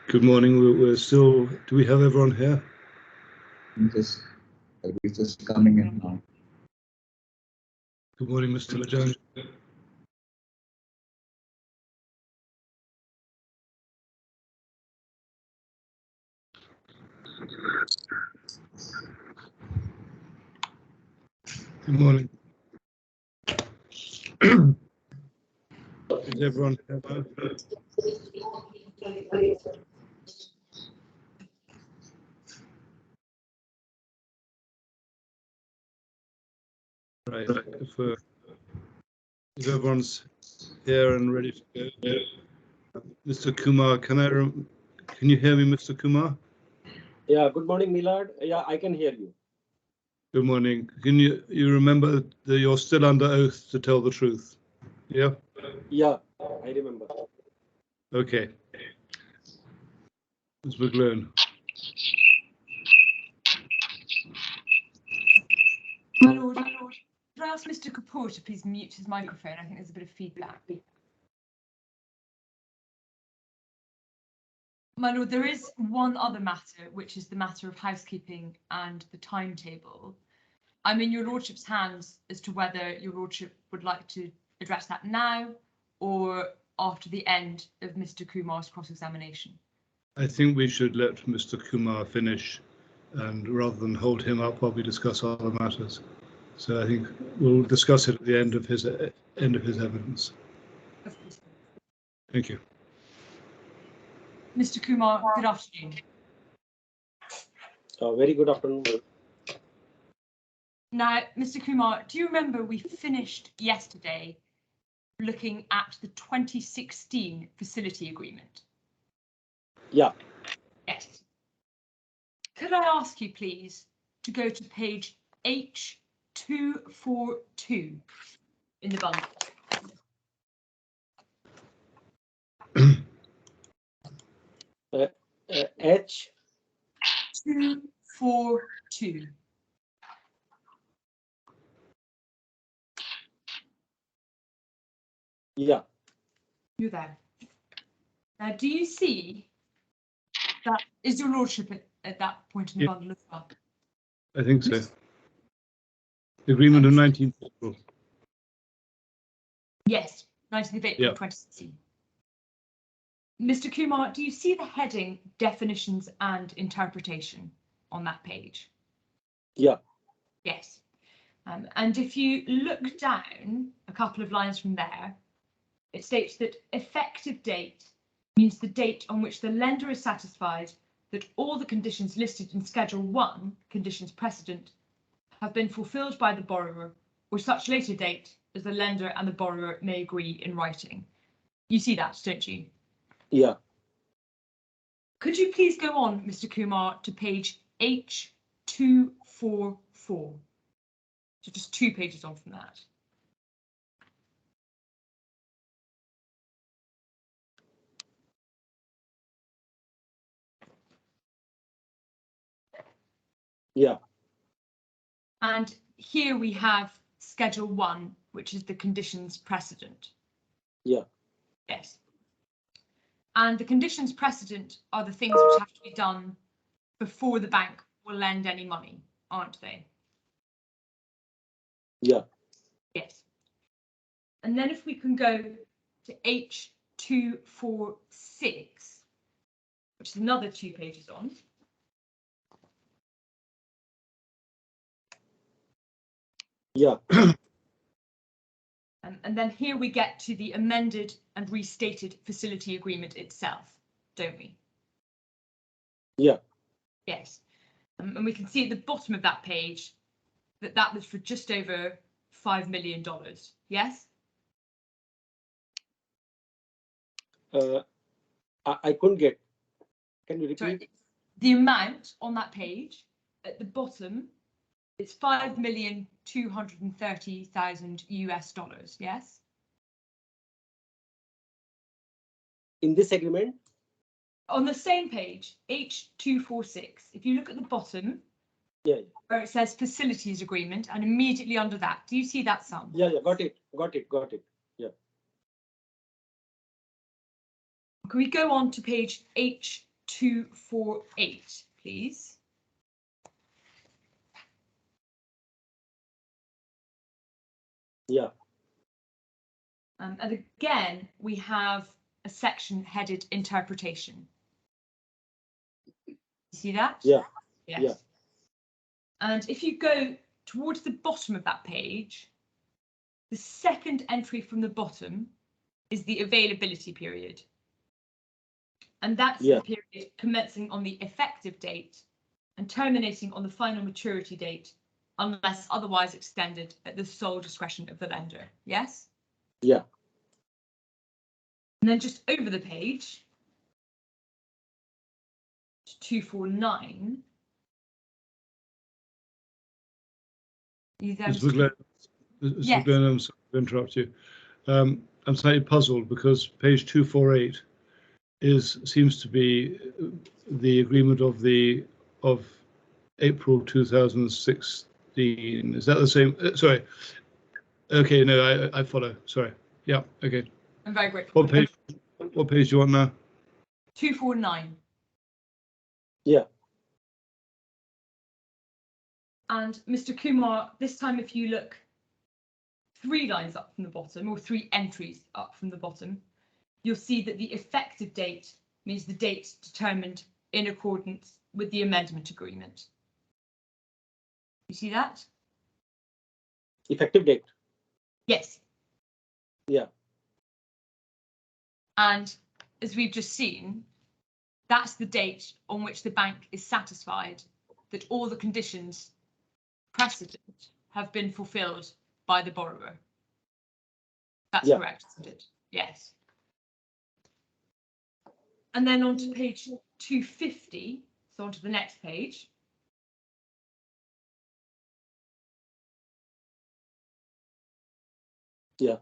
Good morning. We're still. Do we have everyone here? We're just coming in now. Good morning, Mr. Jones. Good morning. Is everyone here? Right. If everyone's here and ready to go, Mr. Kumar, can you hear me, Mr. Kumar? Yeah. Good morning, Milad. Yeah, I can hear you. Good morning. Can you remember that you're still under oath to tell the truth? Yeah. Yeah, I remember. Okay. Ms. McGlone. My lord, could I ask Mr. Kapoor to please mute his microphone? I think there's a bit of feedback. My lord, there is one other matter, which is the matter of housekeeping and the timetable. I'm in your lordship's hands as to whether your lordship would like to address that now or after the end of Mr. Kumar's cross-examination. I think we should let Mr. Kumar finish, and rather than hold him up while we discuss other matters. So I think we'll discuss it at the end of his evidence. Of course. Thank you. Mr. Kumar, good afternoon. Very good afternoon. Now, Mr. Kumar, do you remember we finished yesterday looking at the 2016 facility agreement? Yeah. Yes. Could I ask you, please, to go to page H242 in the bundle? H. 242. Yeah. You're there. Now, do you see that is your lordship at that point in the bundle as well? I think so. Agreement of 19th April. Yes, 19th of April 2016. Mr. Kumar, do you see the heading definitions and interpretation on that page? Yeah. Yes. And if you look down a couple of lines from there, it states that effective date means the date on which the lender is satisfied that all the conditions listed in Schedule 1, conditions precedent, have been fulfilled by the borrower, or such later date as the lender and the borrower may agree in writing. You see that, don't you? Yeah. Could you please go on, Mr. Kumar, to page H244? So just 2 pages on from that. Yeah. And here we have Schedule 1, which is the conditions precedent. Yeah. Yes. And the conditions precedent are the things which have to be done before the bank will lend any money, aren't they? Yeah. Yes. And then if we can go to H246, which is another 2 pages on. Yeah. And then here we get to the amended and restated facility agreement itself, don't we? Yeah. Yes. And we can see at the bottom of that page that that was for just over $5 million. Yes? I couldn't get. Can you repeat? Sorry, the amount on that page at the bottom is $5,230,000 US. Yes? In this agreement? On the same page, H246, if you look at the bottom, Yeah. where it says facilities agreement, and immediately under that, do you see that sum? Yeah. Yeah. Got it. Got it. Got it. Can we go on to page 248, please. Yeah. And again, we have a section headed Interpretation. You see that? Yeah. Yes. Yeah. And if you go towards the bottom of that page, the second entry from the bottom is the availability period. And that's Yeah. the period commencing on the effective date and terminating on the final maturity date, unless otherwise extended at the sole discretion of the lender. Yes? Yeah. And then just over the page, 249. Mr. Glennie, Yes. I'm sorry to interrupt you. I'm slightly puzzled because page 248 seems to be the agreement of April 2016. Is that the same? Sorry. Okay, no, I follow. Sorry. Yeah. Okay. I'm very grateful. What page? What page do you want now? 249. Yeah. And Mr. Kumar, this time if you look 3 lines up from the bottom, or 3 entries up from the bottom, you'll see that the effective date means the date determined in accordance with the amendment agreement. You see that? Effective date. Yes. Yeah. And as we've just seen, that's the date on which the bank is satisfied that all the conditions precedent have been fulfilled by the borrower. That's correct, isn't it? Yes. And then on to page 250, so on to the next page. Yeah.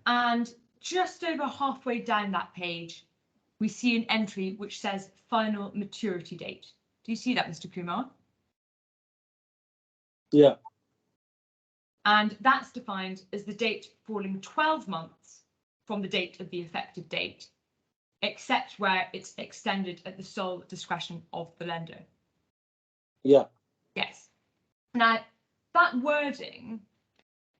And just over halfway down that page, we see an entry which says final maturity date. Do you see that, Mr. Kumar? Yeah. And that's defined as the date falling 12 months from the date of the effective date, except where it's extended at the sole discretion of the lender. Yeah. Yes. Now, that wording,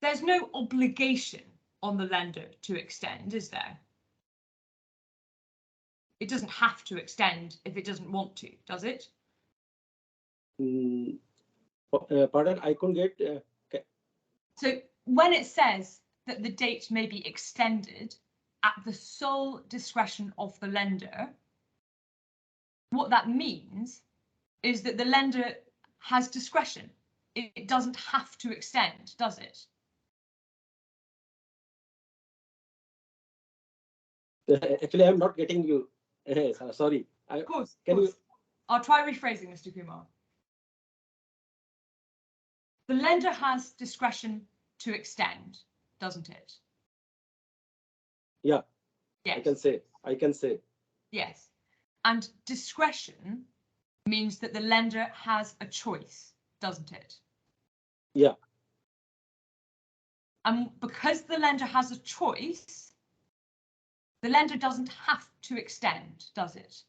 there's no obligation on the lender to extend, is there? It doesn't have to extend if it doesn't want to, does it? Pardon, I couldn't get. Okay. So when it says that the date may be extended at the sole discretion of the lender, what that means is that the lender has discretion. It doesn't have to extend, does it? Actually, I'm not getting you. Sorry. Of course. Can you? I'll try rephrasing, Mr. Kumar. The lender has discretion to extend, doesn't it? Yeah. Yes. I can say. Yes. And discretion means that the lender has a choice, doesn't it? Yeah. And because the lender has a choice, the lender doesn't have to extend, does it?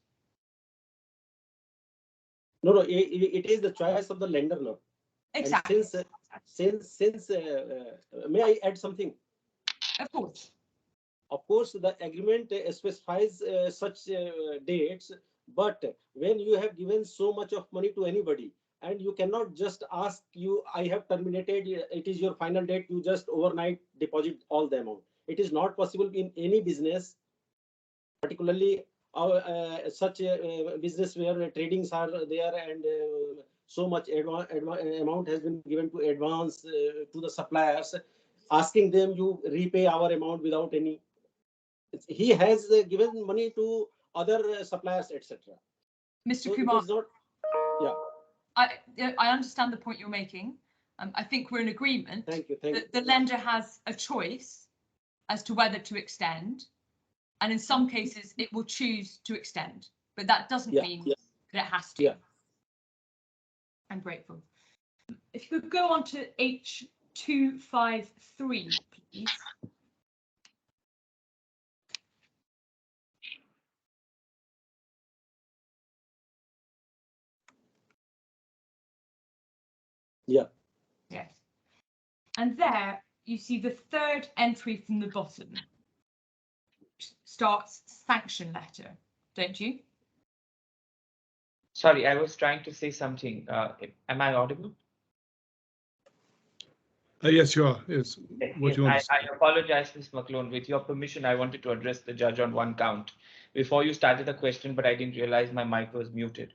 No, it is the choice of the lender now. Exactly. And since may I add something? Of course. Of course, the agreement specifies such dates, but when you have given so much of money to anybody, and you cannot just ask I have terminated, it is your final date, you just overnight deposit all the amount. It is not possible in any business, particularly such a business where tradings are there and so much amount has been given to advance to the suppliers, asking them you repay our amount without any. He has given money to other suppliers, etc. Mr. So Kumar, it is not. Yeah. I understand the point you're making. I think we're in agreement that the lender has a choice as to whether to extend, and in some cases it will choose to extend, but that doesn't mean that it has to. Yeah. I'm grateful. If you could go on to H253, please. Yeah. Yes. And there you see the third entry from the bottom starts sanction letter, don't you? Sorry, I was trying to say something. Am I audible? Yes, you are. Yes. What Yes, do you want to say? I apologize, Ms. McClone. With your permission, I wanted to address the judge on one count before you started the question, but I didn't realize my mic was muted.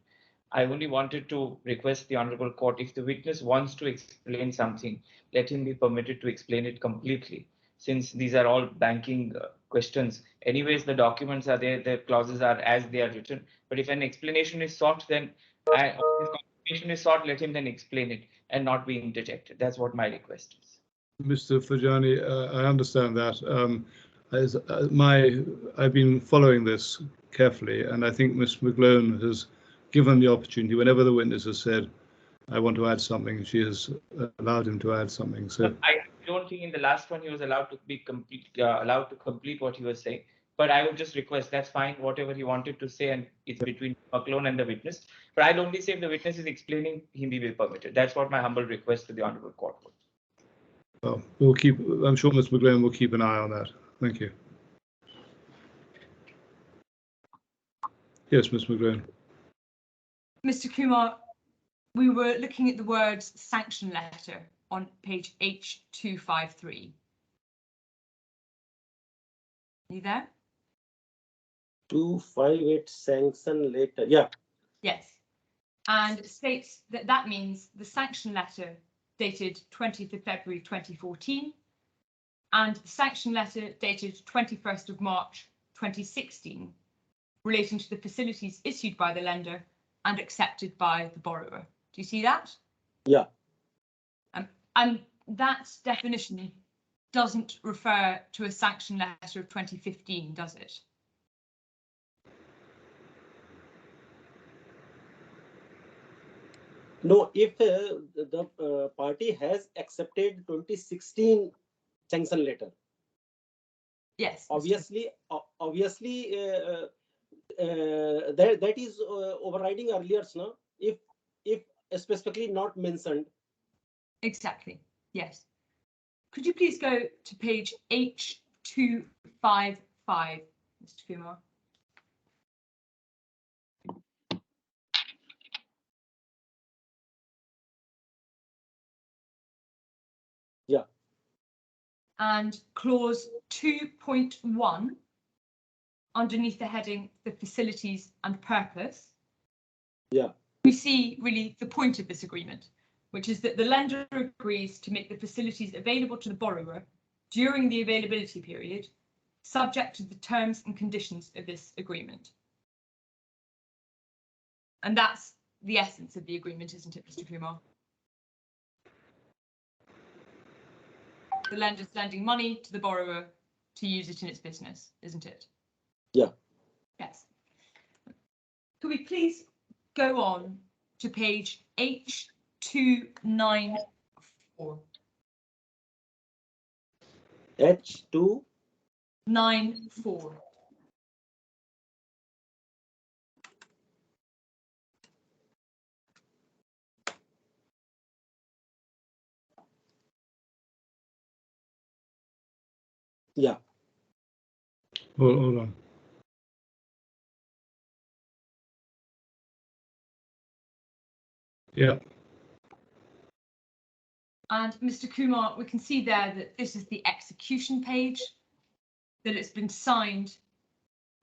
I only wanted to request the Honorable Court, if the witness wants to explain something, let him be permitted to explain it completely. Since these are all banking questions, anyways, the documents are there, the clauses are as they are written. But if an explanation is sought, then let him then explain it and not be interjected. That's what my request is. Mr. Fajani, I understand that. I've been following this carefully, and I think Ms. McGlone has given the opportunity. Whenever the witness has said, "I want to add something," she has allowed him to add something. So I don't think in the last one he was allowed to be allowed to complete what he was saying. But I would just request, that's fine, whatever he wanted to say, and it's between McClone and the witness. But I'll only say if the witness is explaining, he may be permitted. That's what my humble request to the Honorable Court was. well, we'll keep. I'm sure Ms. McGlone will keep an eye on that. Thank you. Yes, Ms. McGlone. Mr. Kumar, we were looking at the words sanction letter on page H253. Are you there? 258 sanction letter. Yeah. Yes. And it states that that means the sanction letter dated 20th of February 2014 and the sanction letter dated 21st of March 2016 relating to the facilities issued by the lender and accepted by the borrower. Do you see that? Yeah. And that definition doesn't refer to a sanction letter of 2015, does it? No, if the party has accepted 2016 sanction letter, Yes. obviously, that is overriding earlier, no? If specifically not mentioned. Exactly. Yes. Could you please go to page H255, Mr. Kumar? Yeah. And clause 2.1 underneath the heading the facilities and purpose. Yeah. We see really the point of this agreement, which is that the lender agrees to make the facilities available to the borrower during the availability period, subject to the terms and conditions of this agreement. And that's the essence of the agreement, isn't it, Mr. Kumar? The lender's lending money to the borrower to use it in its business, isn't it? Yeah. Yes. Could we please go on to page H294? H2. 94. Yeah. Hold on. Yeah. And Mr. Kumar, we can see there that this is the execution page, that it's been signed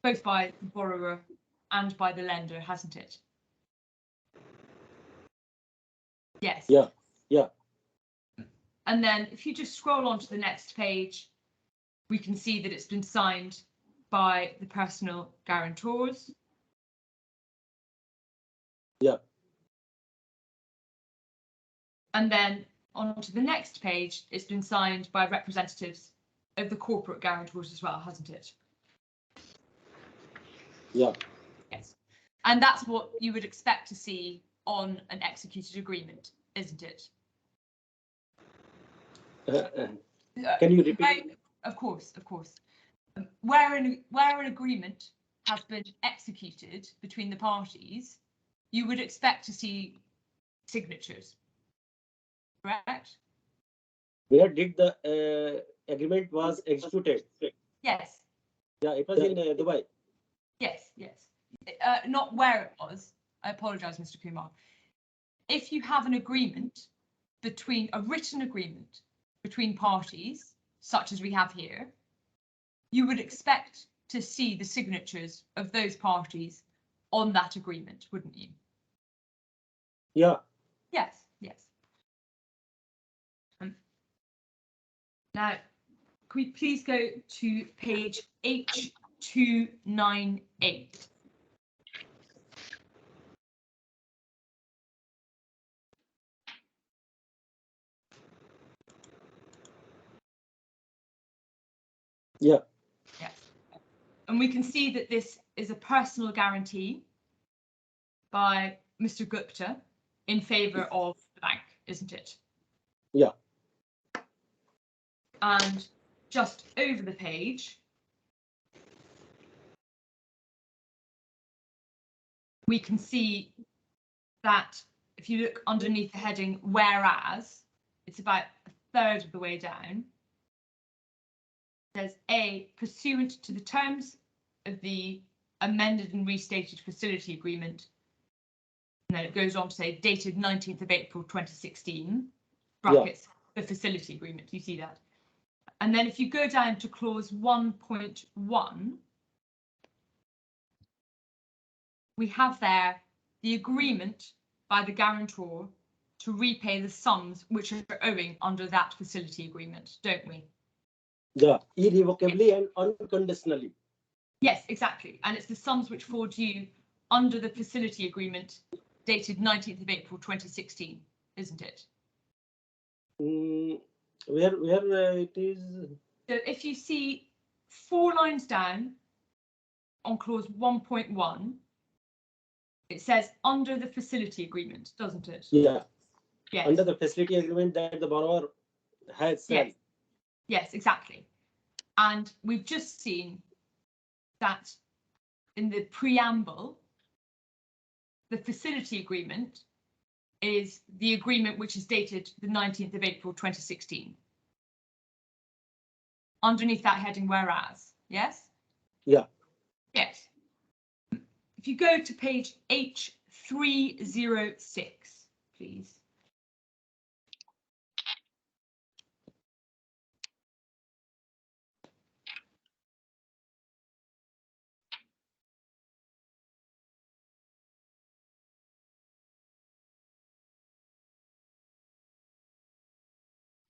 both by the borrower and by the lender, hasn't it? Yes. Yeah. Yeah. And then if you just scroll on to the next page, we can see that it's been signed by the personal guarantors. Yeah. And then on to the next page, it's been signed by representatives of the corporate guarantors as well, hasn't it? Yeah. Yes. And that's what you would expect to see on an executed agreement, isn't it? Can you repeat? Of course, of course. Where an agreement has been executed between the parties, you would expect to see signatures. correct? Where did the agreement was executed? Yes, Yeah, it was in Dubai. yes, yes. Not where it was. I apologize, Mr. Kumar. If you have an agreement between a written agreement between parties, such as we have here, you would expect to see the signatures of those parties on that agreement, wouldn't you? Yeah. Yes, yes. Now, can we please go to page H298? Yeah. Yes. And we can see that this is a personal guarantee by Mr. Gupta in favour of the bank, isn't it? Yeah. And just over the page, we can see that if you look underneath the heading whereas, it's about a third of the way down. There's A, pursuant to the terms of the amended and restated facility agreement. And then it goes on to say dated 19th of April 2016, brackets, the facility agreement, you see that. And then if you go down to clause 1.1, we have there the agreement by the guarantor to repay the sums which are owing under that facility agreement, don't we? Yeah, irrevocably and unconditionally. Yes, exactly. And it's the sums which fall due under the facility agreement dated 19th of April 2016, isn't it? Where it is? So if you see 4 lines down on clause 1.1, it says under the facility agreement, doesn't it? Yeah. Yes. Under the facility agreement that the borrower has signed. Yes, exactly. And we've just seen that in the preamble, the facility agreement is the agreement which is dated the 19th of April 2016. Underneath that heading, whereas, yes? Yeah. Yes. If you go to page H306, please.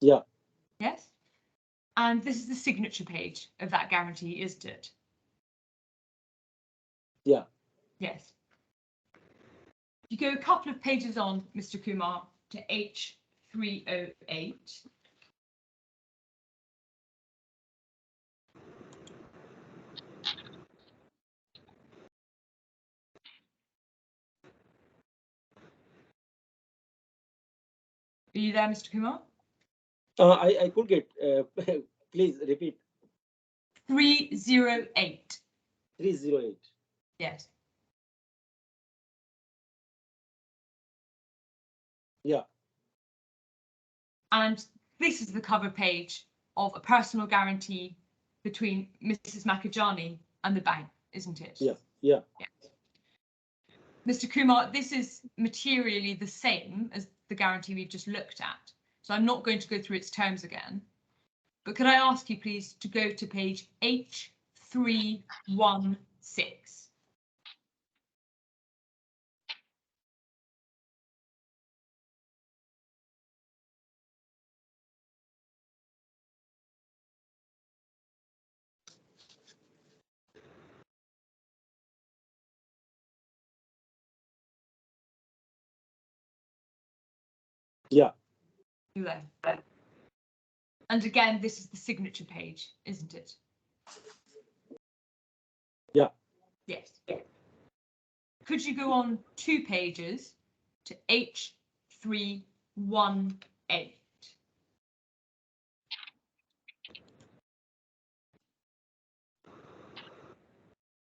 Yeah. Yes. And this is the signature page of that guarantee, isn't it? Yeah. Yes. If you go a couple of pages on, Mr. Kumar, to H308. Are you there, Mr. Kumar? I could get, please repeat. 308. 308. Yes. Yeah. And this is the cover page of a personal guarantee between Mrs. Makajani and the bank, isn't it? Yeah. Yeah. Yeah. Mr. Kumar, this is materially the same as the guarantee we've just looked at. So I'm not going to go through its terms again. But could I ask you, please, to go to page H316? Yeah. There. And again, this is the signature page, isn't it? Yeah. Yes. Could you go on 2 pages to H318?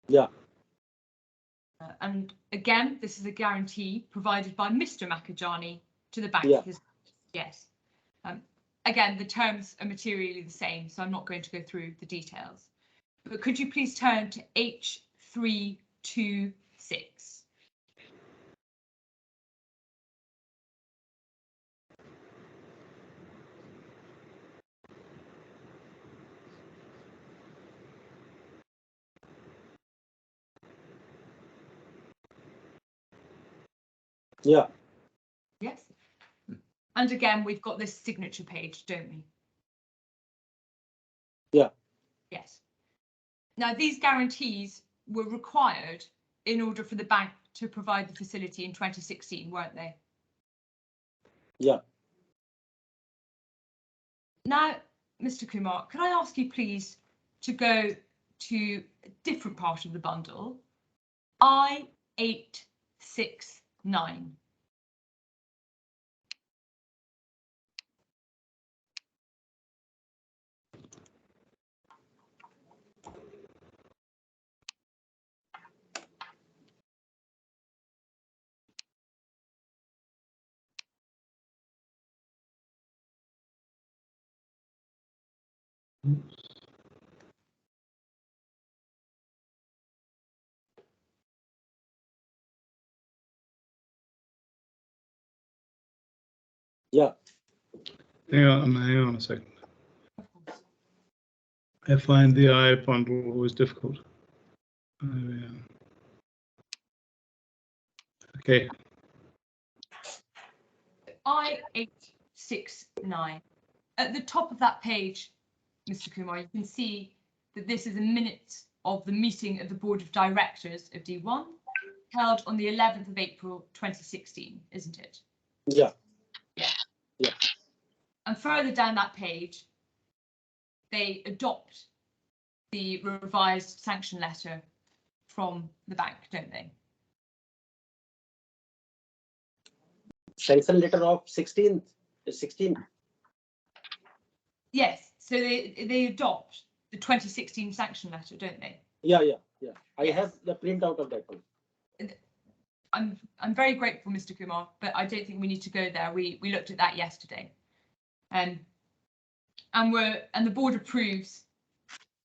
Yeah. And again, this is a guarantee provided by Mr. Makajani to the bank. Yeah. Yes. Again, the terms are materially the same, so I'm not going to go through the details. But could you please turn to H326? Yeah. Yes. And again, we've got this signature page, don't we? Yeah. Yes. Now, these guarantees were required in order for the bank to provide the facility in 2016, weren't they? Yeah. Now, Mr. Kumar, can I ask you please to go to a different part of the bundle, I869. Yeah. Hang on a second. Of course. I find the I bundle always difficult. Oh, yeah. Okay. I869. At the top of that page, Mr. Kumar, you can see that this is a minute of the meeting of the Board of Directors of D1, held on the 11th of April 2016, isn't it? Yeah. Yeah. Yeah. And further down that page, they adopt the revised sanction letter from the bank, don't they? Sanction letter of 16. Yes, so they adopt the 2016 sanction letter, don't they? Yeah. I Yes. have the printout of that one. I'm very grateful, Mr. Kumar, but I don't think we need to go there. We looked at that yesterday, and the board approves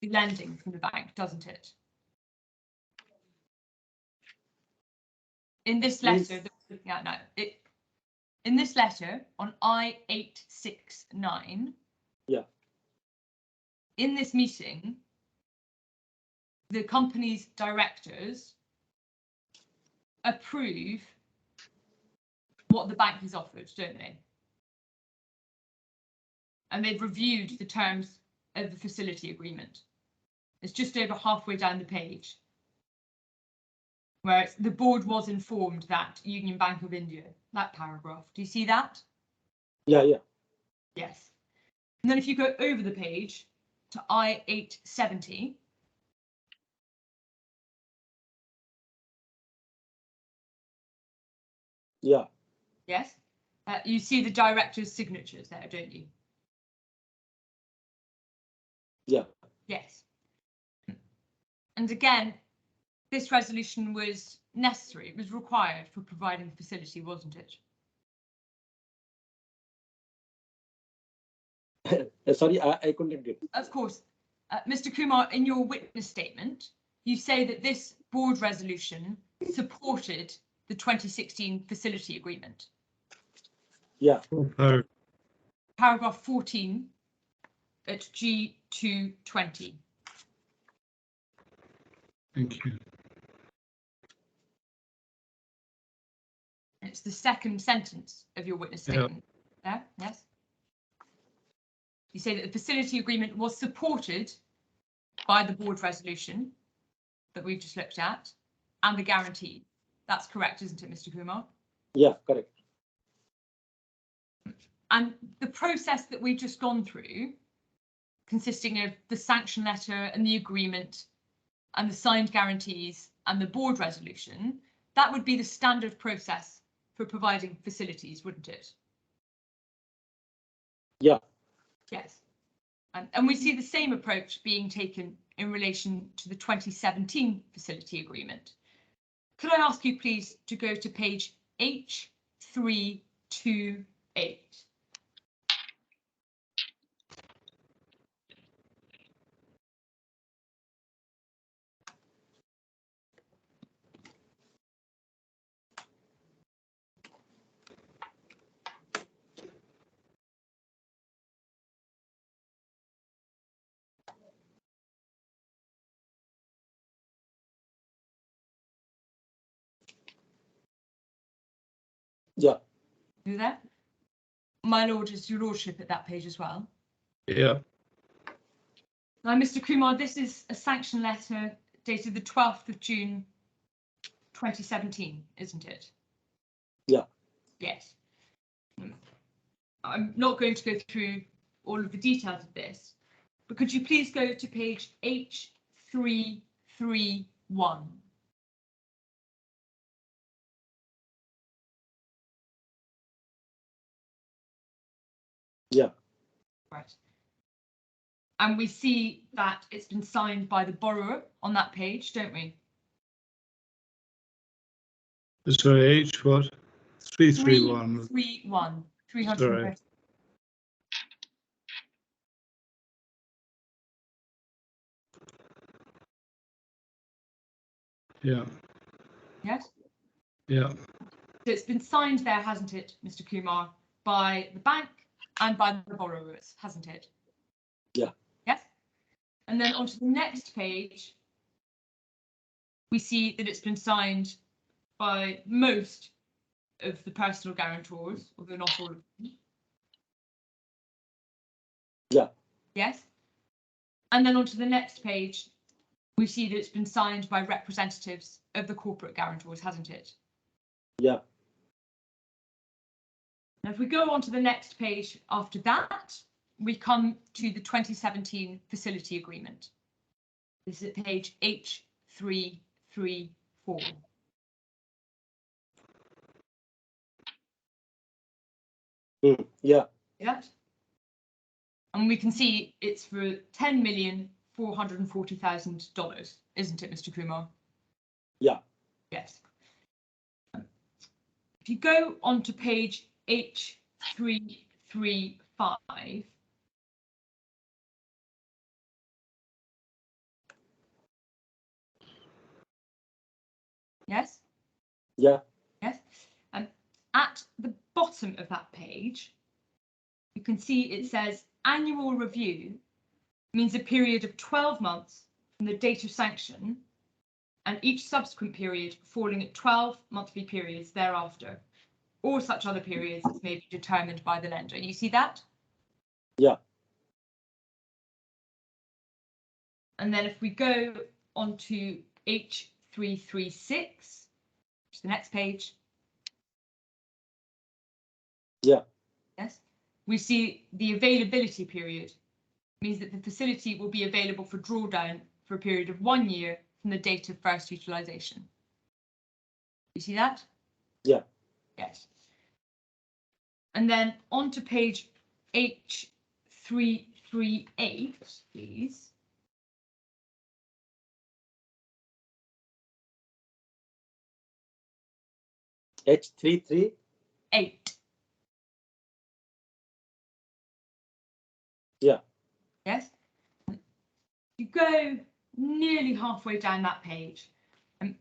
the lending from the bank, doesn't it? In this letter that we're looking at now, in this letter on I869. Yeah. In this meeting, the company's directors approve what the bank has offered, don't they? And they've reviewed the terms of the facility agreement. It's just over halfway down the page, where the board was informed that Union Bank of India, that paragraph. Do you see that? Yeah. Yes. And then if you go over the page to I870, Yeah. yes, you see the director's signatures there, don't you? Yeah. Yes. And again, this resolution was necessary. It was required for providing the facility, wasn't it? Sorry, I couldn't get it. Of course. Mr. Kumar, in your witness statement, you say that this board resolution supported the 2016 facility agreement. Yeah. Paragraph 14 at G220. Thank you. It's the second sentence of your witness statement. Yeah. There, yes. You say that the facility agreement was supported by the board resolution that we've just looked at and the guarantee. That's correct, isn't it, Mr. Kumar? Yeah, correct. And the process that we've just gone through, consisting of the sanction letter and the agreement and the signed guarantees and the board resolution, that would be the standard process for providing facilities, wouldn't it? Yeah. Yes. And we see the same approach being taken in relation to the 2017 facility agreement. Could I ask you please to go to page H328? Yeah. You there? My lord, is your lordship at that page as well? Yeah. Now, Mr. Kumar, this is a sanction letter dated the 12th of June 2017, isn't it? Yeah. Yes. I'm not going to go through all of the details of this, but could you please go to page H331? Yeah. Right. And we see that it's been signed by the borrower on that page, don't we? Sorry, H what? 331. 331. 330. Sorry. Yeah. Yes? Yeah. So it's been signed there, hasn't it, Mr. Kumar, by the bank and by the borrowers, hasn't it? Yeah. Yes? And then onto the next page, we see that it's been signed by most of the personal guarantors, although not all of them. Yeah. Yes? And then onto the next page, we see that it's been signed by representatives of the corporate guarantors, hasn't it? Yeah. Now, if we go on to the next page after that, we come to the 2017 facility agreement. This is at page H334. Yeah. Yeah. And we can see it's for $10,440,000, isn't it, Mr. Kumar? Yeah. Yes. If you go on to page H335, yes? Yeah. Yes. And at the bottom of that page, you can see it says annual review means a period of 12 months from the date of sanction and each subsequent period falling at 12 monthly periods thereafter, or such other periods as may be determined by the lender. You see that? Yeah. And then if we go on to H336, which is the next page. Yeah. Yes. We see the availability period means that the facility will be available for drawdown for a period of 1 year from the date of first utilization. You see that? Yeah. Yes. And then on to page H338, please. H33. 8. Yeah. Yes. You go nearly halfway down that page, and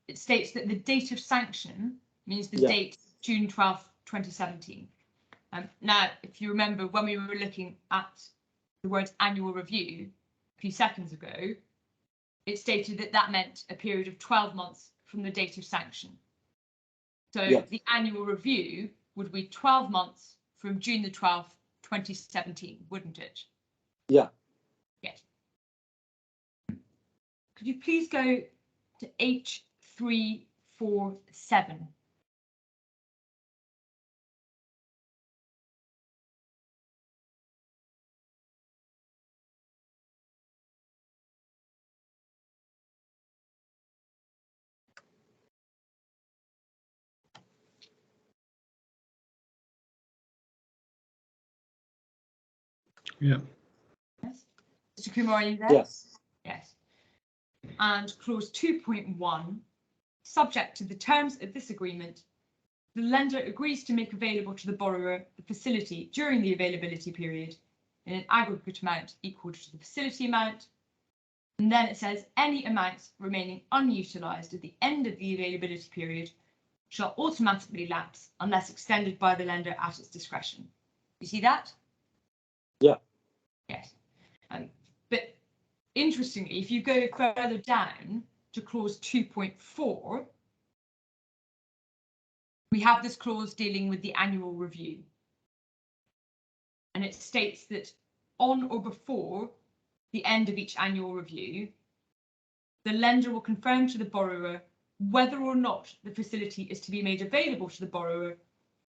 it states that the date of sanction means the Yeah. date June 12th, 2017. Now, if you remember when we were looking at the words annual review a few seconds ago, it stated that that meant a period of 12 months from the date of sanction. So Yeah. the annual review would be 12 months from June the 12th, 2017, wouldn't it? Yeah. Yes. Could you please go to H347? Yeah. Yes. Mr. Kumar, are you there? Yes. Yes. And clause 2.1, subject to the terms of this agreement, the lender agrees to make available to the borrower the facility during the availability period in an aggregate amount equal to the facility amount. And then it says any amounts remaining unutilized at the end of the availability period shall automatically lapse unless extended by the lender at its discretion. You see that? Yeah. Yes. But interestingly, if you go further down to clause 2.4, we have this clause dealing with the annual review. And it states that on or before the end of each annual review, the lender will confirm to the borrower whether or not the facility is to be made available to the borrower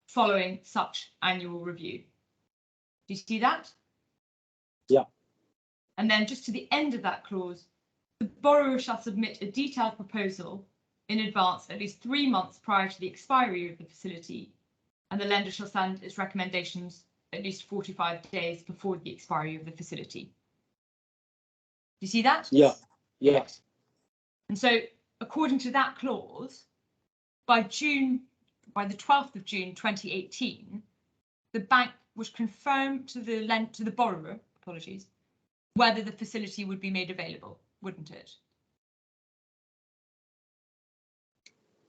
following such annual review. Do you see that? Yeah. And then just to the end of that clause, the borrower shall submit a detailed proposal in advance at least 3 months prior to the expiry of the facility, and the lender shall send its recommendations at least 45 days before the expiry of the facility. Do you see that? Yeah. Yeah. Yes. And so, according to that clause, by the 12th of June 2018, the bank would confirm to the borrower, apologies, whether the facility would be made available, wouldn't it?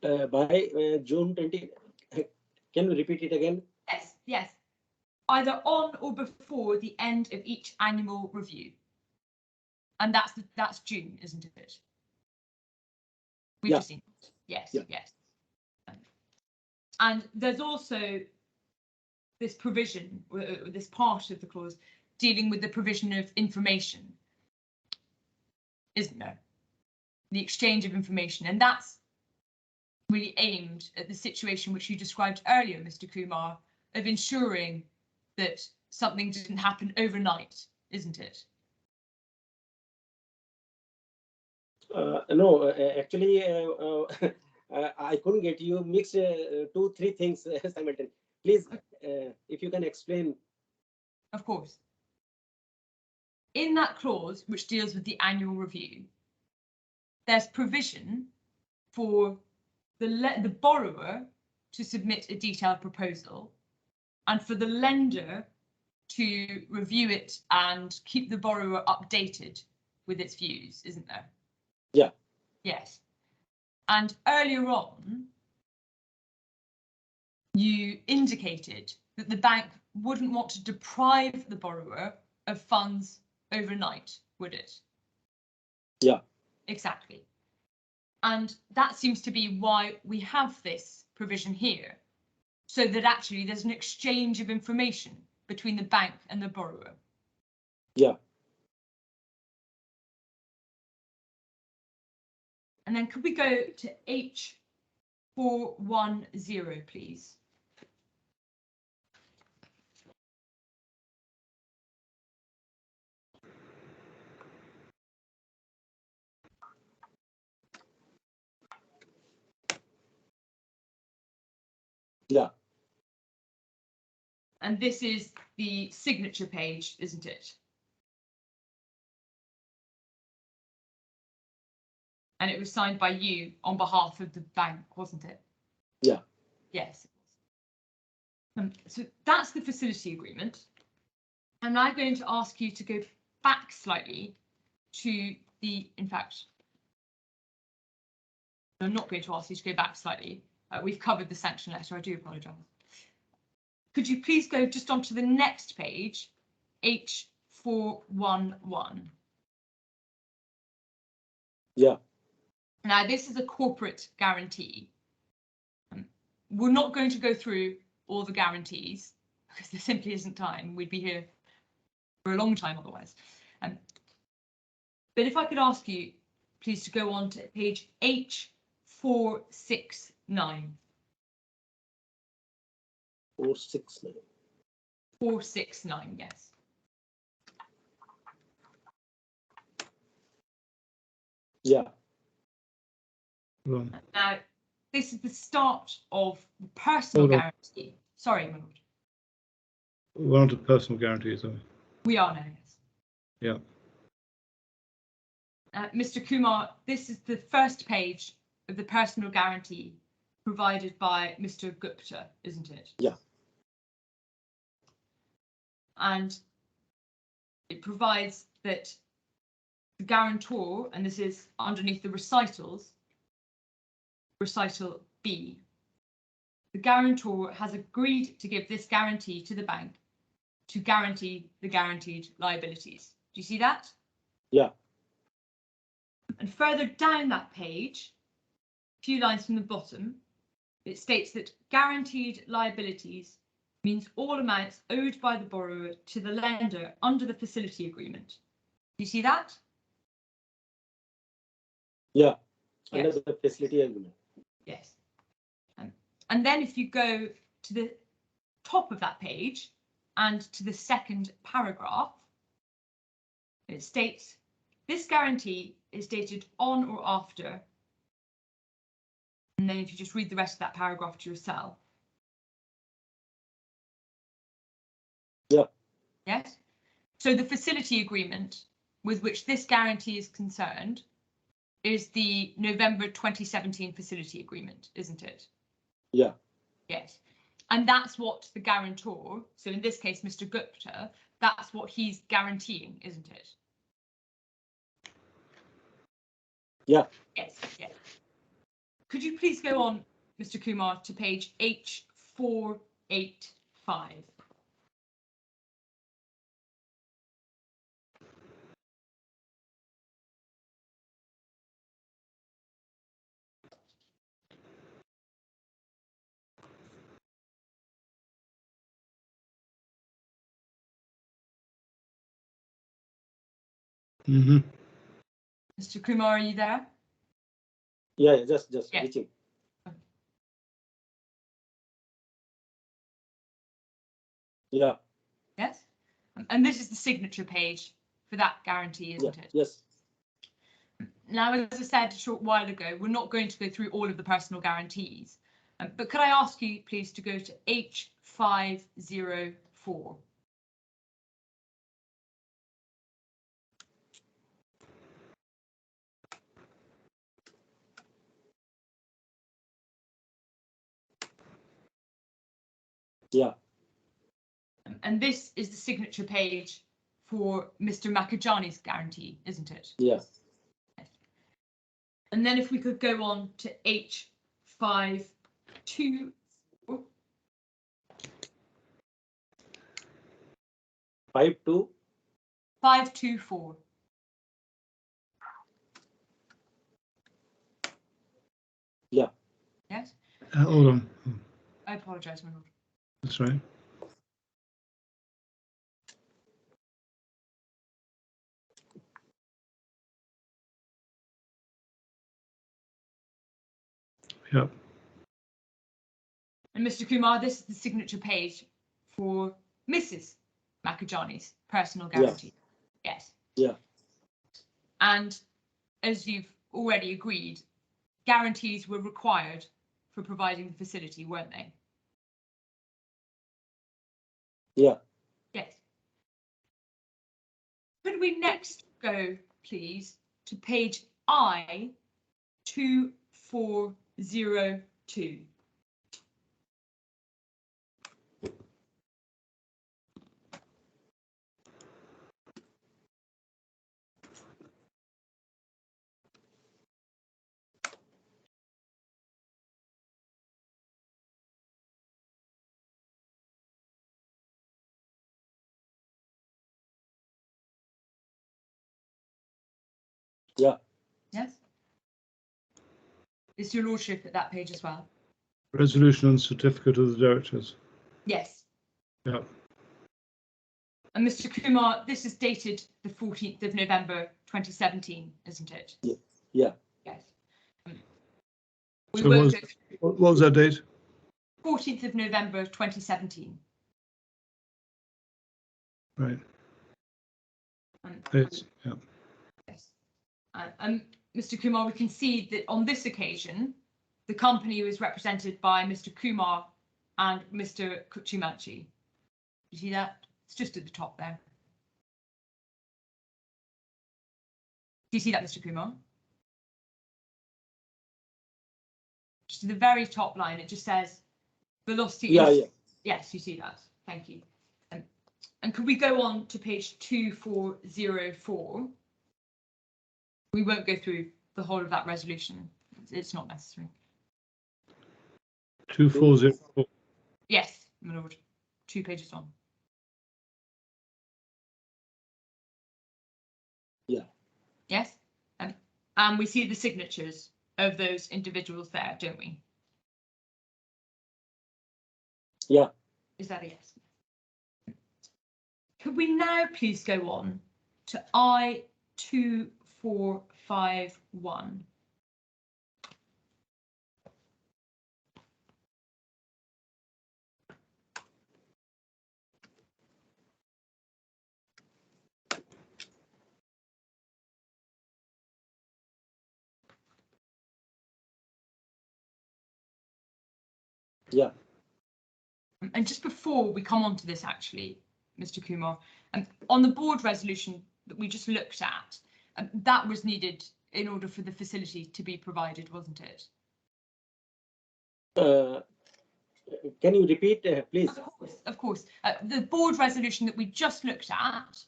By June 20, can you repeat it again? Yes, yes. Either on or before the end of each annual review. And that's June, isn't it? We've just seen. Yes, Yeah. yes. And there's also this provision, this part of the clause, dealing with the provision of information, isn't there? The exchange of information. And that's really aimed at the situation which you described earlier, Mr. Kumar, of ensuring that something didn't happen overnight, isn't it? No, actually, I couldn't get you. Mixed 2-3 things simultaneously. Please, if you can explain. Of course. In that clause, which deals with the annual review, there's provision for the borrower to submit a detailed proposal and for the lender to review it and keep the borrower updated with its views, isn't there? Yeah. Yes. And earlier on, you indicated that the bank wouldn't want to deprive the borrower of funds overnight, would it? Yeah. Exactly. And that seems to be why we have this provision here, so that actually there's an exchange of information between the bank and the borrower. Yeah. And then could we go to H410, please? Yeah. And this is the signature page, isn't it? And it was signed by you on behalf of the bank, wasn't it? Yeah. Yes. So that's the facility agreement. I'm now going to ask you to go back slightly to in fact, I'm not going to ask you to go back slightly. We've covered the sanction letter, I do apologise. Could you please go just onto the next page, H411. Yeah. Now, this is a corporate guarantee. We're not going to go through all the guarantees because there simply isn't time. We'd be here for a long time otherwise. But if I could ask you, please, to go on to page H469. 469. 469, yes. Yeah. Well, Now, this is the start of the personal guarantee. Sorry, my lord. we're on to personal guarantees, are we? We are now, yes. Yeah. Mr. Kumar, this is the first page of the personal guarantee provided by Mr. Gupta, isn't it? Yeah. And it provides that the guarantor, and this is underneath the recitals, recital B, the guarantor has agreed to give this guarantee to the bank to guarantee the guaranteed liabilities. Do you see that? Yeah. And further down that page, a few lines from the bottom, it states that guaranteed liabilities means all amounts owed by the borrower to the lender under the facility agreement. Do you see that? Yeah, Yes. under the facility agreement. Yes. And then if you go to the top of that page and to the second paragraph, it states this guarantee is dated on or after. And then if you just read the rest of that paragraph to yourself. Yeah. Yes. So the facility agreement with which this guarantee is concerned is the November 2017 facility agreement, isn't it? Yeah. Yes. And that's what the guarantor, so in this case, Mr. Gupta, that's what he's guaranteeing, isn't it? Yeah. Yes, yes. Could you please go on, Mr. Kumar, to page H485? Mm-hmm. Mr. Kumar, are you there? Yeah, just Yeah. reaching. Yeah. Yes. And this is the signature page for that guarantee, isn't Yeah. it? Yes. Now, as I said a short while ago, we're not going to go through all of the personal guarantees, but could I ask you, please, to go to H504? Yeah. And this is the signature page for Mr. Makajani's guarantee, isn't it? Yeah. And then if we could go on to H524. 524. Yeah. Yes. Hold on. I apologise, my lord. That's right. Yep. And Mr. Kumar, this is the signature page for Mrs. Makajani's personal guarantee. Yes. Yeah. And as you've already agreed, guarantees were required for providing the facility, weren't they? Yeah. Yes. Could we next go, please, to page I2402? Yeah. Yes. Is your lordship at that page as well? Resolution and certificate of the directors. Yes. Yep. And Mr. Kumar, this is dated the 14th of November 2017, isn't it? Yeah. Yes. So what was that date? 14th of November 2017. Right. It's, yeah. Yes. And Mr. Kumar, we can see that on this occasion, the company was represented by Mr. Kumar and Mr. Kuchimanchi. You see that? It's just at the top there. Do you see that, Mr. Kumar? Just at the very top line, it just says velocity. Yeah. Yeah. Yes, you see that. Thank you. And could we go on to page 2404? We won't go through the whole of that resolution. It's not necessary. 2404. Yes, my lord. 2 pages on. Yeah. Yes. And we see the signatures of those individuals there, don't we? Yeah. Is that a yes? Could we now please go on to I2451? Yeah. And just before we come on to this, actually, Mr. Kumar, on the board resolution that we just looked at, that was needed in order for the facility to be provided, wasn't it? Can you repeat, please? Of course. The board resolution that we just looked at,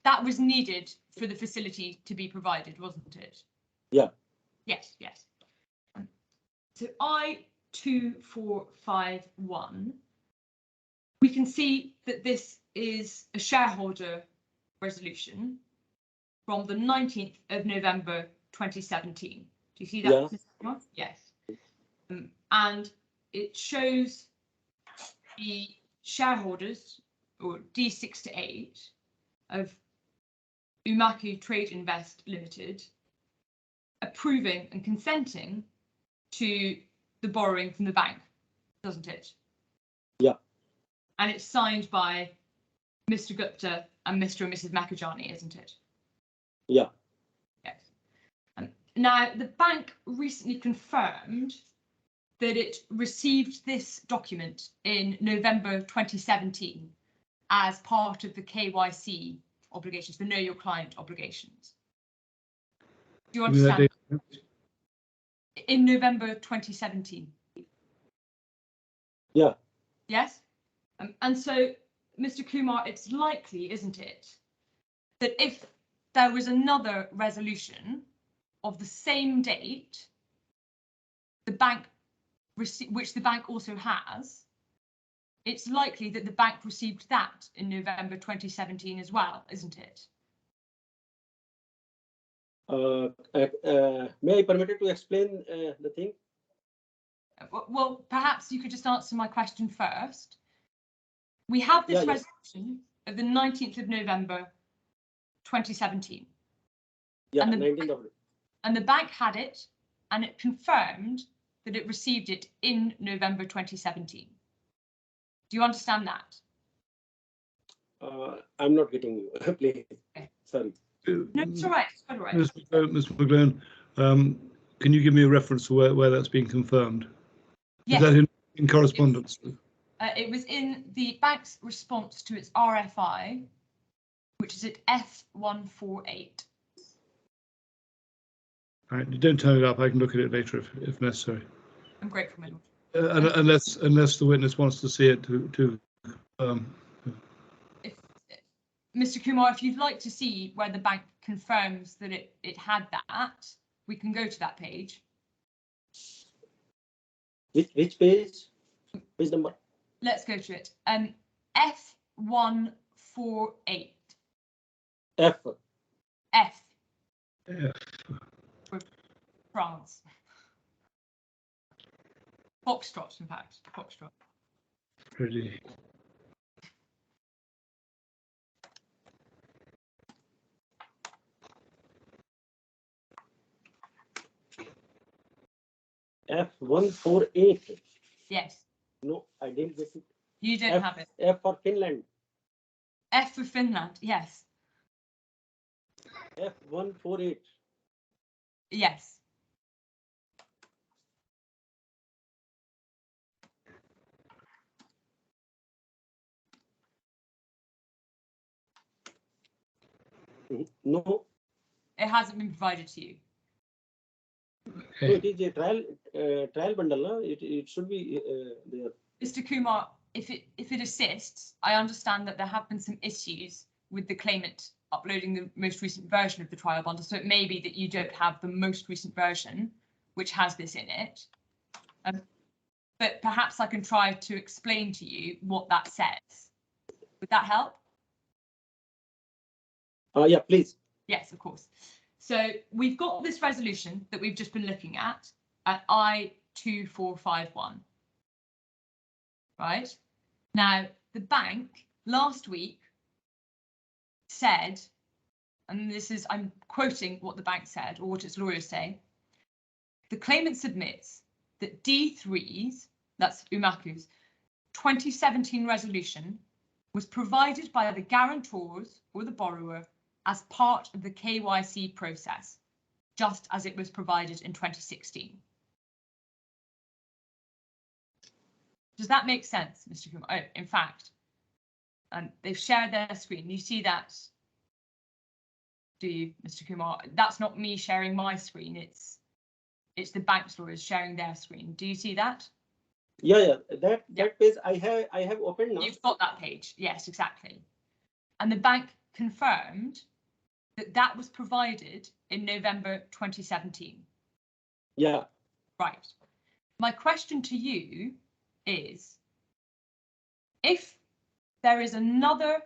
that was needed for the facility to be provided, wasn't it? Yeah. Yes, yes. So I2451, we can see that this is a shareholder resolution from the 19th of November 2017. Do you see that? Yeah. Mr. Kumar? Yes. And it shows the shareholders, or D6 to 8, of Umaku Trade Invest Limited approving and consenting to the borrowing from the bank, doesn't it? Yeah. And it's signed by Mr. Gupta and Mr. and Mrs. Makajani, isn't it? Yeah. Yes. Now, the bank recently confirmed that it received this document in November 2017 as part of the KYC obligations, the Know Your Client obligations. Do you understand? In November 2017. Yeah. Yes. And so, Mr. Kumar, it's likely, isn't it, that if there was another resolution of the same date, the bank, which the bank also has, it's likely that the bank received that in November 2017 as well, isn't it? May I permit to explain the thing? Well, perhaps you could just answer my question first. We have this resolution of the 19th of November 2017. Yeah, and the 19th of and the bank had it, and it confirmed that it received it in November 2017. Do you understand that? I'm not getting you, please. Okay. Sorry. No, it's all right. It's all right. Mr. McGlone, can you give me a reference to where that's been confirmed? Yes. Is that in correspondence? It was in the bank's response to its RFI, which is at F148. All right, don't turn it up. I can look at it later if necessary. I'm grateful, my lord. Unless the witness wants to see it Mr. Kumar, if you'd like to see where the bank confirms that it had that, we can go to that page. Which page? Page number? Let's go to it. F148. F. F. F. For France. Foxtrot, in fact. Foxtrot. Ready. F148. Yes. No, I didn't get it. You don't have it. F for Finland. F for Finland, yes. F148. Yes. No. It hasn't been provided to you. So it is a trial bundle. No? It should be there. Mr. Kumar, if it assists, I understand that there have been some issues with the claimant uploading the most recent version of the trial bundle. So it may be that you don't have the most recent version, which has this in it. But perhaps I can try to explain to you what that says. Would that help? Yeah, please. Yes, of course. So we've got this resolution that we've just been looking at I2451. right? Now, the bank last week said, and this is, I'm quoting what the bank said, or what its lawyers say, the claimant submits that D3's, that's Umaku's, 2017 resolution was provided by the guarantors or the borrower as part of the KYC process, just as it was provided in 2016. Does that make sense, Mr. Kumar? Oh, in fact, they've shared their screen. You see that, do you, Mr. Kumar? That's not me sharing my screen. It's the bank's lawyers sharing their screen. Do you see that? Yeah. That page I have opened now. You've got that page. Yes, exactly. And the bank confirmed that that was provided in November 2017. Yeah. Right. My question to you is, if there is another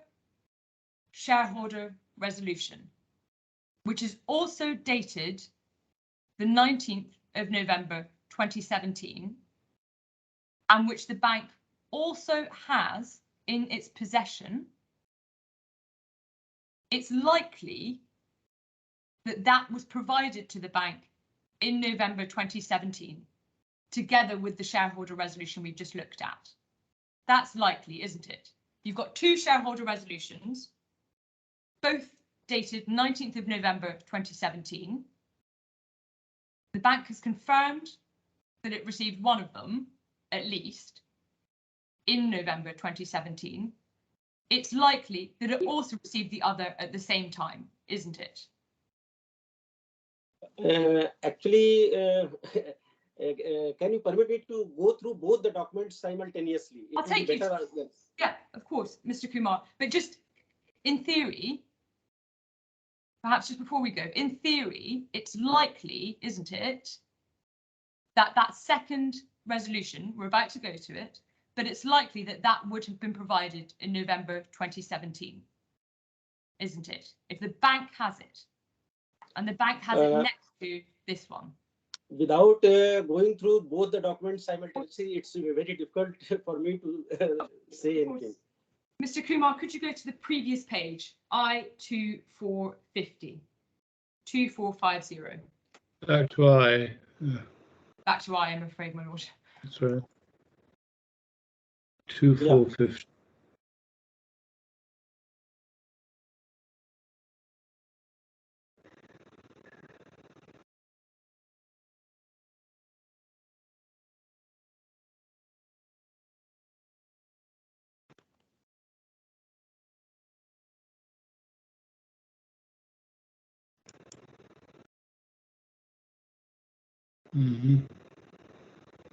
shareholder resolution, which is also dated the 19th of November 2017, and which the bank also has in its possession, it's likely that that was provided to the bank in November 2017, together with the shareholder resolution we've just looked at. That's likely, isn't it? You've got two shareholder resolutions, both dated 19th of November 2017. The bank has confirmed that it received one of them, at least, in November 2017. It's likely that it also received the other at the same time, isn't it? Actually, can you permit me to go through both the documents simultaneously? It I'll will be take you better. Yeah, of course, Mr. Kumar. But just in theory, perhaps just before we go, in theory, it's likely, isn't it, that that second resolution, we're about to go to it, but it's likely that that would have been provided in November 2017, isn't it? If the bank has it, and the bank has it next to this one. Without going through both the documents simultaneously, it's very difficult for me to say anything. Mr. Kumar, could you go to the previous page, I-2450, 2450. Back to I. Back to I, I'm afraid, my lord. That's right. 2450.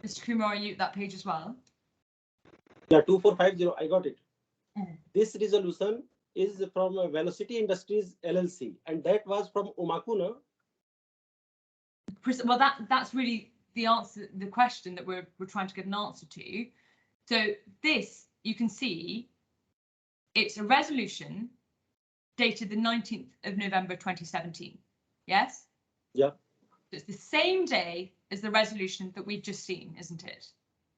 Mr. Kumar, are you at that page as well? Yeah, 2450, I got it. Mm. This resolution is from Velocity Industries LLC, and that was from Umakuna. Well, that's really the answer, the question that we're trying to get an answer to. So this, you can see, it's a resolution dated the 19th of November 2017. Yes? Yeah. It's the same day as the resolution that we've just seen, isn't it?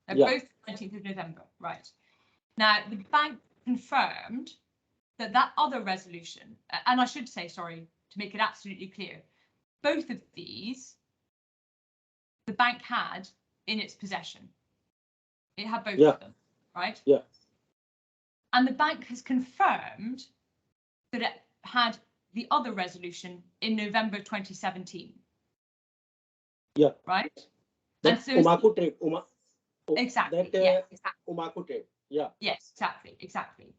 They're Yeah. both 19th of November, right? Now, the bank confirmed that that other resolution, and I should say, sorry, to make it absolutely clear, both of these, the bank had in its possession. It had both of them, right? Yeah. And the bank has confirmed that it had the other resolution in November 2017. Yeah. Right? That And so Umaku trade. exactly. That, Yeah, exactly. Umaku trade. Yeah. Yes, exactly.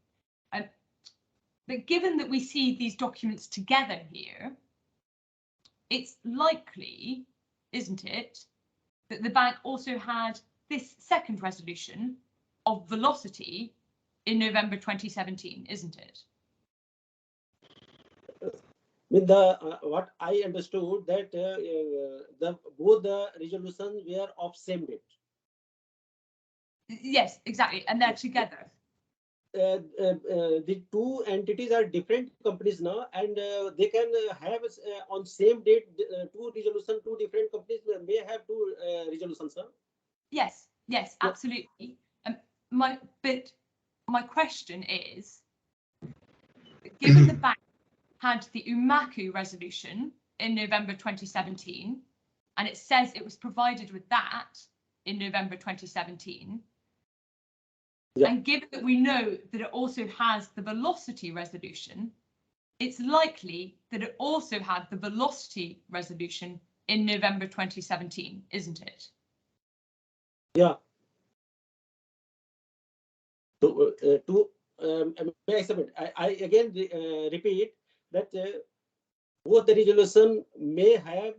But given that we see these documents together here, it's likely, isn't it, that the bank also had this second resolution of Velocity in November 2017, isn't it? With the what I understood that both the resolutions were of same date. Yes, exactly, and they're together. The two entities are different companies now, and they can have on same date two resolutions. Two different companies may have two resolutions, sir. Yes, absolutely. my question is, given the bank had the UMACU resolution in November 2017, and it says it was provided with that in November 2017, Yeah. and given that we know that it also has the velocity resolution, it's likely that it also had the velocity resolution in November 2017, isn't it? Yeah. May I submit? I again repeat that both the resolution may have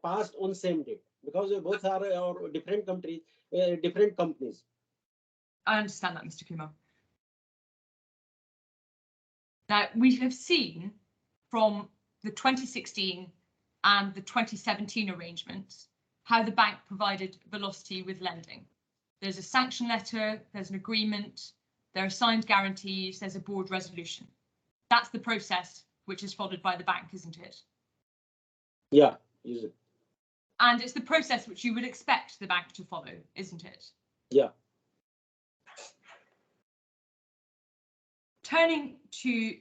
passed on same date because both are different countries, different companies. I understand that, Mr. Kumar. Now, we have seen from the 2016 and the 2017 arrangements how the bank provided velocity with lending. There's a sanction letter, there's an agreement, there are signed guarantees, there's a board resolution. That's the process which is followed by the bank, isn't it? Yeah, is it? And it's the process which you would expect the bank to follow, isn't it? Yeah. Turning to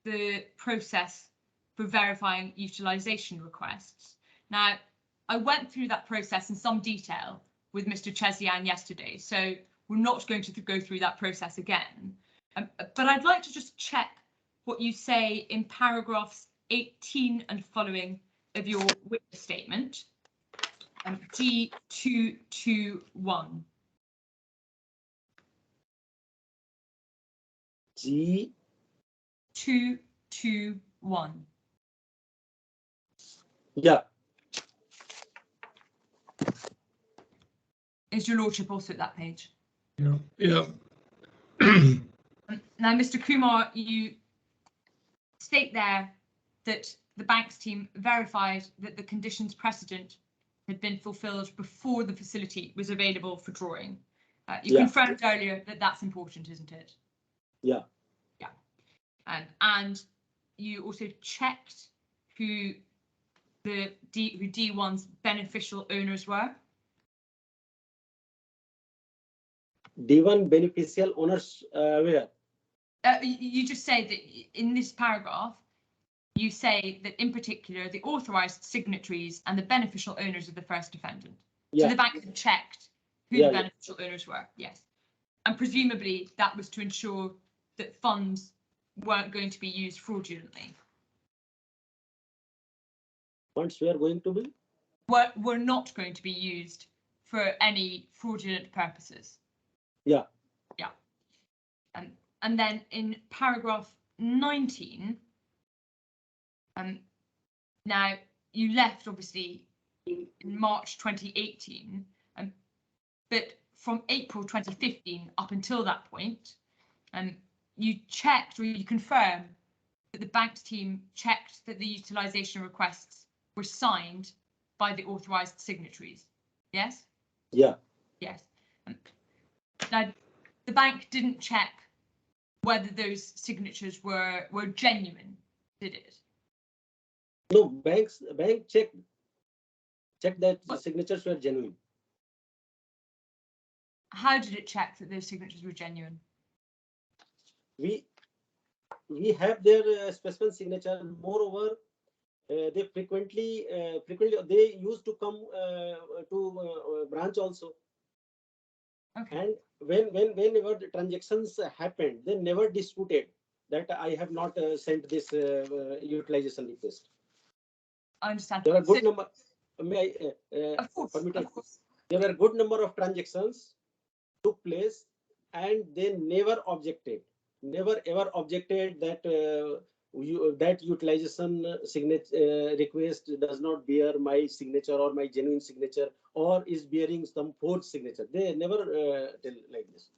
the process for verifying utilisation requests. Now, I went through that process in some detail with Mr. Chezian yesterday, so we're not going to go through that process again. But I'd like to just check what you say in paragraphs 18 and following of your witness statement, G221. G221. Yeah. Is your lordship also at that page? Yeah. Yeah. Now, Mr. Kumar, you state there that the bank's team verified that the conditions precedent had been fulfilled before the facility was available for drawing. You confirmed earlier that that's important, isn't it? Yeah. Yeah. And you also checked who D1's beneficial owners were. D1 beneficial owners where? You just say that in this paragraph, you say that in particular, the authorised signatories and the beneficial owners of the first defendant. Yeah. So the bank had checked who the beneficial owners were, yes. And presumably that was to ensure that funds weren't going to be used fraudulently. Funds were going to be? Were not going to be used for any fraudulent purposes. Yeah. Yeah. And then in paragraph 19, now you left obviously in March 2018, but from April 2015 up until that point, you checked or you confirmed that the bank's team checked that the utilisation requests were signed by the authorised signatories. Yes? Yeah. Yes. Now, the bank didn't check whether those signatures were genuine, did it? No, bank checked that the signatures were genuine. How did it check that those signatures were genuine? We have their specimen signature. Moreover, they frequently they used to come to branch also. Okay. And whenever the transactions happened, they never disputed that I have not sent this utilization request. I understand. There are good number. May I, Of course, permitted? of course. There were a good number of transactions took place, and they never objected. Never ever objected that that utilization signature request does not bear my signature or my genuine signature, or is bearing some forged signature. They never tell like this.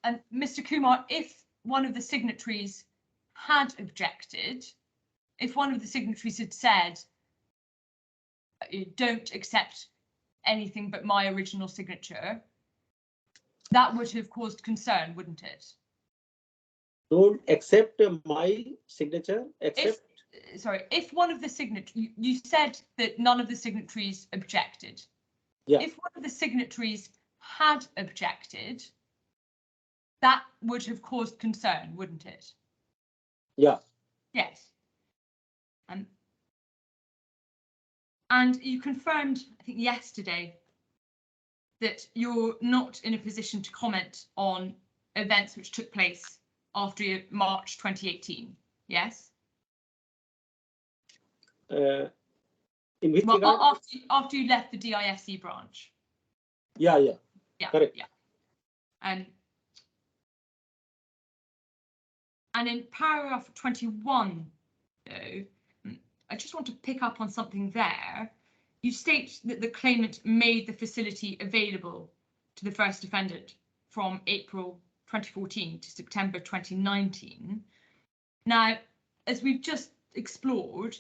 And Mr. Kumar, if one of the signatories had objected, if one of the signatories had said, don't accept anything but my original signature, that would have caused concern, wouldn't it? Don't accept my signature, accept. If one of the signatories, you said that none of the signatories objected. Yeah. If one of the signatories had objected, that would have caused concern, wouldn't it? Yeah. Yes. And you confirmed, I think yesterday, that you're not in a position to comment on events which took place after March 2018, yes? In which Well, regard? after you left the DIFC branch. Yeah, yeah. Yeah, Correct. yeah. And in paragraph 21, though, I just want to pick up on something there. You state that the claimant made the facility available to the first defendant from April 2014 to September 2019. Now, as we've just explored,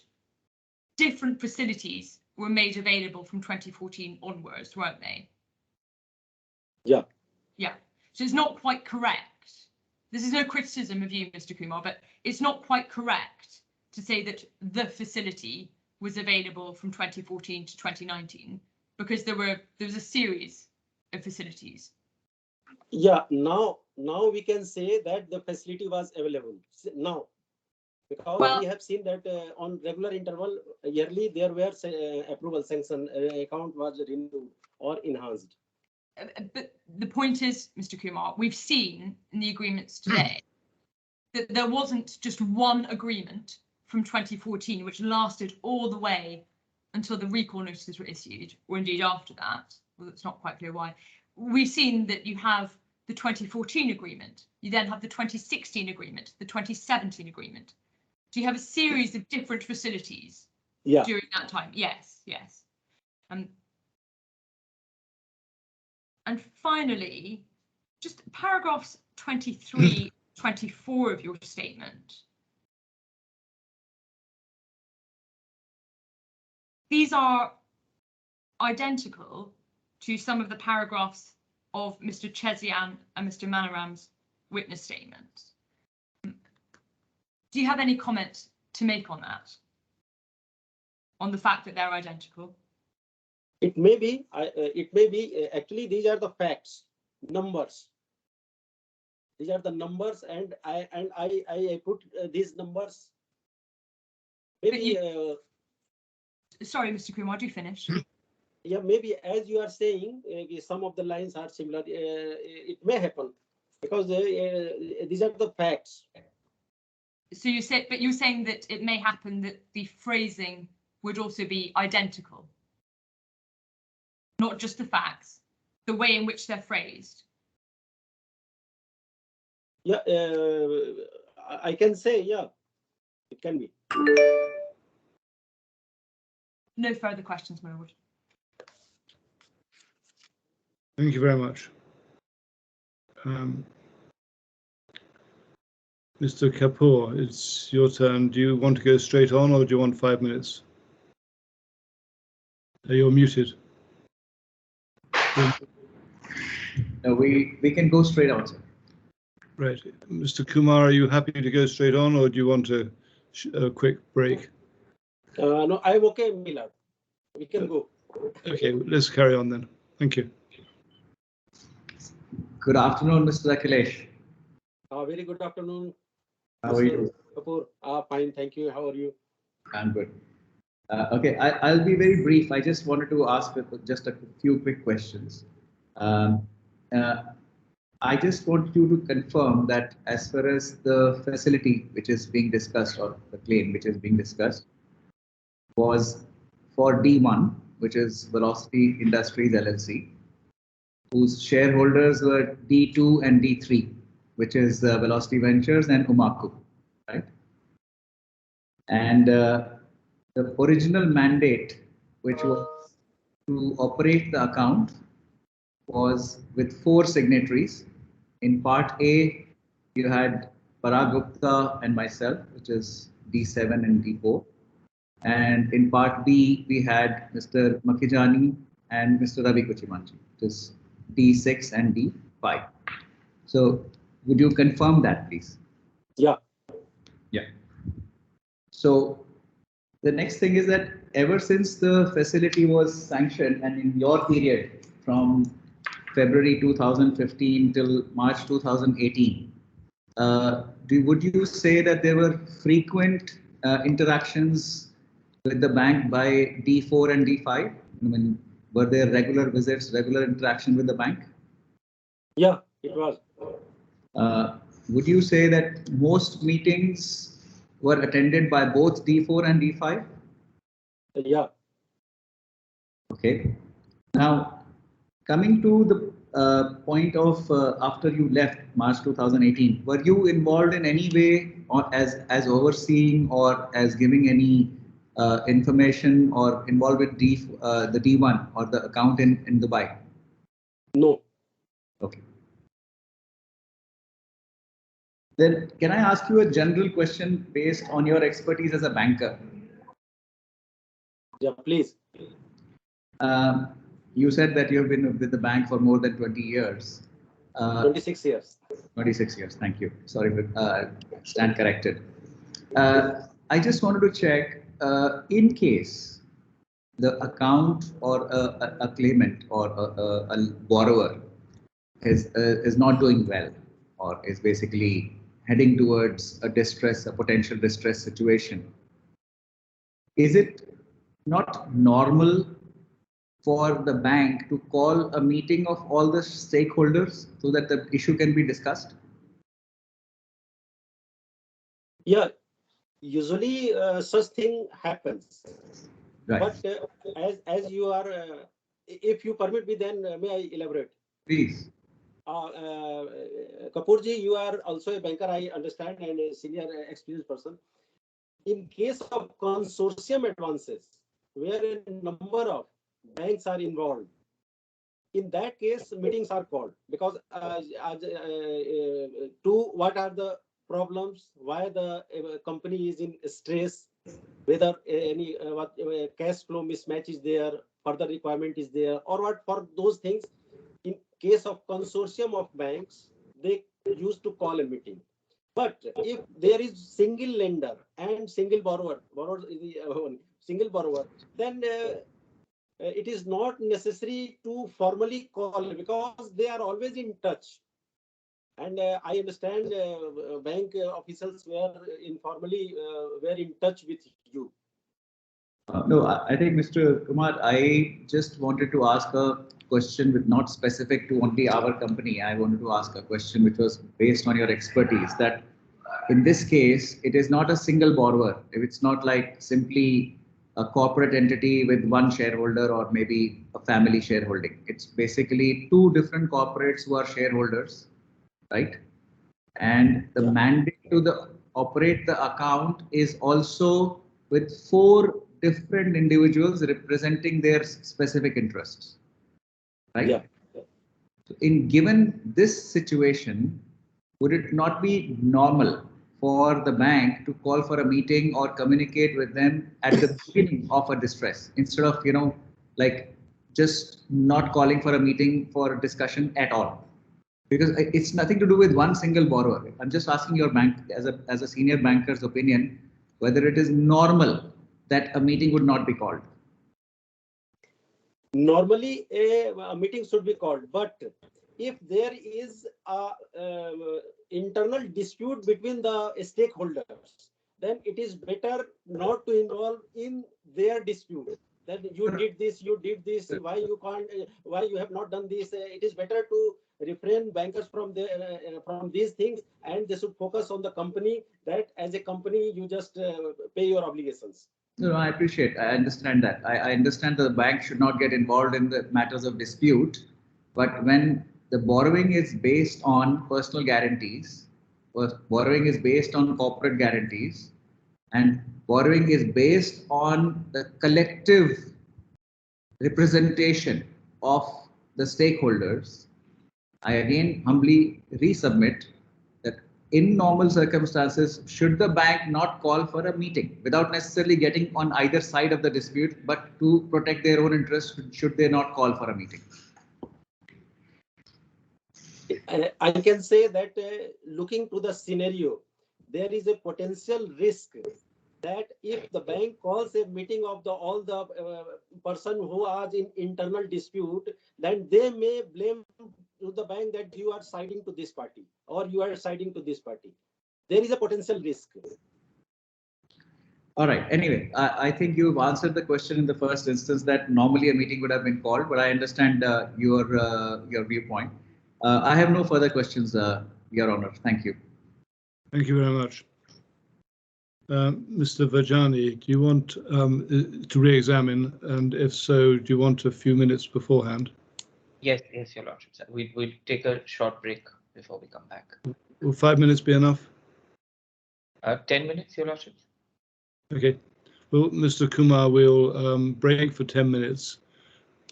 different facilities were made available from 2014 onwards, weren't they? Yeah. Yeah. So it's not quite correct. This is no criticism of you, Mr. Kumar, but it's not quite correct to say that the facility was available from 2014 to 2019, because there was a series of facilities. Yeah, now we can say that the facility was available now, because we have seen that on regular interval yearly there were approval sanction account was renewed or enhanced. But the point is, Mr. Kumar, we've seen in the agreements today that there wasn't just one agreement from 2014 which lasted all the way until the recall notices were issued, or indeed after that. Well, it's not quite clear why. We've seen that you have the 2014 agreement, you then have the 2016 agreement, the 2017 agreement. So you have a series of different facilities during that time. Yes, yes. And finally, just paragraphs 23, 24 of your statement. These are identical to some of the paragraphs of Mr. Chezian and Mr. Manoram's witness statements. Do you have any comment to make on that? On the fact that they're identical? It may be, actually these are the facts, numbers. These are the numbers, and I put these numbers. Maybe. Sorry, Mr. Kumar, do finish. Yeah, maybe as you are saying, some of the lines are similar. It may happen because these are the facts. So you said, but you're saying that it may happen that the phrasing would also be identical. Not just the facts, the way in which they're phrased. Yeah, I can say, yeah, it can be. No further questions, my lord. Thank you very much. Mr. Kapoor, it's your turn. Do you want to go straight on, or do you want 5 minutes? You're muted. No, we can go straight on, sir. Right. Mr. Kumar, are you happy to go straight on, or do you want a quick break? No, I'm okay, Miller. We can go. Okay, let's carry on then. Thank you. Good afternoon, Mr. Akhilesh. Very good afternoon. How are you? Kapoor. Fine, thank you. How are you? I'm good. Okay, I'll be very brief. I just wanted to ask just a few quick questions. I just want you to confirm that as far as the facility which is being discussed, or the claim which is being discussed, was for D1, which is Velocity Industries LLC, whose shareholders were D2 and D3, which is Velocity Ventures and Umaku, right? And the original mandate, which was to operate the account, was with 4 signatories. In part A, you had Parag Gupta and myself, which is D7 and D4. And in part B, we had Mr. Makijani and Mr. Ravi Kuchimanchi, which is D6 and D5. So would you confirm that, please? Yeah. Yeah. So the next thing is that ever since the facility was sanctioned, and in your period from February 2015 till March 2018, would you say that there were frequent interactions with the bank by D4 and D5? I mean, were there regular visits, regular interaction with the bank? Yeah, it was. Would you say that most meetings were attended by both D4 and D5? Yeah. Okay. Now, coming to the point of after you left March 2018, were you involved in any way or as overseeing or as giving any information or involved with the D1 or the account in Dubai? No. Okay. Then can I ask you a general question based on your expertise as a banker? Yeah, please. You said that you have been with the bank for more than 20 years. 26 years. 26 years. Thank you. Sorry, but stand corrected. I just wanted to check in case the account or a claimant or a borrower is not doing well or is basically heading towards a potential distress situation. Is it not normal for the bank to call a meeting of all the stakeholders so that the issue can be discussed? Yeah, usually such thing happens. Right. But as you are, if you permit me, then may I elaborate? Please. Kapoorji, you are also a banker, I understand, and a senior experienced person. In case of consortium advances, where a number of banks are involved, in that case, meetings are called because to what are the problems, why the company is in stress, whether any cash flow mismatch is there, further requirement is there, or what for those things. In case of consortium of banks, they used to call a meeting. But if there is single lender and single borrower is the single borrower, then it is not necessary to formally call because they are always in touch. And I understand bank officials were informally were in touch with you. No, I think Mr. Kumar, I just wanted to ask a question with not specific to only our company. I wanted to ask a question which was based on your expertise that in this case, it is not a single borrower. If it's not like simply a corporate entity with one shareholder or maybe a family shareholding. It's basically two different corporates who are shareholders, right? And the mandate to operate the account is also with four different individuals representing their specific interests, right? Yeah. So in given this situation, would it not be normal for the bank to call for a meeting or communicate with them at the beginning of a distress instead of, like just not calling for a meeting for discussion at all? Because it's nothing to do with one single borrower. I'm just asking your bank as a senior banker's opinion, whether it is normal that a meeting would not be called. Normally, a meeting should be called, but if there is a internal dispute between the stakeholders, then it is better not to involve in their dispute. That you did this, why you can't, why you have not done this. It is better to refrain bankers from from these things, and they should focus on the company. That as a company, you just pay your obligations. No, I appreciate. I understand that. I understand that the bank should not get involved in the matters of dispute. But when the borrowing is based on personal guarantees, borrowing is based on corporate guarantees, and borrowing is based on the collective representation of the stakeholders, I again humbly resubmit that in normal circumstances, should the bank not call for a meeting without necessarily getting on either side of the dispute, but to protect their own interests, should they not call for a meeting? I can say that looking to the scenario, there is a potential risk that if the bank calls a meeting of all the person who are in internal dispute, then they may blame to the bank that you are siding to this party or you are siding to this party. There is a potential risk. All right. Anyway, I think you've answered the question in the first instance that normally a meeting would have been called, but I understand your viewpoint. I have no further questions, Your Honor. Thank you. Thank you very much. Mr. Vajani, do you want to re-examine? And if so, do you want a few minutes beforehand? Yes, Your Lordship. We'll take a short break before we come back. Will 5 minutes be enough? 10 minutes, Your Lordship. Okay. Well, Mr. Kumar, we'll break for 10 minutes.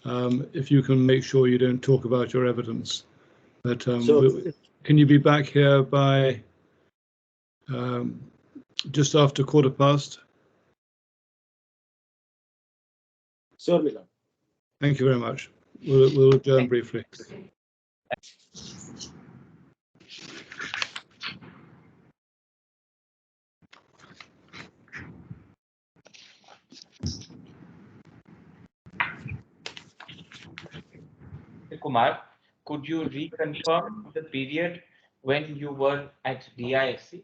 If you can make sure you don't talk about your evidence. But can you be back here by just after 1:15? Sure, Milan. Thank you very much. We'll adjourn briefly. Kumar, could you reconfirm the period when you were at DIFC?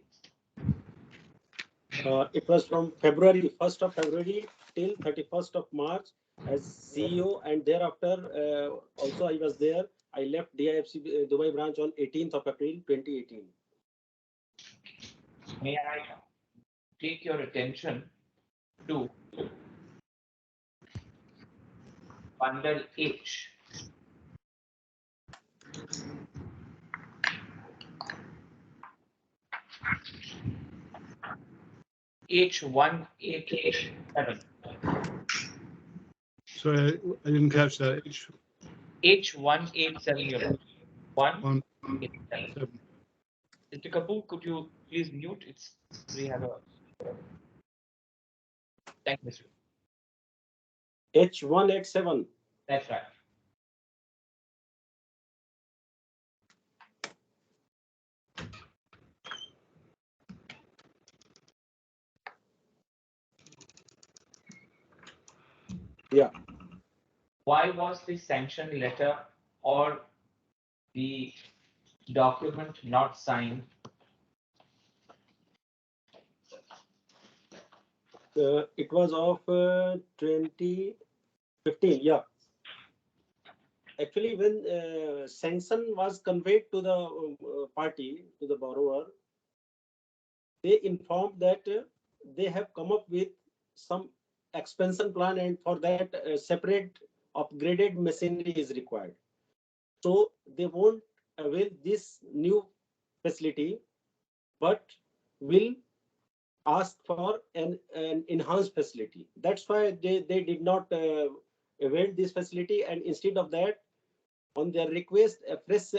It was from February, 1st of February till 31st of March as CEO, and thereafter also I was there. I left DIFC Dubai branch on 18th of April 2018. May I take your attention to bundle H? H1887. Sorry, I didn't catch that. H187. 187. Mr. Kapoor, could you please mute? We have a. Thank you, Mr. H187. That's right. Yeah. Why was the sanction letter or the document not signed? It was of 2015. Yeah. Actually, when sanction was conveyed to the party, to the borrower, they informed that they have come up with some expansion plan, and for that separate upgraded machinery is required. So they won't avail this new facility, but will ask for an enhanced facility. That's why they did not avail this facility, and instead of that, on their request, a fresh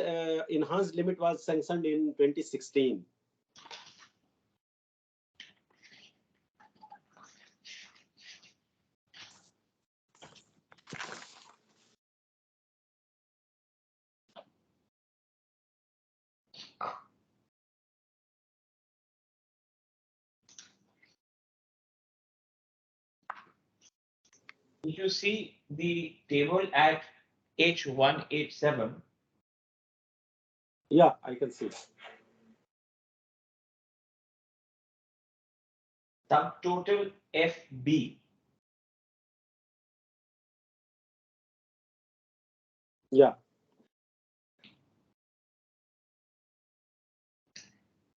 enhanced limit was sanctioned in 2016. If you see the table at H187. Yeah, I can see. Subtotal FB. Yeah.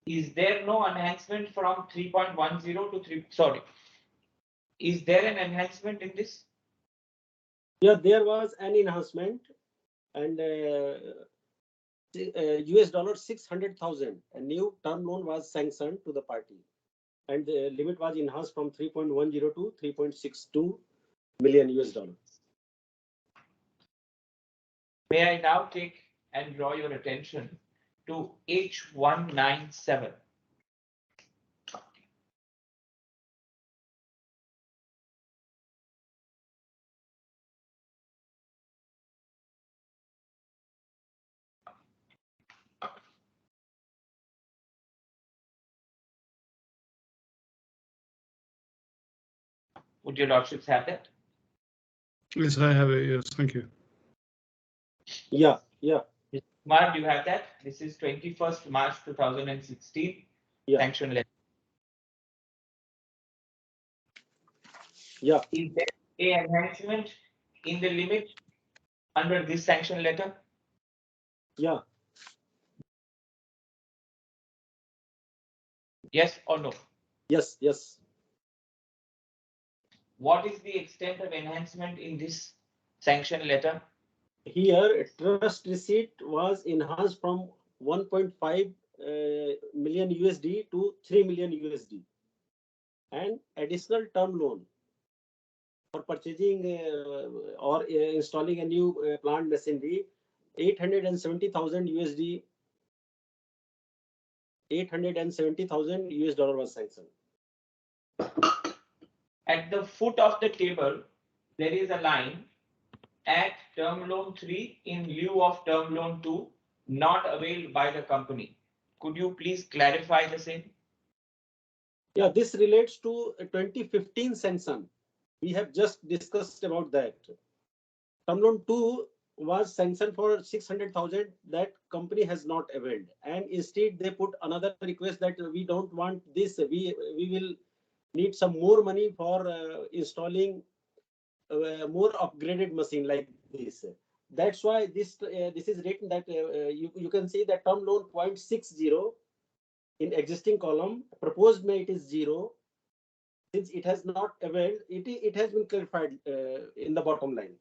Is there no enhancement from 3.10 to 3? Sorry. Is there an enhancement in this? Yeah, there was an enhancement, and US dollar 600,000. A new term loan was sanctioned to the party, and the limit was enhanced from 3.10 to 3.62 million US dollars. May I now take and draw your attention to H197. Would your lordships have that? Yes, I have it. Yes, thank you. Yeah, yeah. Mark, do you have that? This is 21st March 2016. Yeah. Sanction letter. Yeah. Is there a enhancement in the limit under this sanction letter? Yeah. Yes or no? Yes. Yes. What is the extent of enhancement in this sanction letter? Here, trust receipt was enhanced from 1.5 million USD to 3 million USD, and additional term loan for purchasing or installing a new plant machinery, 870,000 USD, 870,000 US dollar was sanctioned. At the foot of the table, there is a line at term loan 3 in lieu of term loan 2 not availed by the company. Could you please clarify the same? Yeah, this relates to 2015 sanction. We have just discussed about that. Term loan 2 was sanctioned for 600,000 that company has not availed, and instead they put another request that we don't want this. We will need some more money for installing more upgraded machine like this. That's why this is written that you can see that term loan 0.60 in existing column, proposed may it is 0. Since it has not availed, it has been clarified in the bottom line.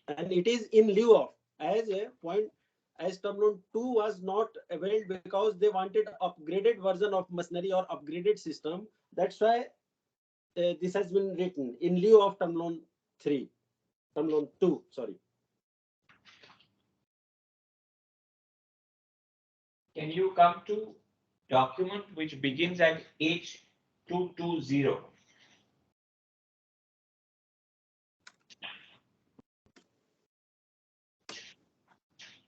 And it is in lieu of, as a point, as term loan 2 was not availed because they wanted upgraded version of machinery or upgraded system. That's why this has been written in lieu of term loan 2, sorry. Can you come to document which begins at H220?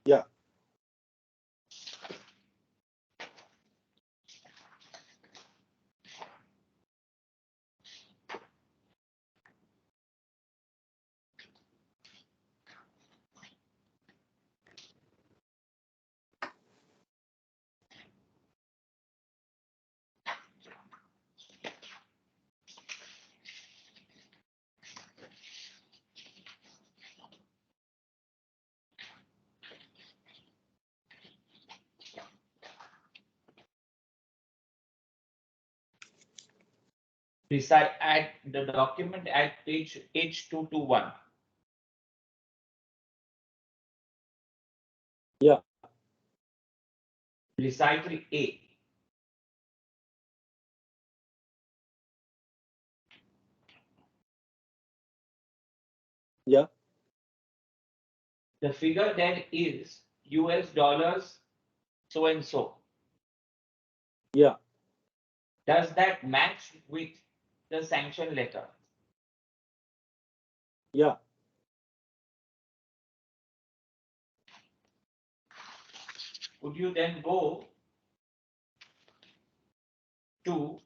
Yeah. Beside at the document at page H221. Yeah. Recital A. Yeah. The figure then is US dollars so and so. Yeah. Does that match with the sanction letter? Yeah. Would you then go to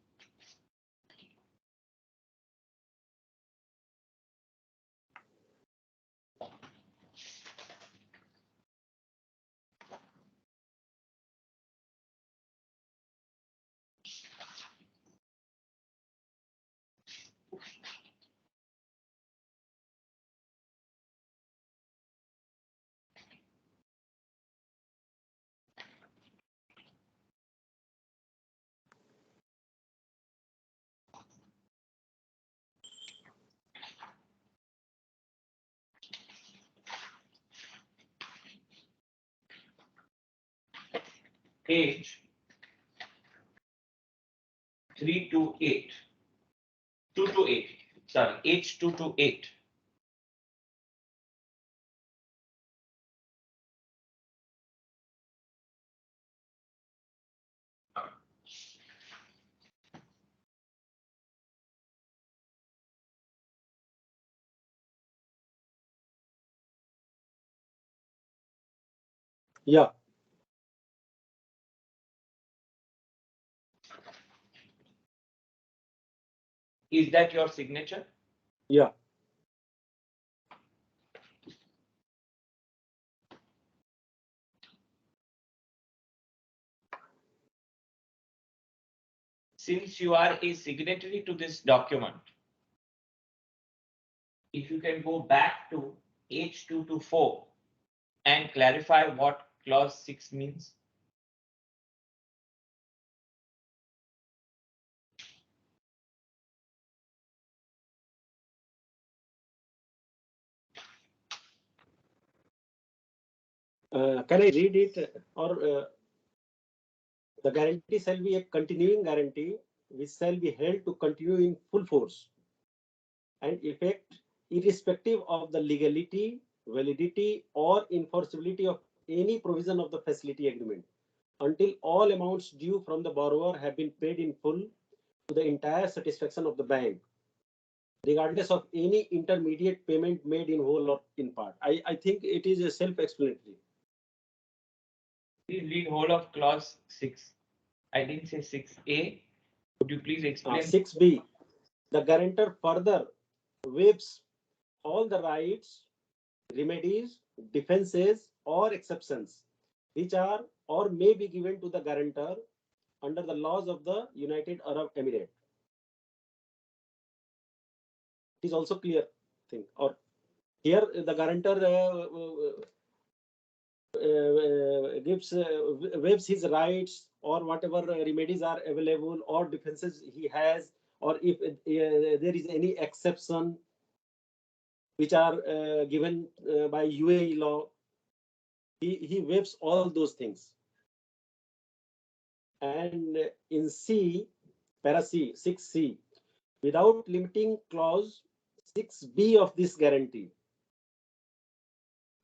page 328, 228, sorry, H228. Yeah. Is that your signature? Yeah. Since you are a signatory to this document, if you can go back to H224 and clarify what clause 6 means. Can I read it? Or the guarantee shall be a continuing guarantee which shall be held to continue in full force and effect irrespective of the legality, validity, or enforceability of any provision of the facility agreement until all amounts due from the borrower have been paid in full to the entire satisfaction of the bank, regardless of any intermediate payment made in whole or in part. I think it is a self-explanatory. Please read whole of clause 6. I didn't say 6A. Would you please explain? 6B. The guarantor further waives all the rights, remedies, defenses, or exceptions which are or may be given to the guarantor under the laws of the United Arab Emirates. It is also clear thing. Or here the guarantor waives his rights or whatever remedies are available or defenses he has, or if there is any exception which are given by UAE law, he waives all those things. And in C, para C, 6C, without limiting clause 6B of this guarantee,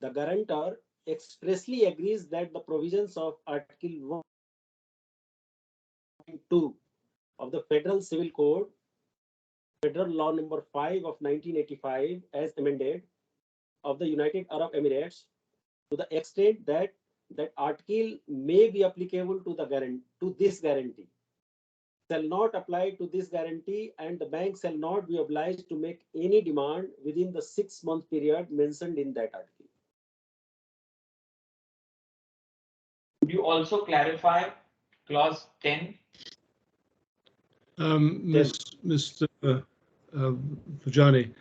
the guarantor expressly agrees that the provisions of Article 1.2 of the Federal Civil Code, Federal Law Number 5 of 1985, as amended, of the United Arab Emirates, to the extent that that article may be applicable to the this guarantee, shall not apply to this guarantee, and the bank shall not be obliged to make any demand within the 6-month period mentioned in that article. Could you also clarify clause 10? Mr. Vajani,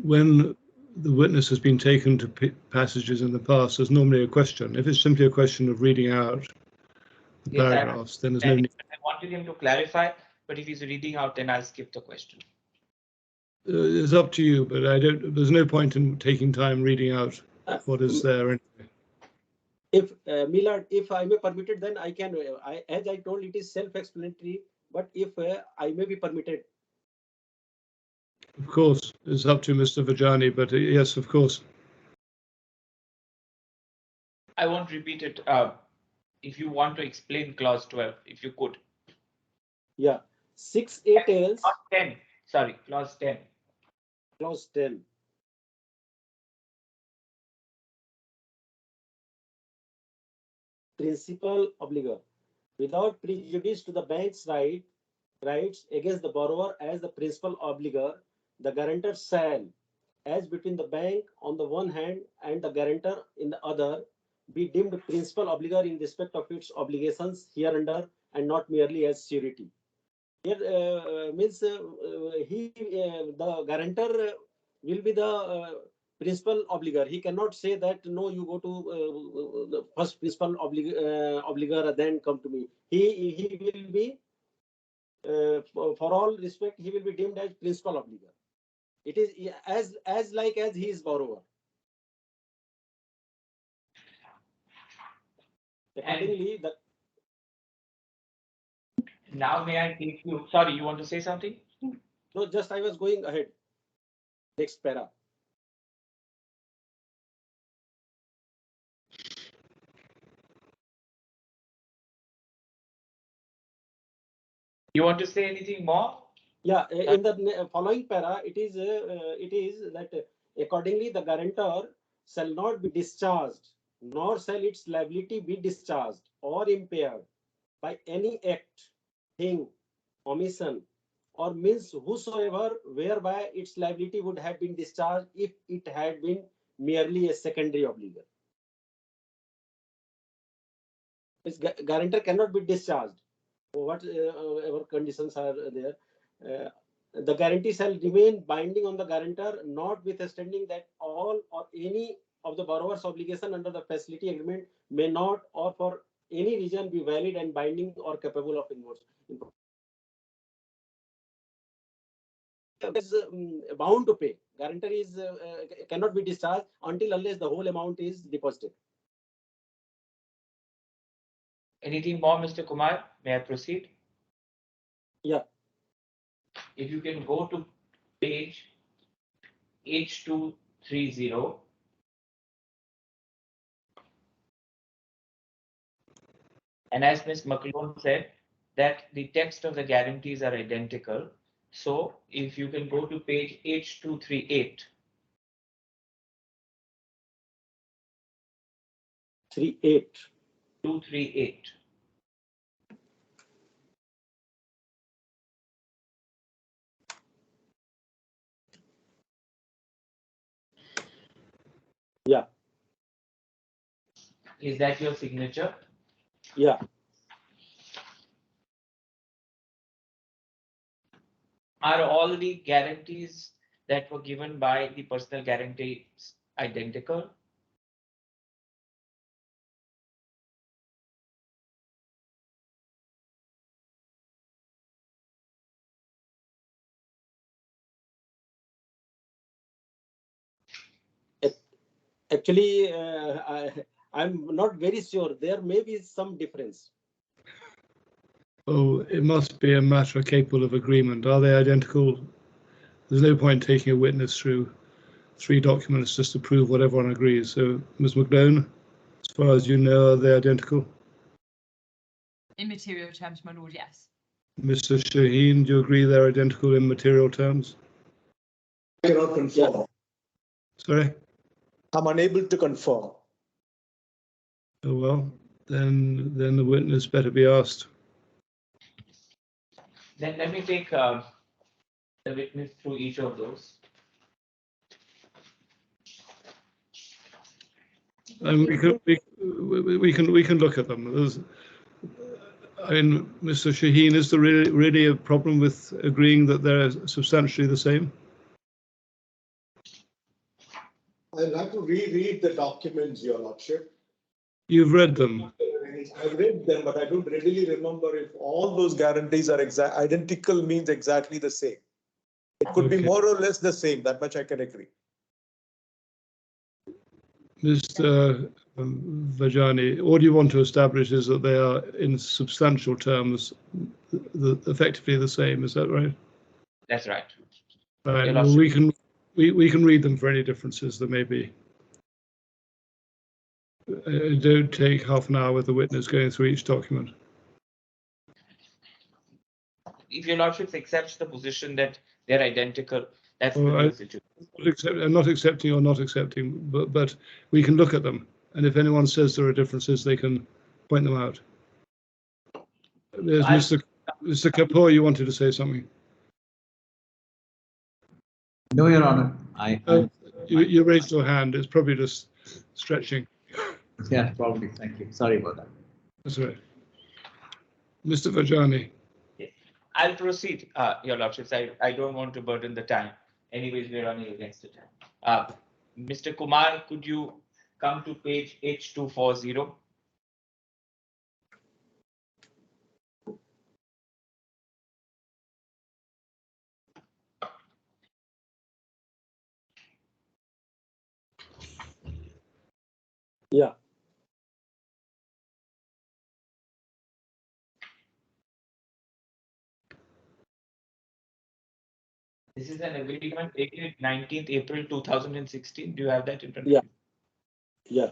when the witness has been taken to passages in the past, there's normally a question. If it's simply a question of reading out the paragraphs, then there's no need. I wanted him to clarify, but if he's reading out, then I'll skip the question. It's up to you, but there's no point in taking time reading out what is there anyway. If Millard, if I may permitted, then I can. As I told, it is self-explanatory. But if I may be permitted, of course, it's up to Mr. Vajani. But yes, of course. I won't repeat it. If you want to explain clause 12, if you could. Yeah, 6A tells. Clause 10. Sorry, clause 10. Clause 10. Principal obligor, without prejudice to the bank's rights against the borrower as the principal obligor, the guarantor shall, as between the bank on the one hand and the guarantor in the other, be deemed principal obligor in respect of its obligations hereunder and not merely as surety. Here means the guarantor will be the principal obligor. He cannot say that no, you go to the first principal obligor, then come to me. He will be for all respect, he will be deemed as principal obligor. It is as like as he is borrower. Accordingly, the now may I take you? Sorry, you want to say something? no, just I was going ahead. Next para. You want to say anything more? Yeah, in the following para, it is that accordingly the guarantor shall not be discharged, nor shall its liability be discharged or impaired by any act, thing, omission, or means whosoever whereby its liability would have been discharged if it had been merely a secondary obligor. Its guarantor cannot be discharged. Whatever conditions are there, the guarantee shall remain binding on the guarantor, notwithstanding that all or any of the borrower's obligation under the facility agreement may not or for any reason be valid and binding or capable of enforcement. Is bound to pay. Guarantor is cannot be discharged until unless the whole amount is deposited. Anything more, Mr. Kumar? May I proceed? Yeah. If you can go to page H230. And as Ms. McClone said, that the text of the guarantees are identical. So if you can go to page H238. 238. Yeah. Is that your signature? Yeah. Are all the guarantees that were given by the personal guarantees identical? Actually, I'm not very sure. There may be some difference. Oh, it must be a matter capable of agreement. Are they identical? There's no point taking a witness through 3 documents just to prove what everyone agrees. So, Ms. McDone, as far as you know, are they identical? In material terms, my lord, yes. Mr. Shaheen, do you agree they're identical in material terms? I cannot confirm. Yeah. Sorry? I'm unable to confirm. Oh, well, then the witness better be asked. Then let me take the witness through each of those. And we can look at them. I mean, Mr. Shaheen, is there really a problem with agreeing that they're substantially the same? I'll have to reread the documents, Your Lordship. You've read them. I've read them, but I don't readily remember if all those guarantees are identical means exactly the same. It could be more or less the same, that much I can agree. Mr. Vajani, all you want to establish is that they are in substantial terms effectively the same. Is that right? That's right. Right. Well, we can read them for any differences there may be. Don't take half an hour with the witness going through each document. If Your Lordship accepts the position that they're identical, that's the real situation. I'm not accepting or not accepting, but we can look at them. And if anyone says there are differences, they can point them out. There's Mr. Kapoor, you wanted to say something. No, Your Honor. You raised your hand. It's probably just stretching. Yeah, probably. Thank you. Sorry about that. That's right. Mr. Vajani. Yes. I'll proceed, Your Lordships. I don't want to burden the time. Anyways, we're running against the time. Mr. Kumar, could you come to page H240? Yeah. This is an agreement dated 19th April 2016. Do you have that in front of Yeah. you? Yeah.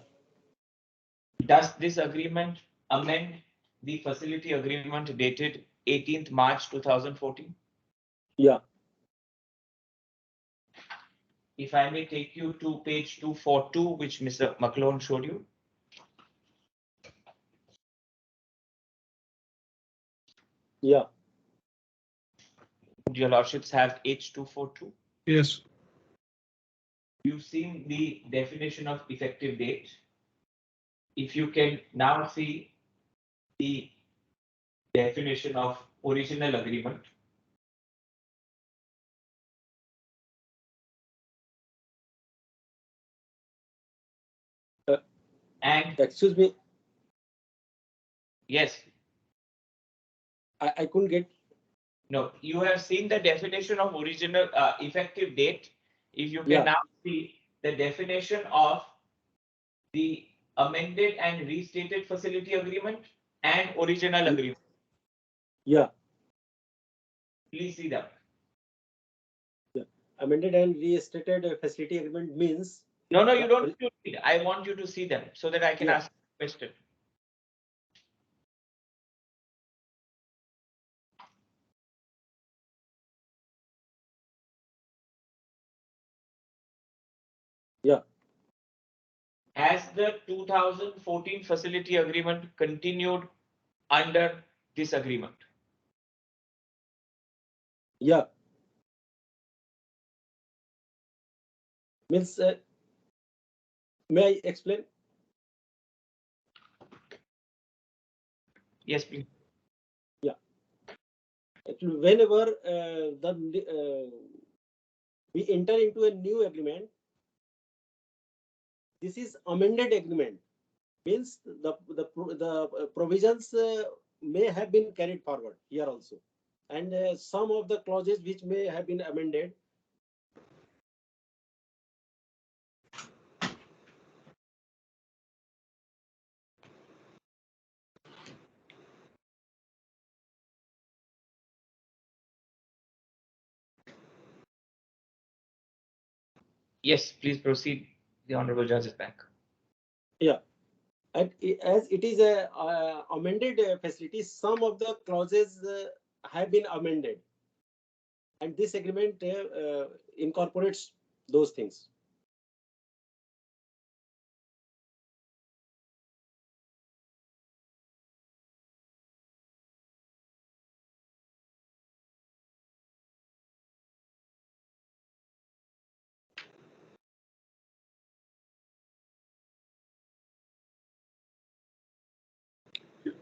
Does this agreement amend the facility agreement dated 18th March 2014? Yeah. If I may take you to page 242, which Mr. McClone showed you. Yeah. Would your lordships have H242? Yes. You've seen the definition of effective date. If you can now see the definition of original agreement. And Excuse me, yes, I couldn't get. no, you have seen the definition of original effective date. If you can Yeah. now see the definition of the amended and restated facility agreement and original agreement. Yeah. Please see them. Amended and restated facility agreement means. No, you don't need to read. I want you to see them so that I can ask a question. Yeah. Has the 2014 facility agreement continued under this agreement? Yeah. Means, may I explain? Yes, please. Yeah. Actually, whenever we enter into a new agreement, this is amended agreement. Means the provisions may have been carried forward here also, and some of the clauses which may have been amended. Yes, please proceed. The Honorable Judge is back. Yeah, and as it is a amended facility, some of the clauses have been amended, and this agreement incorporates those things.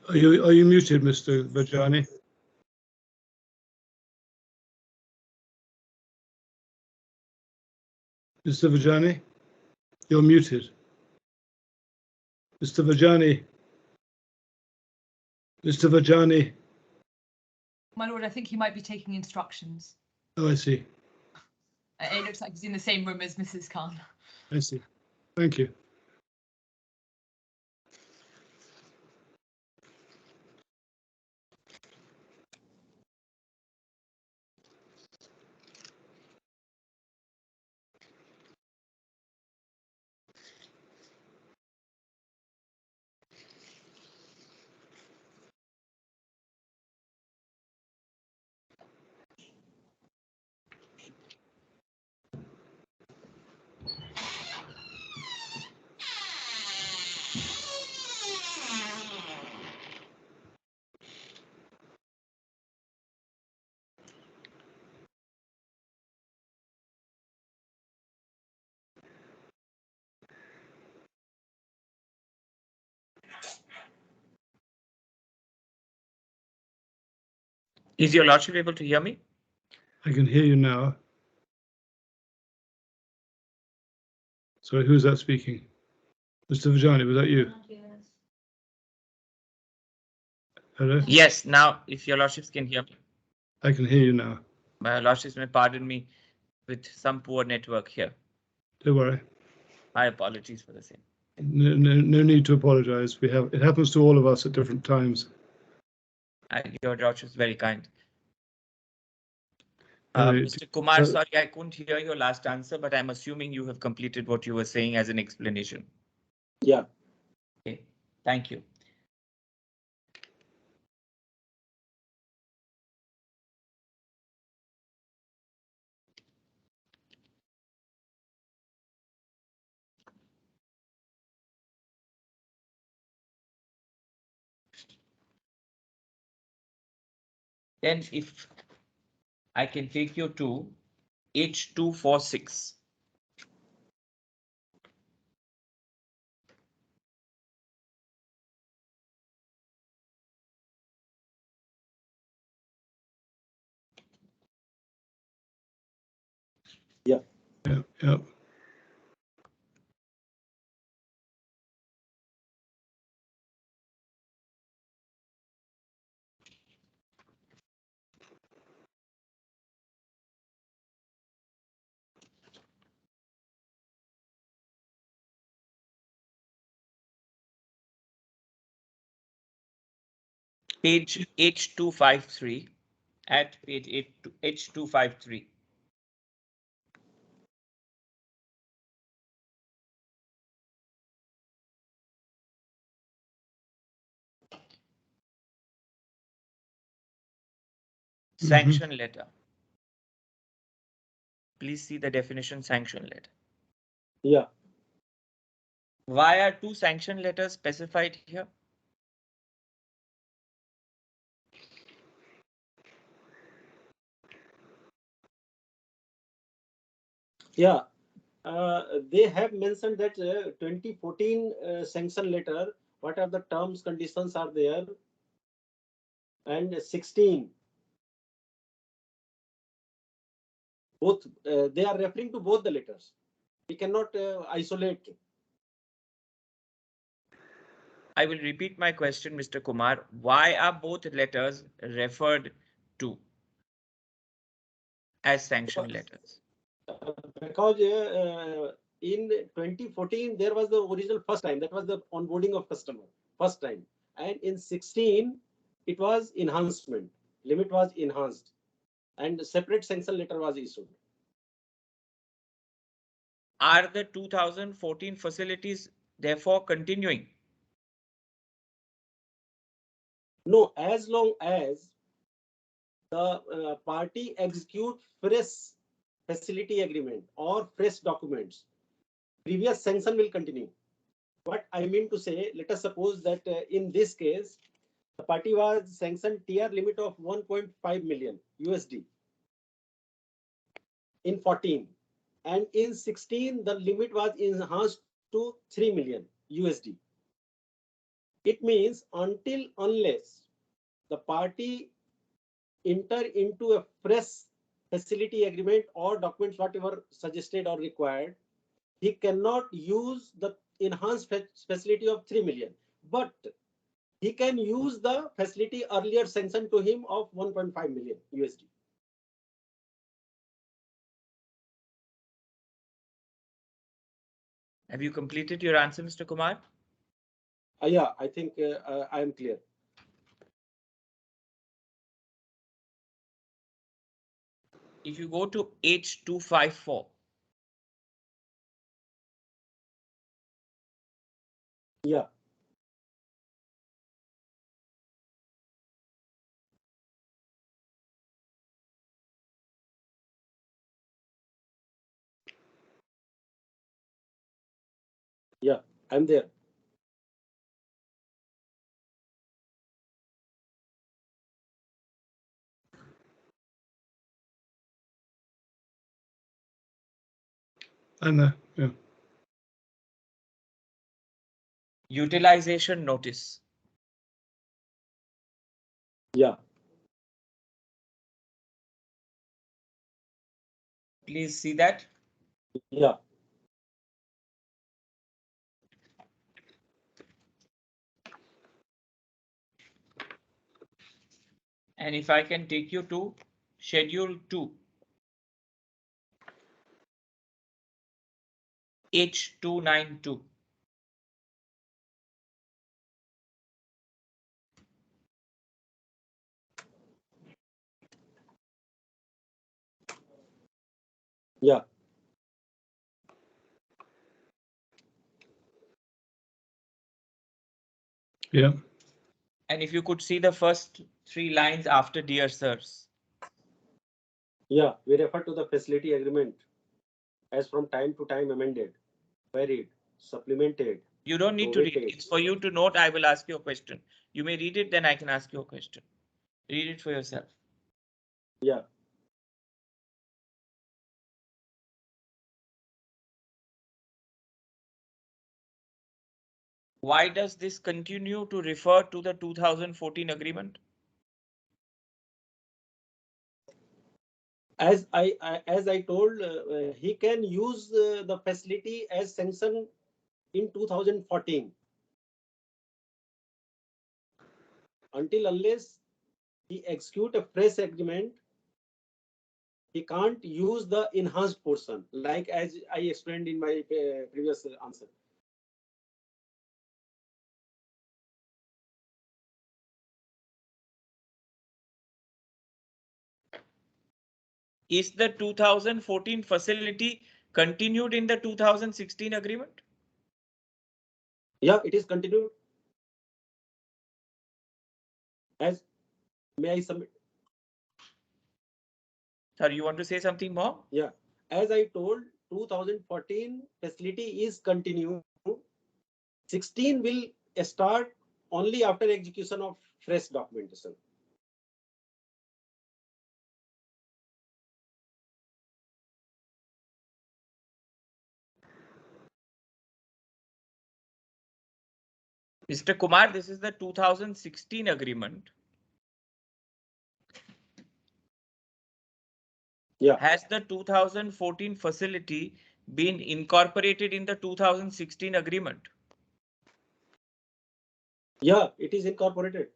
Are you muted, Mr. Vajani? Mr. Vajani, you're muted. Mr. Vajani. Mr. Vajani. My lord, I think he might be taking instructions. Oh, I see. It looks like he's in the same room as Mrs. Khan. I see. Thank you. Is your lordship able to hear me? I can hear you now. Sorry, who's that speaking? Mr. Vajani, was that you? Hello? Yes, now if your lordships can hear me. I can hear you now. My lordships may pardon me with some poor network here. Don't worry. My apologies for the same. No need to apologize. It happens to all of us at different times. Your lordship is very kind. Anyway, Mr. Kumar, sorry, I couldn't hear your last answer, but I'm assuming you have completed what you were saying as an explanation. Yeah. Okay, thank you. Then if I can take you to H246. Yeah. Yeah, yeah. Page H253 at page H253. Sanction letter. Please see the definition sanction letter. Yeah. Why are two sanction letters specified here? Yeah. They have mentioned that 2014 sanction letter, what are the terms, conditions are there, and 16. Both they are referring to both the letters. We cannot isolate. I will repeat my question, Mr. Kumar. Why are both letters referred to as sanction letters? Because in 2014 there was the original first time, that was the onboarding of customer first time, and in 16 it was enhancement, limit was enhanced, and separate sanction letter was issued. Are the 2014 facilities therefore continuing? No, as long as the party execute fresh facility agreement or fresh documents, previous sanction will continue. What I mean to say, let us suppose that in this case, the party was sanctioned TR limit of 1.5 million USD in 14, and in 16 the limit was enhanced to 3 million USD. It means unless the party enter into a fresh facility agreement or documents whatever suggested or required, he cannot use the enhanced facility of 3 million, but he can use the facility earlier sanctioned to him of 1.5 million USD. Have you completed your answer, Mr. Kumar? Yeah, I think I am clear. If you go to H254. Yeah. Yeah, I'm there. And yeah. Utilization notice. Yeah. Please see that. Yeah. And if I can take you to Schedule 2. H292. Yeah. Yeah. And if you could see the first 3 lines after dear sirs. Yeah, we refer to the facility agreement as from time to time amended, varied, supplemented. You don't need to read. It's for you to note. I will ask you a question. You may read it, then I can ask you a question. Read it for yourself. Yeah. why does this continue to refer to the 2014 agreement? As I told, he can use the facility as sanctioned in 2014 unless he execute a fresh agreement. He can't use the enhanced portion, like as I explained in my previous answer. Is the 2014 facility continued in the 2016 agreement? Yeah, it is continued. As may I submit? Sir, you want to say something more? Yeah, as I told, 2014 facility is continued. 16 will start only after execution of fresh documentation. Mr. Kumar, this is the 2016 agreement. Yeah. Has the 2014 facility been incorporated in the 2016 agreement? Yeah, it is incorporated.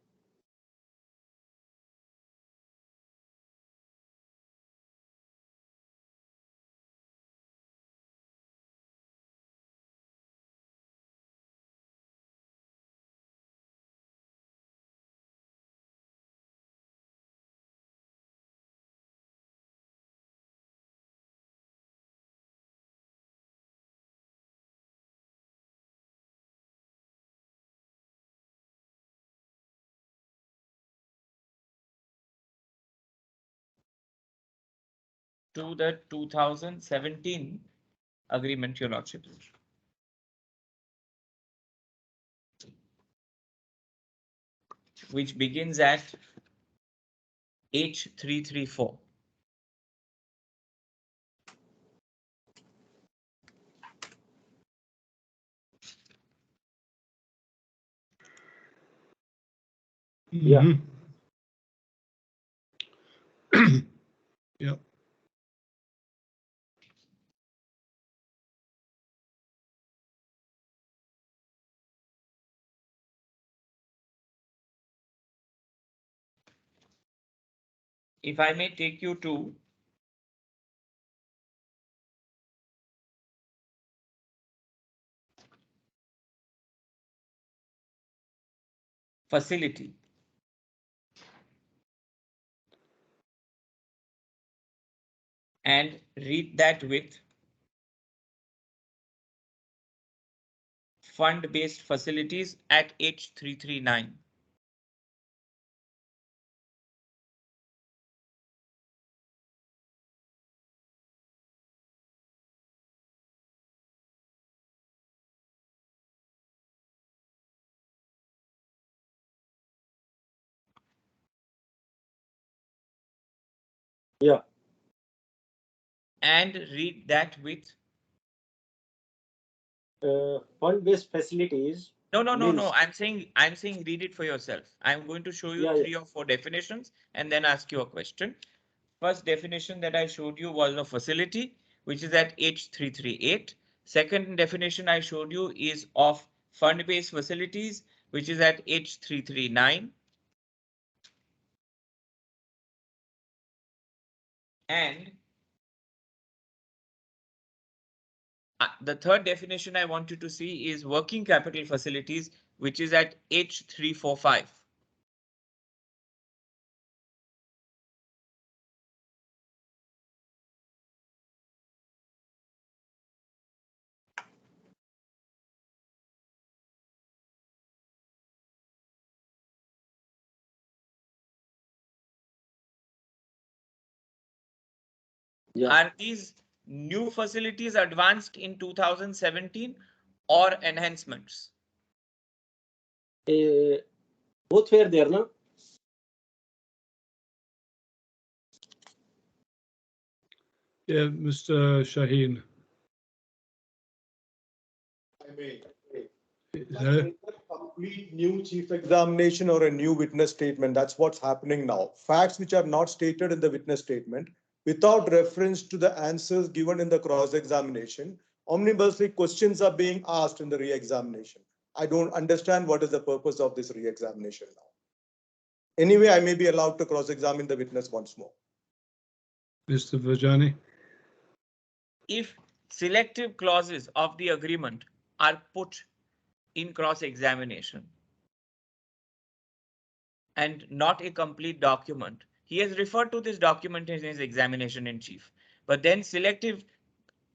To the 2017 agreement, Your Lordship, which begins at H334. Yeah. Yeah. If I may take you to facility. And read that with fund-based facilities at H339. Yeah. And read that with fund-based facilities. No. I'm saying read it for yourself. I'm going to show you three or four definitions and then ask you a question. First definition that I showed you was a facility, which is at H338. Second definition I showed you is of fund-based facilities, which is at H339. And the third definition I want you to see is working capital facilities, which is at H345. Yeah. Are these new facilities advanced in 2017 or enhancements? Both were there, no? Yeah, Mr. Shaheen. I may. Either complete new chief examination or a new witness statement. That's what's happening now. Facts which are not stated in the witness statement, without reference to the answers given in the cross-examination, omnibussly questions are being asked in the re-examination. I don't understand what is the purpose of this re-examination now. Anyway, I may be allowed to cross-examine the witness once more. Mr. Vajani? If selective clauses of the agreement are put in cross-examination and not a complete document, he has referred to this document in his examination in chief, but then selective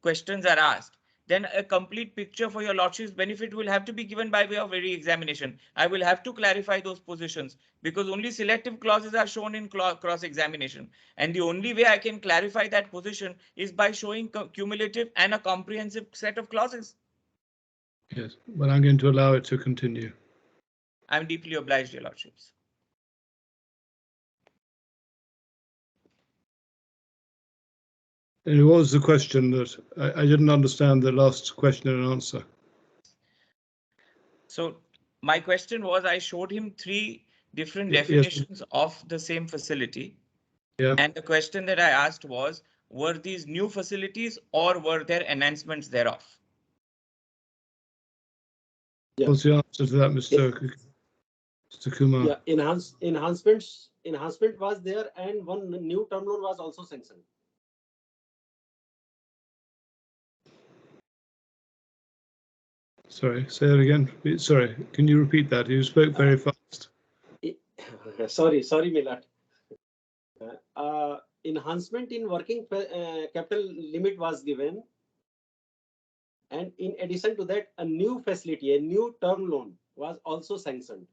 questions are asked, then a complete picture for your lordship's benefit will have to be given by way of re-examination. I will have to clarify those positions because only selective clauses are shown in cross-examination. And the only way I can clarify that position is by showing cumulative and a comprehensive set of clauses. Yes, but I'm going to allow it to continue. I'm deeply obliged, your lordships. And what was the question that I didn't understand the last question and answer? So my question was, I showed him three different Yes. definitions of the same facility. Yeah. And the question that I asked was, were these new facilities or were there enhancements thereof? Yeah. What's the answer to that, Mr. Kumar? Yeah, enhancement was there, and one new term loan was also sanctioned. Sorry, say that again. Sorry, can you repeat that? You spoke very fast. Sorry, Milad. Enhancement in working capital limit was given, and in addition to that, a new facility, a new term loan was also sanctioned.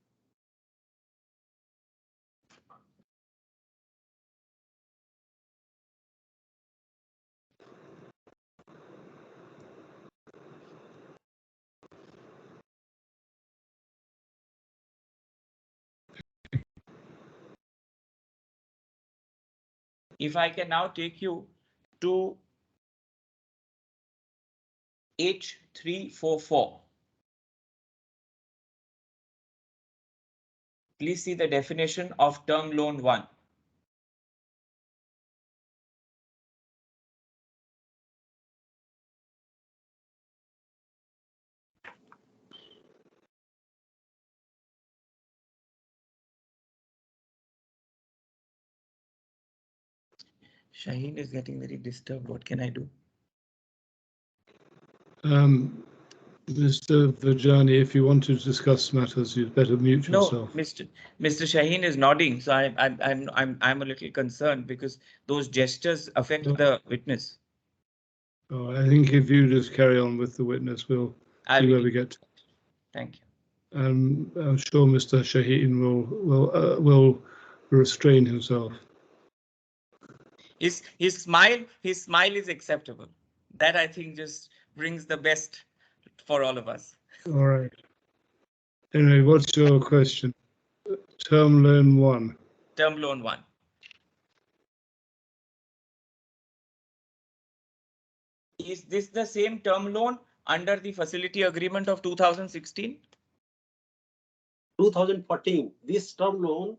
If I can now take you to H344. Please see the definition of term loan 1. Shaheen is getting very disturbed. What can I do? Mr. Vajani, if you want to discuss matters, you'd better mute yourself. No, Mr. Shaheen is nodding, so I'm a little concerned because those gestures affect the witness. Oh, I think if you just carry on with the witness, we'll see where we get. Thank you. I'm sure Mr. Shaheen will restrain himself. His smile is acceptable. That I think just brings the best for all of us. All right. Anyway, what's your question? Term loan 1. Term loan 1. Is this the same term loan under the facility agreement of 2016? 2014. This term loan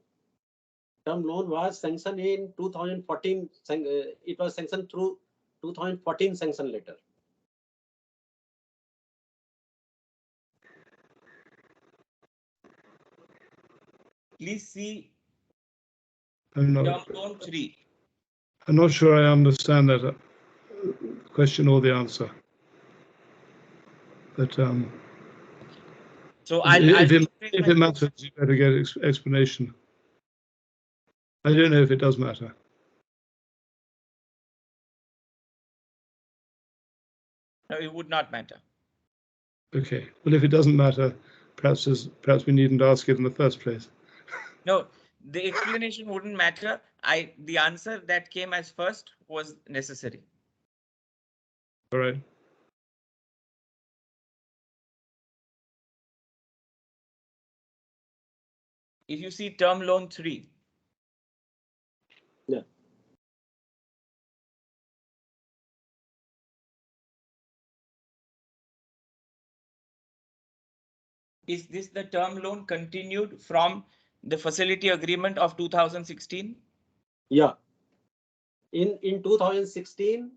was sanctioned in 2014. It was sanctioned through 2014 sanction letter. Please see term loan 3. I'm not sure I understand that question or the answer. But so if it matters, you better get explanation. I don't know if it does matter. No, it would not matter. Okay, well, if it doesn't matter, perhaps we needn't ask it in the first place. No, the explanation wouldn't matter. The answer that came as first was necessary. All right. If you see term loan 3. Yeah. Is this the term loan continued from the facility agreement of 2016? Yeah. In 2016,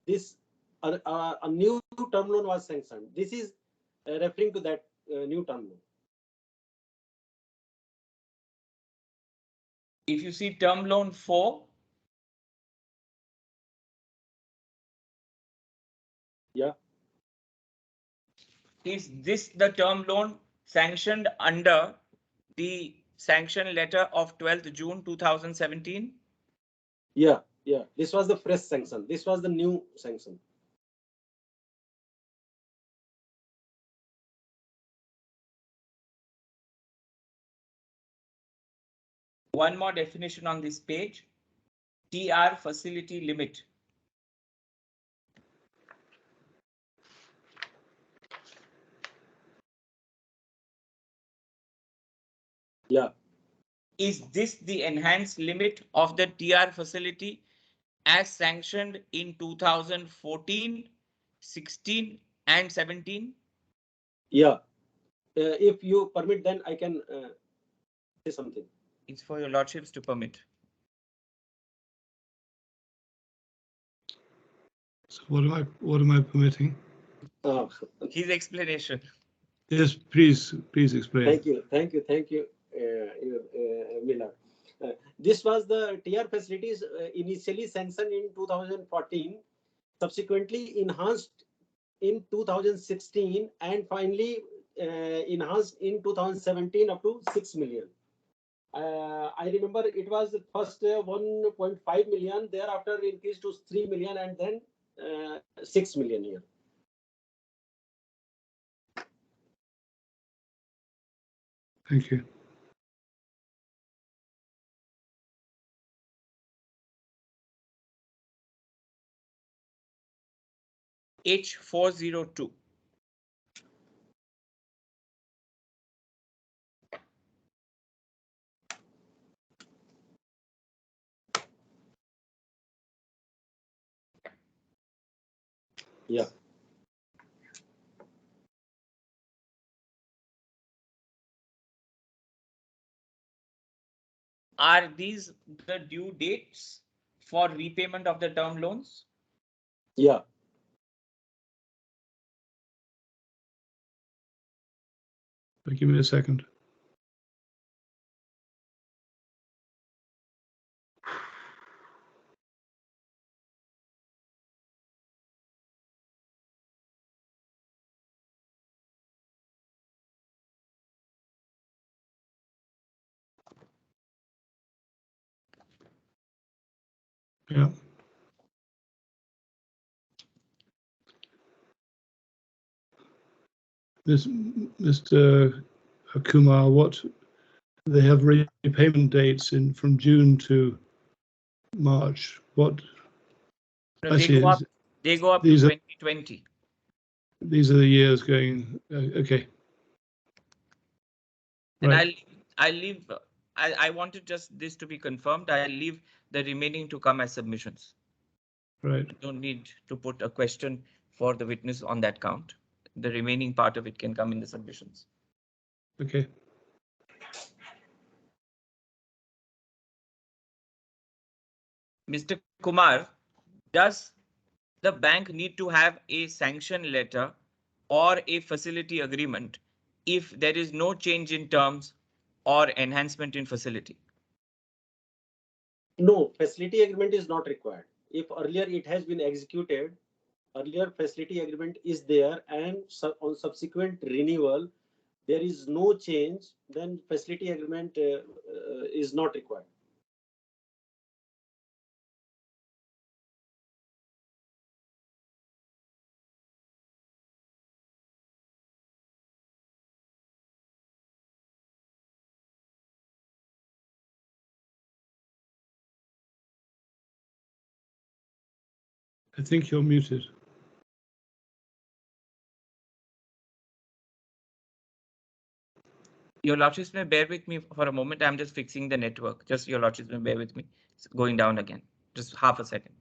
this a new term loan was sanctioned. This is referring to that new term loan. If you see term loan 4. Yeah. Is this the term loan sanctioned under the sanction letter of 12th June 2017? Yeah. This was the fresh sanction. This was the new sanction. One more definition on this page. TR facility limit. Yeah. Is this the enhanced limit of the TR facility as sanctioned in 2014, 16 and 17? Yeah. If you permit, then I can say something. It's for your lordships to permit. So what am I permitting? His explanation. Yes, please explain. Thank you, Miller. This was the TR facilities initially sanctioned in 2014, subsequently enhanced in 2016, and finally enhanced in 2017 up to 6 million. I remember it was first 1.5 million, thereafter increased to 3 million, and then 6 million here. Thank you. H402. Yeah. Are these the due dates for repayment of the term loans? Yeah. Give me a second. Yeah. Mr. Kumar, what they have repayment dates from June to March. What? No, they go up to 2020. These are the years going. Okay. And right. I'll leave. I wanted just this to be confirmed. I'll leave the remaining to come as submissions. Right. You don't need to put a question for the witness on that count. The remaining part of it can come in the submissions. Okay. Mr. Kumar, does the bank need to have a sanction letter or a facility agreement if there is no change in terms or enhancement in facility? No, facility agreement is not required. If earlier it has been executed, earlier facility agreement is there, and on subsequent renewal, there is no change, then facility agreement is not required. I think you're muted. Your lordships may bear with me for a moment. I'm just fixing the network. Just your lordships may bear with me. It's going down again. Just half a second.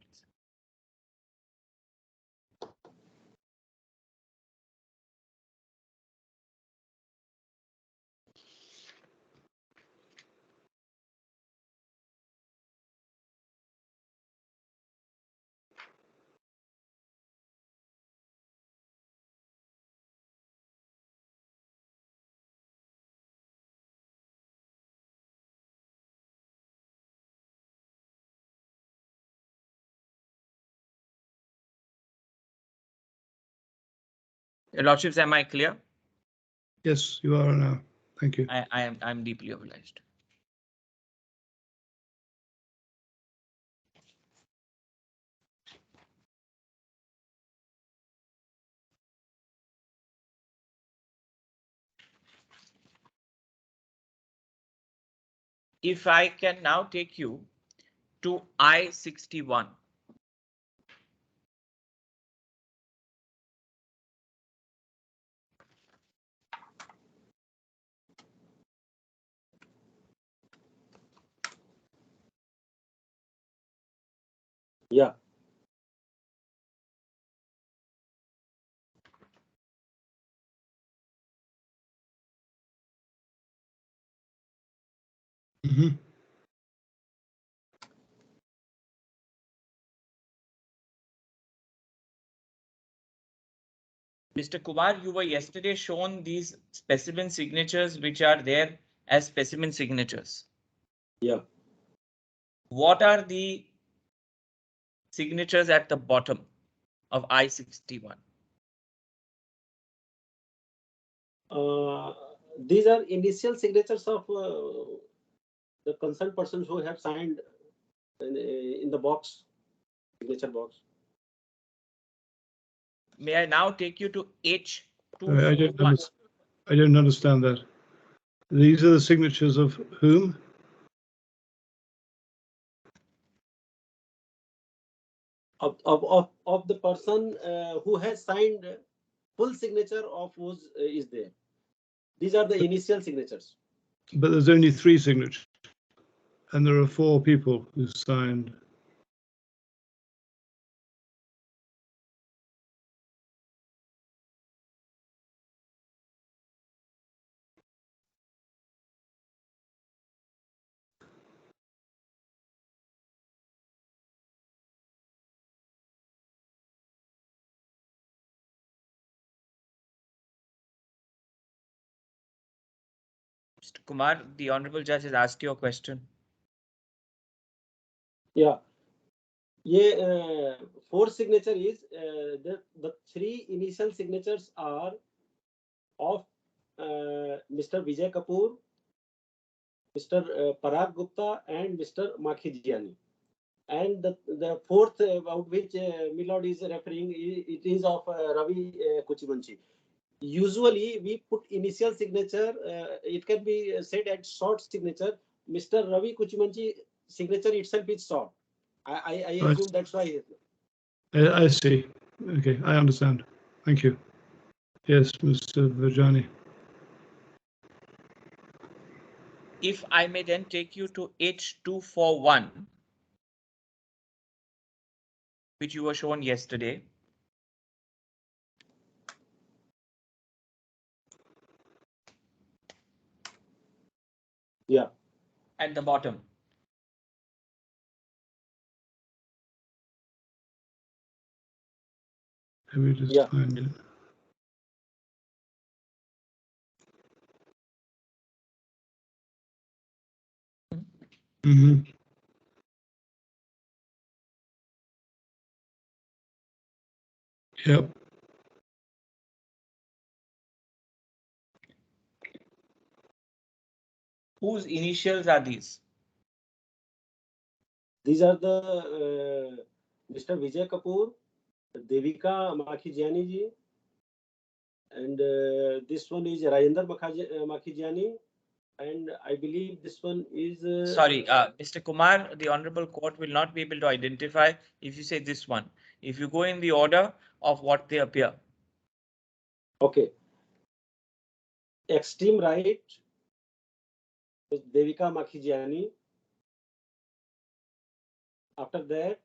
Your Lordships, am I clear? Yes, you are now. Thank you. I'm deeply obliged. If I can now take you to I-61. Yeah. Mhm. Mr. Kumar, you were yesterday shown these specimen signatures which are there as specimen signatures. Yeah. What are the signatures at the bottom of I-61? These are initial signatures of the concerned persons who have signed in the box, signature box. May I now take you to I H241? I don't understand that. These are the signatures of whom? Of the person who has signed full signature of whose is there. These are the initial signatures. But there's only 3 signatures, and there are 4 people who signed. Mr. Kumar, the Honorable Judge has asked you a question. Yeah. ये 4 signature is the 3 initial signatures are of Mr. Vijay Kapoor, Mr. Parag Gupta, and Mr. Makhijiani. And the fourth about which Milord is referring, it is of Ravi Kuchimanchi. Usually we put initial signature, it can be said at short signature. Mr. Ravi Kuchimanchi signature itself is short. I assume that's why. I see. Okay, I understand. Thank you. Yes, Mr. Vajani. If I may then take you to H241, which you were shown yesterday. Yeah. At the bottom. Let me just find it. Mm-hmm. Yep. Whose initials are these? These are the Mr. Vijay Kapoor, Devika Makhijiani ji, and this one is Rajendra Makhijiani, and I believe this one is. Sorry, Mr. Kumar, the Honorable Court will not be able to identify if you say this one. If you go in the order of what they appear. Okay. Extreme right, Devika Makhijiani. After that,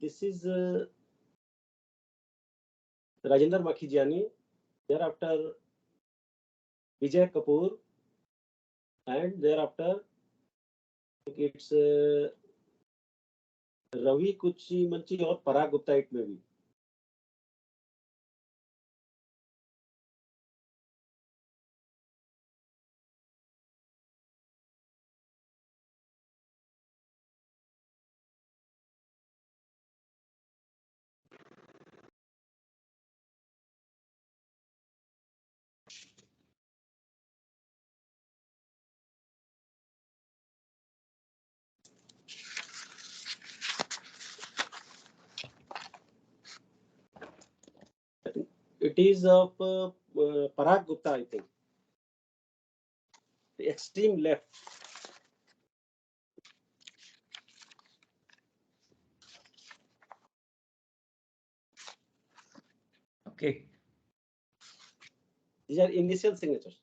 this is Rajendra Makhijiani. Thereafter, Vijay Kapoor, and thereafter it's Ravi Kuchimanchi or Parag Gupta. It may be. is of Parag Gupta, I think. The extreme left. Okay. These are initial signatures.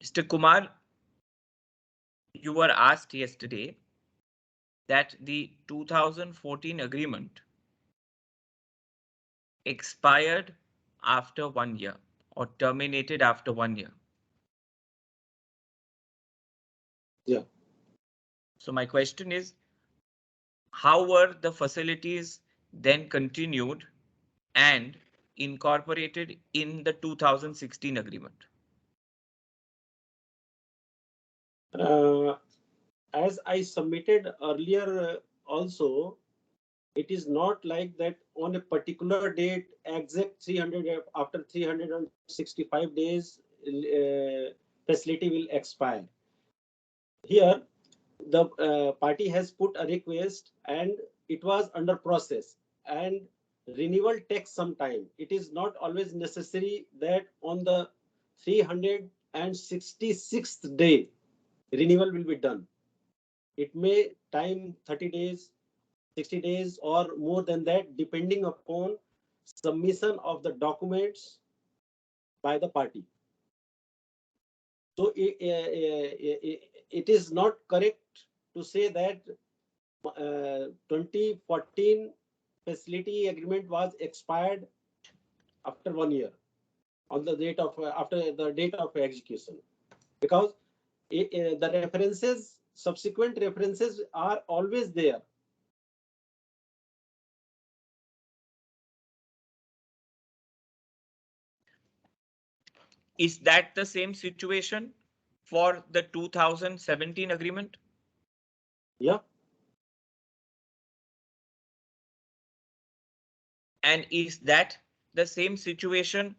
Mr. Kumar, you were asked yesterday that the 2014 agreement expired after 1 year or terminated after 1 year. Yeah. So my question is, how were the facilities then continued and incorporated in the 2016 agreement? As I submitted earlier also, it is not like that on a particular date, exact 300, after 365 days, facility will expire. Here, the party has put a request and it was under process, and renewal takes some time. It is not always necessary that on the 366th day, renewal will be done. It may time 30 days, 60 days or more than that, depending upon submission of the documents by the party. So it is not correct to say that 2014 facility agreement was expired after 1 year on the date of after the date of execution, because the references, subsequent references are always there. Is that the same situation for the 2017 agreement? Yeah. And is that the same situation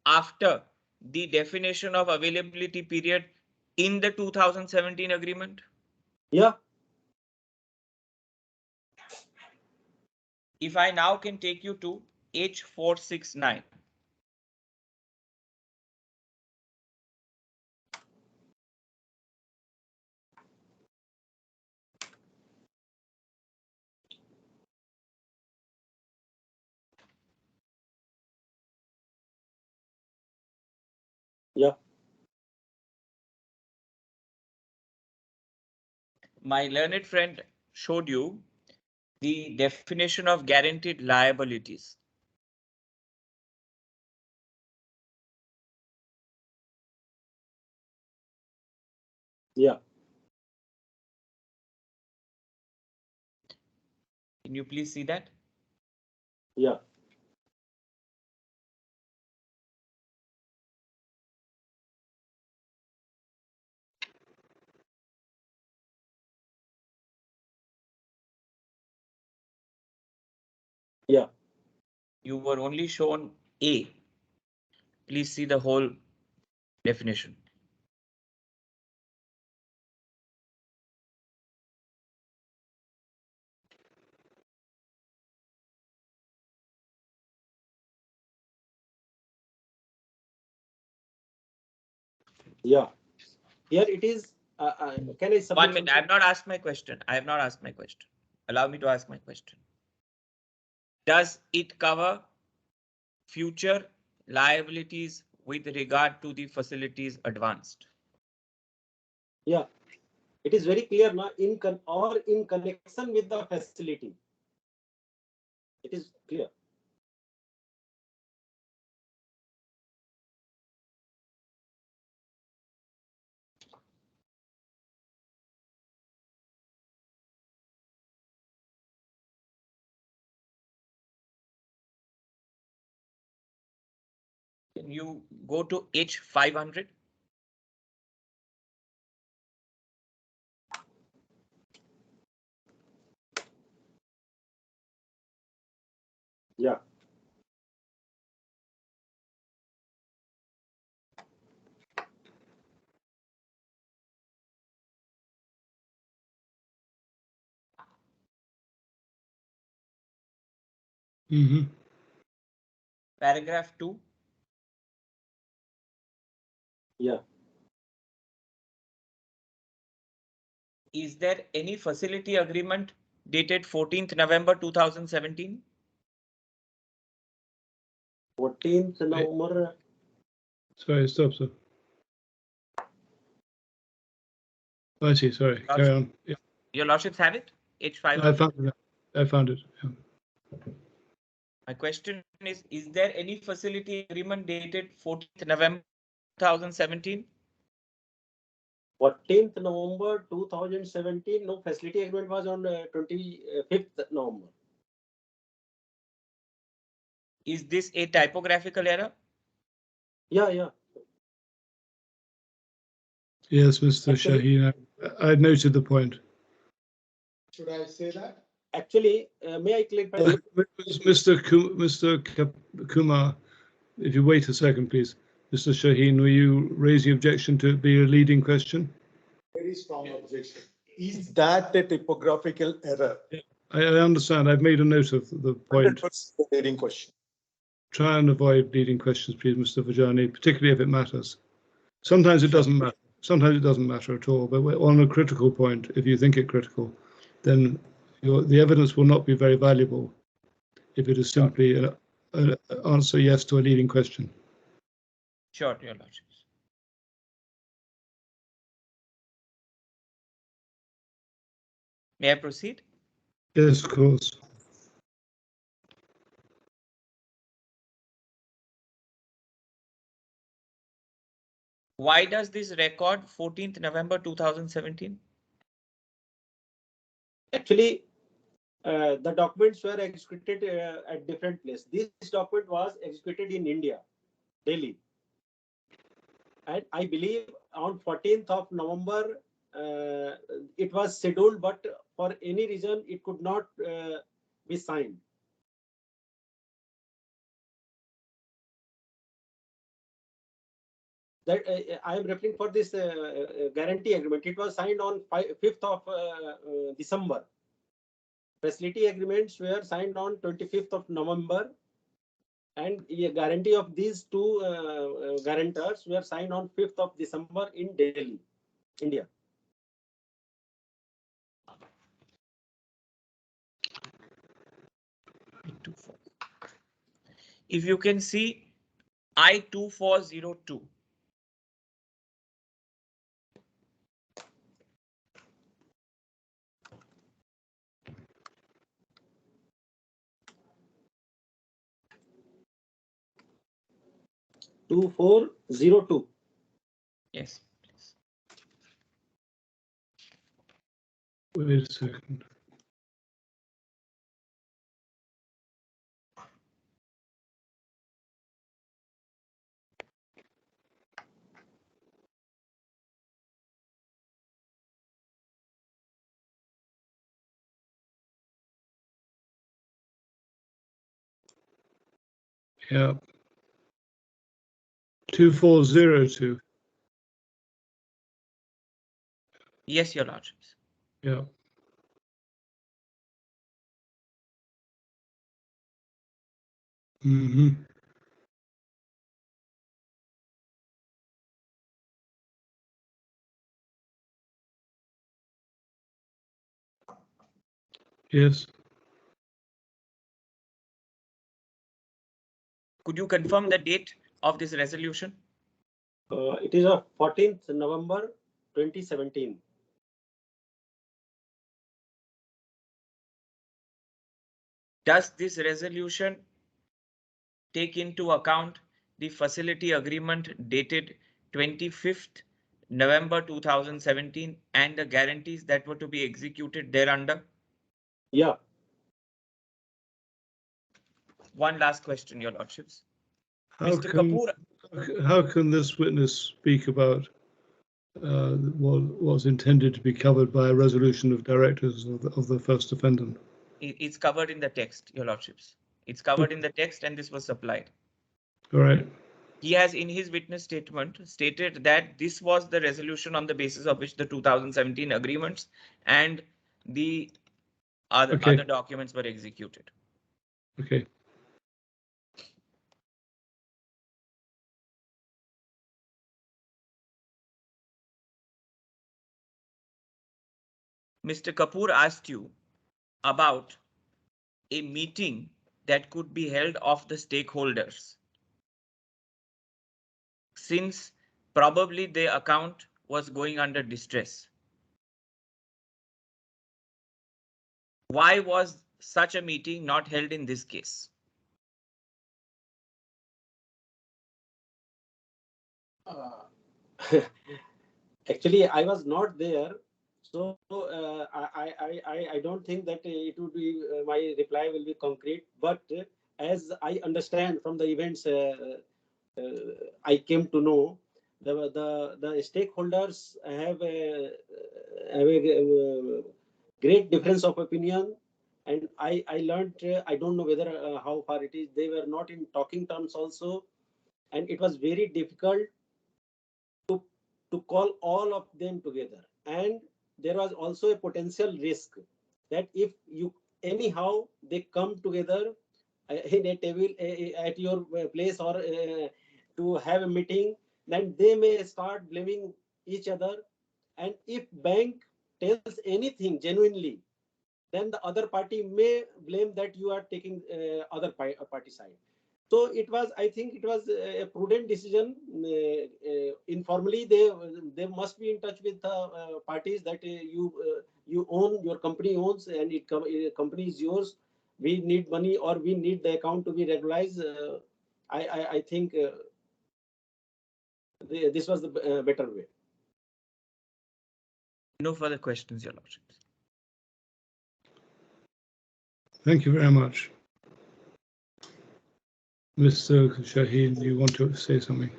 after the definition of availability period in the 2017 agreement? Yeah. If I now can take you to H469. Yeah. My learned friend showed you the definition of guaranteed liabilities. Yeah. Can you please see that? Yeah. Yeah. You were only shown A. Please see the whole definition. Yeah. Here it is. Can I submit 1 minute. something? I have not asked my question. I have not asked my question. Allow me to ask my question. Does it cover future liabilities with regard to the facilities advanced? Yeah. It is very clear now, in connection with the facility. It is clear. Can you go to H500? Yeah. Mm-hmm. Paragraph 2. Yeah. Is there any facility agreement dated 14th November 2017? 14th November. Sorry, stop, sir. I see, sorry, carry on. Yeah. Your lordships have it? H500? I found it. I found it. Yeah. My question is there any facility agreement dated 14th November 2017? 14th November 2017. No, facility agreement was on 25th November. Is this a typographical error? Yeah, yeah. Yes, Mr. Actually- Shaheen, I noted the point. Should I say that? Actually, may I clarify? Mr. Kumar, if you wait a second, please. Mr. Shaheen, were you raising objection to it be a leading question? Very strong objection. Is that a typographical error? I understand. I've made a note of the point. 100% leading question. Try and avoid leading questions, please, Mr. Vajani, particularly if it matters. Sometimes it doesn't matter. Sometimes it doesn't matter at all. But on a critical point, if you think it critical, then the evidence will not be very valuable if it is simply an answer yes to a leading question. Sure, your lordships. May I proceed? Yes, of course. Why does this record 14th November 2017? Actually, the documents were executed at different places. This document was executed in India, Delhi. And I believe on 14th of November, it was scheduled, but for any reason, it could not be signed. That I am referring for this guarantee agreement. It was signed on 5th of December. Facility agreements were signed on 25th of November, and a guarantee of these two guarantors were signed on 5th of December in Delhi, India. If you can see I2402. I2402. Yes, please. Wait a second. Yeah. 2402. Yes, your lordships. Yeah. Mm-hmm. Yes. Could you confirm the date of this resolution? It is of 14th November 2017. Does this resolution take into account the facility agreement dated 25th November 2017 and the guarantees that were to be executed thereunder? Yeah. One last question, your lordships. How Mr. come, Kapoor. how can this witness speak about what was intended to be covered by a resolution of directors of the first defendant? It's covered in the text, Your Lordships. It's covered in the text, and this was supplied. All right. He has, in his witness statement, stated that this was the resolution on the basis of which the 2017 agreements and the other documents were executed. Okay. Mr. Kapoor asked you about a meeting that could be held of the stakeholders, since probably the account was going under distress. Why was such a meeting not held in this case? Actually, I was not there, so I don't think that it would be my reply will be concrete. But as I understand from the events, I came to know the stakeholders have a great difference of opinion, and I learned I don't know whether how far it is. They were not in talking terms also, and it was very difficult to call all of them together. And there was also a potential risk that if you anyhow they come together in a table at your place or to have a meeting, then they may start blaming each other. And if bank tells anything genuinely, then the other party may blame that you are taking other party side. So it was, I think it was a prudent decision. Informally, they must be in touch with the parties that you own, your company owns, and company is yours. We need money, or we need the account to be regularized. I think this was the better way. No further questions, Your Lordships. Thank you very much. Mr. Shaheen, do you want to say something?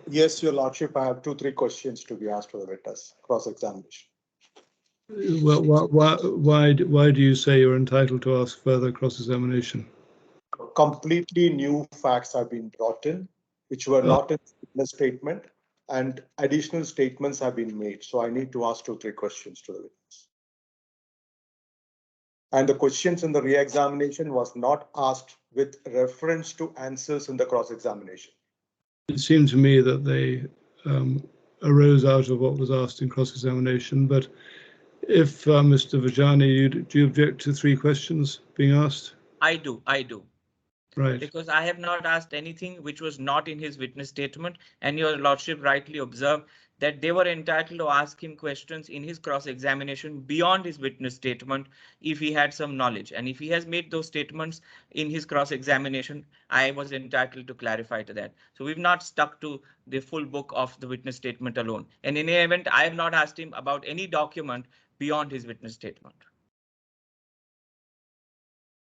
Yes, Your Lordship, I have 2-3 questions to be asked to the witness, cross-examination. Well, why do you say you're entitled to ask further cross-examination? Completely new facts have been brought in, which were not in the statement, and additional statements have been made. So I need to ask 2-3 questions to the witness. And the questions in the re-examination was not asked with reference to answers in the cross-examination. It seemed to me that they arose out of what was asked in cross-examination, but if Mr. Vajani, do you object to 3 questions being asked? I do. Right. Because I have not asked anything which was not in his witness statement, and Your Lordship rightly observed that they were entitled to ask him questions in his cross-examination beyond his witness statement if he had some knowledge. And if he has made those statements in his cross-examination, I was entitled to clarify to that. So we've not stuck to the full book of the witness statement alone. And in any event, I have not asked him about any document beyond his witness statement.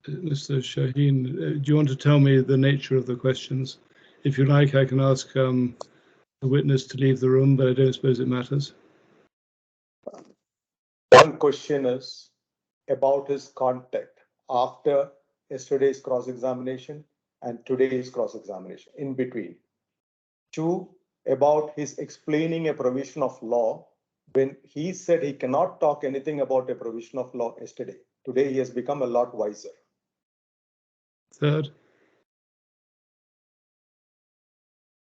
Mr. Shaheen, do you want to tell me the nature of the questions? If you like, I can ask the witness to leave the room, but I don't suppose it matters. One question is about his contact after yesterday's cross-examination and today's cross-examination, in between. 2, about his explaining a provision of law when he said he cannot talk anything about a provision of law yesterday. Today he has become a lot wiser. Third.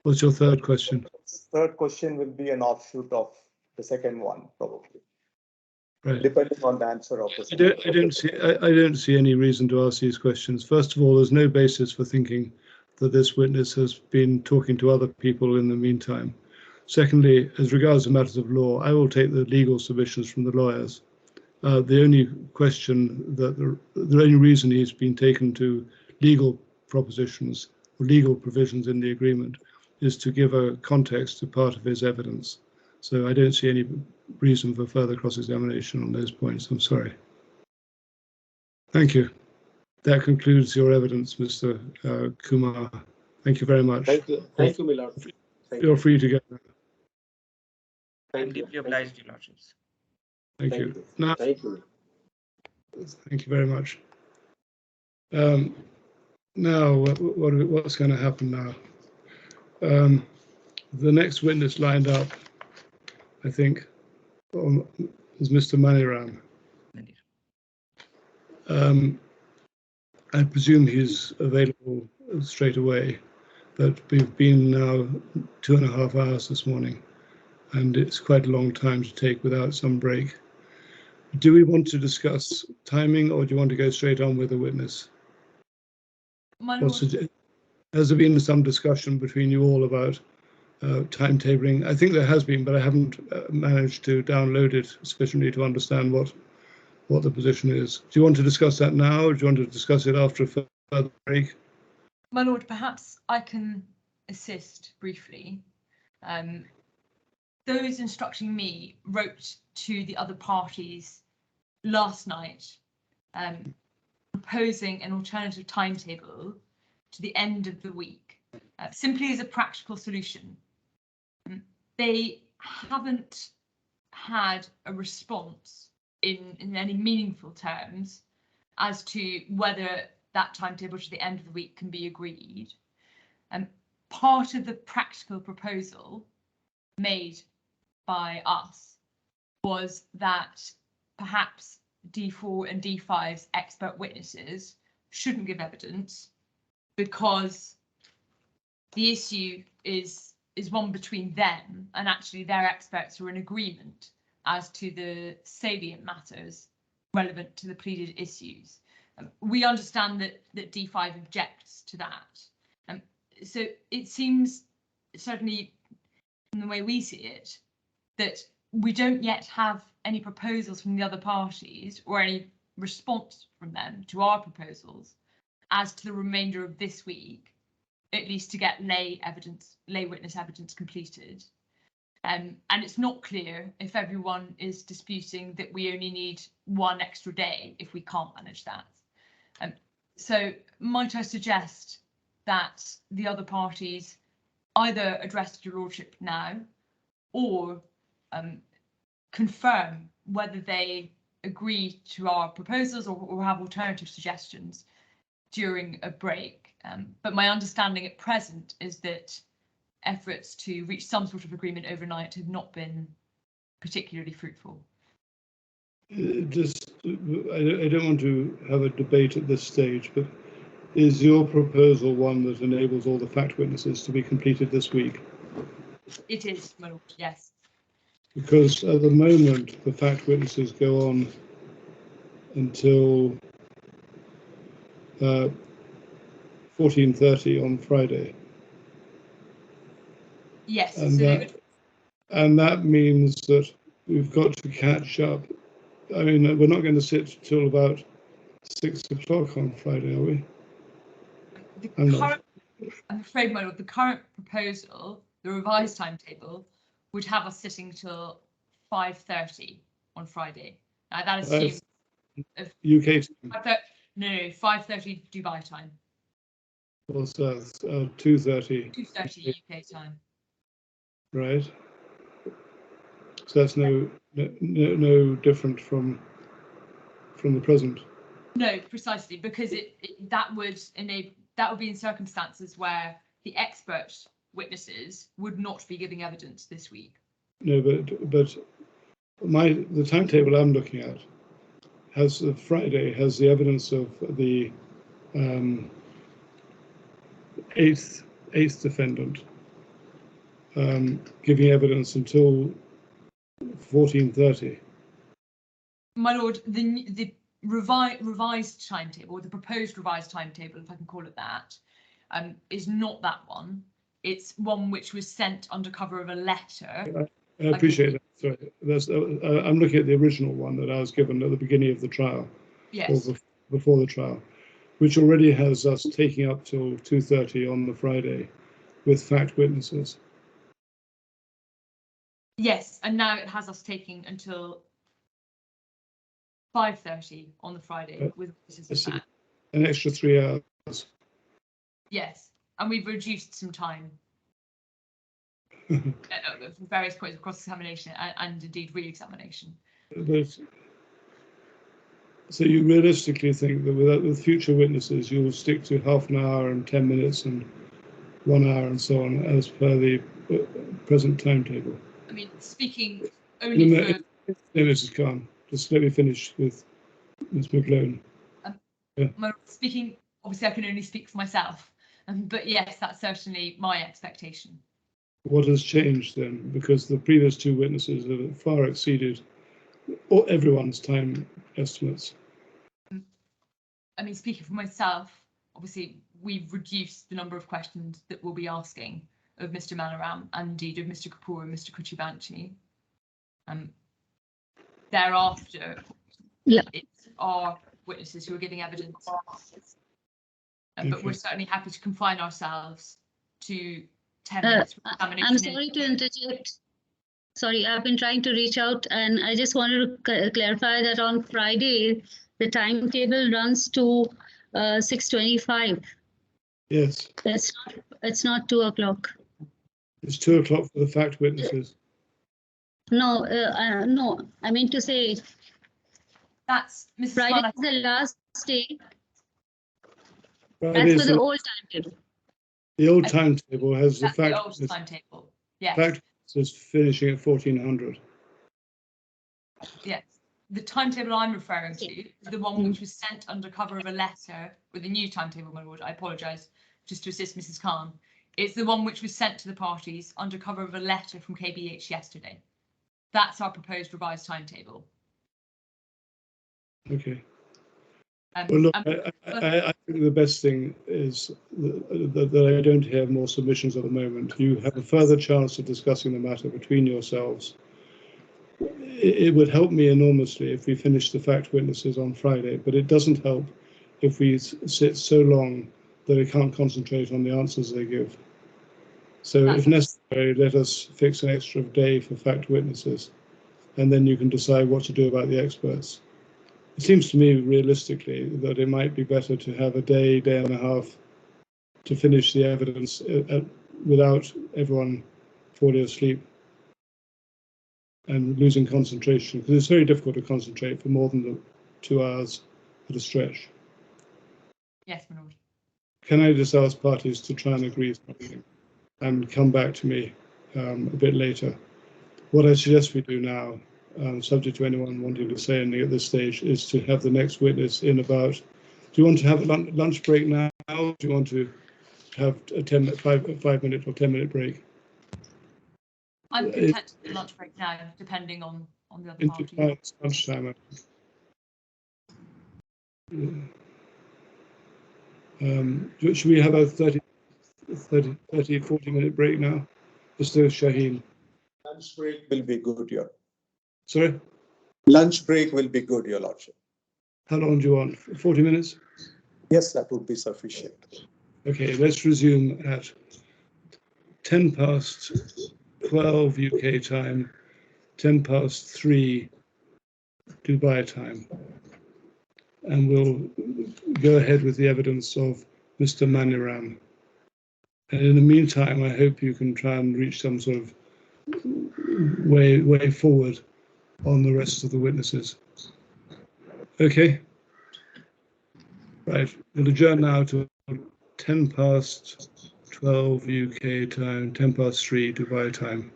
What's your third question? Third question will be an offshoot of the second one, probably. Right. Depending on the answer of the second. I don't see any reason to ask these questions. First of all, there's no basis for thinking that this witness has been talking to other people in the meantime. Secondly, as regards to matters of law, I will take the legal submissions from the lawyers. The only question that the only reason he's been taken to legal propositions or legal provisions in the agreement is to give a context to part of his evidence. So I don't see any reason for further cross-examination on those points. I'm sorry. Thank you. That concludes your evidence, Mr. Kumar. Thank you very much. Thank you, my lord. You're free to go now. I'm deeply obliged, Your Lordships. Thank you. Now, Thank you. thank you very much. Now, what's going to happen now? The next witness lined up, I think, is Mr. Maniram. I presume he's available straight away, but we've been now 2.5 hours this morning, and it's quite a long time to take without some break. Do we want to discuss timing, or do you want to go straight on with the witness? My lord, Has there been some discussion between you all about timetabling? I think there has been, but I haven't managed to download it sufficiently to understand what the position is. Do you want to discuss that now, or do you want to discuss it after a further break? my lord, perhaps I can assist briefly. Those instructing me wrote to the other parties last night, proposing an alternative timetable to the end of the week, simply as a practical solution. They haven't had a response in any meaningful terms as to whether that timetable to the end of the week can be agreed. Part of the practical proposal made by us was that perhaps D4 and D5's expert witnesses shouldn't give evidence because the issue is one between them, and actually their experts are in agreement as to the salient matters relevant to the pleaded issues. We understand that D5 objects to that. So it seems, certainly in the way we see it, that we don't yet have any proposals from the other parties or any response from them to our proposals as to the remainder of this week, at least to get lay witness evidence completed. And it's not clear if everyone is disputing that we only need one extra day if we can't manage that. So might I suggest that the other parties either address your lordship now or confirm whether they agree to our proposals or have alternative suggestions during a break. But my understanding at present is that efforts to reach some sort of agreement overnight have not been particularly fruitful. I don't want to have a debate at this stage, but is your proposal one that enables all the fact witnesses to be completed this week? It is, my lord, yes. Because at the moment, the fact witnesses go on until 14:30 on Friday. Yes, and that means that we've got to catch up. I mean, we're not going to sit till about 6 o'clock on Friday, are we? I'm afraid, my lord, the current proposal, the revised timetable, would have us sitting till 5:30 on Friday. Now that assumes UK time. No, 5:30 Dubai time. Well, so 2:30. 2:30 UK time. Right. So that's no different from the present. No, precisely, because that would be in circumstances where the expert witnesses would not be giving evidence this week. No, but the timetable I'm looking at has Friday has the evidence of the eighth defendant giving evidence until 14:30. My lord, the revised timetable, the proposed revised timetable, if I can call it that, is not that one. It's one which was sent under cover of a letter. I appreciate that. Sorry, I'm looking at the original one that I was given at the beginning of the trial. Yes. Or before the trial, which already has us taking up till 2:30 on the Friday with fact witnesses. Yes, and now it has us taking until 5:30 on the Friday with witnesses of fact. An extra 3 hours. Yes. and we've reduced some time at various points of cross-examination and indeed re-examination. So you realistically think that with future witnesses, you'll stick to half an hour and 10 minutes and 1 hour and so on as per the present timetable? I mean, speaking only for... No, Mrs. Khan, just let me finish with Ms. McGlone. Yeah. Speaking, obviously I can only speak for myself, but yes, that's certainly my expectation. What has changed then? Because the previous two witnesses have far exceeded everyone's time estimates. I mean, speaking for myself, obviously we've reduced the number of questions that we'll be asking of Mr. Malaram and indeed of Mr. Kapoor and Mr. Kuchibanchi. Thereafter, it's our witnesses who are giving evidence. But we're certainly happy to confine ourselves to 10 minutes. I'm sorry to interject. Sorry, I've been trying to reach out, and I just wanted to clarify that on Friday, the timetable runs to 6:25. Yes. It's not 2 o'clock. It's 2 o'clock for the fact witnesses. No, no. I mean to say that's Mrs. Friday is the last day. Friday That's for the old timetable. The old timetable has the fact. The old timetable. Yes. Fact is finishing at 1400. Yes. The timetable I'm referring to is the one which was sent under cover of a letter with a new timetable, my lord. I apologise, just to assist Mrs. Khan. It's the one which was sent to the parties under cover of a letter from KBH yesterday. That's our proposed revised timetable. Okay. Well, look, I think the best thing is that I don't hear more submissions at the moment. You have a further chance of discussing the matter between yourselves. It would help me enormously if we finish the fact witnesses on Friday, but it doesn't help if we sit so long that I can't concentrate on the answers they give. So if necessary, let us fix an extra day for fact witnesses, and then you can decide what to do about the experts. It seems to me realistically that it might be better to have a day, day and a half to finish the evidence without everyone falling asleep and losing concentration, because it's very difficult to concentrate for more than 2 hours at a stretch. Yes, my lord. Can I just ask parties to try and agree something and come back to me a bit later? What I suggest we do now, subject to anyone wanting to say anything at this stage, is to have the next witness in about. Do you want to have a lunch break now? Or do you want to have a 5-minute or 10-minute break? I'm content with the lunch break now, depending on the other party. Lunchtime. Should we have a 40-minute break now? Mr. Shaheen. Lunch break will be good, Your. Sorry? Lunch break will be good, Your Lordship. How long do you want? 40 minutes? Yes, that would be sufficient. Okay, let's resume at 12 UK time, 3 Dubai time. And we'll go ahead with the evidence of Mr. Maniram. And in the meantime, I hope you can try and reach some sort of way forward on the rest of the witnesses. Okay? Right, we'll adjourn now to 12 UK time, 3 Dubai time.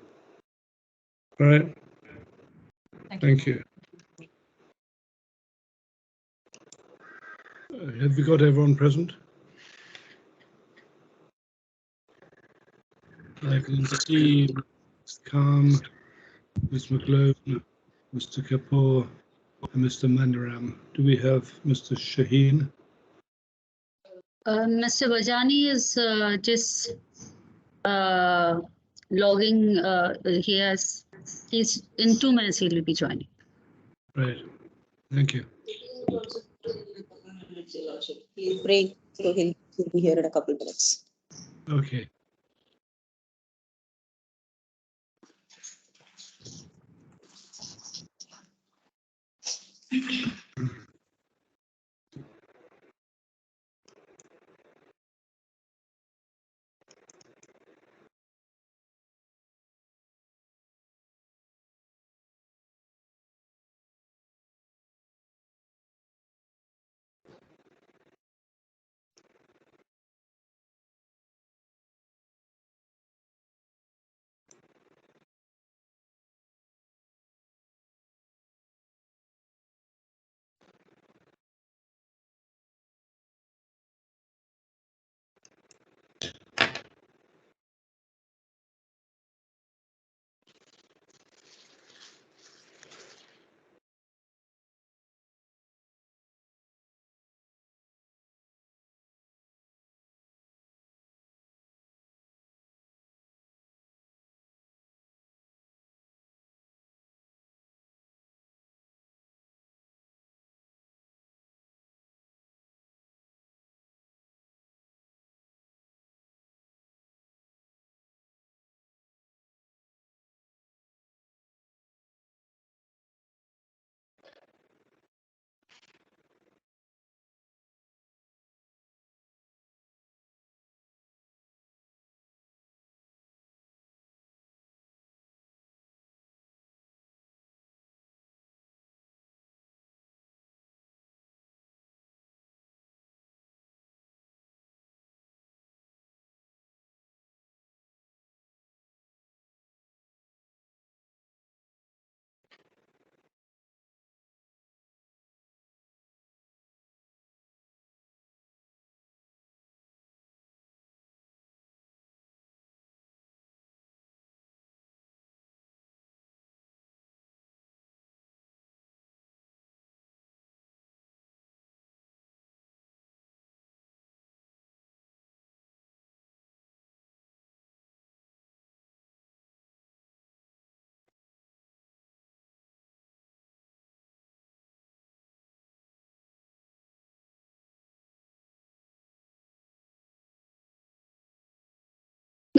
All right? Thank you. Have we got everyone present? I can see Mr. Khan, Ms. McGlone, Mr. Kapoor, and Mr. Maniram. Do we have Mr. Shaheen? Mr. Bajani is just logging. He's in 2 minutes. He will be joining. Right. Thank you. He'll break, so he'll be here in a couple of minutes. Okay.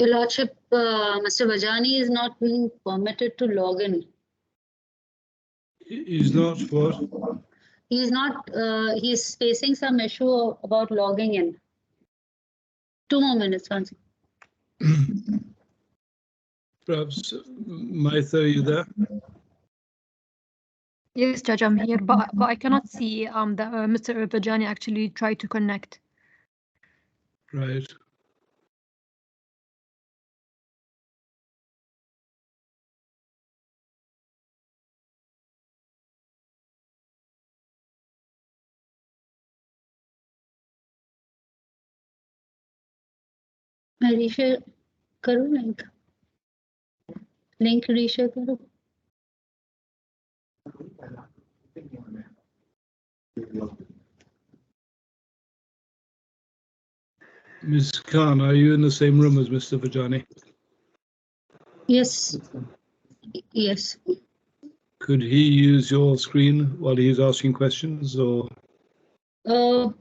Your Lordship, Mr. Vajani is not being permitted to log in. He's not what? He's not, he's facing some issue about logging in. 2 more minutes, once. Perhaps, Maitha, are you there? Yes, Judge, I'm here, but I cannot see that Mr. Vajani actually tried to connect. Right. मैं reshare करूँ link reshare करूँ Ms. Khan, are you in the same room as Mr. Vajani? Yes. Yes. Could he use your screen while he's asking questions, or? Well,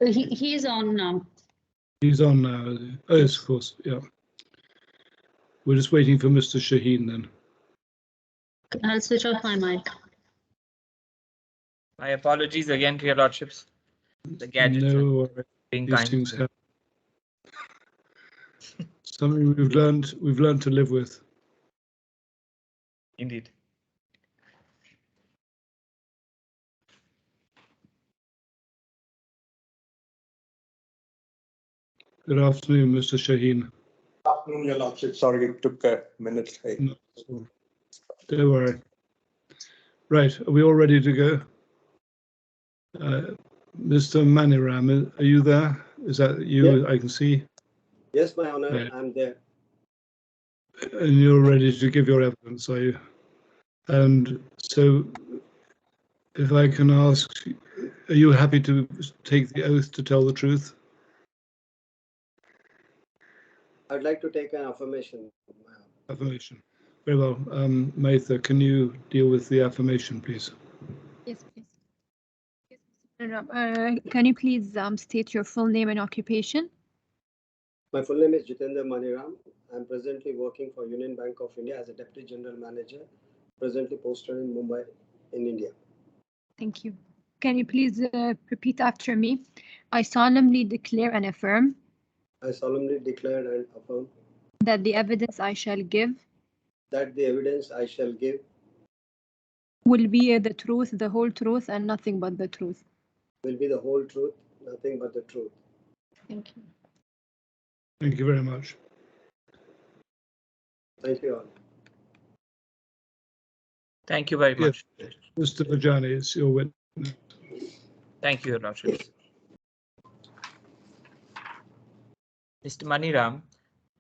he is on now. He's on now. Is he? Oh, yes, of course. Yeah. We're just waiting for Mr. Shaheen then. I'll switch off my mic. My apologies again to your lordships. The gadgets No, are being these kind. things happen. Something we've learned to live with. Indeed. Good afternoon, Mr. Shaheen. Afternoon, Your Lordship. Sorry, it took a minute. No, don't worry. Right, are we all ready to go? Mr. Maniram, are you there? Is that you? Yeah. I can see. Yes, my honor, I'm there. And you're ready to give your evidence, are you? And so, if I can ask, are you happy to take the oath to tell the truth? I'd like to take an affirmation. Affirmation. Very well. Maitha, can you deal with the affirmation, please? Yes, please. Can you please state your full name and occupation? My full name is Jitendra Maniram. I'm presently working for Union Bank of India as a Deputy General Manager, presently posted in Mumbai, in India. Thank you. Can you please repeat after me? I solemnly declare and affirm. I solemnly declare and affirm. That the evidence I shall give. That the evidence I shall give. Will be the truth, the whole truth, and nothing but the truth. Will be the whole truth, nothing but the truth. Thank you. Thank you very much. Thank you all. Thank you very much. Yes, Mr. Vajani, it's your witness. Thank you, your lordships. Mr. Maniram,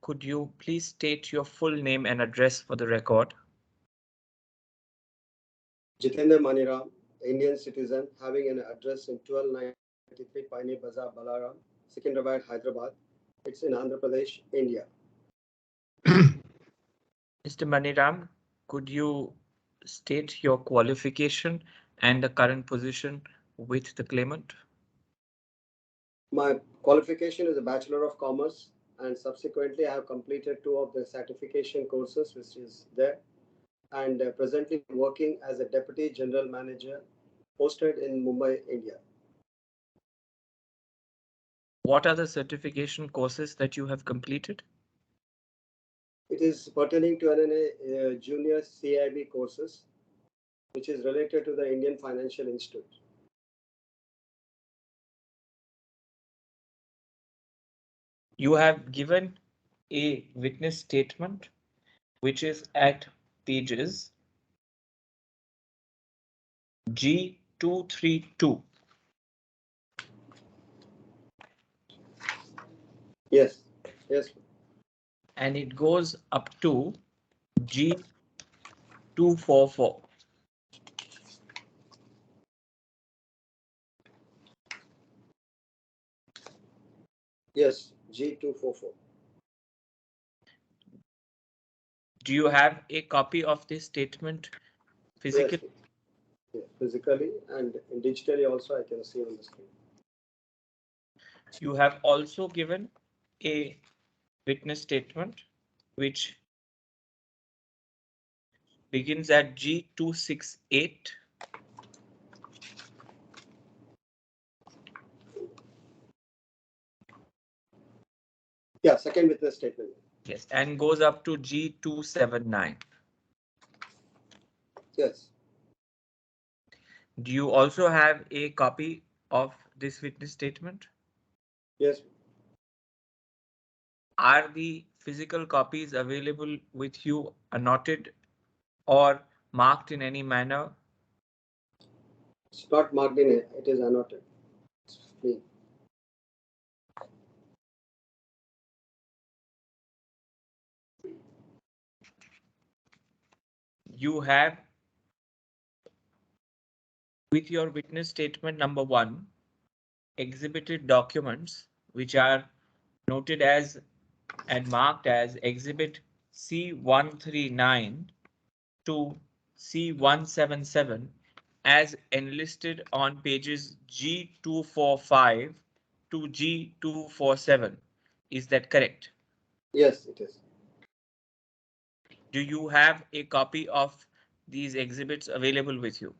could you please state your full name and address for the record? Jitendra Maniram, Indian citizen, having an address in 1293 Pioneer Bazaar, Balaram, Secunderabad, Hyderabad. It's in Andhra Pradesh, India. Mr. Maniram, could you state your qualification and the current position with the claimant? My qualification is a Bachelor of Commerce, and subsequently I have completed 2 of the certification courses, which is there, and presently working as a Deputy General Manager posted in Mumbai, India. What are the certification courses that you have completed? It is pertaining to an junior CIB courses, which is related to the Indian Financial Institute. You have given a witness statement, which is at pages G232. Yes, yes. And it goes up to G244. Yes, G244. Do you have a copy of this statement physically? Yes, yes, physically and digitally also I can see on the screen. You have also given a witness statement, which begins at G268. Yeah, second witness statement. Yes, and goes up to G279. Yes. Do you also have a copy of this witness statement? Yes. Are the physical copies available with you annotated or marked in any manner? It's not marked in it. It is annotated. It's clean. You have with your witness statement number 1 exhibited documents which are noted as and marked as exhibit C139 to C177 as enlisted on pages G245 to G247. Is that correct? Yes, it is. Do you have a copy of these exhibits available with you?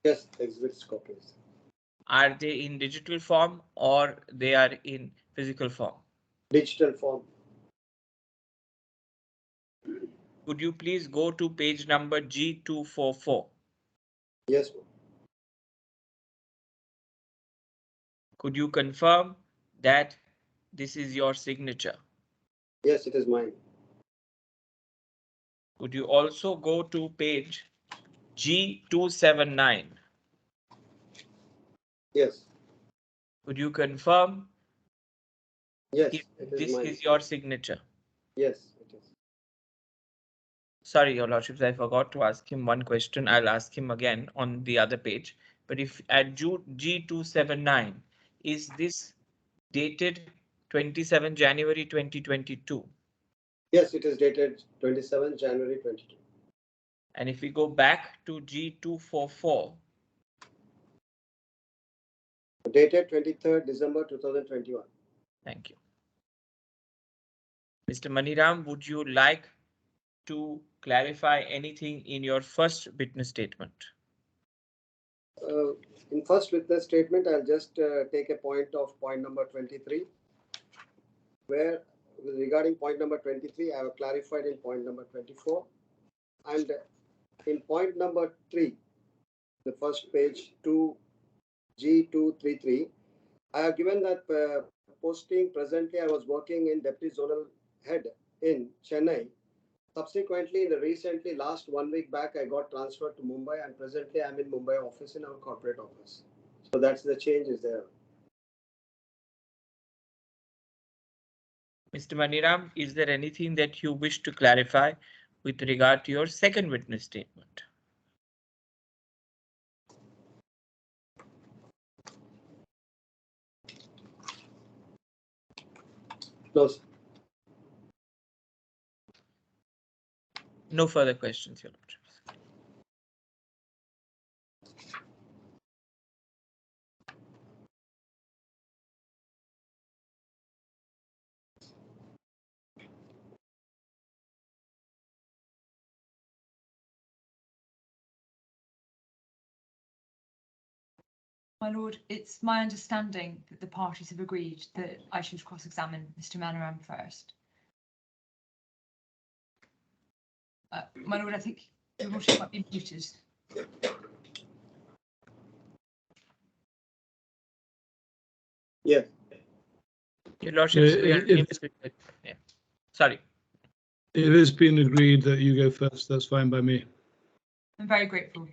Yes, exhibits copies. Are they in digital form or they are in physical form? Digital form. Could you please go to page number G244? Yes. Could you confirm that this is your signature? Yes, it is mine. Could you also go to page G279? Yes. Could you confirm Yes, if it is this mine. is your signature? Yes, it is. Sorry, Your Lordships, I forgot to ask him one question. I'll ask him again on the other page. But if at G279, is this dated 27 January 2022? Yes, it is dated 27 January 22. And if we go back to G244, Dated 23rd December 2021. thank you. Mr. Maniram, would you like to clarify anything in your first witness statement? In first witness statement, I'll just take a point number 23, where regarding point number 23, I have clarified in point number 24. And in point number 3, the first page 2G233, I have given that posting presently I was working in Deputy Zonal Head in Chennai. Subsequently, recently last 1 week back, I got transferred to Mumbai and presently I'm in Mumbai office in our corporate office. So that's the change is there. Mr. Maniram, is there anything that you wish to clarify with regard to your second witness statement? Close. No further questions, Your Lordships. My lord, it's my understanding that the parties have agreed that I should cross-examine Mr. Manoram first. My lord, I think your lordship might be muted. Yeah. Your Lordships, we are yeah. Sorry. It has been agreed that you go first. That's fine by me. I'm very grateful.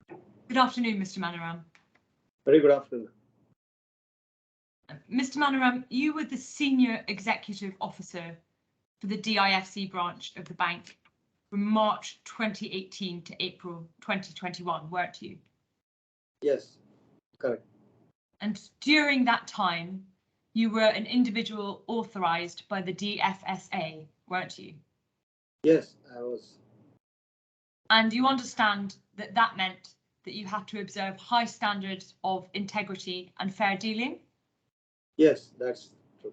Good afternoon, Mr. Manoram. Very good afternoon. Mr. Manoram, you were the senior executive officer for the DIFC branch of the bank from March 2018 to April 2021, weren't you? Yes, correct. And during that time, you were an individual authorized by the DFSA, weren't you? Yes, I was. And you understand that that meant that you had to observe high standards of integrity and fair dealing? Yes, that's true.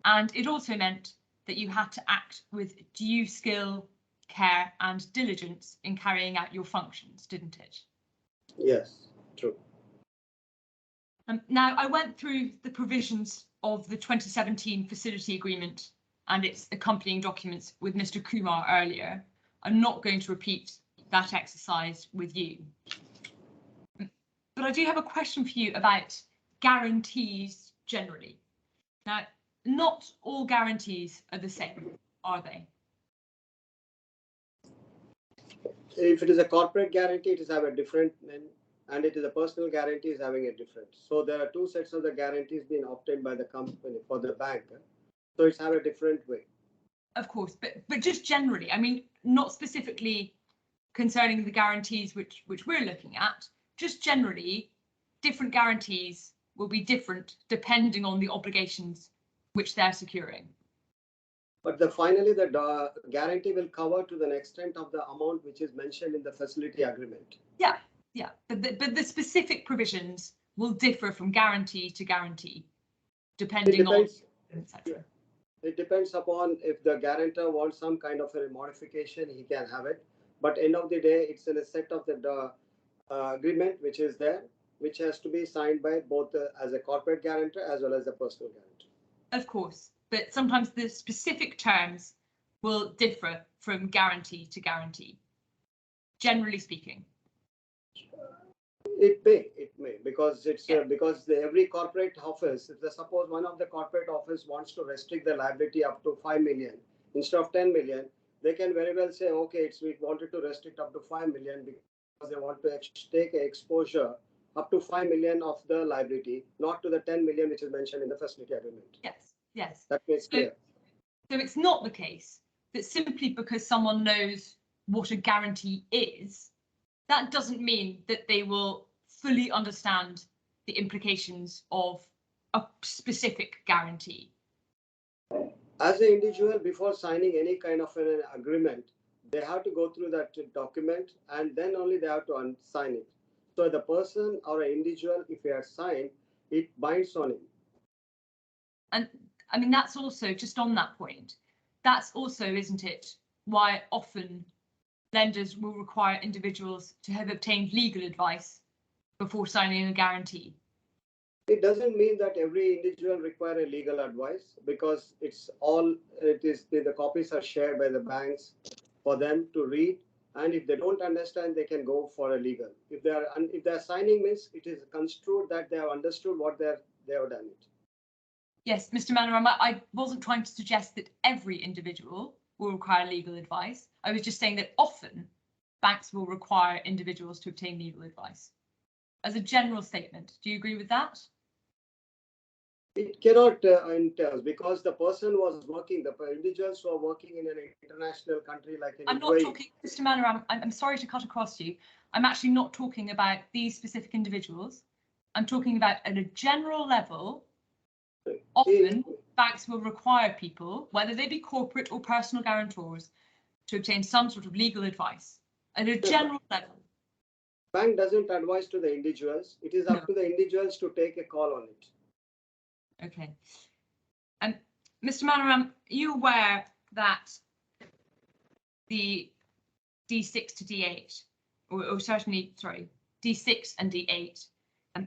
And it also meant that you had to act with due skill, care and diligence in carrying out your functions, didn't it? Yes, true. Now, I went through the provisions of the 2017 facility agreement and its accompanying documents with Mr. Kumar earlier. I'm not going to repeat that exercise with you. But I do have a question for you about guarantees generally. Now, not all guarantees are the same, are they? If it is a corporate guarantee, it is have a different name, and it is a personal guarantee is having a different. So there are two sets of the guarantees being obtained by the company for the bank. So it's have a different way. Of course, but just generally, I mean, not specifically concerning the guarantees which we're looking at, just generally, different guarantees will be different depending on the obligations which they're securing. But finally, the guarantee will cover to the extent of the amount which is mentioned in the facility agreement. Yeah, but the specific provisions will differ from guarantee to guarantee, depending on, etc. It depends upon if the guarantor wants some kind of a modification, he can have it. But end of the day, it's in a set of the agreement which is there, which has to be signed by both as a corporate guarantor as well as a personal guarantor. Of course, but sometimes the specific terms will differ from guarantee to guarantee, generally speaking. It may, because it's because every corporate office, if suppose one of the corporate office wants to restrict the liability up to 5 million instead of 10 million, they can very well say, okay, we wanted to restrict up to 5 million because they want to take exposure up to 5 million of the liability, not to the 10 million which is mentioned in the facility agreement. Yes. That makes clear. So it's not the case that simply because someone knows what a guarantee is, that doesn't mean that they will fully understand the implications of a specific guarantee. As an individual, before signing any kind of an agreement, they have to go through that document and then only they have to sign it. So the person or an individual, if he has signed, it binds on him. And I mean, that's also just on that point. That's also, isn't it, why often lenders will require individuals to have obtained legal advice before signing a guarantee. It doesn't mean that every individual require a legal advice, because the copies are shared by the banks for them to read, and if they don't understand, they can go for a legal. If they are signing, means it is construed that they have understood what they have done it. Yes, Mr. Manoram, I wasn't trying to suggest that every individual will require legal advice. I was just saying that often banks will require individuals to obtain legal advice. As a general statement, do you agree with that? It cannot entail, because the person was working, the individuals who are working in an international country like in I'm not talking, Mr. Manoram, I'm sorry to cut across you. I'm actually not talking about these specific individuals. I'm talking about at a general level. Often banks will require people, whether they be corporate or personal guarantors, to obtain some sort of legal advice at a general level. Bank doesn't advise to the individuals. It is up to the individuals to take a call on it. Okay. And Mr. Manoram, are you aware that the D6 to D8, or certainly, sorry, D6 and D8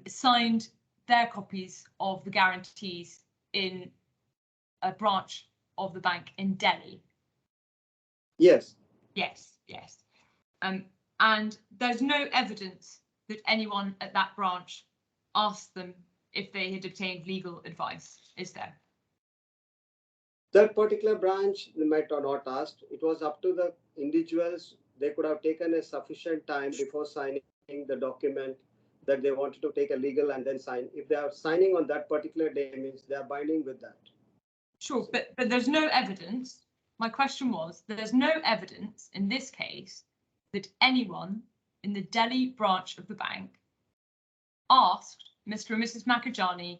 signed their copies of the guarantees in a branch of the bank in Delhi? Yes. Yes. And there's no evidence that anyone at that branch asked them if they had obtained legal advice, is there? That particular branch they might or not asked. It was up to the individuals. They could have taken a sufficient time before signing the document that they wanted to take a legal and then sign. If they are signing on that particular day, means they are binding with that. Sure, but there's no evidence. My question was, there's no evidence in this case that anyone in the Delhi branch of the bank asked Mr. and Mrs. Makajani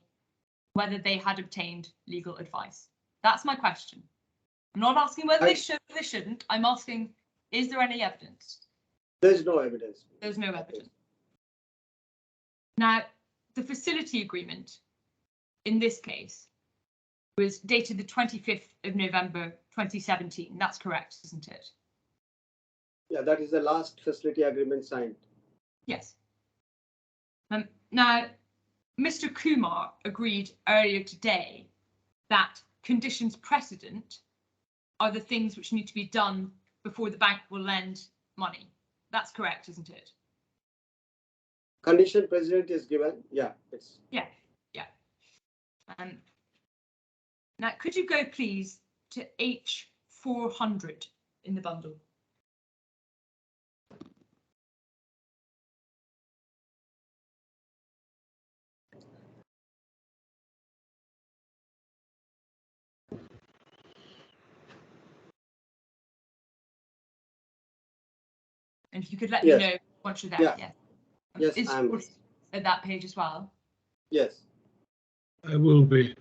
whether they had obtained legal advice. That's my question. I'm not asking whether they should or they shouldn't. I'm asking, is there any evidence? There's no evidence. There's no evidence. Now, the facility agreement in this case was dated the 25th of November 2017. That's correct, isn't it? Yeah, that is the last facility agreement signed. Yes. Now, Mr. Kumar agreed earlier today that conditions precedent are the things which need to be done before the bank will lend money. That's correct, isn't it? Condition precedent is given. Yeah, it's. Yeah, yeah. Now, could you go, please, to H400 in the bundle? And if you could let me know once you're there. Yeah. Yes. Yes, Is I'm yours at that page as well? Yes. I will be.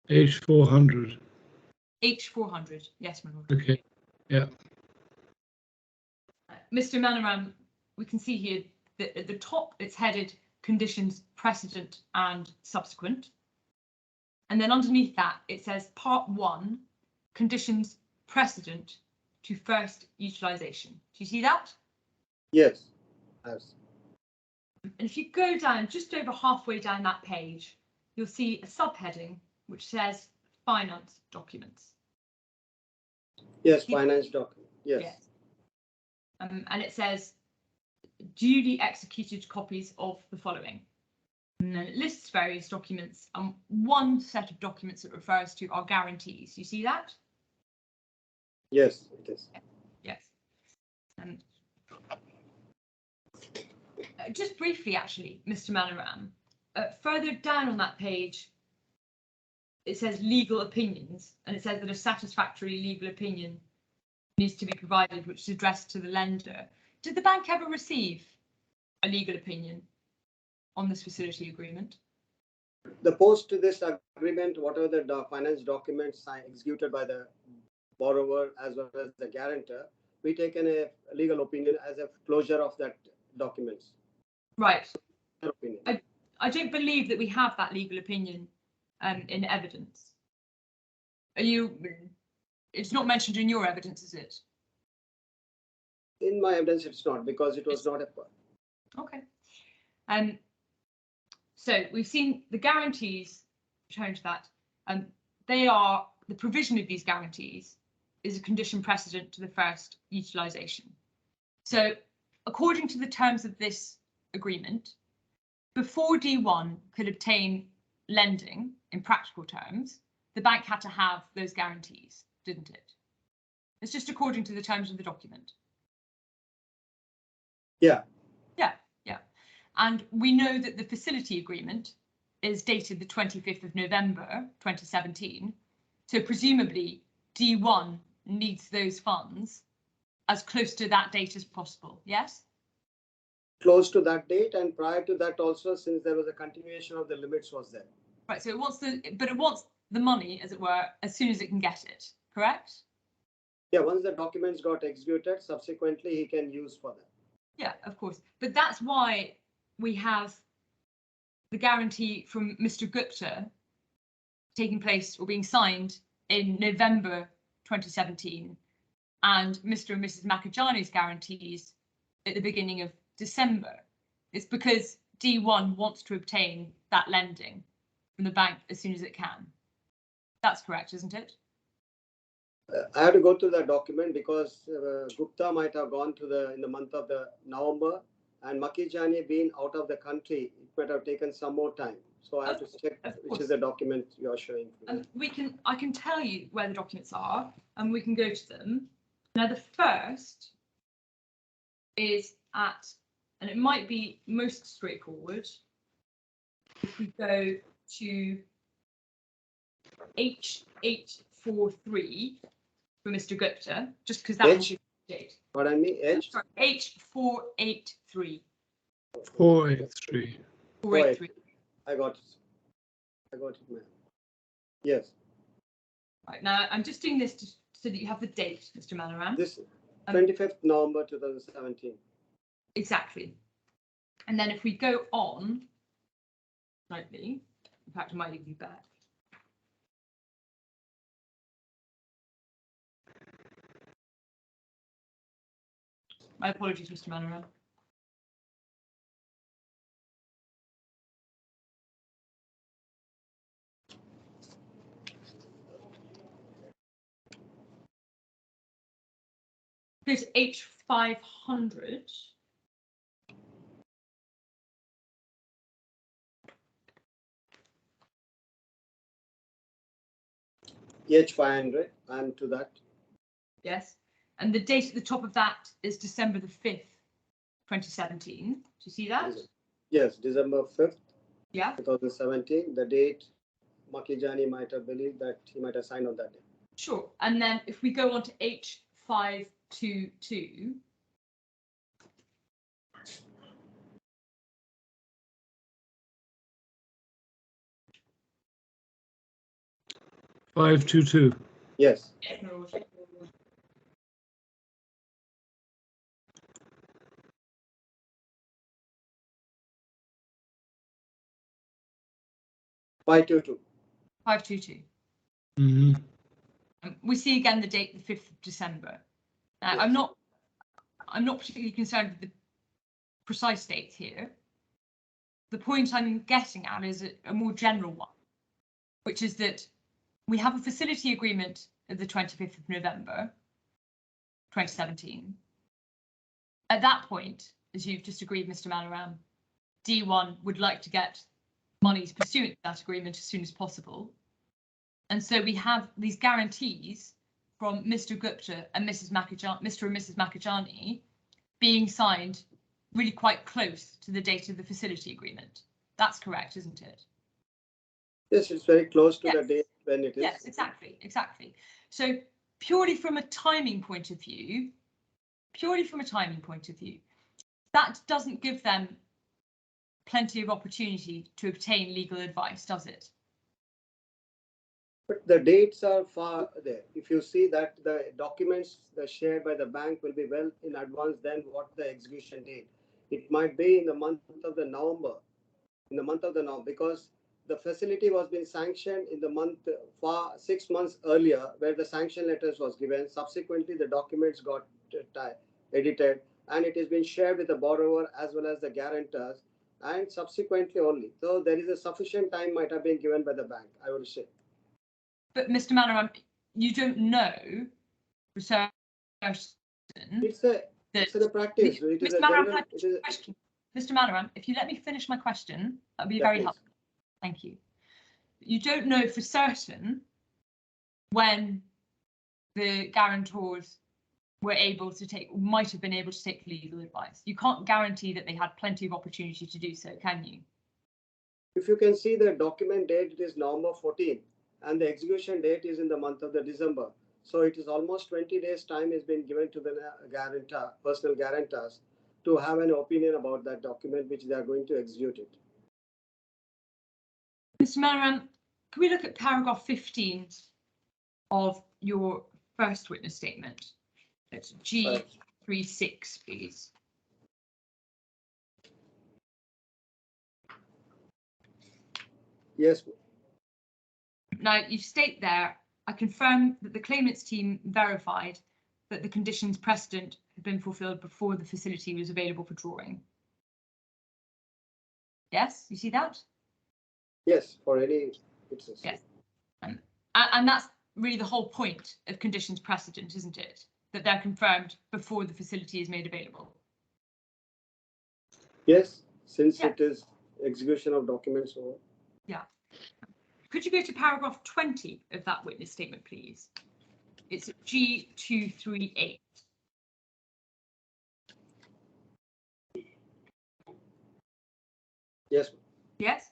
H400. H400. Yes, my lord. Okay. Yeah. Mr. Manoram, we can see here that at the top it's headed conditions precedent and subsequent. And then underneath that it says part 1, conditions precedent to first utilization. Do you see that? Yes. Yes. And if you go down just over halfway down that page, you'll see a subheading which says finance documents. Yes, finance document. Yes. Yes. And it says duly executed copies of the following. And then it lists various documents, and one set of documents it refers to are guarantees. You see that? Yes, it is. Yes. Just briefly, actually, Mr. Manoram, further down on that page, it says legal opinions, and it says that a satisfactory legal opinion needs to be provided, which is addressed to the lender. Did the bank ever receive a legal opinion on this facility agreement? The post to this agreement, whatever the finance documents executed by the borrower as well as the guarantor, we taken a legal opinion as a closure of that documents. Right. Opinion. I don't believe that we have that legal opinion in evidence. Are you? It's not mentioned in your evidence, is it? In my evidence, it's not, because it was not a part. Okay. So we've seen the guarantees, return to that, they are, the provision of these guarantees is a condition precedent to the first utilization. So according to the terms of this agreement, before D1 could obtain lending in practical terms, the bank had to have those guarantees, didn't it? It's just according to the terms of the document. Yeah. Yeah, yeah. And we know that the facility agreement is dated the 25th of November 2017. So presumably D1 needs those funds as close to that date as possible. Yes? Close to that date, and prior to that also, since there was a continuation of the limits was there. Right, so it wants the money, as it were, as soon as it can get it, correct? Yeah, once the documents got executed, subsequently he can use for that. Yeah, of course. But that's why we have the guarantee from Mr. Gupta taking place or being signed in November 2017 and Mr. and Mrs. Makajani's guarantees at the beginning of December. It's because D1 wants to obtain that lending from the bank as soon as it can. That's correct, isn't it? I have to go to the document because Gupta might have gone to in the month of the November, and Makijani being out of the country, it might have taken some more time. So I have to check which is the document you are showing. I can tell you where the documents are, and we can go to them. Now, the first is at, and it might be most straightforward, if we go to H843 for Mr. Gupta, just because that will be the date. Pardon me, H483. 483. 483. I got it. I got it, ma'am. Yes. Right, now I'm just doing this so that you have the date, Mr. Manoram. This 25th November 2017. exactly. And then if we go on slightly, in fact, I might leave you back. My apologies, Mr. Manoram. Go to H500. H500, I'm to that. Yes. And the date at the top of that is December the 5th, 2017. Do you see that? Yes, December 5th, yeah, 2017. The date Makijani might have believed that he might have signed on that day. Sure. And then if we go on to H522. (522). Yes. (522). 522. Mm-hmm. We see again the date, the 5th of December. Now, yes. I'm not particularly concerned with the precise dates here. The point I'm getting at is a more general one, which is that we have a facility agreement of the 25th of November, 2017. At that point, as you've just agreed, Mr. Manoram, D1 would like to get monies pursuant to that agreement as soon as possible. And so we have these guarantees from Mr. Gupta and Mr. and Mrs. Makijani being signed really quite close to the date of the facility agreement. That's correct, isn't it? Yes, it's very close to yes. the date when it is. Yes, exactly. So purely from a timing point of view, that doesn't give them plenty of opportunity to obtain legal advice, does it? But the dates are far there. If you see that the documents shared by the bank will be well in advance than what the execution date. It might be in the month of the November, because the facility was being sanctioned in the month 6 months earlier, where the sanction letters was given. Subsequently, the documents got edited, and it has been shared with the borrower as well as the guarantors, and subsequently only. So there is a sufficient time might have been given by the bank, I would say. But Mr. Manoram, you don't know for certain. It's a practice. It is a general. Question. Mr. Manoram, if you let me finish my question, that would be very helpful. Thank you. You don't know for certain when the guarantors were able to might have been able to take legal advice. You can't guarantee that they had plenty of opportunity to do so, can you? If you can see the document date, it is November 14th, and the execution date is in the month of the December. So it is almost 20 days time has been given to the guarantor, personal guarantors, to have an opinion about that document, which they are going to execute it. Mr. Manoram, can we look at paragraph 15 of your first witness statement? It's G36, please. Yes. Now, you state there, I confirm that the claimant's team verified that the conditions precedent had been fulfilled before the facility was available for drawing. Yes, you see that? Yes, for any witness. Yes. And that's really the whole point of conditions precedent, isn't it? That they're confirmed before the facility is made available. Yes, since it is execution of documents. Yeah. Could you go to paragraph 20 of that witness statement, please? It's G238. Yes. Yes.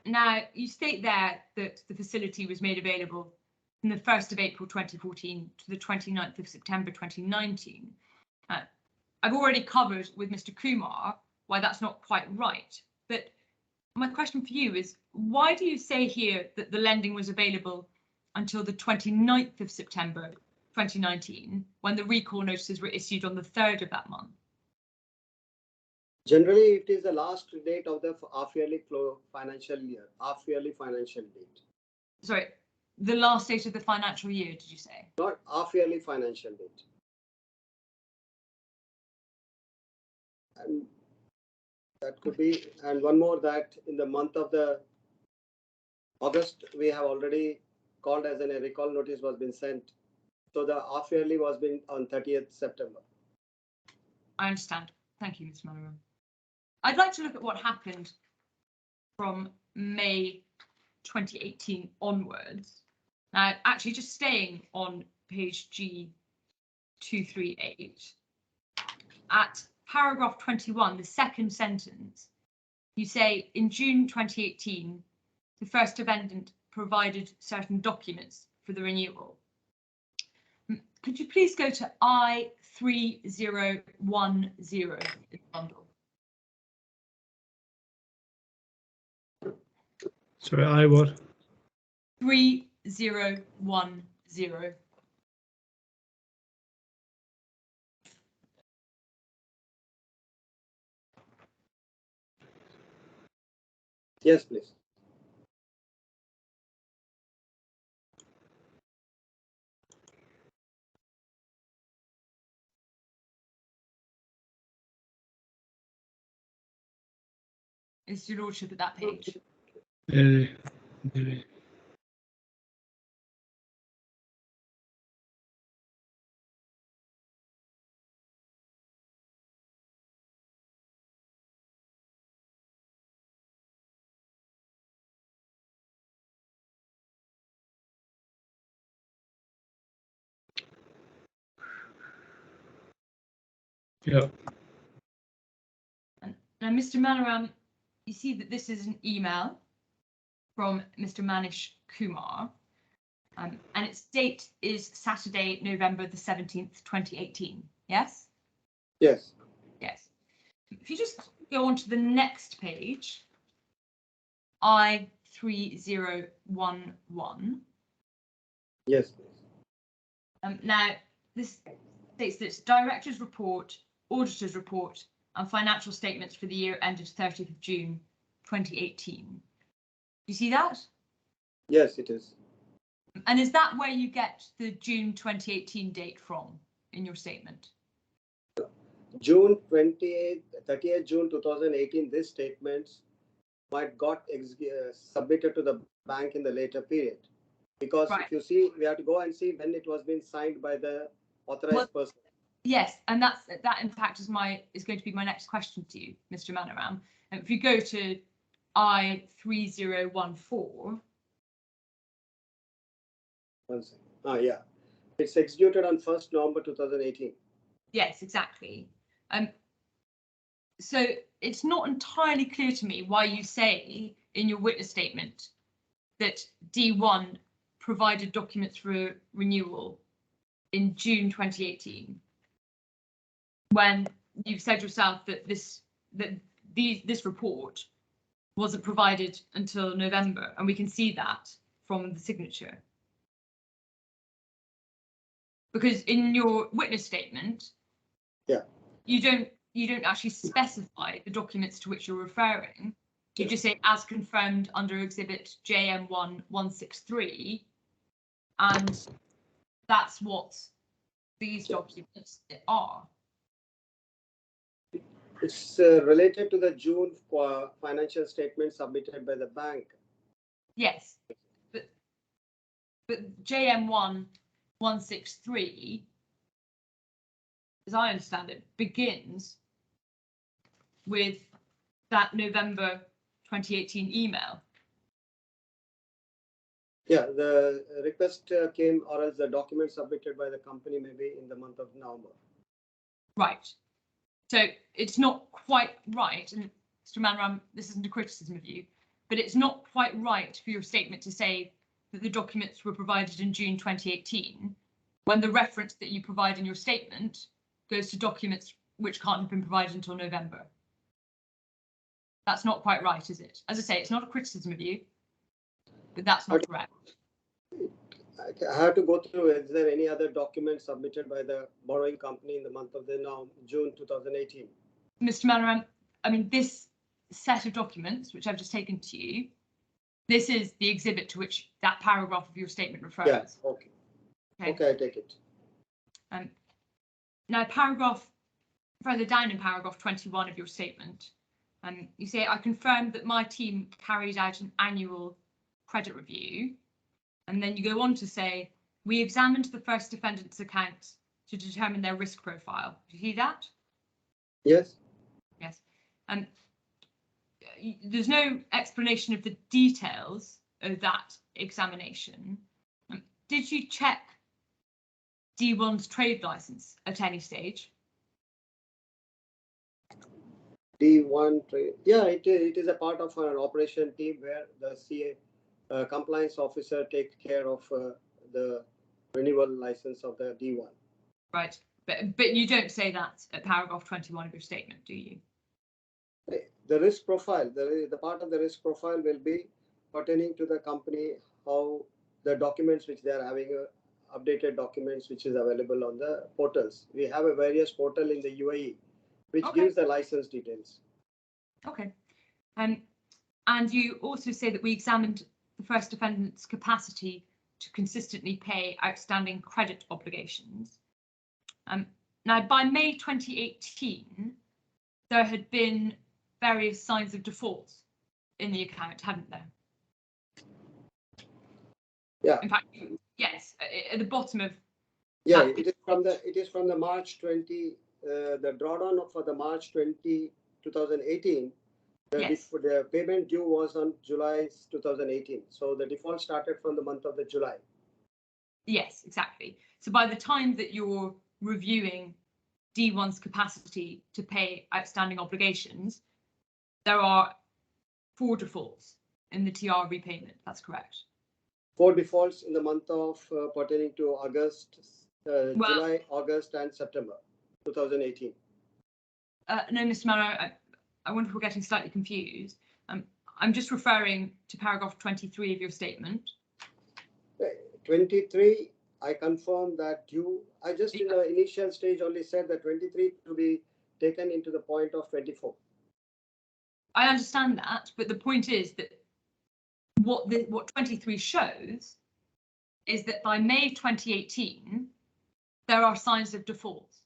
Now, you state there that the facility was made available from the 1st of April 2014 to the 29th of September 2019. I've already covered with Mr. Kumar why that's not quite right. But my question for you is, why do you say here that the lending was available until the 29th of September 2019, when the recall notices were issued on the 3rd of that month? Generally, it is the last date of the half-yearly financial year, half-yearly financial date. Sorry, the last date of the financial year, did you say? Not half-yearly financial date. And that could be, and one more, that in the month of the August, we have already called as a recall notice was been sent. So the half-yearly was been on 30th September. I understand. Thank you, Mr. Manoram. I'd like to look at what happened from May 2018 onwards. Now, actually, just staying on page G238, at paragraph 21, the second sentence, you say, in June 2018, the first defendant provided certain documents for the renewal. Could you please go to I3010 in the bundle? Sorry, I what? 3010. Yes, please. Is your lordship at that page? Nearly. Yeah. Now, Mr. Manoram, you see that this is an email from Mr. Manish Kumar, and its date is Saturday, November the 17th, 2018. Yes? Yes. Yes. If you just go on to the next page, I3011. Yes, please. Now, this states that it's director's report, auditor's report, and financial statements for the year ended 30th of June 2018. Do you see that? Yes, it is. And is that where you get the June 2018 date from in your statement? June 30th June 2018, these statements might got submitted to the bank in the later period. Because if you see, we have to go and see when it was being signed by the authorized person. Yes, and that in fact is going to be my next question to you, Mr. Manoram. And if you go to I3014. 1 second. Yeah. It's executed on 1st November 2018. Yes, exactly. So it's not entirely clear to me why you say in your witness statement that D1 provided documents for renewal in June 2018, when you've said yourself that this report wasn't provided until November, and we can see that from the signature. Because in your witness statement, yeah, you don't actually specify the documents to which you're referring. You just say as confirmed under exhibit JM1163, and that's what these documents are. It's related to the June financial statement submitted by the bank. Yes, but JM1163, as I understand it, begins with that November 2018 email. Yeah, the request came, or else the document submitted by the company maybe in the month of November. Right. So it's not quite right, and Mr. Manoram, this isn't a criticism of you, but it's not quite right for your statement to say that the documents were provided in June 2018, when the reference that you provide in your statement goes to documents which can't have been provided until November. That's not quite right, is it? As I say, it's not a criticism of you, but that's not correct. I have to go through, is there any other document submitted by the borrowing company in the month of June 2018? Mr. Manoram, I mean, this set of documents, which I've just taken to you, this is the exhibit to which that paragraph of your statement refers. Yes. Okay. Okay, I take it. Now, further down in paragraph 21 of your statement, you say, I confirm that my team carried out an annual credit review. And then you go on to say, we examined the first defendant's accounts to determine their risk profile. Do you see that? Yes. Yes. There's no explanation of the details of that examination. Did you check D1's trade license at any stage? D1 trade. Yeah, it is a part of an operation team where the CA compliance officer takes care of the renewal license of the D1. Right, but you don't say that at paragraph 21 of your statement, do you? The risk profile, the part of the risk profile will be pertaining to the company, how the documents which they are having, updated documents which is available on the portals. We have a various portal in the UAE which gives the license details. Okay. And you also say that we examined the first defendant's capacity to consistently pay outstanding credit obligations. Now, by May 2018, there had been various signs of default in the account, hadn't there? Yeah. In fact, yes, at the bottom of. Yeah, it is from the March 20, the drawdown for the March 2018. The payment due was on July 2018. So the default started from the month of the July. Yes, exactly. So by the time that you're reviewing D1's capacity to pay outstanding obligations, there are 4 defaults in the TR repayment. That's correct. 4 defaults in the month of pertaining to August, July, August, and September 2018. No, Mr. Manor, I wonder if we're getting slightly confused. I'm just referring to paragraph 23 of your statement. 23, I confirm that I just in the initial stage only said that 23 to be taken into the point of 24. I understand that, but the point is that what 23 shows is that by May 2018, there are signs of default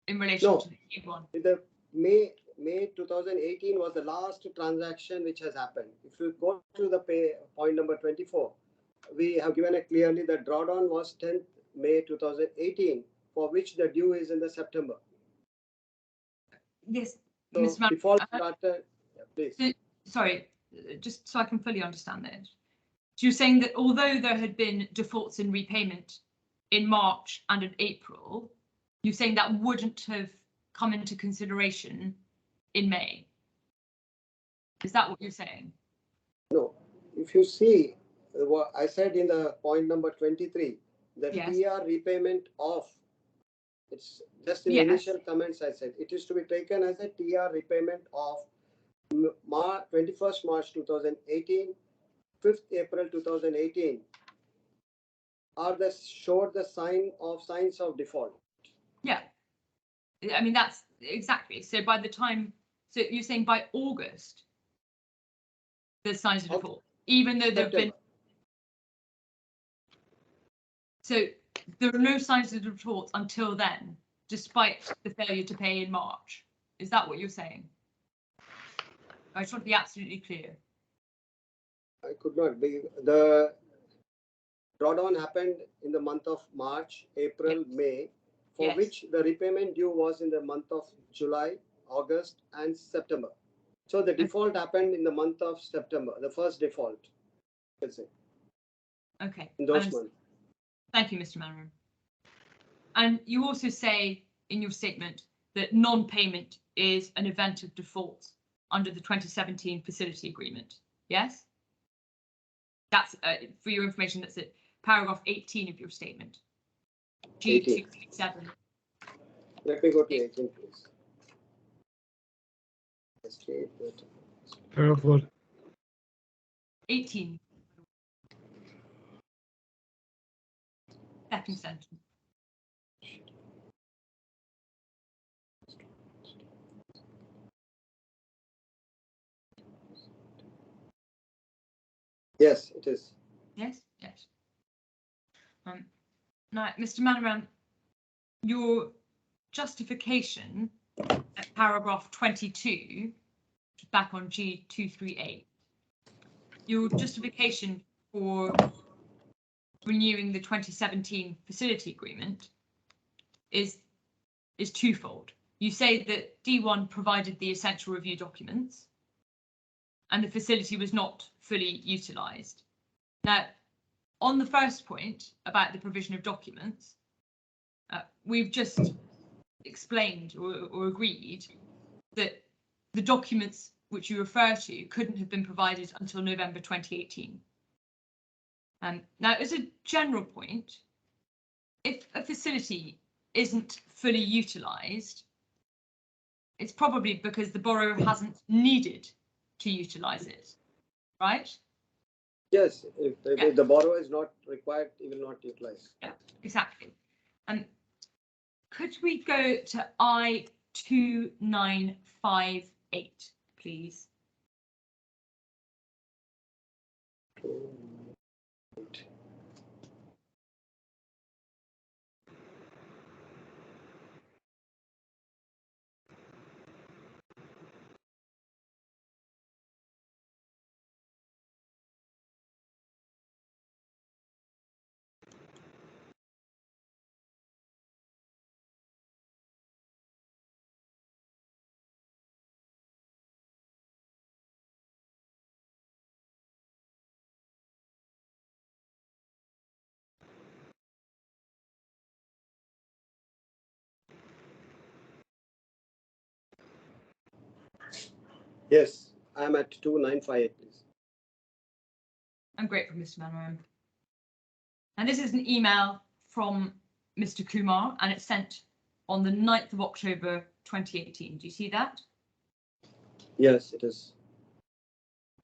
in relation to the Q1. The May 2018 was the last transaction which has happened. If you go to the point number 24, we have given it clearly that drawdown was 10th May 2018, for which the due is in the September. Yes, so Ms. Manor, default started. Yeah, please. So, sorry, just so I can fully understand this. So you're saying that although there had been defaults in repayment in March and in April, you're saying that wouldn't have come into consideration in May? Is that what you're saying? No. If you see what I said in the point number 23, the TR repayment of, it's just in the initial comments I said, it is to be taken as a TR repayment of 21st March 2018, 5th April 2018 showed the signs of default. Yeah, I mean, that's exactly. So by the time, so you're saying by August, there's signs of default, even though there have been. So there are no signs of default until then, despite the failure to pay in March. Is that what you're saying? I just want to be absolutely clear. I could not be. The drawdown happened in the month of March, April, May, for which the repayment due was in the month of July, August, and September. So the default happened in the month of September, the first default. Okay. In those months. Thank you, Mr. Manor. And you also say in your statement that non-payment is an event of default under the 2017 facility agreement. Yes? That's for your information, that's it. Paragraph 18 of your statement. G267. Let me go to 18, please. Paragraph what? 18. Second sentence. Yes, it is. Yes, yes. Now, Mr. Manoram, your justification at paragraph 22, back on G238, your justification for renewing the 2017 facility agreement is twofold. You say that D1 provided the essential review documents and the facility was not fully utilised. Now, on the first point about the provision of documents, we've just explained or agreed that the documents which you refer to couldn't have been provided until November 2018. Now, as a general point, if a facility isn't fully utilised, it's probably because the borrower hasn't needed to utilise it, right? Yes, if the borrower is not required, he will not utilize. Yeah, exactly. And could we go to I2958, please? Yes, I'm at 2958, please. I'm grateful, Mr. Manoram. And this is an email from Mr. Kumar, and it's sent on the 9th of October 2018. Do you see that? Yes, it is.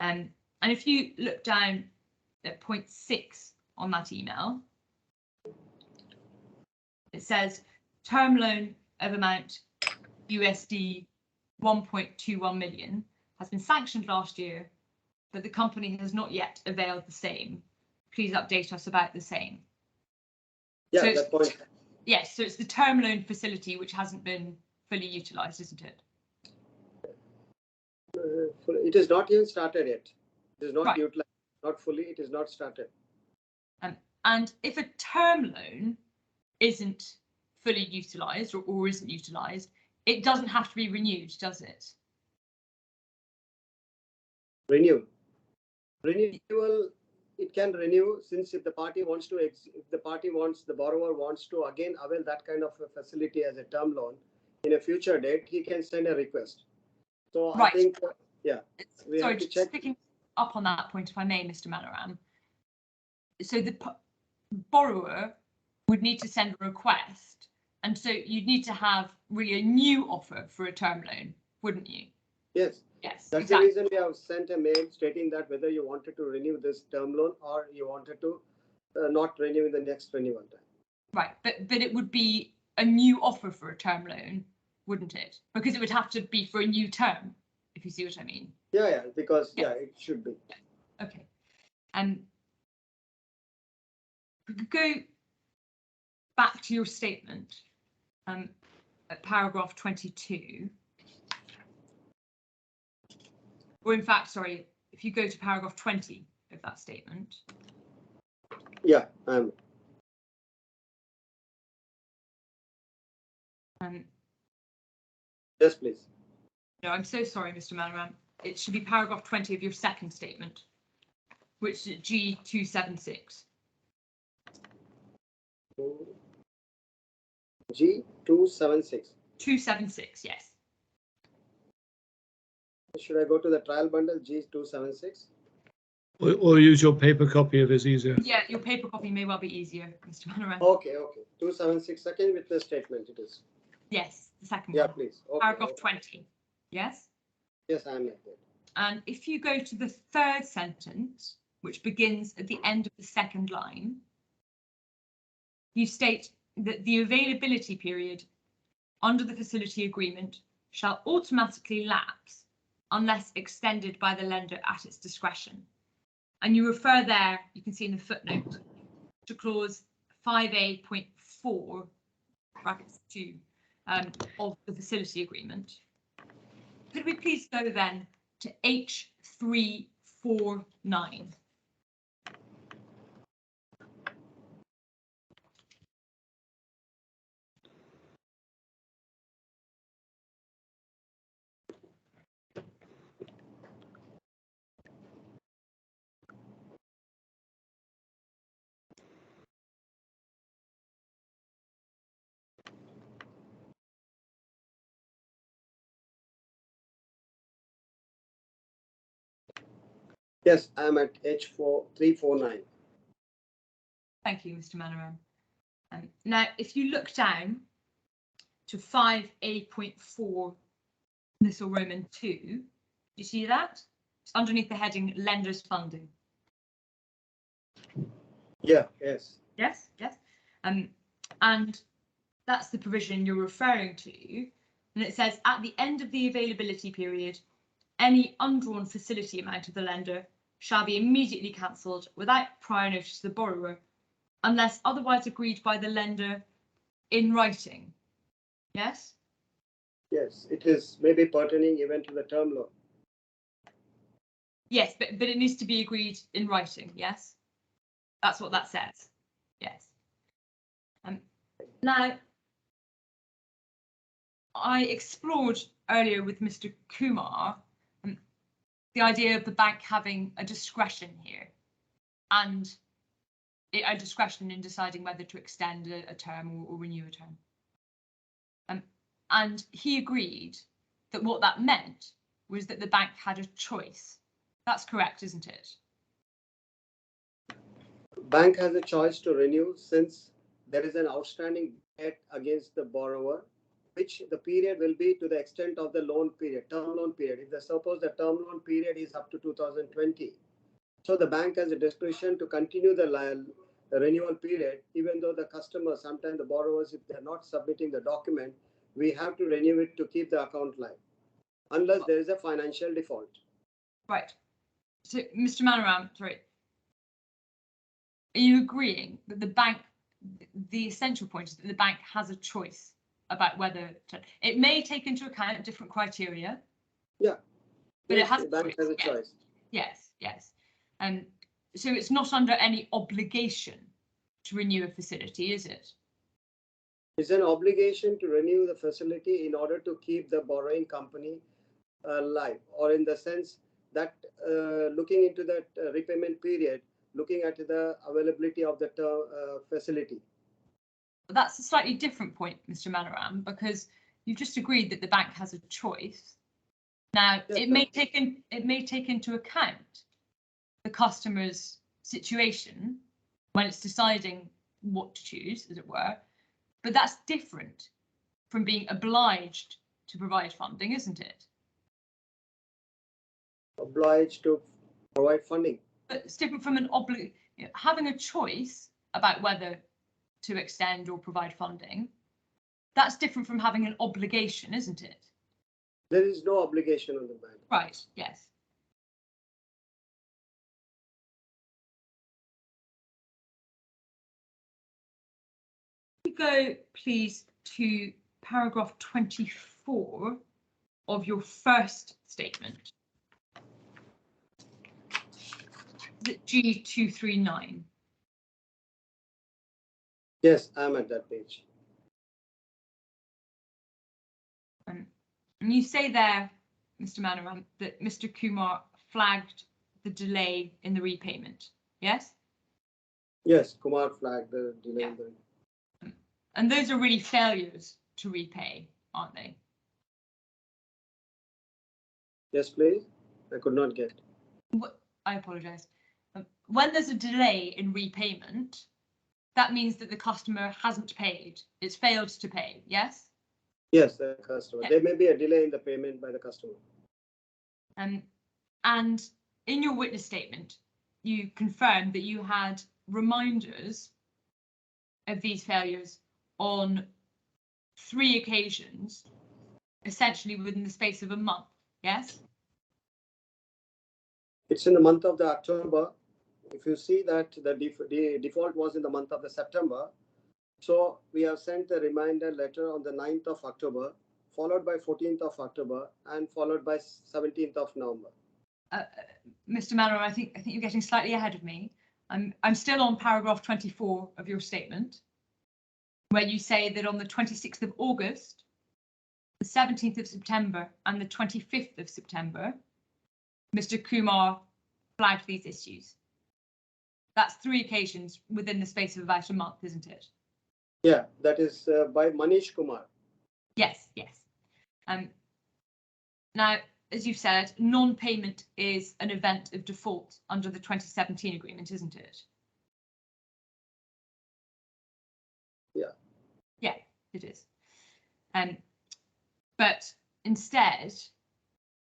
And if you look down at point 6 on that email, it says term loan of amount USD 1.21 million has been sanctioned last year, but the company has not yet availed the same. Please update us about the same. Yeah, so that point. Yes, so it's the term loan facility which hasn't been fully utilised, isn't it? It is not even started yet. It is not Right. utilized, not fully. It is not started. And if a term loan isn't fully utilised or isn't utilised, it doesn't have to be renewed, does it? Renewal, it can renew, since if the party wants to, the borrower wants to again avail that kind of a facility as a term loan in a future date, he can send a request. So Right. I think, yeah. Sorry, just picking up on that point, if I may, Mr. Manoram. So the borrower would need to send a request, and so you'd need to have really a new offer for a term loan, wouldn't you? Yes. Yes. That's exactly. the reason we have sent a mail stating that whether you wanted to renew this term loan or you wanted to not renew in the next renewal time. Right, but it would be a new offer for a term loan, wouldn't it? Because it would have to be for a new term, if you see what I mean. Yeah, because it should be. Yeah. Okay. We could go back to your statement at paragraph 22. Or in fact, sorry, if you go to paragraph 20 of that statement. Yeah, yes, please. No, I'm so sorry, Mr. Manoram. It should be paragraph 20 of your second statement, which is G276. G276. 276, yes. Should I go to the trial bundle G276? Or use your paper copy if it's easier. Yeah, your paper copy may well be easier, Mr. Manoram. Okay. 276, second with the statement it is. Yes, the second Yeah, one. please. Okay, Paragraph 20. Yes? Yes, I'm like that. And if you go to the third sentence, which begins at the end of the second line, you state that the availability period under the facility agreement shall automatically lapse unless extended by the lender at its discretion. And you refer there, you can see in the footnote, to clause 5A.4, brackets 2, of the facility agreement. Could we please go then to H349? Yes, I'm at H4349. Thank you, Mr. Manoram. Now, if you look down to 5A.4, Little Roman 2, do you see that? It's underneath the heading Lenders Funding. Yeah, yes. Yes, yes. And that's the provision you're referring to. And it says, at the end of the availability period, any undrawn facility amount of the lender shall be immediately cancelled without prior notice to the borrower, unless otherwise agreed by the lender in writing. Yes? Yes, it is maybe pertaining even to the term loan. Yes, but it needs to be agreed in writing, yes? That's what that says. Yes. Now, I explored earlier with Mr. Kumar the idea of the bank having a discretion here and a discretion in deciding whether to extend a term or renew a term. And he agreed that what that meant was that the bank had a choice. That's correct, isn't it? Bank has a choice to renew since there is an outstanding debt against the borrower, which the period will be to the extent of the loan period, term loan period. If suppose the term loan period is up to 2020, so the bank has a discretion to continue the renewal period, even though the customer, sometimes the borrowers, if they're not submitting the document, we have to renew it to keep the account live, unless there is a financial default. Right. So, Mr. Manoram, sorry, are you agreeing that the bank, the essential point is that the bank has a choice about whether to, it may take into account different criteria? Yeah. But yes, it has the bank has a choice. Yes, yes. So it's not under any obligation to renew a facility, is it? It's an obligation to renew the facility in order to keep the borrowing company live, or in the sense that looking into that repayment period, looking at the availability of the facility. That's a slightly different point, Mr. Manoram, because you've just agreed that the bank has a choice. Now, Yes, it may take into account the customer's situation when it's deciding what to choose, as it were, but that's different from being obliged to provide funding, isn't it? Obliged to provide funding. But it's different from an having a choice about whether to extend or provide funding. That's different from having an obligation, isn't it? There is no obligation on the bank. Right, yes. Go, please, to paragraph 24 of your first statement. Is it G239? Yes, I'm at that page. And you say there, Mr. Manoram, that Mr. Kumar flagged the delay in the repayment, yes? Yes, Kumar flagged the delay. Yeah. And those are really failures to repay, aren't they? Yes, please. I could not get. I apologize. When there's a delay in repayment, that means that the customer hasn't paid. It's failed to pay, yes? Yes, the customer. Yeah. There may be a delay in the payment by the customer. And in your witness statement, you confirmed that you had reminders of these failures on 3 occasions, essentially within the space of a month, yes? It's in the month of the October. if you see that the default was in the month of the September, so we have sent a reminder letter on the 9th of October, followed by 14th of October, and followed by 17th of November. Mr. Manor, I think you're getting slightly ahead of me. I'm still on paragraph 24 of your statement, where you say that on the 26th of August, the 17th of September, and the 25th of September, Mr. Kumar flagged these issues. That's 3 occasions within the space of about a month, isn't it? Yeah, that is by Manish Kumar. Yes, yes. Now, as you've said, non-payment is an event of default under the 2017 agreement, isn't it? Yeah. Yeah, it is. But instead,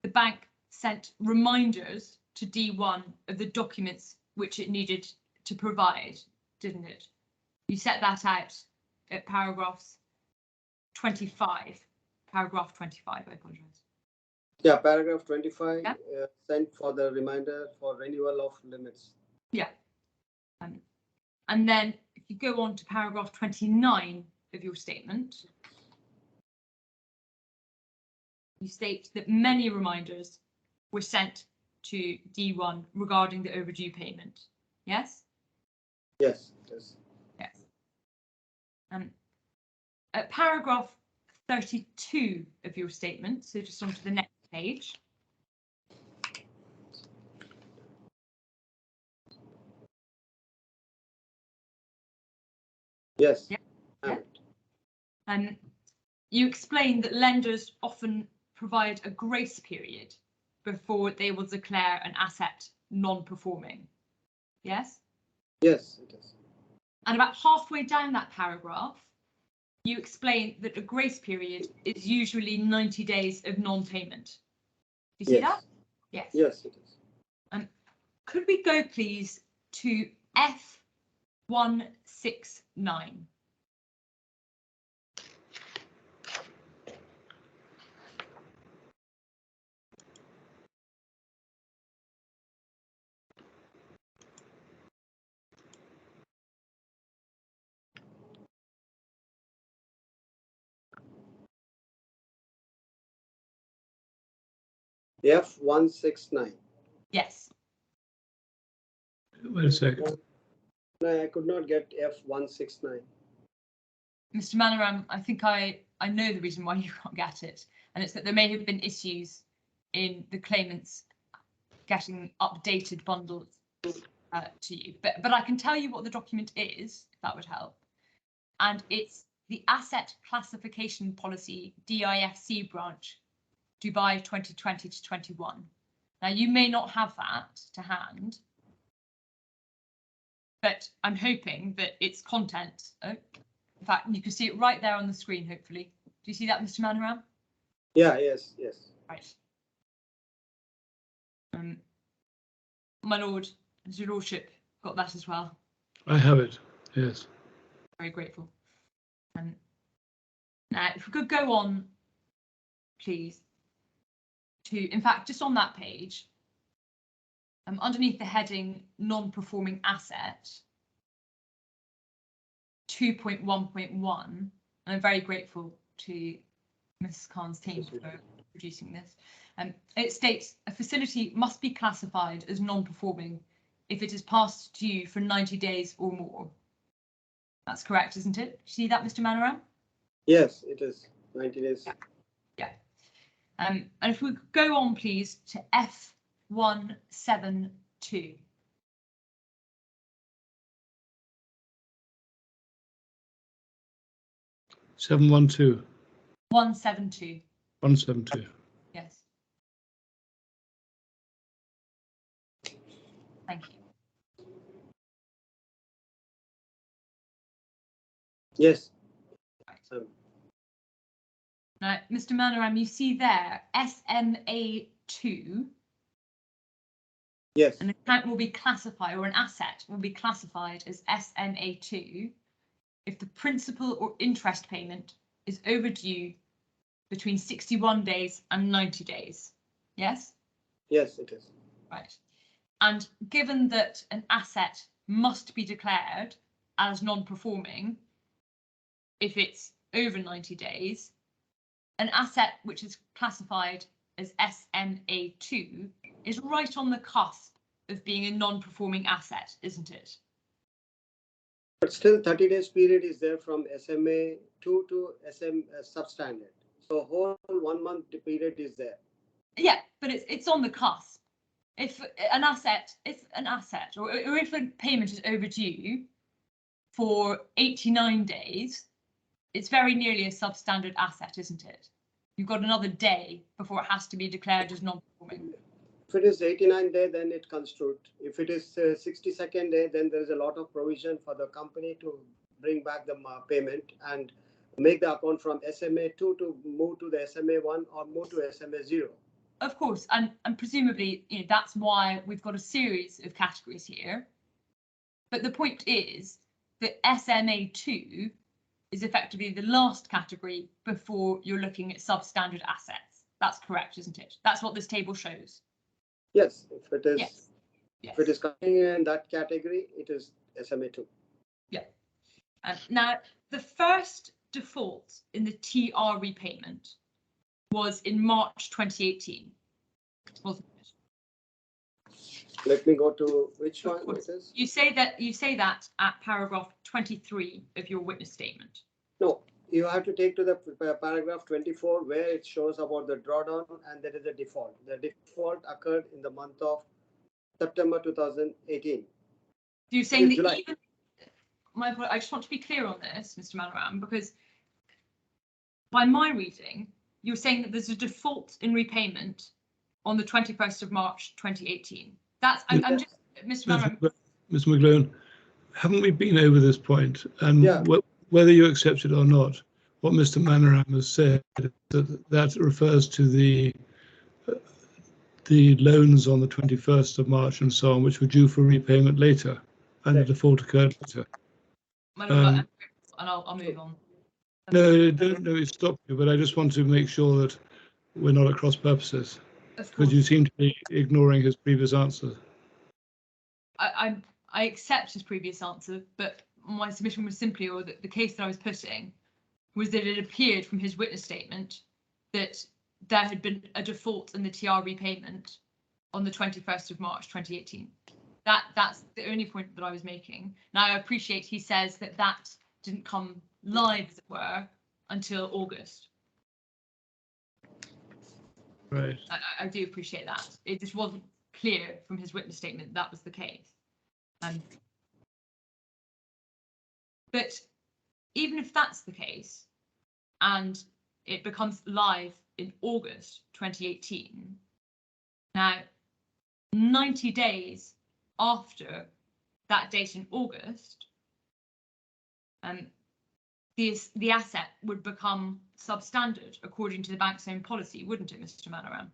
the bank sent reminders to D1 of the documents which it needed to provide, didn't it? You set that out at paragraph 25, I apologize. Yeah, paragraph 25 Yeah. Sent for the reminder for renewal of limits. Yeah. And then if you go on to paragraph 29 of your statement, you state that many reminders were sent to D1 regarding the overdue payment. Yes? Yes, yes. Yes. At paragraph 32 of your statement, so just onto the next page. Yes. Yeah. Yeah. You explain that lenders often provide a grace period before they will declare an asset non-performing. Yes? Yes, it is. And about halfway down that paragraph, you explain that a grace period is usually 90 days of non-payment. Do you see that? Yes. Yes, it is. Could we go, please, to F169? F169. Yes. Wait a second. No, I could not get F169. Mr. Manoram, I think I know the reason why you can't get it, and it's that there may have been issues in the claimants getting updated bundles to you. But I can tell you what the document is, if that would help. And it's the Asset Classification Policy DIFC branch, Dubai 2020 to 21. Now, you may not have that to hand, but I'm hoping that its content, in fact, you can see it right there on the screen, hopefully. Do you see that, Mr. Manoram? Yeah, yes, yes. Right. My lord, has your lordship got that as well? I have it, yes. Very grateful. Now, if we could go on, please, to, in fact, just on that page, underneath the heading non-performing asset, 2.1.1, and I'm very grateful to Mrs. Khan's team for producing this. It states a facility must be classified as non-performing if it is past due for 90 days or more. That's correct, isn't it? See that, Mr. Manoram? Yes, it is 90 days. Yeah. And if we go on, please, to F172. Seven 172. 172. 172. Yes. Thank you. Yes. Now, Mr. Manoram, you see there SMA2. Yes. An account will be classified, or an asset will be classified as SMA2 if the principal or interest payment is overdue between 61 days and 90 days. Yes? Yes, it is. Right. And given that an asset must be declared as non-performing if it's over 90 days, an asset which is classified as SMA2 is right on the cusp of being a non-performing asset, isn't it? But still 30 days period is there from SMA2 to SM substandard. So whole 1 month period is there. Yeah, but it's on the cusp. If an asset, or if a payment is overdue for 89 days, it's very nearly a substandard asset, isn't it? You've got another day before it has to be declared as non-performing. If it is 89 day, then it comes to. If it is 62nd day, then there is a lot of provision for the company to bring back the payment and make the account from SMA2 to move to the SMA1 or move to SMA0. Of course, and presumably, that's why we've got a series of categories here. But the point is that SMA2 is effectively the last category before you're looking at substandard assets. That's correct, isn't it? That's what this table shows. Yes, if it is, yes. If it is coming in that category, it is SMA2. Yeah. Now, the first default in the TR repayment was in March 2018, wasn't it? Let me go to which one it is. You say that at paragraph 23 of your witness statement. No, you have to take to the paragraph 24 where it shows about the drawdown and there is a default. The default occurred in the month of September 2018. You're saying that July. even I just want to be clear on this, Mr. Manoram, because by my reading, you're saying that there's a default in repayment on the 21st of March 2018. That's I'm just, Mr. Manoram. Mr. McGlone, haven't we been over this point? And whether you accept it or not, what Mr. Manoram has said, that refers to the loans on the 21st of March and so on, which were due for repayment later, and the default occurred later. And I'll move on. No, don't stop you, but I just want to make sure that we're not at cross purposes, because you seem to be ignoring his previous answer. I accept his previous answer, but my submission was simply, or the case that I was putting, was that it appeared from his witness statement that there had been a default in the TR repayment on the 21st of March 2018. That's the only point that I was making. Now, I appreciate he says that didn't come live, as it were, until August. Right. I do appreciate that. It just wasn't clear from his witness statement that was the case. But even if that's the case, and it becomes live in August 2018, now 90 days after that date in August, the asset would become substandard according to the bank's own policy, wouldn't it, Mr. Manoram?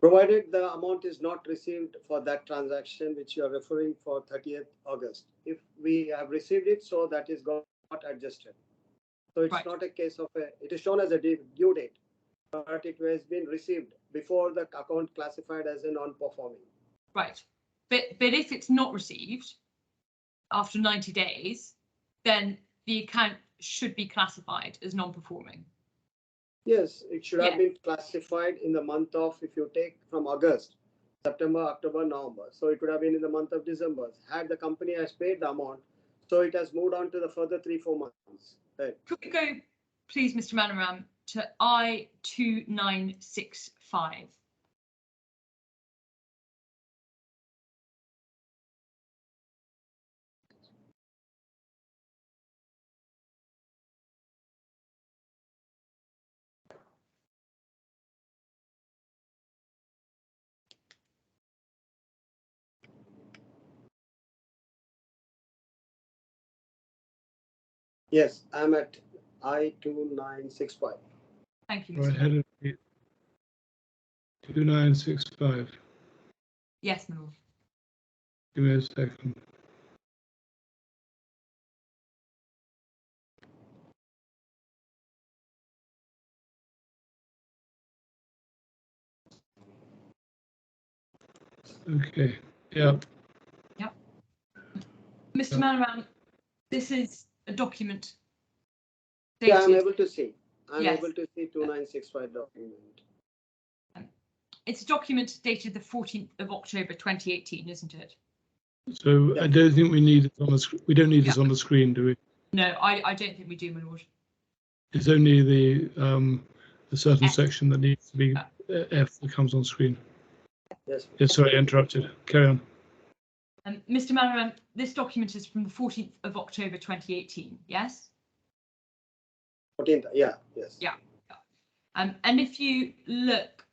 Provided the amount is not received for that transaction which you are referring for 30th August. If we have received it, so that is got adjusted. So it's not a case of it is shown as a due date, but it has been received before the account classified as a non-performing. Right. But if it's not received after 90 days, then the account should be classified as non-performing. Yes, it should have been classified in the month of, if you take from August, September, October, November. So it would have been in the month of December. Had the company has paid the amount, so it has moved on to the further 3-4 months. Right. Could we go, please, Mr. Manoram, to I2965? Yes, I'm at I2965. Thank you, Mr. Mr. Right, 2965. Yes, Manoj. Give me a second. Okay. Yeah. Mr. Manaram, this is a document Yeah, I'm dated. able to see. I'm Yes. able to see 2965 document. It's a document dated the 14th of October 2018, isn't it? So I don't think we need it on the screen. We don't need this on the screen, do we? No, I don't think we do, my lord. It's only the certain F. section that needs to be F that comes on screen. Yes. Yeah, sorry, I interrupted. Carry on. Mr. Manaram, this document is from the 14th of October 2018, yes? 14th, yeah, yes. Yeah. And if you look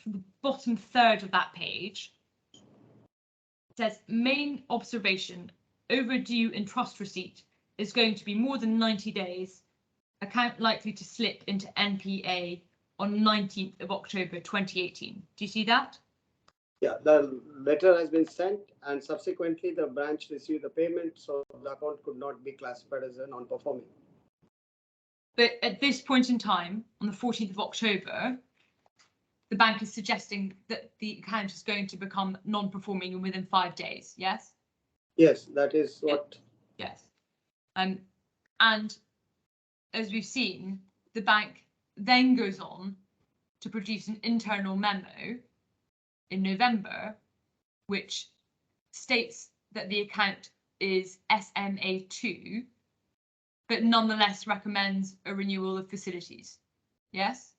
from the bottom third of that page, it says main observation, overdue in trust receipt is going to be more than 90 days, account likely to slip into NPA on 19th of October 2018. Do you see that? Yeah, the letter has been sent and subsequently the branch received the payment, so the account could not be classified as a non-performing. But at this point in time, on the 14th of October, the bank is suggesting that the account is going to become non-performing within 5 days, yes? Yes, that is what. Yes. And as we've seen, the bank then goes on to produce an internal memo in November, which states that the account is SMA2, but nonetheless recommends a renewal of facilities. Yes?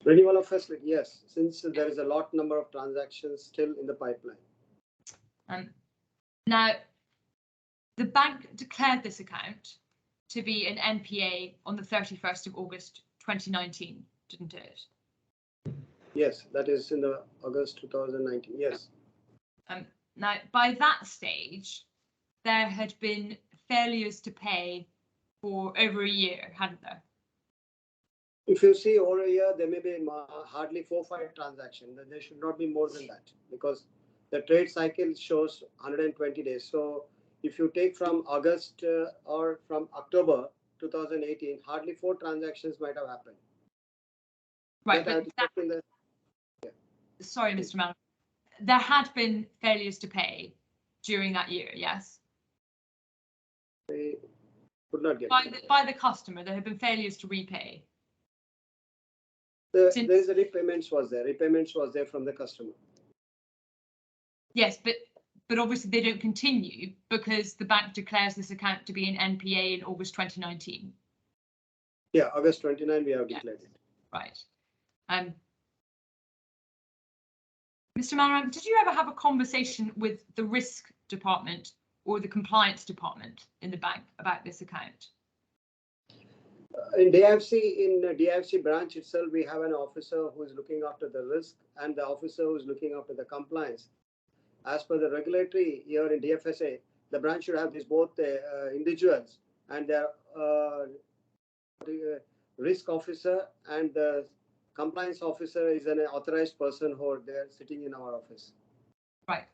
Renewal of facility, yes, since there is a lot number of transactions still in the pipeline. Now, the bank declared this account to be an NPA on the 31st of August 2019, didn't it? Yes, that is in the August 2019, yes. Now, by that stage, there had been failures to pay for over a year, hadn't there? If you see over a year, there may be hardly 4 or 5 transactions. There should not be more than that because the trade cycle shows 120 days. So if you take from August or from October 2018, hardly 4 transactions might have happened. Right, but sorry, Mr. Mann, there had been failures to pay during that year, yes? They could not get by the customer, there had been failures to repay. There is a repayments was there from the customer. Yes, but obviously they don't continue because the bank declares this account to be an NPA in August 2019. Yeah, August 29 we have declared it. Right. Mr. Manaram, did you ever have a conversation with the risk department or the compliance department in the bank about this account? In DFC branch itself, we have an officer who is looking after the risk and the officer who is looking after the compliance. As per the regulatory here in DFSA, the branch should have these both individuals and their risk officer and the compliance officer is an authorized person who are there sitting in our office. Right.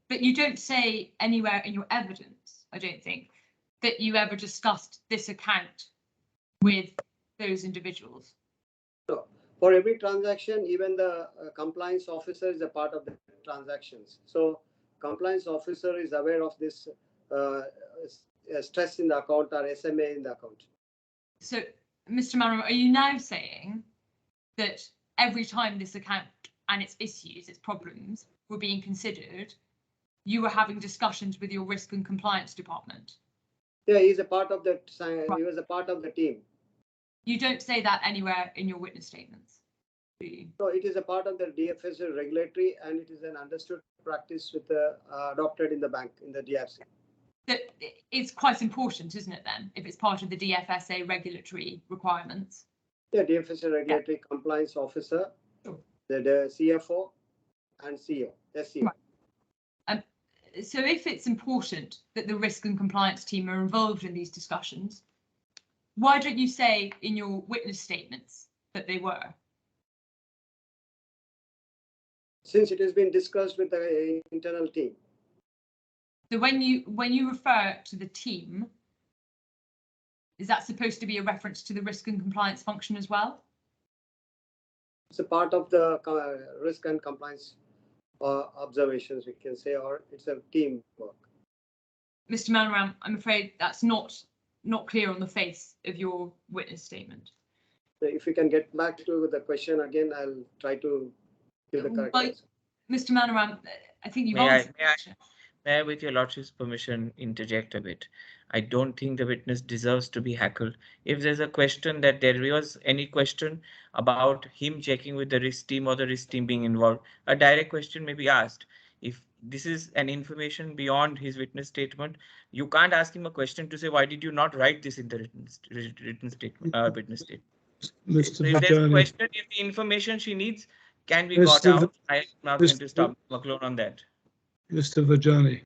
But you don't say anywhere in your evidence, I don't think, that you ever discussed this account with those individuals. So for every transaction, even the compliance officer is a part of the transactions. So compliance officer is aware of this stress in the account or SMA in the account. So, Mr. Manaram, are you now saying that every time this account and its issues, its problems were being considered, you were having discussions with your risk and compliance department? Yeah, he's a part of that. He was a part of the team. You don't say that anywhere in your witness statements, do you? So it is a part of the DFSA regulatory and it is an understood practice with adopted in the bank, in the DFC. It's quite important, isn't it then, if it's part of the DFSA regulatory requirements? Yeah, DFSA regulatory compliance officer, the CFO and CEO, SCO. Right. So if it's important that the risk and compliance team are involved in these discussions, why don't you say in your witness statements that they were? Since it has been discussed with the internal team. So when you refer to the team, is that supposed to be a reference to the risk and compliance function as well? It's a part of the risk and compliance observations, we can say, or it's a teamwork. Mr. Manoram, I'm afraid that's not clear on the face of your witness statement. So if you can get back to the question again, I'll try to give the correct answer. Mr. Manoram, I think you've answered the question. May I, with your lordship's permission, interject a bit? I don't think the witness deserves to be heckled. If there's a question that there was any question about him checking with the risk team or the risk team being involved, a direct question may be asked. If this is an information beyond his witness statement, you can't ask him a question to say, why did you not write this in the written statement, witness statement? Mr. If there's a question, if the information she needs can be got out, I'm not going to stop McClone on that. Mr. Vajani,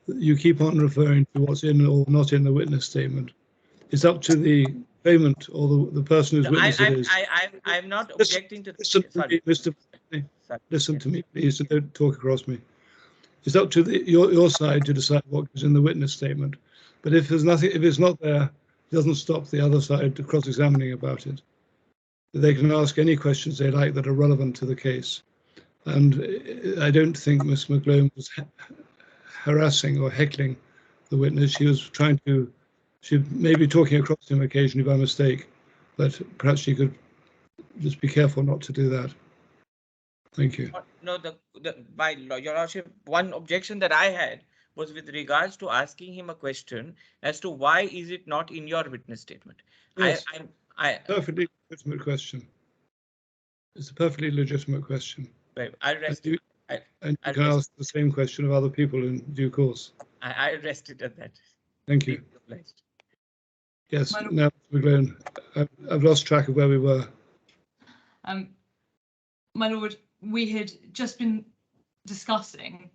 you keep on referring to what's in or not in the witness statement. It's up to the claimant or the person whose witness it is. I'm not objecting to. Listen to me, Mr. Listen to me, please. Don't talk across me. It's up to your side to decide what goes in the witness statement. But if there's nothing, if it's not there, it doesn't stop the other side to cross-examining about it. They can ask any questions they like that are relevant to the case. And I don't think Ms. McGlone was harassing or heckling the witness. She was trying to, she may be talking across him occasionally by mistake, but perhaps she could just be careful not to do that. Thank you. No, by your lordship, one objection that I had was with regards to asking him a question as to why is it not in your witness statement. Yes, perfectly legitimate question. It's a perfectly legitimate question. Right, I'll rest and it. You can ask the same question of other people in due course. I rest it at that. Thank you. Yes, now, McGlone, I've lost track of where we were. My lord, we had just been discussing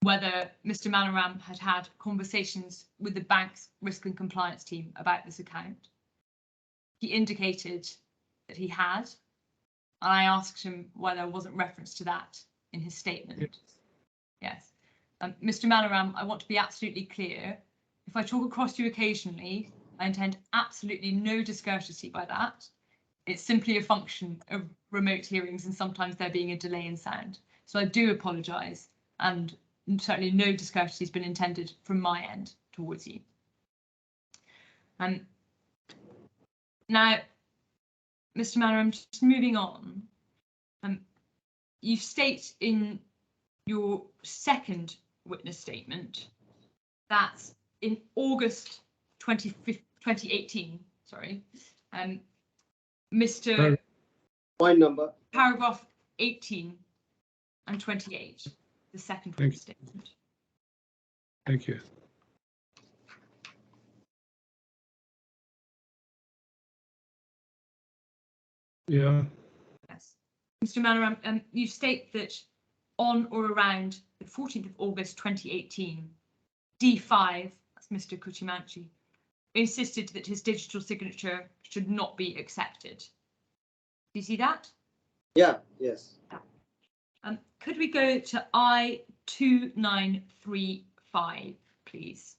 whether Mr. Manoram had had conversations with the bank's risk and compliance team about this account. He indicated that he had, and I asked him why there wasn't reference to that in his statement. Yes. Mr. Manoram, I want to be absolutely clear. If I talk across you occasionally, I intend absolutely no discourtesy by that. It's simply a function of remote hearings and sometimes there being a delay in sound. So I do apologise, and certainly no discourtesy has been intended from my end towards you. Now, Mr. Manoram, just moving on, you state in your second witness statement that in August 2018, sorry, Mr. Point number. Paragraph 18 and 28, the second witness statement. Thank you. Yeah. Yes. Mr. Manoram, you state that on or around the 14th of August 2018, D5, that's Mr. Kuchimanchi, insisted that his digital signature should not be accepted. Do you see that? Yeah, yes. Could we go to I2935, please?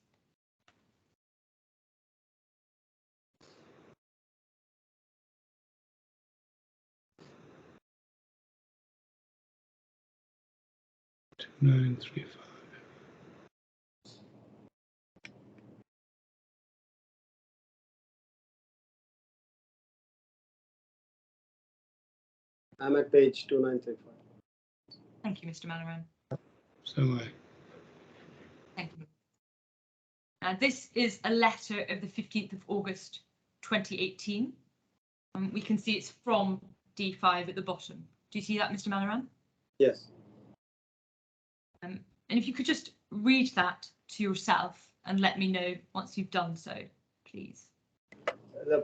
I'm at page 2935. Thank you, Mr. Manoram. So am I. Thank you. This is a letter of the 15th of August 2018. We can see it's from D5 at the bottom. Do you see that, Mr. Manoram? Yes. And if you could just read that to yourself and let me know once you've done so, please. The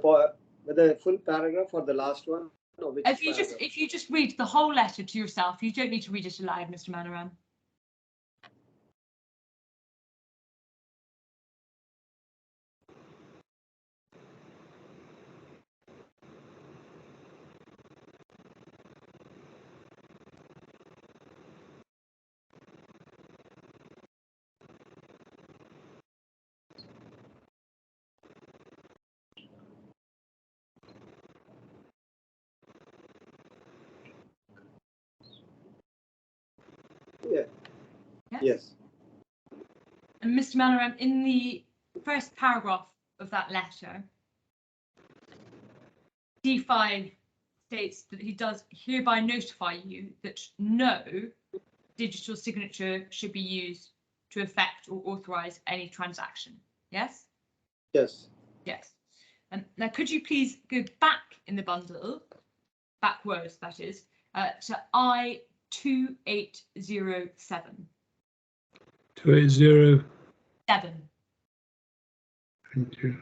full paragraph or the last one? No, which if you just read the whole letter to yourself, you don't need to read it aloud, Mr. Manoram. Yes. And Mr. Manoram, in the first paragraph of that letter, D5 states that he does hereby notify you that no digital signature should be used to effect or authorize any transaction. Yes? Yes. Yes. And now could you please go back in the bundle, backwards that is, to I2807. 280. 7. Thank you.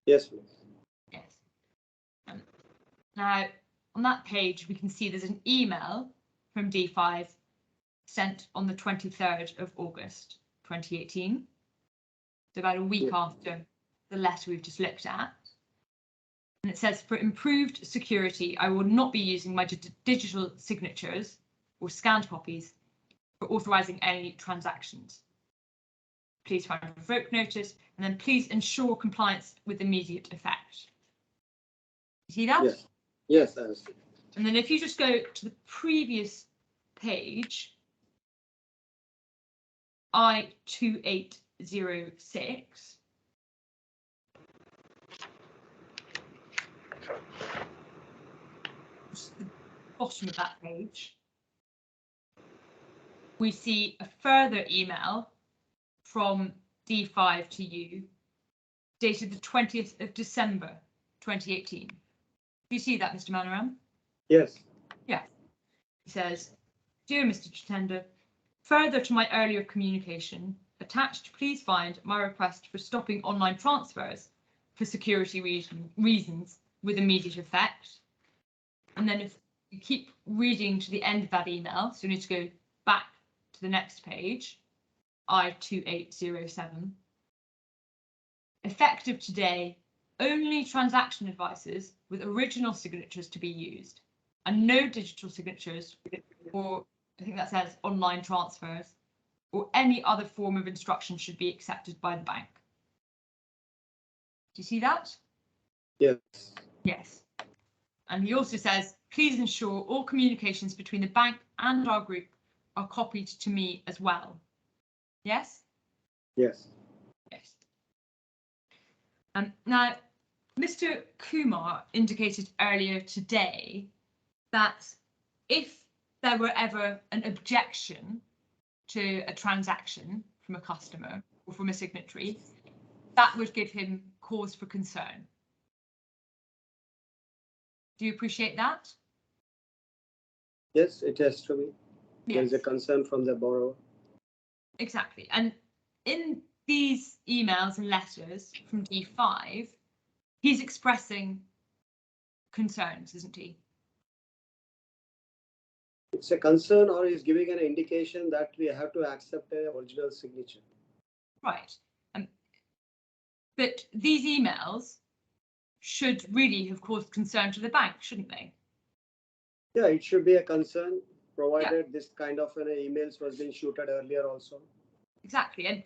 Yes, please. Yes. Now, on that page, we can see there's an email from D5 sent on the 23rd of August, 2018. So about a week after the letter we've just looked at. And it says, for improved security, I will not be using my digital signatures or scanned copies for authorizing any transactions. Please find a revoke notice, and then please ensure compliance with immediate effect. You see that? Yes. Yes, I see. And then if you just go to the previous page, I2806. Just the bottom of that page, we see a further email from D5 to you, dated the 20th of December, 2018. Do you see that, Mr. Manoram? Yes. Yeah. He says, dear Mr. Jitendra, further to my earlier communication, attached, please find my request for stopping online transfers for security reasons with immediate effect. And then if you keep reading to the end of that email, so you need to go back to the next page, I2807. Effective today, only transaction advices with original signatures to be used, and no digital signatures, or I think that says online transfers, or any other form of instruction should be accepted by the bank. Do you see that? Yes. Yes. And he also says, please ensure all communications between the bank and our group are copied to me as well. Yes? Yes. Yes. Now, Mr. Kumar indicated earlier today that if there were ever an objection to a transaction from a customer or from a signatory, that would give him cause for concern. Do you appreciate that? Yes, it has to be. Yes. There is a concern from the borrower. Exactly. And in these emails and letters from D5, he's expressing concerns, isn't he? It's a concern, or he's giving an indication that we have to accept an original signature. Right. But these emails should really have caused concern to the bank, shouldn't they? Yeah, it should be a concern, provided this kind of emails was being shooted earlier also. Exactly. And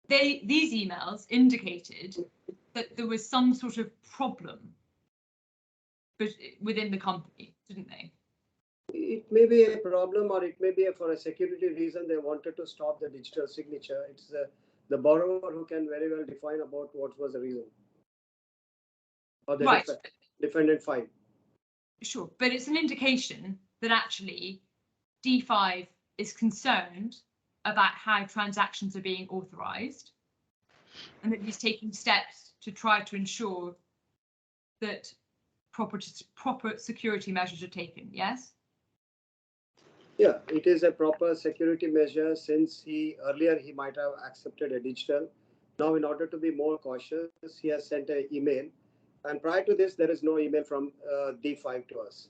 these emails indicated that there was some sort of problem within the company, didn't they? It may be a problem, or it may be for a security reason they wanted to stop the digital signature. It's the borrower who can very well define about what was the reason. Or the right. defendant file. Sure, but it's an indication that actually D5 is concerned about how transactions are being authorized, and that he's taking steps to try to ensure that proper security measures are taken. Yes? Yeah, it is a proper security measure, since earlier he might have accepted a digital. Now, in order to be more cautious, he has sent an email. And prior to this, there is no email from D5 to us.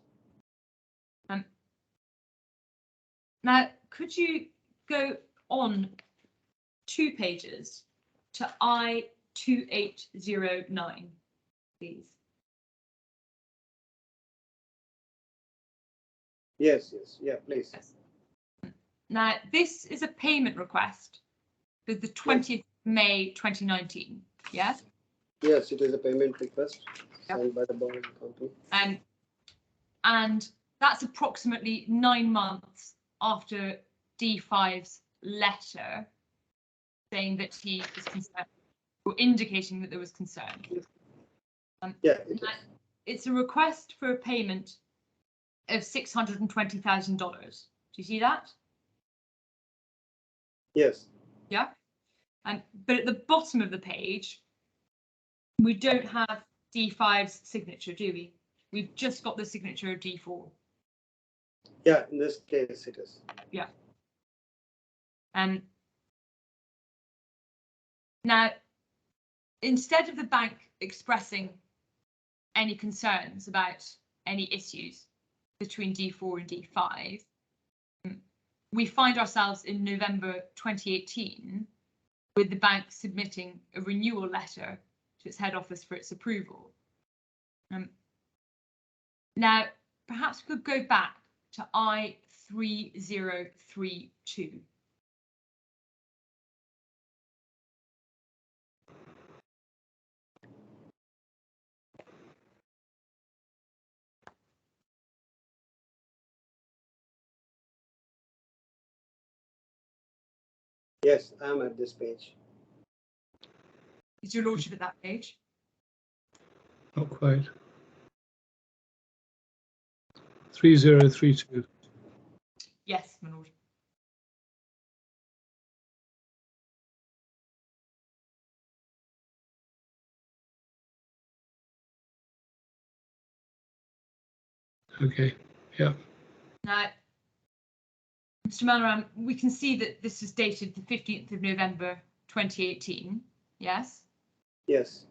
Now, could you go on 2 pages to I2809, please. Yes, yeah, please. Yes. Now, this is a payment request for the 20th May 2019, yes? Yes, it is a payment request signed by the borrowing company. And that's approximately 9 months after D5's letter saying that he was concerned, or indicating that there was concern. Yeah, it's a request for a payment of $620,000. Do you see that? Yes. Yeah. But at the bottom of the page, we don't have D5's signature, do we? We've just got the signature of D4. Yeah, in this case it is. Yeah. Now, instead of the bank expressing any concerns about any issues between D4 and D5, we find ourselves in November 2018 with the bank submitting a renewal letter to its head office for its approval. Now, perhaps we could go back to I3032. Yes, I am at this page. Is your lordship at that page? Not quite. 3032. Yes, my lord. Okay, yeah. Now, Mr. Manoram, we can see that this is dated the 15th of November 2018. Yes? Yes.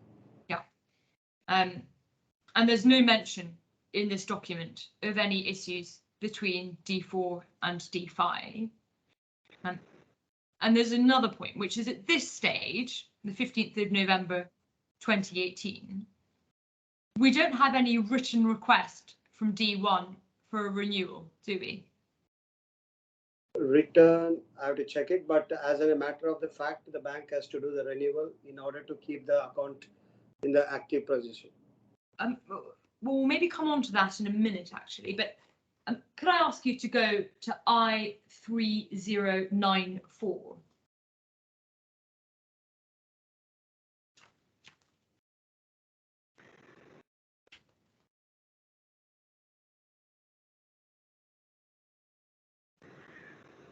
Yeah. And there's no mention in this document of any issues between D4 and D5. And there's another point, which is at this stage, the 15th of November 2018, we don't have any written request from D1 for a renewal, do we? Return, I have to check it, but as a matter of the fact, the bank has to do the renewal in order to keep the account in the active position. We'll maybe come on to that in a minute, actually, but could I ask you to go to I3094?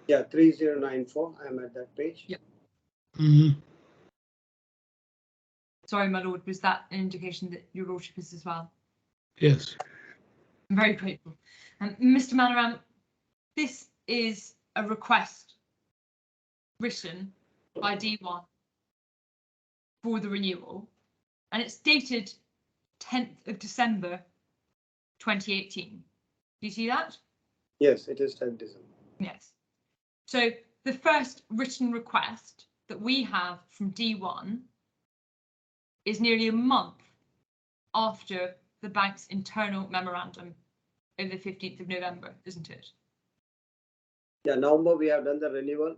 Yeah, 3094. I'm at that page. Yeah. Mm-hmm. Sorry, my lord, was that an indication that your lordship is as well? Yes. I'm very grateful. Mr. Manoram, this is a request written by D1 for the renewal, and it's dated 10th of December 2018. Do you see that? Yes, it is 10th December. Yes. So the first written request that we have from D1 is nearly a month after the bank's internal memorandum of the 15th of November, isn't it? Yeah, November we have done the renewal.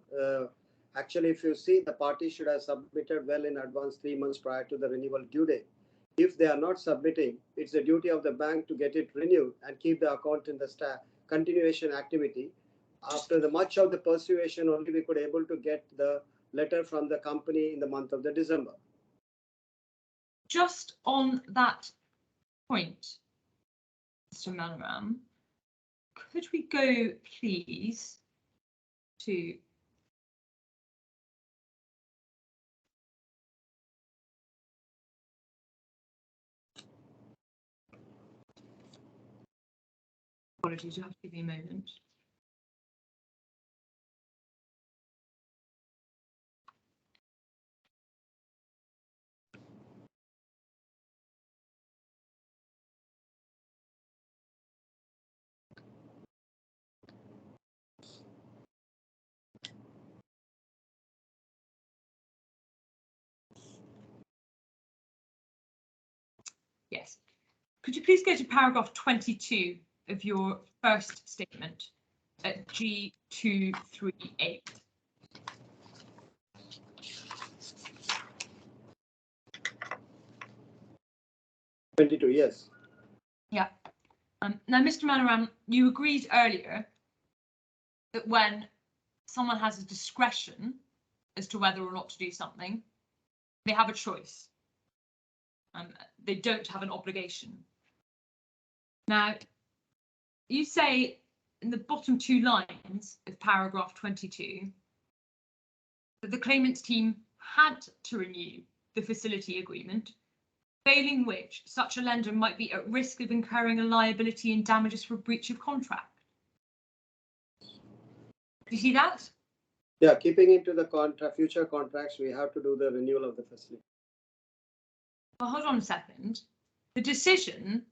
Actually, if you see, the party should have submitted well in advance 3 months prior to the renewal due date. If they are not submitting, it's the duty of the bank to get it renewed and keep the account in the continuation activity. After the much of the persuasion, only we could able to get the letter from the company in the month of the December. Just on that point, Mr. Manoram, could we go, please, to apologies, you have to give me a moment. Yes. Could you please go to paragraph 22 of your first statement at G238? Yes. Yeah. Now, Mr. Manoram, you agreed earlier that when someone has a discretion as to whether or not to do something, they have a choice. They don't have an obligation. Now, you say in the bottom 2 lines of paragraph 22 that the claimant's team had to renew the facility agreement, failing which such a lender might be at risk of incurring a liability and damages for breach of contract. Do you see that? Yeah, keeping into the future contracts, we have to do the renewal of the facility. Well, hold on a second. The decision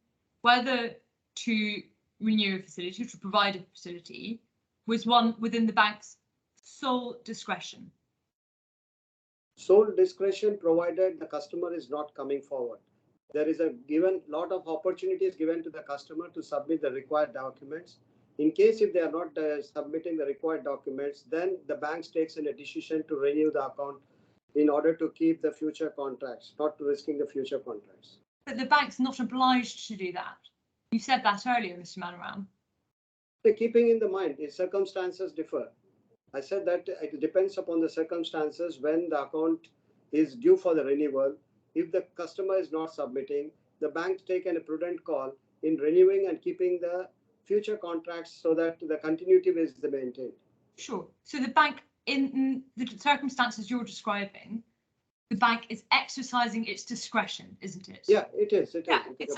whether to renew a facility, to provide a facility, was one within the bank's sole discretion. Sole discretion provided the customer is not coming forward. There is a given lot of opportunities given to the customer to submit the required documents. In case if they are not submitting the required documents, then the bank takes a decision to renew the account in order to keep the future contracts, not risking the future contracts. But the bank's not obliged to do that. You said that earlier, Mr. Manoram. Keeping in the mind, if circumstances differ. I said that it depends upon the circumstances when the account is due for the renewal. If the customer is not submitting, the bank taken a prudent call in renewing and keeping the future contracts so that the continuity is maintained. Sure. So the bank, in the circumstances you're describing, the bank is exercising its discretion, isn't it? Yeah, it is. It yeah, is. It's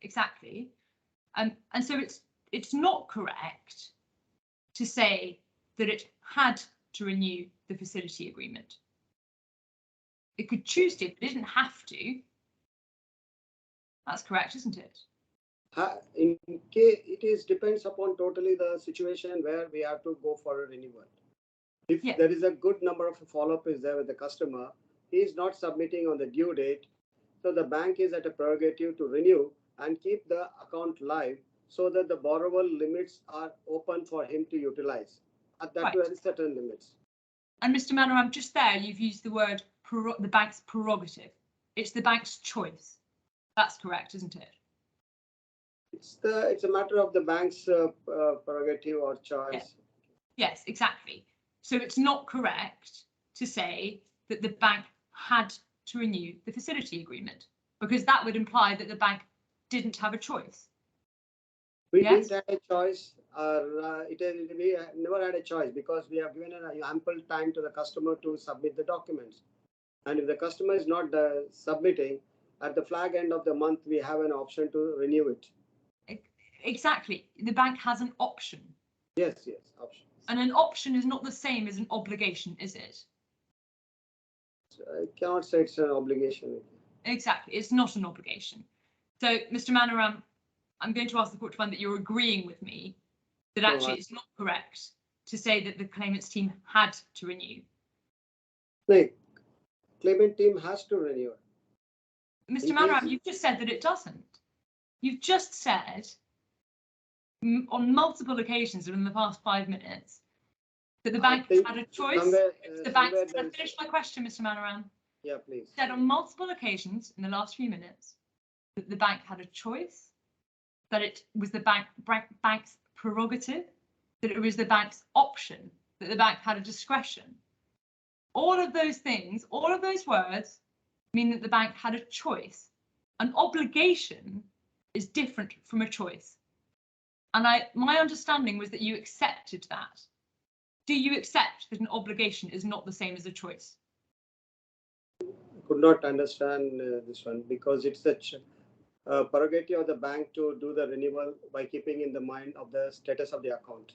exactly. And so it's not correct to say that it had to renew the facility agreement. It could choose to, but it didn't have to. That's correct, isn't it? In case it depends upon totally the situation where we have to go for a renewal. If there is a good number of follow-up is there with the customer, he is not submitting on the due date, so the bank is at a prerogative to renew and keep the account live so that the borrower limits are open for him to utilize. At that there is certain limits. And Mr. Manoram, just there you've used the word the bank's prerogative. It's the bank's choice. That's correct, isn't it? It's a matter of the bank's prerogative or choice. Yes, exactly. So it's not correct to say that the bank had to renew the facility agreement, because that would imply that the bank didn't have a choice. We didn't have a choice. We never had a choice because we have given an ample time to the customer to submit the documents. And if the customer is not submitting, at the flag end of the month, we have an option to renew it. Exactly. The bank has an option. Yes, option. And an option is not the same as an obligation, is it? I cannot say it's an obligation. Exactly. It's not an obligation. So, Mr. Manoram, I'm going to ask the court to find that you're agreeing with me that actually it's not correct to say that the claimant's team had to renew. The claimant team has to renew. Mr. Manoram, you've just said that it doesn't. You've just said on multiple occasions in the past 5 minutes that the bank had a choice. Can I finish my question, Mr. Manoram? Yeah, please. Said on multiple occasions in the last few minutes that the bank had a choice, that it was the bank's prerogative, that it was the bank's option, that the bank had a discretion. All of those things, all of those words mean that the bank had a choice. An obligation is different from a choice. And my understanding was that you accepted that. Do you accept that an obligation is not the same as a choice? I could not understand this one because it's the prerogative of the bank to do the renewal by keeping in the mind of the status of the account.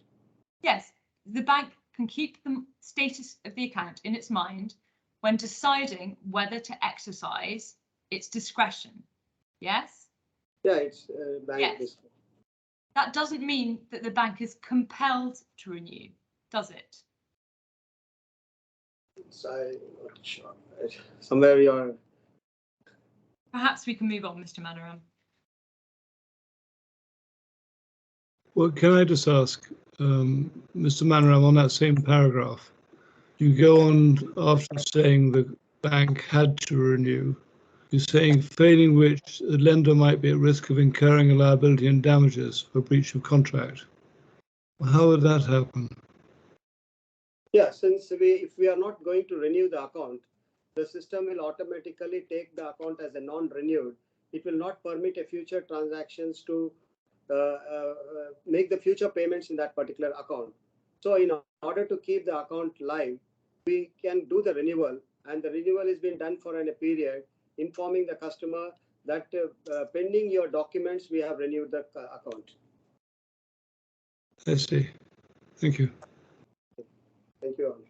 Yes, the bank can keep the status of the account in its mind when deciding whether to exercise its discretion. Yes? Yeah, it's bank discretion. That doesn't mean that the bank is compelled to renew, does it? I'm not sure. Somewhere you're Perhaps we can move on, Mr. Manoram. Well, can I just ask, Mr. Manoram, on that same paragraph, you go on after saying the bank had to renew, you're saying failing which the lender might be at risk of incurring a liability and damages for breach of contract. How would that happen? Yeah, since if we are not going to renew the account, the system will automatically take the account as a non-renewed. It will not permit a future transactions to make the future payments in that particular account. So in order to keep the account live, we can do the renewal, and the renewal is being done for a period, informing the customer that pending your documents, we have renewed the account. I see. Thank you. Thank you all.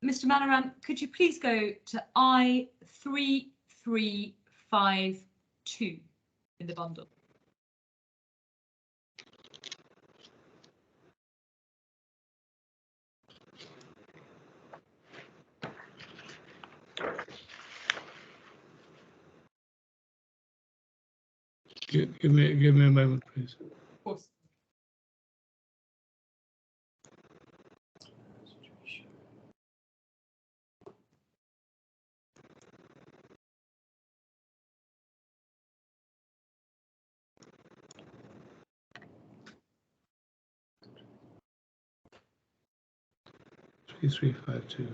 Mr. Manoram, could you please go to I3352 in the bundle? Give me a moment, please. Of course. I3352.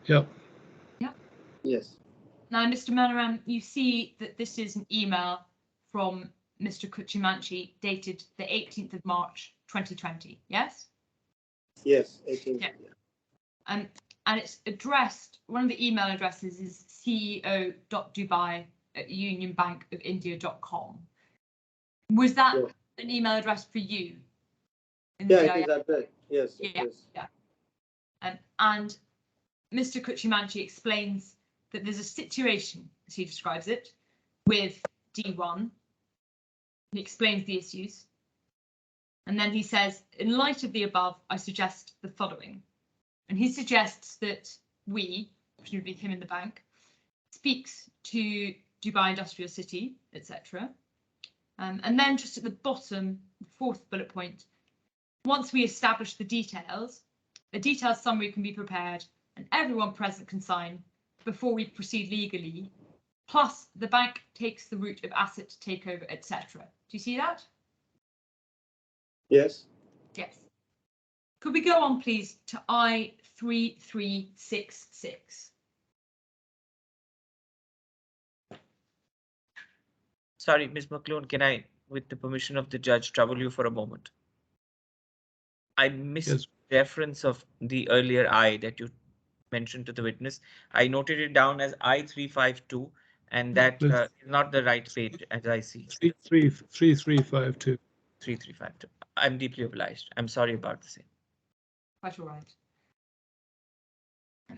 Yep. Yep. Yes. Now, Mr. Manoram, you see that this is an email from Mr. Kuchimanchi dated the 18th of March 2020, yes? Yes, 18th. Yeah. And it's addressed, one of the email addresses is ceo.dubai@unionbankofindia.com. Was that an email address for you? Yeah, it is that. Yes. Yeah. Yes. Yeah. And Mr. Kuchimanchi explains that there's a situation, as he describes it, with D1. He explains the issues. And then he says, in light of the above, I suggest the following. And he suggests that we, presumably him in the bank, speaks to Dubai Industrial City, etc. And then just at the bottom, the fourth bullet point, once we establish the details, a detailed summary can be prepared and everyone present can sign before we proceed legally. Plus, the bank takes the route of asset takeover, etc. Do you see that? Yes. Yes. Could we go on, please, to I3366? Sorry, Ms. McClone, can I, with the permission of the judge, trouble you for a moment? I missed reference of the earlier I that you mentioned to the witness. I noted it down as I352, and that is not the right page as I see. 3352. 3352. I'm deeply obliged. I'm sorry about the same. Quite all right.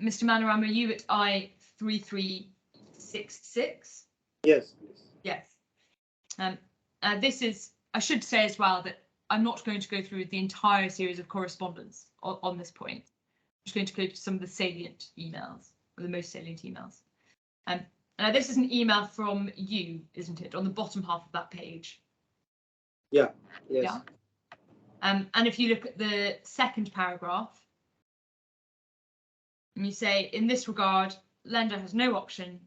Mr. Manoram, are you at I3366? Yes, please. Yes. This is, I should say as well that I'm not going to go through the entire series of correspondence on this point. I'm just going to go to some of the salient emails, or the most salient emails. This is an email from you, isn't it, on the bottom half of that page? Yeah. Yes. Yeah. And if you look at the second paragraph, and you say, in this regard, lender has no option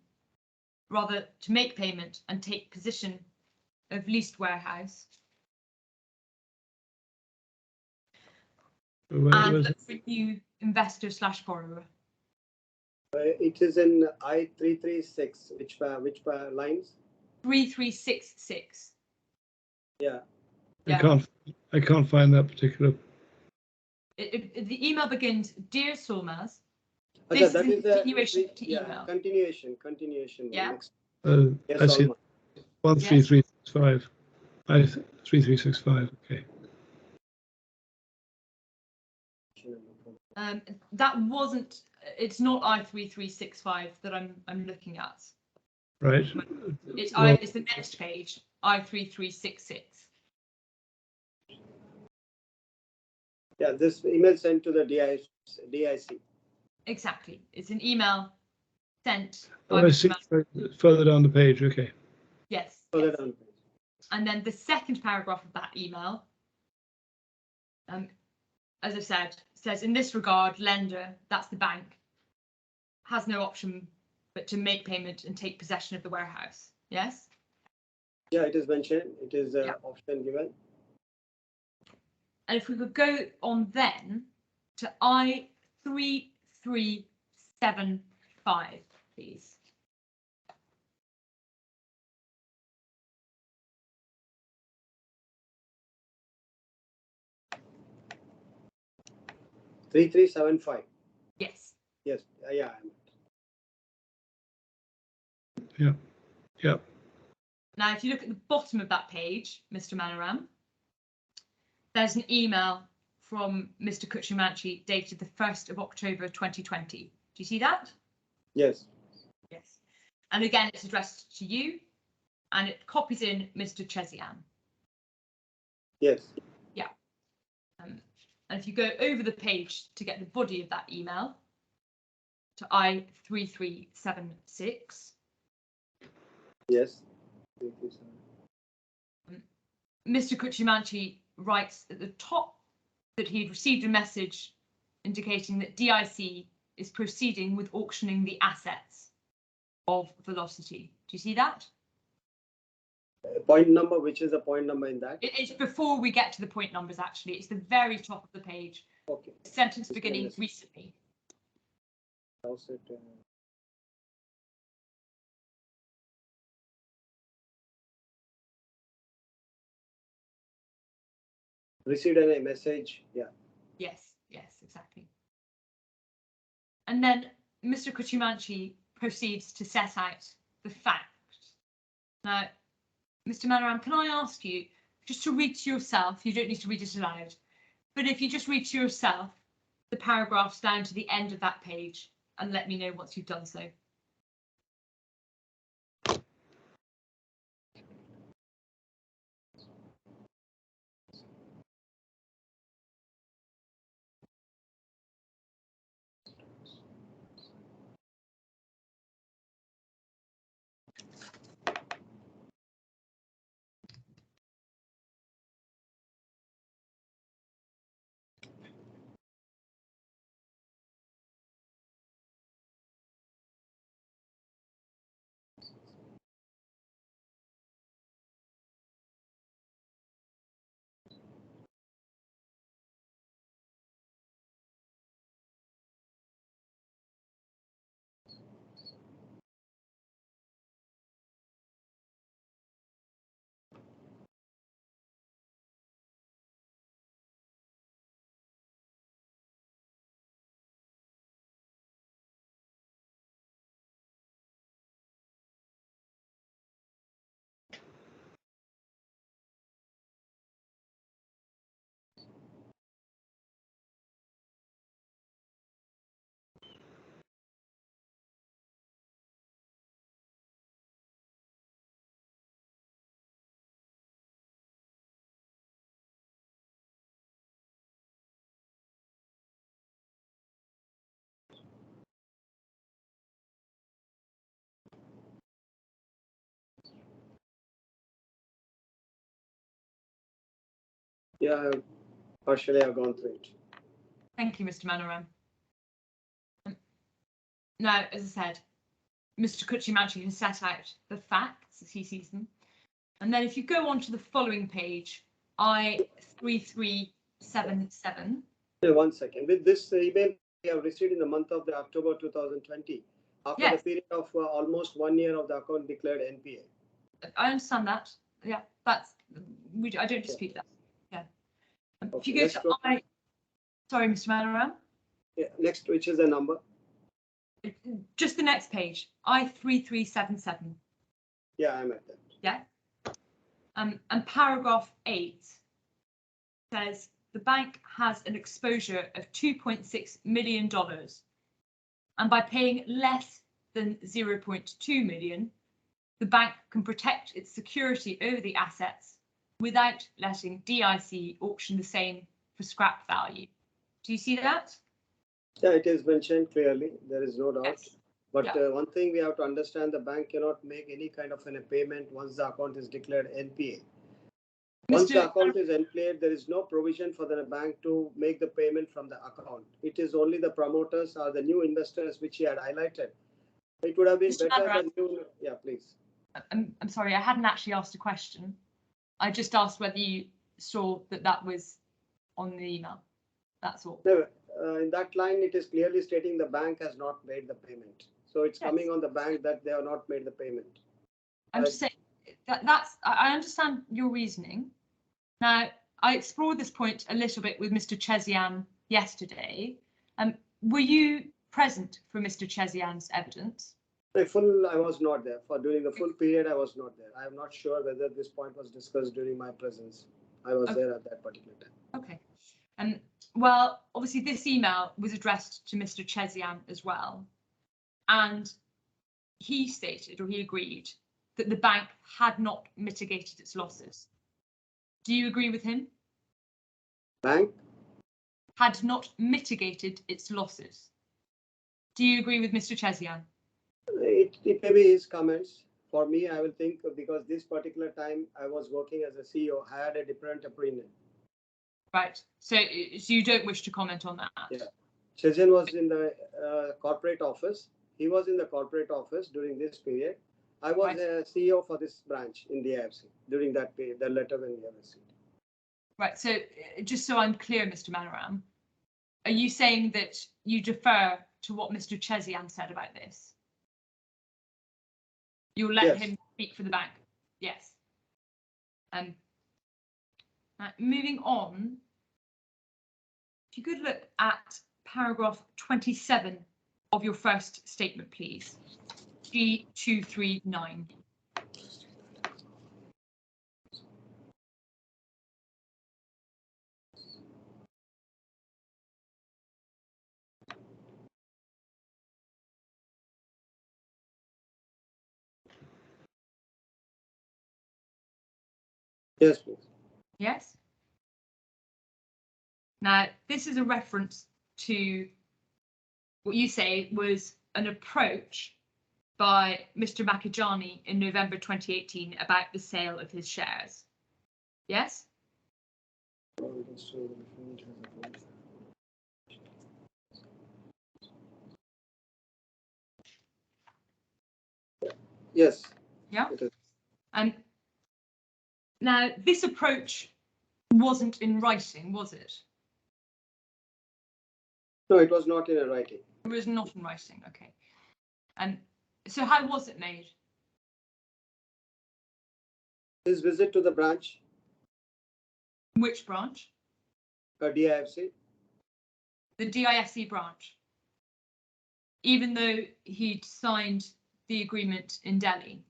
rather to make payment and take position of leased warehouse. And look for new investor / borrower. It is in I336. Which lines? 3366. Yeah. I can't find that particular. The email begins, Dear Solmaz. Okay, This is a continuation to email. Continuation. Yeah. Next. I see. 13365. 3365. Okay. That wasn't. It's not I3365 that I'm looking at. Right. It's Well, it's the next page, I3366. Yeah, this email sent to the DIC. Exactly. It's an email sent. I see. Further down the page. Okay. Yes. Further Yes. down. And then the second paragraph of that email, as I said, says in this regard, lender, that's the bank, has no option but to make payment and take possession of the warehouse. Yes? Yeah, it is mentioned. It is an option given. And if we could go on then to I3375, please. $3375. Yes. Yes. Yeah. Yeah. Yeah. Now, if you look at the bottom of that page, Mr. Manoram, there's an email from Mr. Kuchimanchi dated the 1st of October 2020. Do you see that? Yes. Yes. And again, it's addressed to you and it copies in Mr. Chezian. Yes. Yeah. And if you go over the page to get the body of that email to I3376. Yes. Mr. Kuchimanchi writes at the top that he had received a message indicating that DIC is proceeding with auctioning the assets of Velocity. Do you see that? Point number, which is the point number in that? It's before we get to the point numbers, actually. It's the very top of the page. Okay. Sentence beginning recently. Received a message. Yeah. Yes, yes, exactly. And then Mr. Kuchimanchi proceeds to set out the facts. Now, Mr. Manoram, can I ask you just to read to yourself, you don't need to read it aloud, but if you just read to yourself the paragraphs down to the end of that page and let me know once you've done so. Yeah, partially I've gone through it. Thank you, Mr. Manoram. Now, as I said, Mr. Kuchimanchi has set out the facts as he sees them. And then if you go on to the following page, I3377. One second. With this email we have received in the month of October 2020, after the period of almost 1 year of the account declared NPA. I understand that. Yeah, that's I don't dispute that. Yeah. Okay, if you go to sorry, Mr. Manoram. Yeah, next, which is the number? Just the next page, I3377. Yeah, I'm at that. Yeah, And paragraph 8 says the bank has an exposure of $2.6 million, and by paying less than 0.2 million, the bank can protect its security over the assets without letting DIC auction the same for scrap value. Do you see that? Yeah, it is mentioned clearly. There is no doubt. Yes. But Yeah. one thing we have to understand, the bank cannot make any kind of a payment once the account is declared NPA. Once the account is NPA, there is no provision for the bank to make the payment from the account. It is only the promoters or the new investors which he had highlighted. It would have been Mr. better Mandaram, than new. Yeah, please. I'm sorry, I hadn't actually asked a question. I just asked whether you saw that that was on the email. That's all. No, in that line, it is clearly stating the bank has not made the payment. So it's Yes. coming on the bank that they have not made the payment. I'm just saying I understand your reasoning. Now, I explored this point a little bit with Mr. Chezian yesterday. Were you present for Mr. Chezian's evidence? I was not there. For during the full period, I was not there. I am not sure whether this point was discussed during my presence. I was there at that particular time. Okay. Well, obviously this email was addressed to Mr. Chezian as well. And he stated, or he agreed, that the bank had not mitigated its losses. Do you agree with him? Bank? Had not mitigated its losses. Do you agree with Mr. Chezian? It may be his comments. For me, I will think because this particular time I was working as a CEO, I had a different opinion. Right. So you don't wish to comment on that? Yeah. Chezian was in the corporate office. He was in the corporate office during this period. I was a CEO for this branch in the DIFC during that period, the letter when we have received. Right. So just so I'm clear, Mr. Manoram, are you saying that you defer to what Mr. Chezian said about this? You'll let him speak for the bank? Yes. Moving on, if you could look at paragraph 27 of your first statement, please. G239. Yes, please. Yes. Now, this is a reference to what you say was an approach by Mr. Makajani in November 2018 about the sale of his shares. Yes? Yes. Yeah. And now this approach wasn't in writing, was it? No, it was not in a writing. It was not in writing. Okay. And so how was it made? His visit to the branch. Which branch? DIFC. The DIFC branch. Even though he'd signed the agreement in Delhi.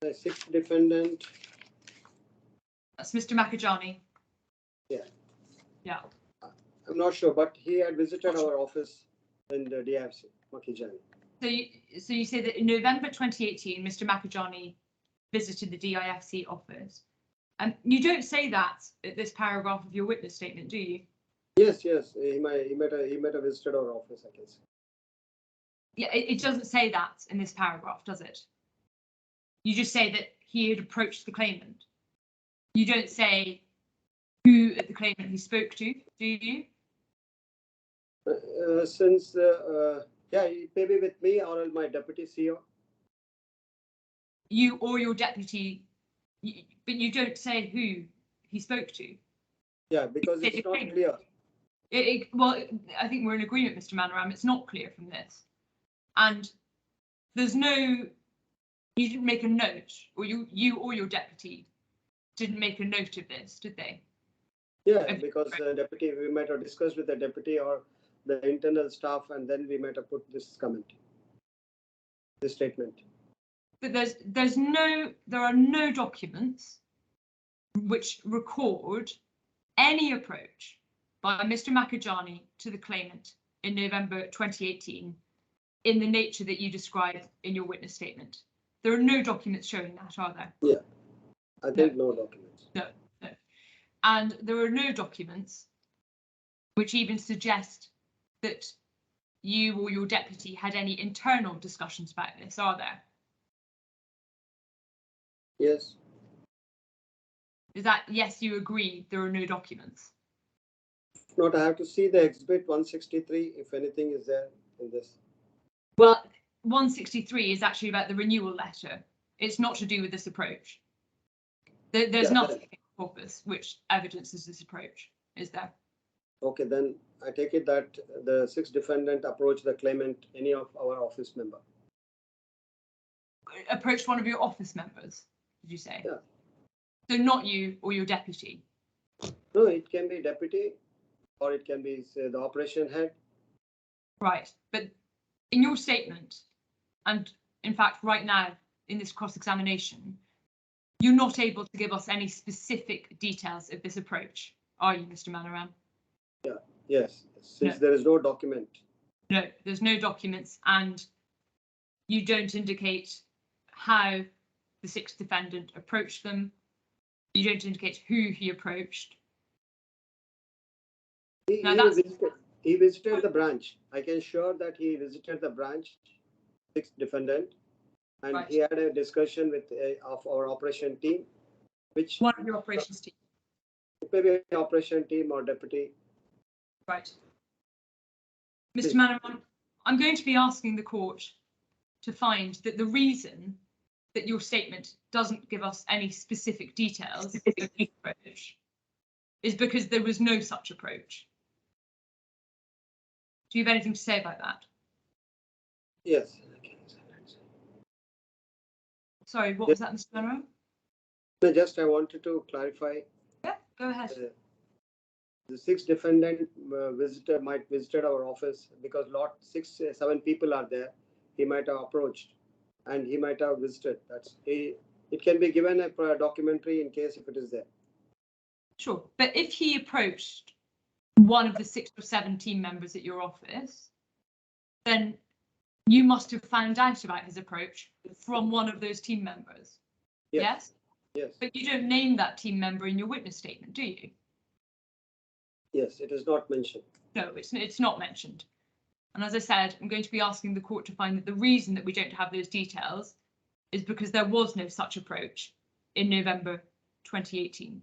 The sixth defendant. That's Mr. Makajani. Yeah. Yeah. I'm not sure, but he had visited our office in the DIFC, Makijani. So you say that in November 2018, Mr. Makajani visited the DIFC office. And you don't say that at this paragraph of your witness statement, do you? Yes. He might have visited our office, I guess. Yeah, it doesn't say that in this paragraph, does it? You just say that he had approached the claimant. You don't say who the claimant he spoke to, do you? Yeah, maybe with me or my deputy CEO. You or your deputy, but you don't say who he spoke to. Yeah, because it's not clear. Well, I think we're in agreement, Mr. Manoram. It's not clear from this. And there's no, you didn't make a note, or you or your deputy didn't make a note of this, did they? Yeah, because deputy, we might have discussed with the deputy or the internal staff, and then we might have put this comment, this statement. but there are no documents which record any approach by Mr. Makajani to the claimant in November 2018 in the nature that you describe in your witness statement. There are no documents showing that, are there? Yeah, I think no documents. No. And there are no documents which even suggest that you or your deputy had any internal discussions about this, are there? Yes. Is that, yes, you agree there are no documents? Not, I have to see the exhibit 163 if anything is there in this. Well, 163 is actually about the renewal letter. It's not to do with this approach. There's nothing in the corpus which evidences this approach, is there? Okay, then I take it that the 6th defendant approached the claimant, any of our office member. Approached one of your office members, did you say? Yeah. So not you or your deputy? No, it can be deputy or it can be, say, the operation head. Right, but in your statement, and in fact right now in this cross-examination, you're not able to give us any specific details of this approach, are you, Mr. Manoram? Yeah, yes, since there is no document. No, there's no documents, and you don't indicate how the 6th defendant approached them. You don't indicate who he approached. He visited the branch. I can assure that he visited the branch, 6th defendant, and he had a discussion with of our operation team, which one of your operations team. It may be operation team or deputy. Right. Mr. Manoram, I'm going to be asking the court to find that the reason that your statement doesn't give us any specific details of the approach is because there was no such approach. Do you have anything to say about that? Yes. Sorry, what was that, Mr. Manoram? Just I wanted to clarify. Yeah, go ahead. The 6th defendant might visited our office because lot 7 people are there. He might have approached and he might have visited. It can be given a documentary in case if it is there. Sure, but if he approached one of the 6 or 7 team members at your office, then you must have found out about his approach from one of those team members. Yes? Yes. But you don't name that team member in your witness statement, do you? Yes, it is not mentioned. No, it's not mentioned. And as I said, I'm going to be asking the court to find that the reason that we don't have those details is because there was no such approach in November 2018.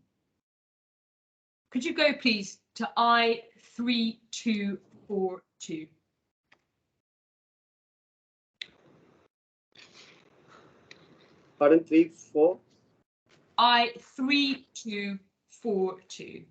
Could you go, please, to I3242? Pardon, 3-4? I3242.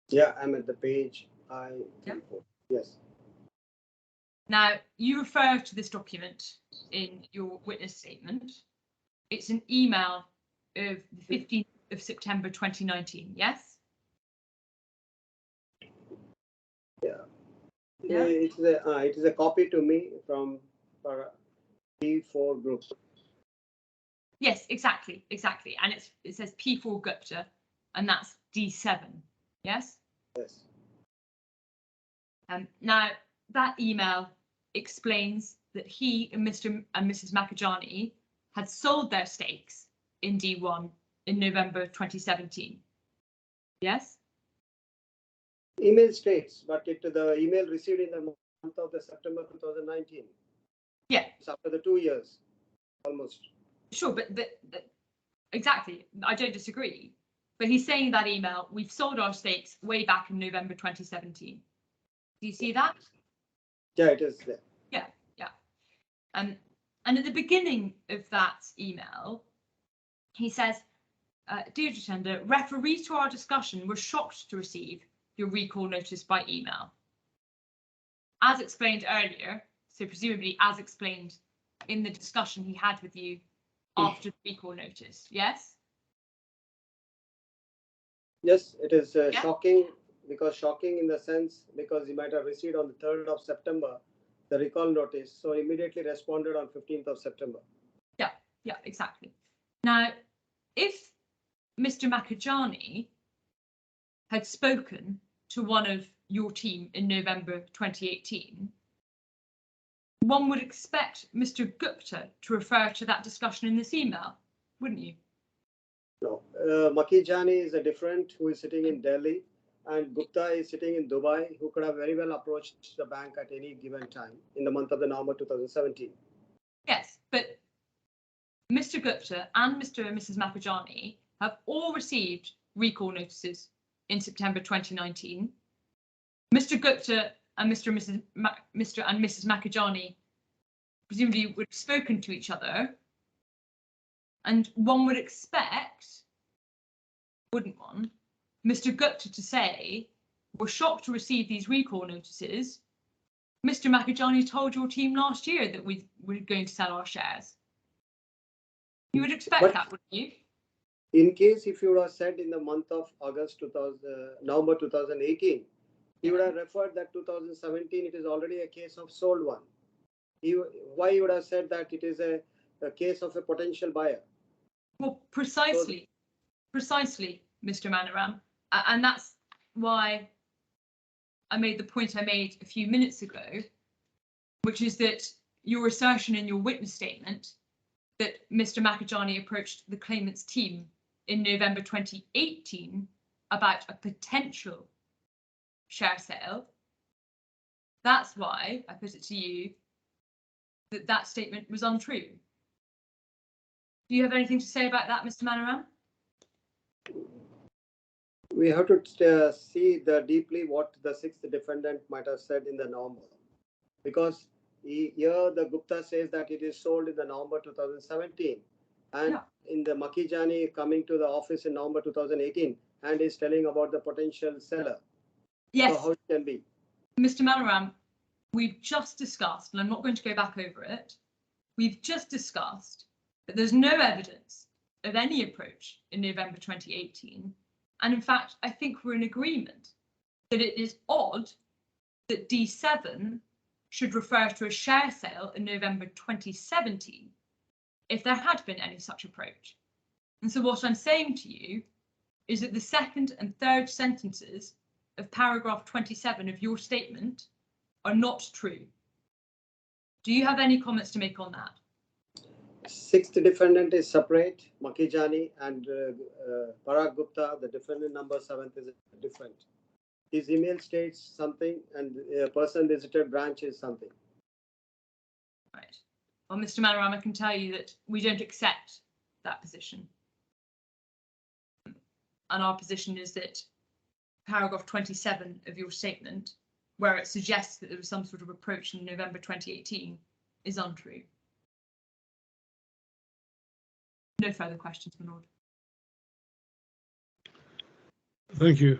Yeah, I'm at the page Yes. Now, you refer to this document in your witness statement. It's an email of the 15th of September 2019, yes? Yeah. It is a copy to me from P4 group. Yes, exactly. And it says P4 Gupta, and that's D7, yes? Yes. Now, that email explains that he and Mr. and Mrs. Makajani had sold their stakes in D1 in November 2017. Yes? Email states, but the email received in the month of September 2019. Yeah. It's after the 2 years, almost. Sure, but exactly, I don't disagree. But he's saying that email, we've sold our stakes way back in November 2017. Do you see that? Yeah, it is there. Yeah. And at the beginning of that email, He says, dear Jitender, referees to our discussion were shocked to receive your recall notice by email. As explained earlier, so presumably as explained in the discussion he had with you after the recall notice, yes? Yes, it is shocking, because shocking in the sense, because you might have received on the 3rd of September, the recall notice, so immediately responded on 15th of September. Yeah, exactly. Now, if Mr. Makajani had spoken to one of your team in November 2018, one would expect Mr. Gupta to refer to that discussion in this email, wouldn't you? No, Makijani is a different, who is sitting in Delhi, and Gupta is sitting in Dubai, who could have very well approached the bank at any given time in the month of November 2017. Yes, but Mr. Gupta and Mr. and Mrs. Makajani have all received recall notices in September 2019. Mr. Gupta and Mr. and Mrs. Makajani presumably would have spoken to each other, and one would expect, wouldn't one, Mr. Gupta to say, we're shocked to receive these recall notices. Mr. Makajani told your team last year that we were going to sell our shares. You would expect that, wouldn't you? In case if you would have said in the month of November 2018, he would have referred that 2017, it is already a case of sold one. Why you would have said that it is a case of a potential buyer? Well, precisely, Mr. Manoram. And that's why I made the point I made a few minutes ago, which is that your assertion in your witness statement that Mr. Makajani approached the claimant's team in November 2018 about a potential share sale, that's why I put it to you that that statement was untrue. Do you have anything to say about that, Mr. Manoram? We have to see deeply what the 6th defendant might have said in the November, because here the Gupta says that it is sold in the November 2017, and in the Makijani coming to the office in November 2018 and is telling about the potential seller. Yes. So how it can be? Mr. Manoram, we've just discussed, and I'm not going to go back over it, we've just discussed that there's no evidence of any approach in November 2018. And in fact, I think we're in agreement that it is odd that D7 should refer to a share sale in November 2017 if there had been any such approach. And so what I'm saying to you is that the 2nd and 3rd sentences of paragraph 27 of your statement are not true. Do you have any comments to make on that? 6th defendant is separate, Makijani, and Parag Gupta, the defendant number 7th is different. His email states something and person visited branch is something. Right. Well, Mr. Manoram, I can tell you that we don't accept that position. And our position is that paragraph 27 of your statement, where it suggests that there was some sort of approach in November 2018, is untrue. No further questions, my lord. Thank you.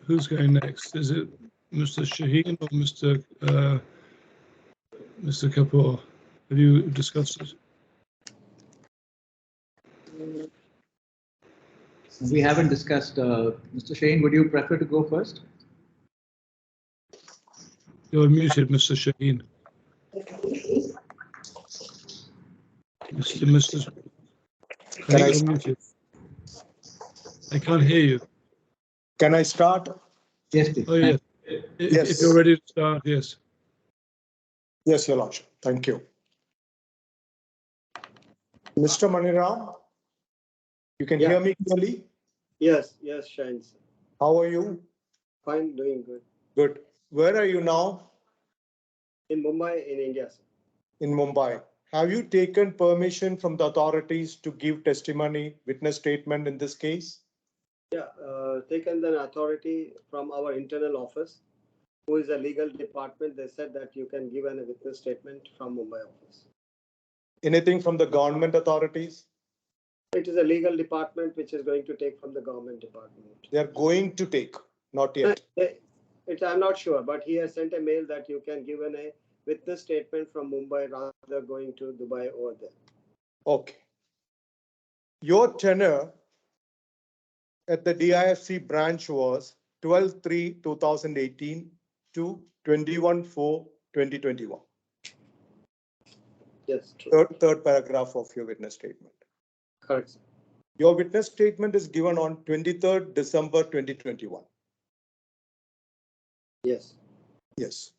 Who's going next? Is it Mr. Shaheen or Mr. Kapoor? Have you discussed it? We haven't discussed. Mr. Shane, would you prefer to go first? You're muted, Mr. Shaheen. Mr. Can I you're muted. I can't hear you. Can I start? Yes, please. Oh, yes. If you're ready to start, yes. Yes, Your Lordship. Thank you. Mr. Maniram, you can hear me clearly? Yes, Shines. How are you? Fine, doing good. Good. Where are you now? In Mumbai, in India, sir. In Mumbai. Have you taken permission from the authorities to give testimony, witness statement in this case? Yeah, taken the authority from our internal office, who is a legal department. They said that you can give a witness statement from Mumbai office. Anything from the government authorities? It is a legal department which is going to take from the government department. They are going to take, not yet. I'm not sure, but he has sent a mail that you can give a witness statement from Mumbai rather going to Dubai over there. Okay. Your tenure at the DIFC branch was 12/3/2018 to 21/4/2021. Yes, true. Third paragraph of your witness statement. Correct, sir. Your witness statement is given on 23rd December 2021. Yes. Yes.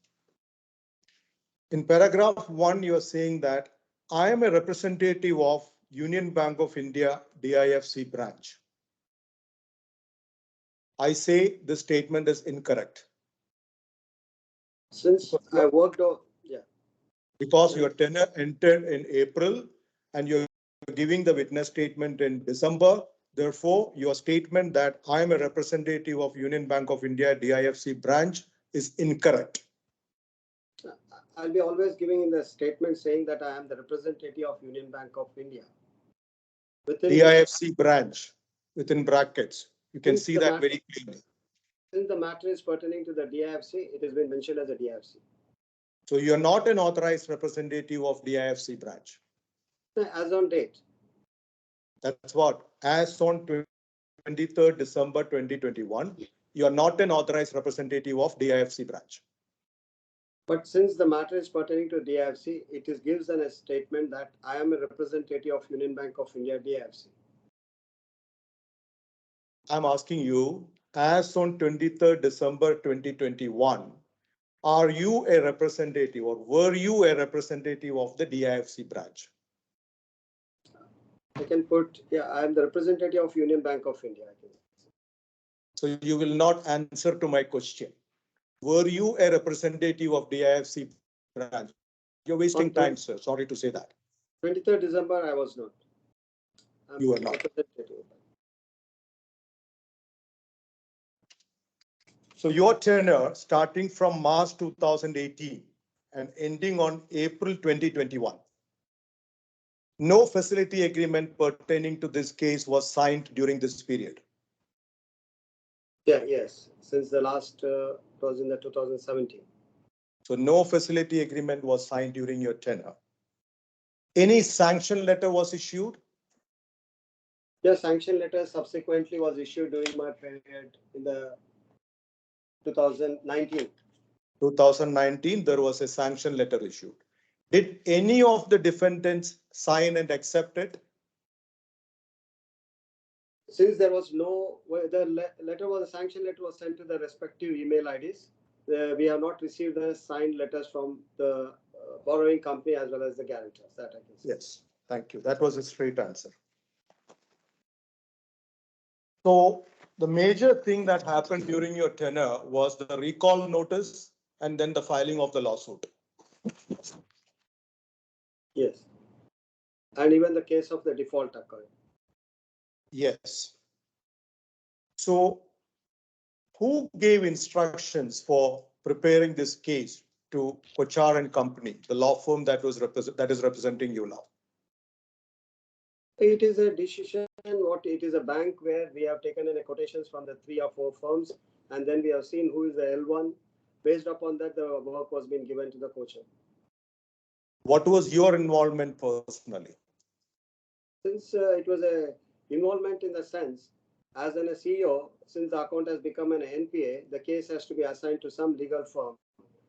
In paragraph 1, you are saying that I am a representative of Union Bank of India DIFC branch. I say the statement is incorrect. Since I worked on, yeah. Because your tenure entered in April and you're giving the witness statement in December. Therefore, your statement that I am a representative of Union Bank of India DIFC branch is incorrect. I'll be always giving in the statement saying that I am the representative of Union Bank of India. Within DIFC branch, within brackets. You can see that very clearly. Since the matter is pertaining to the DIFC, it has been mentioned as a DIFC. So you're not an authorized representative of DIFC branch. As on date. That's what, as on 23rd December 2021, you are not an authorized representative of DIFC branch. But since the matter is pertaining to DIFC, it gives a statement that I am a representative of Union Bank of India DIFC. I'm asking you, as on 23rd December 2021, are you a representative or were you a representative of the DIFC branch? I can put, yeah, I am the representative of Union Bank of India. So you will not answer to my question. Were you a representative of DIFC branch? You're wasting time, sir. Sorry to say that. 23rd December, I was not. You were not. So your tenure starting from March 2018 and ending on April 2021. No facility agreement pertaining to this case was signed during this period. Yeah, yes, since the last was in the 2017. So no facility agreement was signed during your tenure. Any sanction letter was issued? Yeah, sanction letter subsequently was issued during my period in the 2019. 2019, there was a sanction letter issued. Did any of the defendants sign and accept it? Since there was no, the letter was a sanction letter was sent to the respective email IDs. We have not received the signed letters from the borrowing company as well as the guarantors. That I can say. Yes, thank you. That was a straight answer. So the major thing that happened during your tenure was the recall notice and then the filing of the lawsuit. Yes. And even the case of the default occurred. Yes. So who gave instructions for preparing this case to Kochar and Company, the law firm that is representing you now? It is a decision. It is a bank where we have taken in quotations from the 3 or 4 firms, and then we have seen who is the L1. Based upon that, the work was being given to the coacher. What was your involvement personally? Since it was a involvement in the sense, as a CEO, since the account has become an NPA, the case has to be assigned to some legal firm.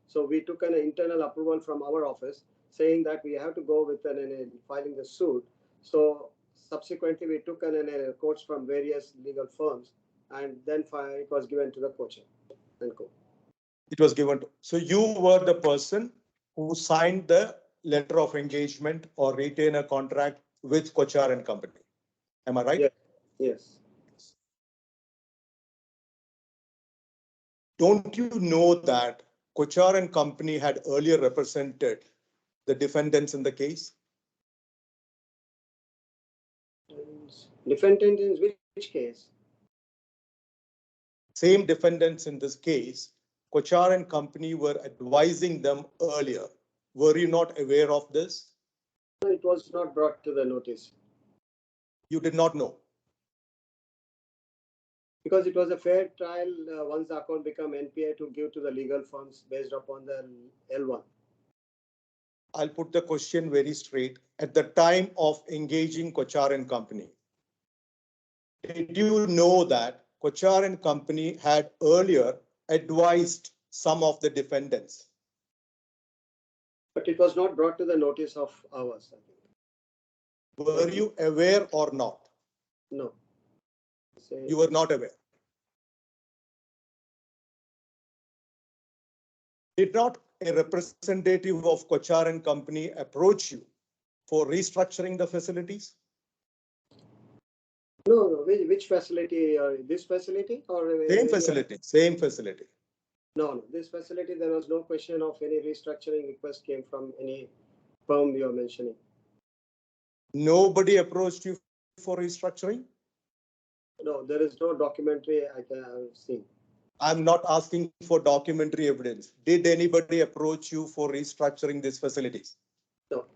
So we took an internal approval from our office saying that we have to go with filing the suit. So subsequently, we took quotes from various legal firms, and then it was given to the coacher and co. It was given to. So you were the person who signed the letter of engagement or retainer contract with Kochar and Company. Am I right? Yes. Yes. Don't you know that Kochar and Company had earlier represented the defendants in the case? Defendant in which case? Same defendants in this case, Kochar and Company were advising them earlier. Were you not aware of this? It was not brought to the notice. You did not know. Because it was a fair trial once the account become NPA to give to the legal firms based upon the L1. I'll put the question very straight. At the time of engaging Kochar and Company, did you know that Kochar and Company had earlier advised some of the defendants? But it was not brought to the notice of ours, I think. Were you aware or not? No. You were not aware. Did not a representative of Kochar and Company approach you for restructuring the facilities? No. Which facility? This facility or Same facility, same facility. No. This facility, there was no question of any restructuring request came from any firm you are mentioning. Nobody approached you for restructuring? No, there is no documentary I have seen. I'm not asking for documentary evidence. Did anybody approach you for restructuring these facilities? No.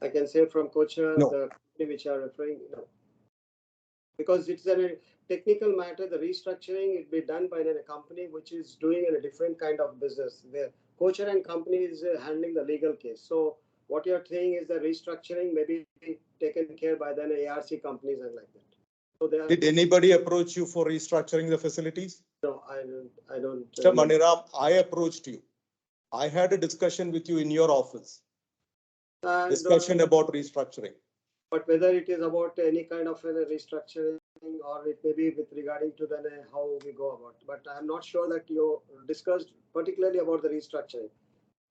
I can say from Kochar, No. the company which are referring, no. Because it's a technical matter, the restructuring it be done by a company which is doing a different kind of business. The Kochar and Company is handling the legal case. So what you're saying is the restructuring may be taken care by then ARC companies and like that. So did anybody approach you for restructuring the facilities? No, I don't. Mr. Maniram, I approached you. I had a discussion with you in your office. Discussion about restructuring. But whether it is about any kind of a restructuring or it may be with regarding to then how we go about. But I'm not sure that you discussed particularly about the restructuring.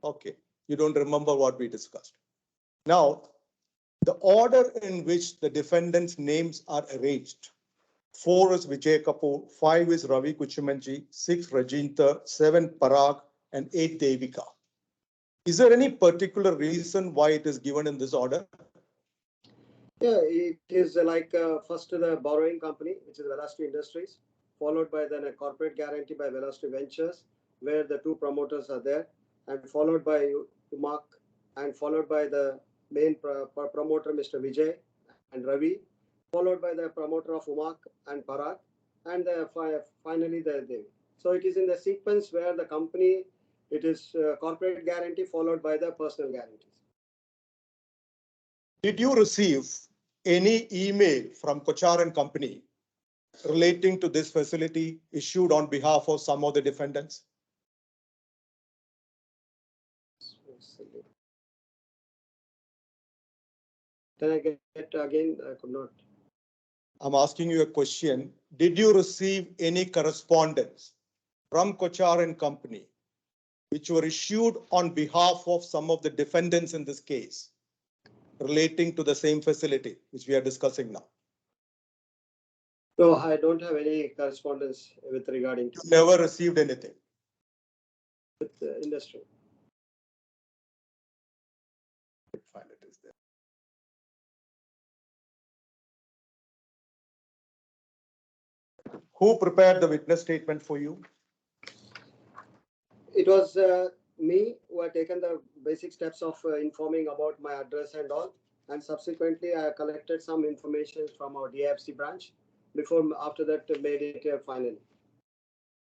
Okay, you don't remember what we discussed. Now, the order in which the defendants' names are arranged. 4 is Vijay Kapoor, 5 is Ravi Kuchimanji, 6 Rajinta, 7 Parag, and 8 Devika. Is there any particular reason why it is given in this order? Yeah, it is like first the borrowing company, which is Velocity Industries, followed by then a corporate guarantee by Velocity Ventures, where the 2 promoters are there, and followed by Umak, and followed by the main promoter, Mr. Vijay and Ravi, followed by the promoter of Umak and Parag, and finally the Devi. So it is in the sequence where the company, it is corporate guarantee followed by the personal guarantees. Did you receive any email from Kochar and Company relating to this facility issued on behalf of some of the defendants? Can I get it again? I could not. I'm asking you a question. Did you receive any correspondence from Kochar and Company which were issued on behalf of some of the defendants in this case relating to the same facility which we are discussing now? No, I don't have any correspondence with regarding to. You never received anything With the industry. Fine, it is there. Who prepared the witness statement for you? It was me who had taken the basic steps of informing about my address and all. And subsequently, I collected some information from our DFC branch after that made it finally.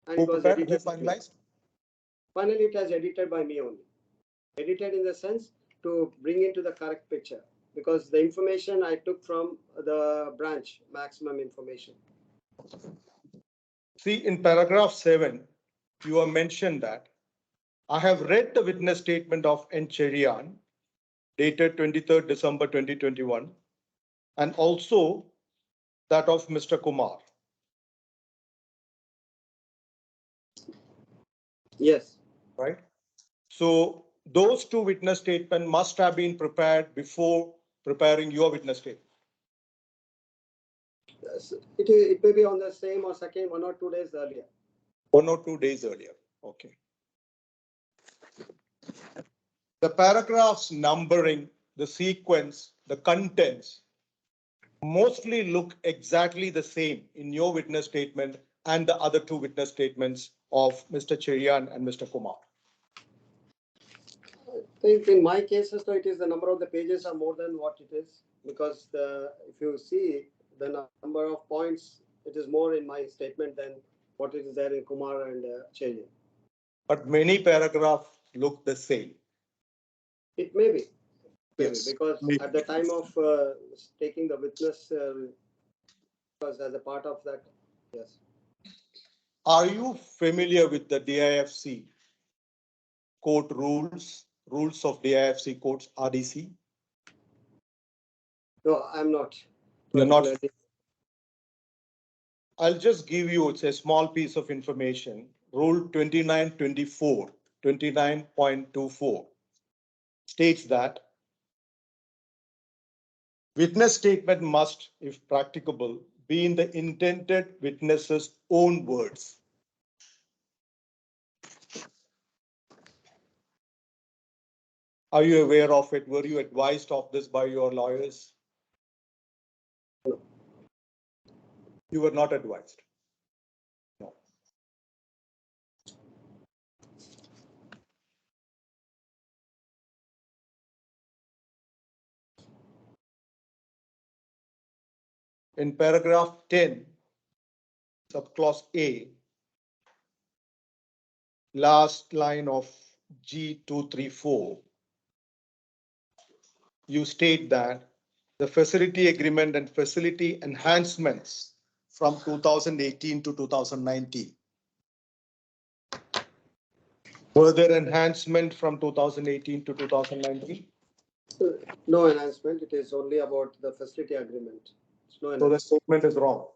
And Who it was prepared? edited. Who finalized? Finally, it was edited by me only. Edited in the sense to bring into the correct picture, because the information I took from the branch, maximum information. See, in paragraph 7, you have mentioned that I have read the witness statement of N. Cherian, dated 23rd December 2021, and also that of Mr. Kumar. Yes. Right. So those 2 witness statements must have been prepared before preparing your witness statement. It may be on the same or second 1 or 2 days earlier. 1 or 2 days earlier. Okay. The paragraphs numbering, the sequence, the contents mostly look exactly the same in your witness statement and the other 2 witness statements of Mr. Cherian and Mr. Kumar. I think in my cases, though, it is the number of the pages are more than what it is, because if you see the number of points, it is more in my statement than what is there in Kumar and Cheyenne. But many paragraphs look the same. It may be. Yes. Because Maybe. at the time of taking the witness, was as a part of that, yes. Are you familiar with the DIFC court rules of DIFC courts, RDC? No, I'm not. You're not. I'll just give you, it's a small piece of information. Rule 2924, 29.24 states that witness statement must, if practicable, be in the intended witness's own words. Are you aware of it? Were you advised of this by your lawyers? No. You were not advised. No. In paragraph 10, subclause A, last line of G234, you state that the facility agreement and facility enhancements from 2018 to 2019. Were there enhancement from 2018 to 2019? No enhancement. It is only about the facility agreement. No, so the statement is wrong.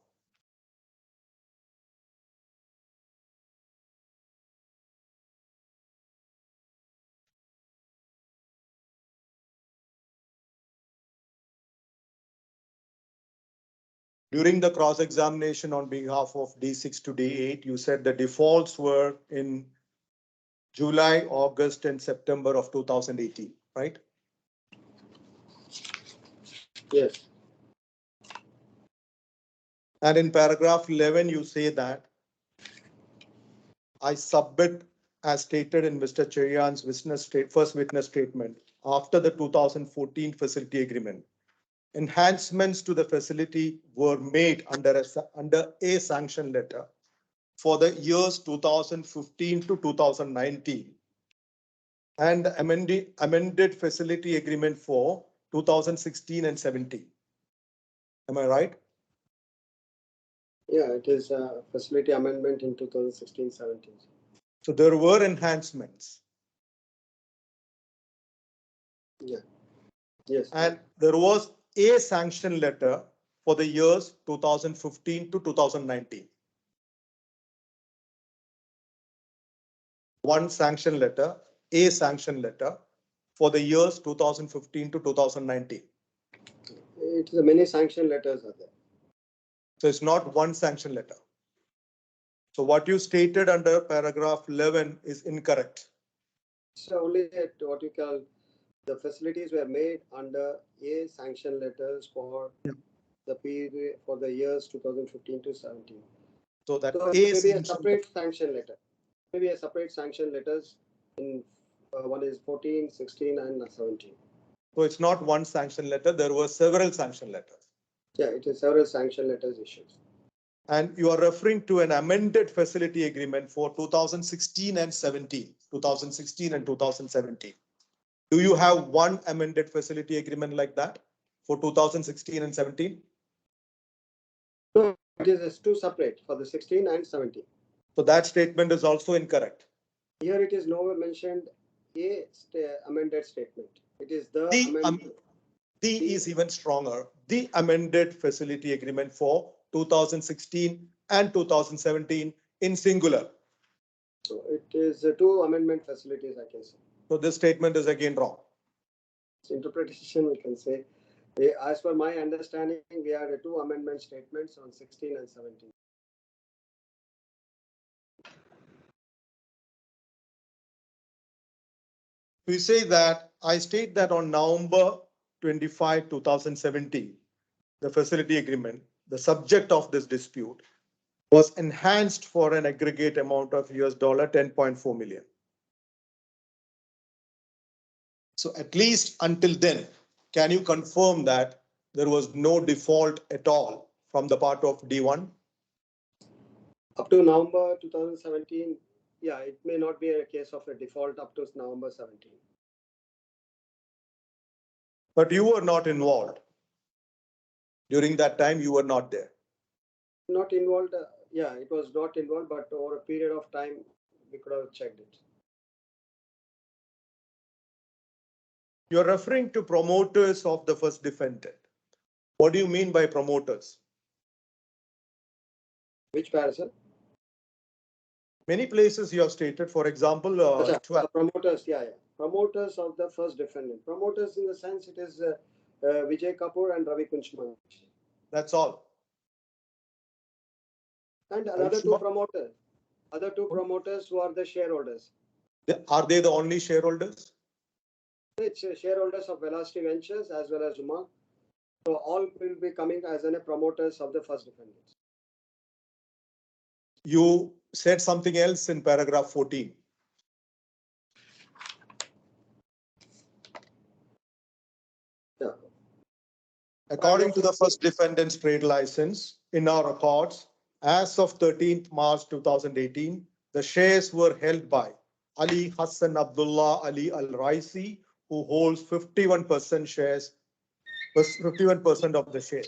During the cross-examination on behalf of D6 to D8, you said the defaults were in July, August, and September of 2018, right? Yes. And in paragraph 11, you say that I submit as stated in Mr. Cheyan's first witness statement after the 2014 facility agreement. Enhancements to the facility were made under a sanction letter for the years 2015 to 2019 and the amended facility agreement for 2016 and 17. Am I right? Yeah, it is a facility amendment in 2016-17. So there were enhancements. Yeah. Yes. And there was a sanction letter for the years 2015 to 2019. One sanction letter, a sanction letter for the years 2015 to 2019. It is many sanction letters are there. So it's not one sanction letter. So what you stated under paragraph 11 is incorrect. So only what you call the facilities were made under a sanction letters for the period for the years 2015 to 17. So that maybe a separate sanction letter. Maybe a separate sanction letters in one is 14, 16, and 17. So it's not one sanction letter. There were several sanction letters. Yeah, it is several sanction letters issued. And you are referring to an amended facility agreement for 2016 and 17, 2016 and 2017. Do you have one amended facility agreement like that for 2016 and 17? No, it is two separate for the 16 and 17. So that statement is also incorrect. Here it is nowhere mentioned a amended statement. It is the amendment. The is even stronger. The amended facility agreement for 2016 and 2017 in singular. So it is two amendment facilities, I can say. So this statement is again wrong. It's interpretation, we can say. As per my understanding, we had two amendment statements on 16 and 17. We say that I state that on November 25, 2017, the facility agreement, the subject of this dispute, was enhanced for an aggregate amount of $10.4 million. So at least until then, can you confirm that there was no default at all from the part of D1? Up to November 2017, yeah, it may not be a case of a default up to November 17. But you were not involved. During that time, you were not there. Not involved, yeah, it was not involved, but over a period of time, we could have checked it. You're referring to promoters of the first defendant. What do you mean by promoters? Which parasol? Many places you have stated, for example, promoters, yeah. Promoters of the first defendant. Promoters in the sense it is Vijay Kapoor and Ravi Kunchman. That's all. And other two promoters who are the shareholders. Are they the only shareholders? It's shareholders of Velocity Ventures as well as Uma. So all will be coming as promoters of the first defendants. You said something else in paragraph 14. Yeah. According to the first defendant's trade license, in our records, as of 13th March 2018, the shares were held by Ali Hassan Abdullah Ali Al Raisi, who holds 51% shares, 51% of the shares.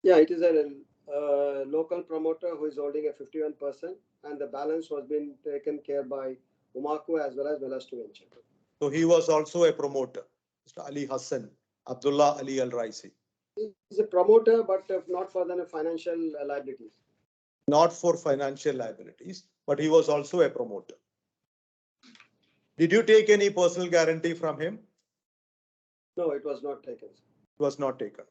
Yeah, it is a local promoter who is holding a 51%, and the balance was being taken care by Umaku as well as Velocity Venture. So he was also a promoter, Mr. Ali Hassan Abdullah Ali Al Raisi. He is a promoter, but not for the financial liabilities. Not for financial liabilities, but he was also a promoter. Did you take any personal guarantee from him? No, it was not taken. It was not taken.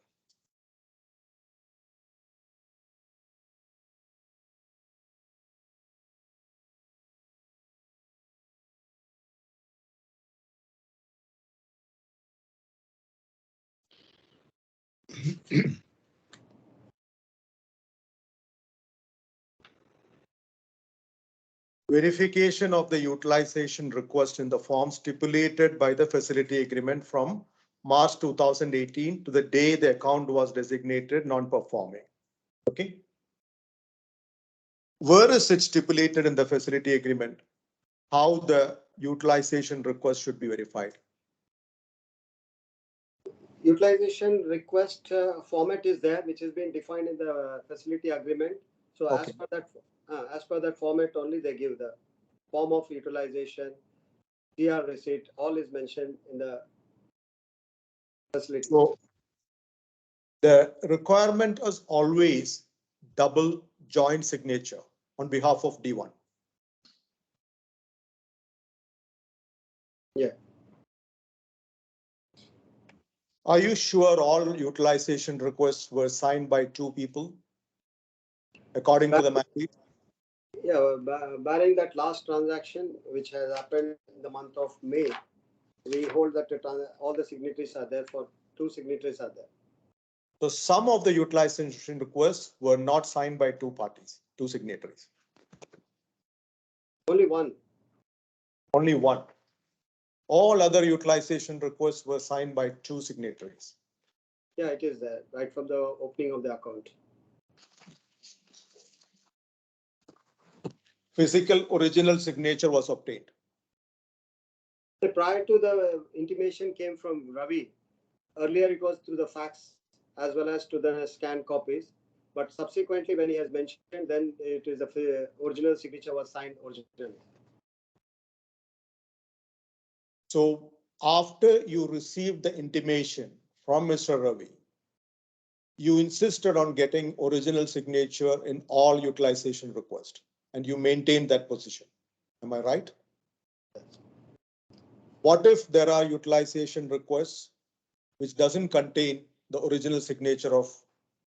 Verification of the utilization request in the form stipulated by the facility agreement from March 2018 to the day the account was designated non-performing. Okay. Where is it stipulated in the facility agreement how the utilization request should be verified? Utilization request format is there, which has been defined in the facility agreement. So okay. As per that format only, they give the form of utilization, TR receipt, all is mentioned in the facility. So the requirement is always double joint signature on behalf of D1. Yeah. Are you sure all utilization requests were signed by two people according to the mandate? Yeah, barring that last transaction, which has happened in the month of May, we hold that all the signatories are there, for two signatories are there. So some of the utilization requests were not signed by two parties, two signatories. Only one. Only one. All other utilization requests were signed by two signatories. Yeah, it is there, right from the opening of the account. Physical original signature was obtained. Prior to the intimation came from Ravi. Earlier it was through the fax as well as to the scanned copies. But subsequently when he has mentioned, then it is the original signature was signed originally. So after you received the intimation from Mr. Ravi, you insisted on getting original signature in all utilization requests, and you maintained that position. Am I right? What if there are utilization requests which doesn't contain the original signature of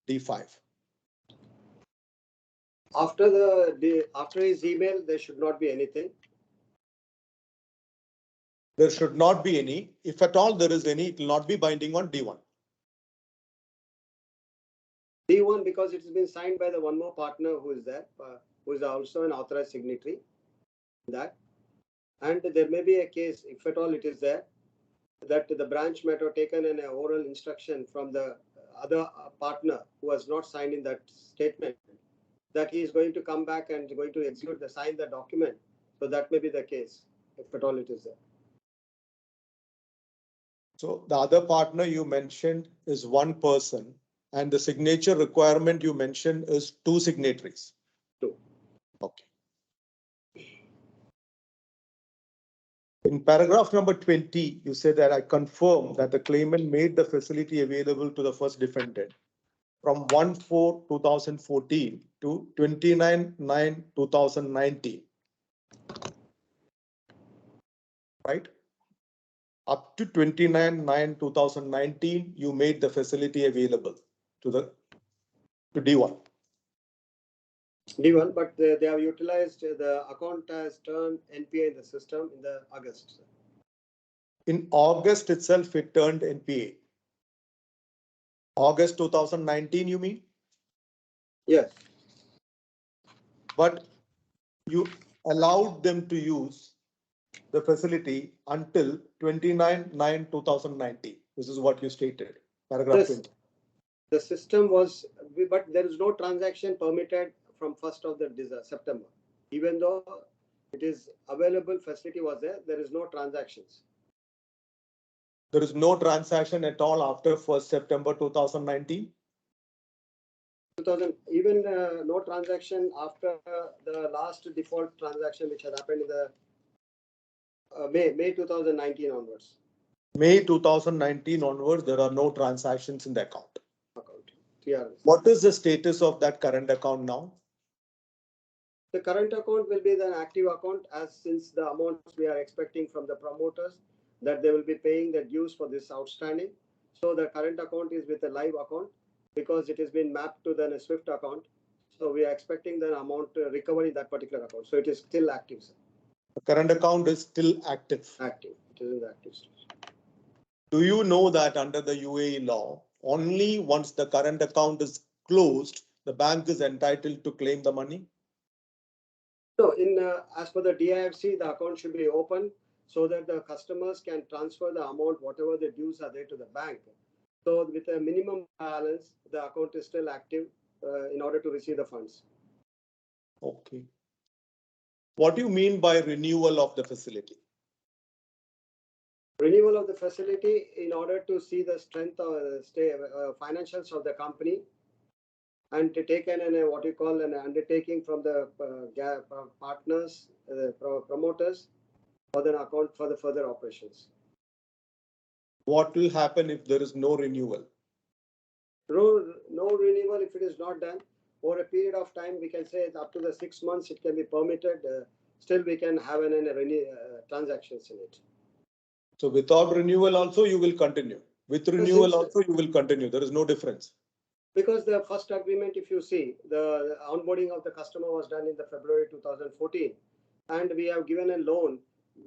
D5? After his email, there should not be anything. There should not be any. If at all there is any, it will not be binding on D1. D1, because it has been signed by the one more partner who is there, who is also an authorized signatory. That, and there may be a case, if at all it is there, that the branch might have taken an oral instruction from the other partner who has not signed in that statement, that he is going to come back and going to execute sign the document. So that may be the case, if at all it is there. So the other partner you mentioned is one person, and the signature requirement you mentioned is 2 signatories. 2. Okay. In paragraph number 20, you say that I confirm that the claimant made the facility available to the first defendant from 1/4/2014 to 29/9/2019. Right? Up to 29/9/2019, you made the facility available to D1. D1, but they have utilized the account has turned NPA in the system in the August. In August itself, it turned NPA. August 2019, you mean? Yes. But you allowed them to use the facility until 29/9/2019. This is what you stated, paragraph 20. The system was, but there is no transaction permitted from 1st of September. Even though it is available, facility was there, there is no transactions. There is no transaction at all after 1st September 2019? Even no transaction after the last default transaction which has happened in the May 2019 onwards. May 2019 onwards, there are no transactions in the account. TRS. What is the status of that current account now? The current account will be the active account, as since the amounts we are expecting from the promoters that they will be paying the dues for this outstanding. So the current account is with a live account because it has been mapped to the SWIFT account. So we are expecting the amount to recover in that particular account. So it is still active, sir. The current account is still active. Active. It is in the active stage. Do you know that under the UAE law, only once the current account is closed, the bank is entitled to claim the money? So as per the DIFC, the account should be open so that the customers can transfer the amount, whatever the dues are there, to the bank. So with a minimum balance, the account is still active in order to receive the funds. Okay. What do you mean by renewal of the facility? Renewal of the facility in order to see the strength of financials of the company and to take what you call an undertaking from the partners, promoters for the account for the further operations. What will happen if there is no renewal? No renewal if it is not done. For a period of time, we can say up to the 6 months, it can be permitted. Still, we can have transactions in it. So without renewal also, you will continue. With renewal also, you will continue. There is no difference. Because the first agreement, if you see, the onboarding of the customer was done in the February 2014. And we have given a loan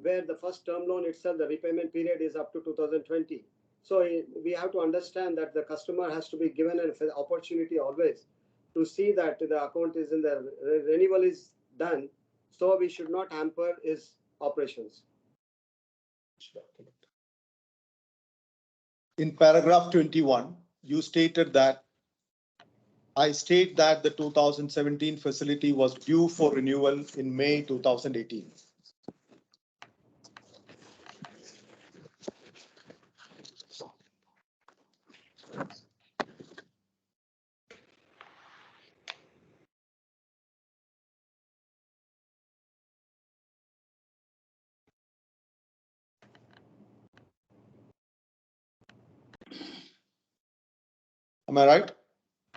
where the first term loan itself, the repayment period is up to 2020. So we have to understand that the customer has to be given an opportunity always to see that the account is in the renewal is done. So we should not hamper his operations. In paragraph 21, you stated that I state that the 2017 facility was due for renewal in May 2018. Am I right?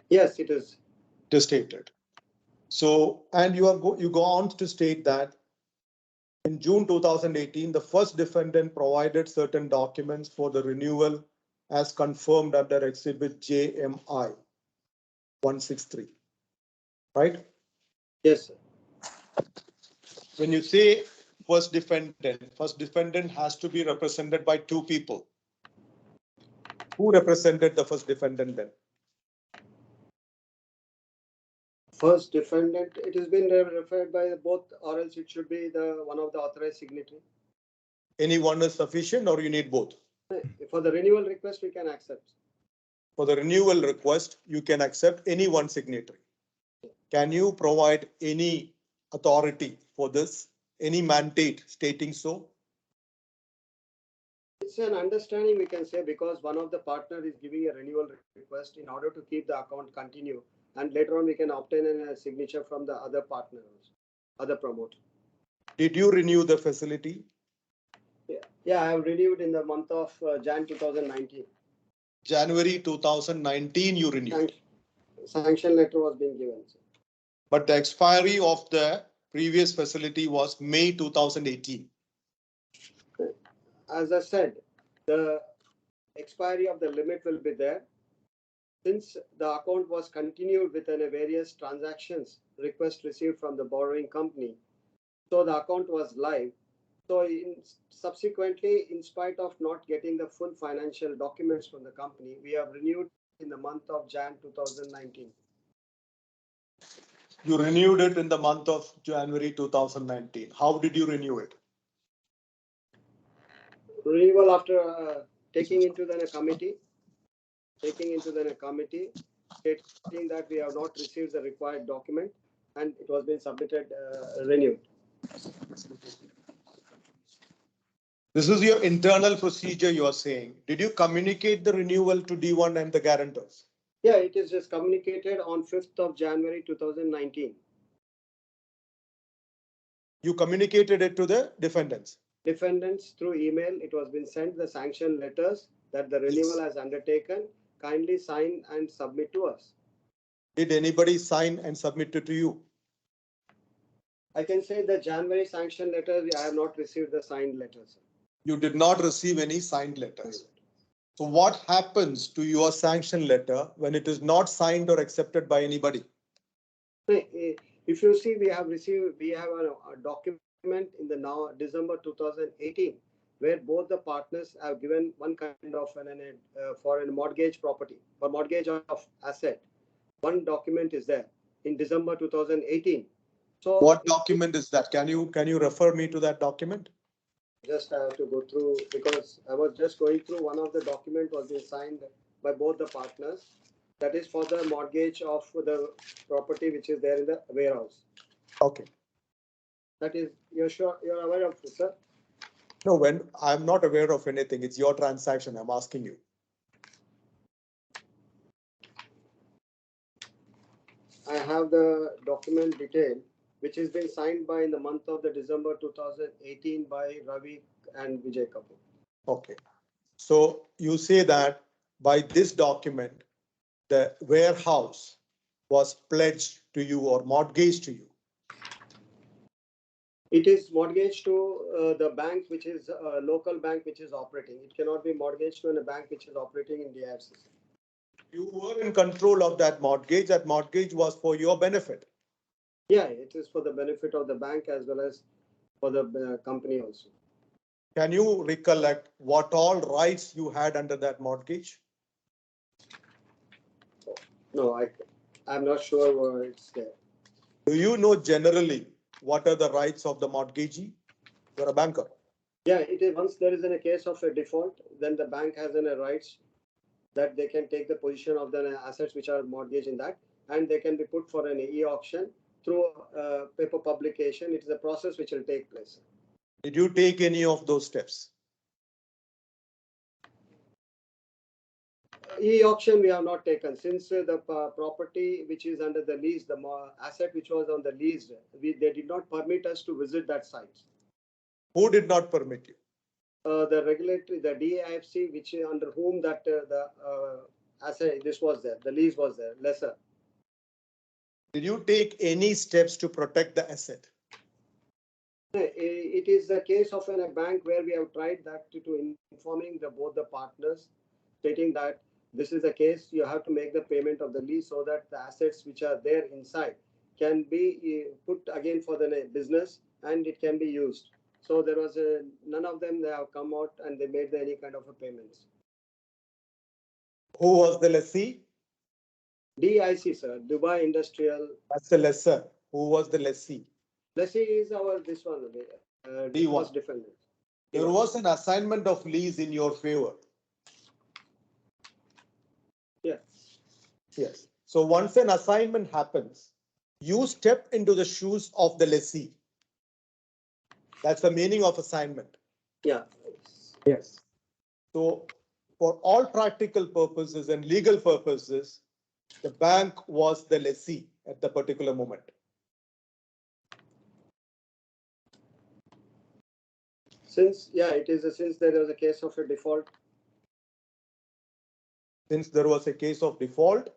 Yes, it is. It is stated. So, and you go on to state that in June 2018, the first defendant provided certain documents for the renewal as confirmed under Exhibit JMI 163. Right? Yes, sir. When you say first defendant has to be represented by 2 people. Who represented the first defendant then? First defendant, it has been referred by both, or else it should be the one of the authorized signatory. Any one is sufficient or you need both? For the renewal request, we can accept. for the renewal request, you can accept any one signatory. Can you provide any authority for this, any mandate stating so? It's an understanding, we can say, because one of the partner is giving a renewal request in order to keep the account continue, and later on we can obtain a signature from the other partner, other promoter. Did you renew the facility? Yeah, I have renewed in the month of Jan 2019. January 2019 you renewed. Sanction letter was being given. But the expiry of the previous facility was May 2018. As I said, the expiry of the limit will be there. Since the account was continued within various transactions request received from the borrowing company, so the account was live. So subsequently, in spite of not getting the full financial documents from the company, we have renewed in the month of Jan 2019. You renewed it in the month of January 2019. How did you renew it? Renewal after taking into the committee, stating that we have not received the required document and it was being submitted, renewed. This is your internal procedure you are saying. Did you communicate the renewal to D1 and the guarantors? Yeah, it is just communicated on 5th of January 2019. You communicated it to the defendants? Defendants through email. It was been sent the sanction letters that the renewal has undertaken. Kindly sign and submit to us. Did anybody sign and submit it to you? I can say the January sanction letter, I have not received the signed letters. You did not receive any signed letters. So what happens to your sanction letter when it is not signed or accepted by anybody? If you see, we have a document in the now December 2018, where both the partners have given one kind of for a mortgage property, for mortgage of asset. One document is there in December 2018. So what document is that? Can you refer me to that document? Just I have to go through, because I was just going through one of the document was being signed by both the partners. That is for the mortgage of the property which is there in the warehouse. Okay. That is, you're sure you're aware of it, sir? No, when I'm not aware of anything, it's your transaction. I'm asking you. I have the document detail, which has been signed by in the month of the December 2018 by Ravi and Vijay Kapoor. Okay. So you say that by this document, the warehouse was pledged to you or mortgaged to you. It is mortgaged to the bank, which is a local bank, which is operating. It cannot be mortgaged to a bank which is operating in DIFC. You were in control of that mortgage. That mortgage was for your benefit. Yeah, it is for the benefit of the bank as well as for the company also. Can you recollect what all rights you had under that mortgage? No, I'm not sure where it's there. Do you know generally what are the rights of the mortgagee? You're a banker. Yeah, it is. Once there is a case of a default, then the bank has a rights that they can take the position of the assets which are mortgaged in that, and they can be put for an e-auction through paper publication. It is a process which will take place. Did you take any of those steps? E-auction we have not taken, since the property which is under the lease, the asset which was on the lease, they did not permit us to visit that site. Who did not permit you? The regulatory, the DIFC, which under whom that the asset, this was there, the lease was there, lesser. Did you take any steps to protect the asset? It is the case of a bank where we have tried that to informing both the partners, stating that this is the case, you have to make the payment of the lease so that the assets which are there inside can be put again for the business and it can be used. So there was none of them, they have come out and they made any kind of a payments. Who was the lessee? DIC, sir, Dubai Industrial. That's the lessor. Who was the lessee? Lessee is this one, D1. defendant. There was an assignment of lease in your favor. Yes. Yes. So once an assignment happens, you step into the shoes of the lessee. That's the meaning of assignment. Yeah. Yes. So for all practical purposes and legal purposes, the bank was the lessee at the particular moment. Since there was a case of a default. Since there was a case of default,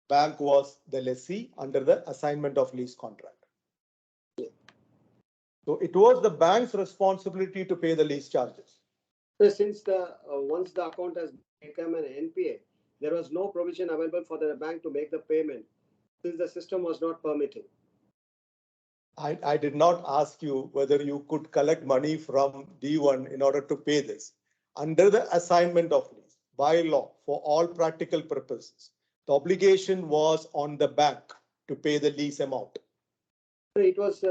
bank was the lessee under the assignment of lease contract. So it was the bank's responsibility to pay the lease charges. So since once the account has become an NPA, there was no provision available for the bank to make the payment since the system was not permitting. I did not ask you whether you could collect money from D1 in order to pay this. Under the assignment of lease, by law, for all practical purposes, the obligation was on the bank to pay the lease amount. So it was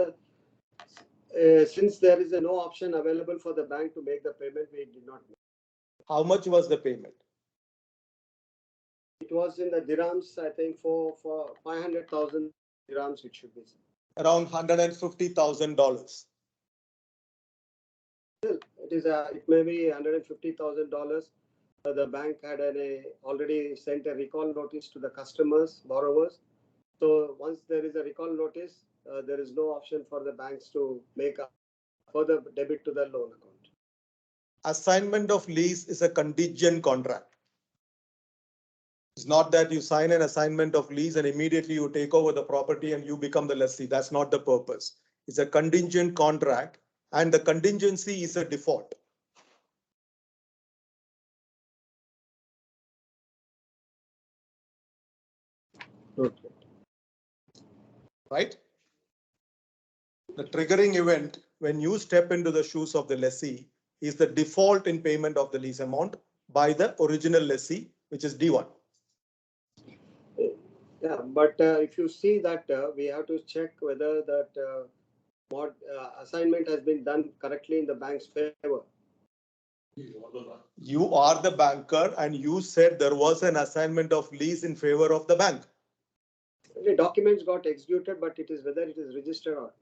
since there is no option available for the bank to make the payment, we did not make. How much was the payment? It was in the dirhams, I think, for 500,000 dirhams, it should be. Around $150,000. Still, it may be $150,000. The bank had already sent a recall notice to the customers, borrowers. So once there is a recall notice, there is no option for the banks to make a further debit to the loan account. Assignment of lease is a contingent contract. It's not that you sign an assignment of lease and immediately you take over the property and you become the lessee. That's not the purpose. It's a contingent contract and the contingency is a default. Okay. Right? The triggering event when you step into the shoes of the lessee is the default in payment of the lease amount by the original lessee, which is D1. Yeah, but if you see that we have to check whether that assignment has been done correctly in the bank's favor. You are the banker and you said there was an assignment of lease in favor of the bank. The documents got executed, but it is whether it is registered or not.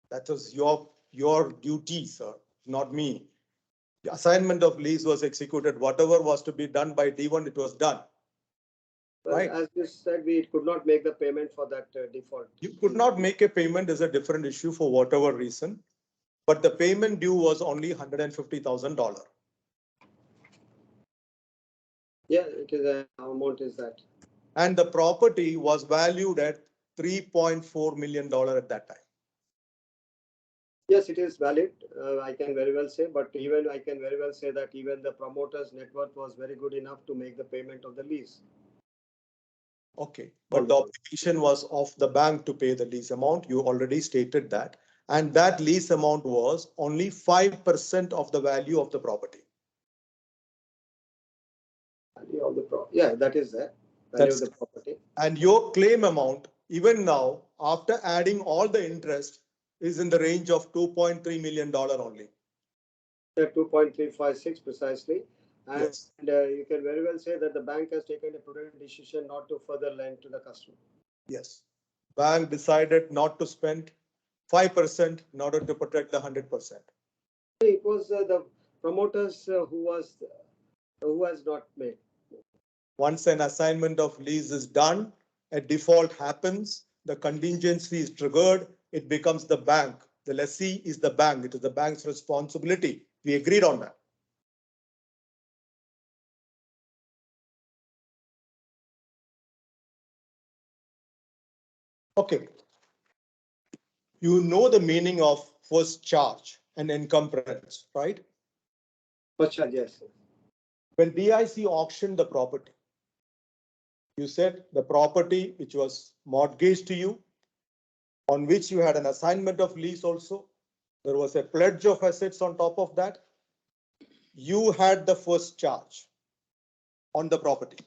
That was your duty, sir, not me. The assignment of lease was executed. Whatever was to be done by D1, it was done. But right? as you said, we could not make the payment for that default. You could not make a payment is a different issue for whatever reason, but the payment due was only $150,000. Yeah, it is an amount is that. And the property was valued at $3.4 million at that time. Yes, it is valid. I can very well say, but even I can very well say that even the promoter's net worth was very good enough to make the payment of the lease. Okay, but the obligation was of the bank to pay the lease amount. You already stated that. And that lease amount was only 5% of the value of the property. Value of the yeah, that is there. Value of the property. And your claim amount, even now, after adding all the interest, is in the range of $2.3 million only. 2.356 precisely. And, yes. You can very well say that the bank has taken a prudent decision not to further lend to the customer. Yes. Bank decided not to spend 5% in order to protect the 100%. It was the promoters who has not made. Once an assignment of lease is done, a default happens, the contingency is triggered, it becomes the bank. The lessee is the bank. It is the bank's responsibility. We agreed on that. Okay. You know the meaning of first charge and encumbrance, right? First charge, yes. When DIC auctioned the property, you said the property which was mortgaged to you, on which you had an assignment of lease also, there was a pledge of assets on top of that. You had the first charge on the property.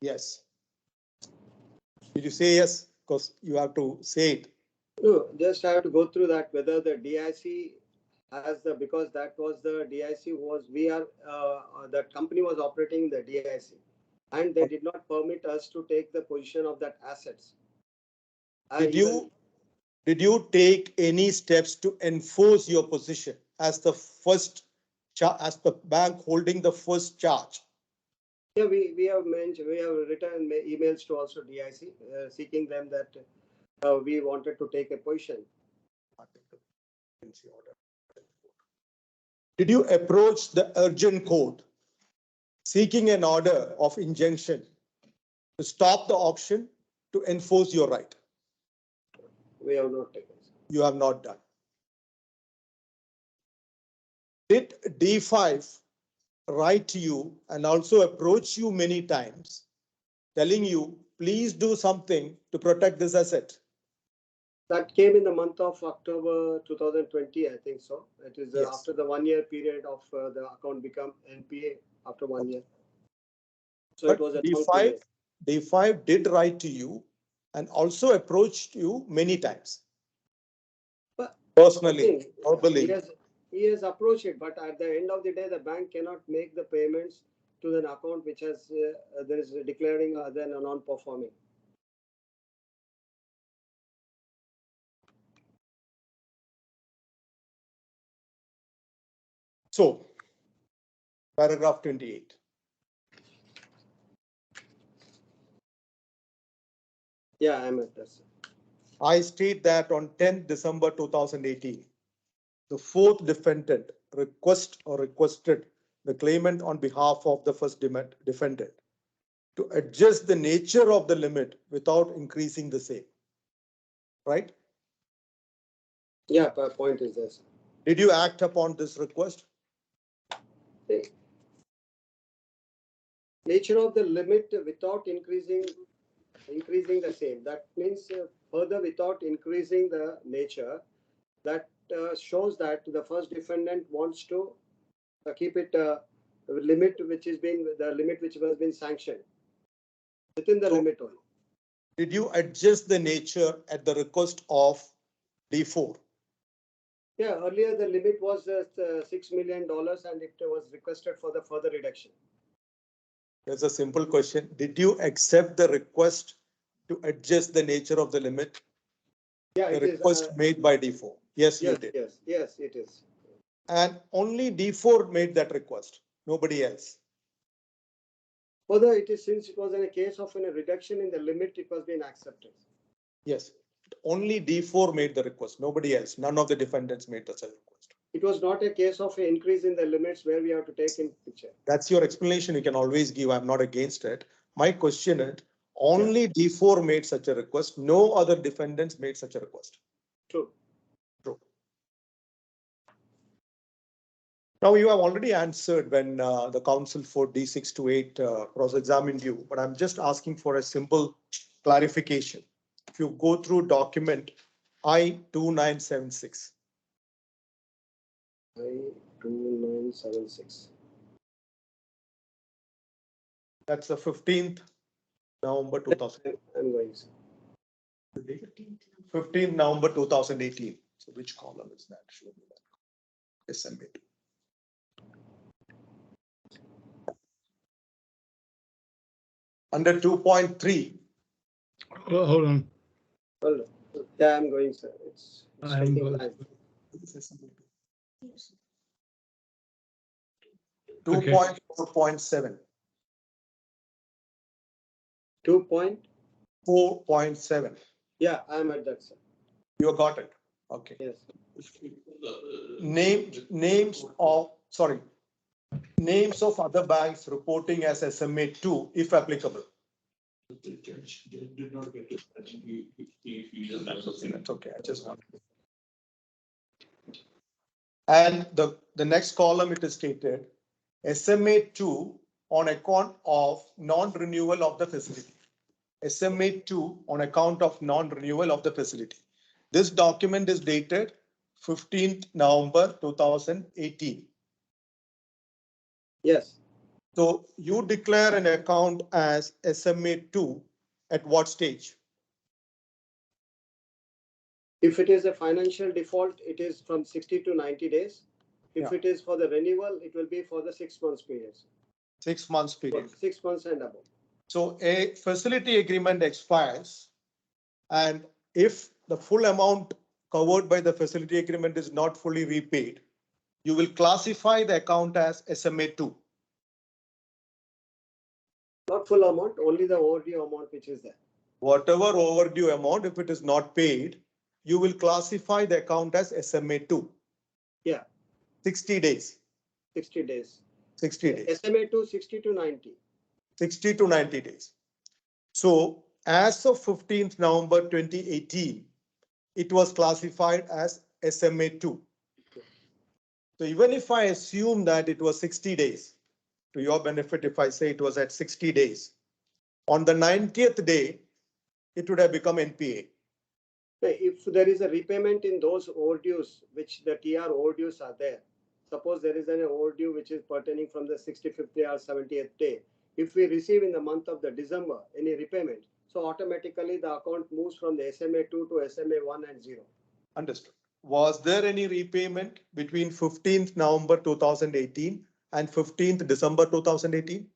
Yes. Did you say yes? Because you have to say it. No, just have to go through that whether the DIC has because that was the DIC that company was operating the DIC. and they did not permit us to take the position of that assets. Did you take any steps to enforce your position as the bank holding the first charge? Yeah, we have mentioned, we have written emails to also DIC seeking them that we wanted to take a position. Did you approach the urgent court seeking an order of injunction to stop the auction to enforce your right? We have not taken. You have not done. Did D5 write to you and also approach you many times telling you, please do something to protect this asset? That came in the month of October 2020, I think so. It is Yes. after the 1 year period of the account become NPA after 1 year. So But it was a long period. D5 did write to you and also approached you many times. But personally, verbally. He has approached it, but at the end of the day, the bank cannot make the payments to an account which has there is declaring then a non-performing. So, paragraph 28. Yeah, I'm at this. I state that on 10th December 2018, the fourth defendant requested the claimant on behalf of the first defendant to adjust the nature of the limit without increasing the same. Right? Yeah, point is this. Did you act upon this request? The nature of the limit without increasing the same. That means further without increasing the nature. That shows that the first defendant wants to keep it limit which has been the limit which has been sanctioned within the limit only. Did you adjust the nature at the request of D4? Yeah, earlier the limit was $6 million and it was requested for the further reduction. There's a simple question. Did you accept the request to adjust the nature of the limit? Yeah, the request made by D4. Yes, you did. Yes, it is. And only D4 made that request, nobody else. Further, it is since it was in a case of a reduction in the limit, it was being accepted. Yes, only D4 made the request, nobody else. None of the defendants made such a request. It was not a case of an increase in the limits where we have to take in picture. That's your explanation. You can always give. I'm not against it. My question is, only D4 made such a request. No other defendants made such a request. True. True. Now you have already answered when the counsel for D6 to 8 cross-examined you, but I'm just asking for a simple clarification. If you go through document I-2976. I-2976. That's the 15th November 2000. I'm going. 15th November 2018. So which column is that? Show me that. SMA2. Under 2.3. Hold on. Hold on. Yeah, I'm going, sir. It's taking time. 2.4.7. 2.4.7. Yeah, I'm at that, sir. You got it. Okay. Yes. Names of other banks reporting as SMA2, if applicable. Did not get it. That's okay. I just want. And the next column, it is stated SMA2 on account of non-renewal of the facility. SMA2 on account of non-renewal of the facility. This document is dated 15th November 2018. Yes. So you declare an account as SMA2 at what stage? If it is a financial default, it is from 60 to 90 days. If it is for the renewal, it will be for the 6 months period. 6 months period. 6 months and above. So a facility agreement expires, and if the full amount covered by the facility agreement is not fully repaid, you will classify the account as SMA2. Not full amount, only the overdue amount which is there. Whatever overdue amount, if it is not paid, you will classify the account as SMA2. Yeah. 60 days. 60 days. 60 days. SMA2 60 to 90. 60 to 90 days. So as of 15th November 2018, it was classified as SMA2. So even if I assume that it was 60 days, to your benefit, if I say it was at 60 days, on the 90th day, it would have become NPA. If there is a repayment in those overdues, which the TR overdues are there, suppose there is an overdue which is pertaining from the 65th day or 70th day, if we receive in the month of the December any repayment, so automatically the account moves from the SMA2 to SMA1 and 0. Understood. Was there any repayment between 15th November 2018 and 15th December 2018?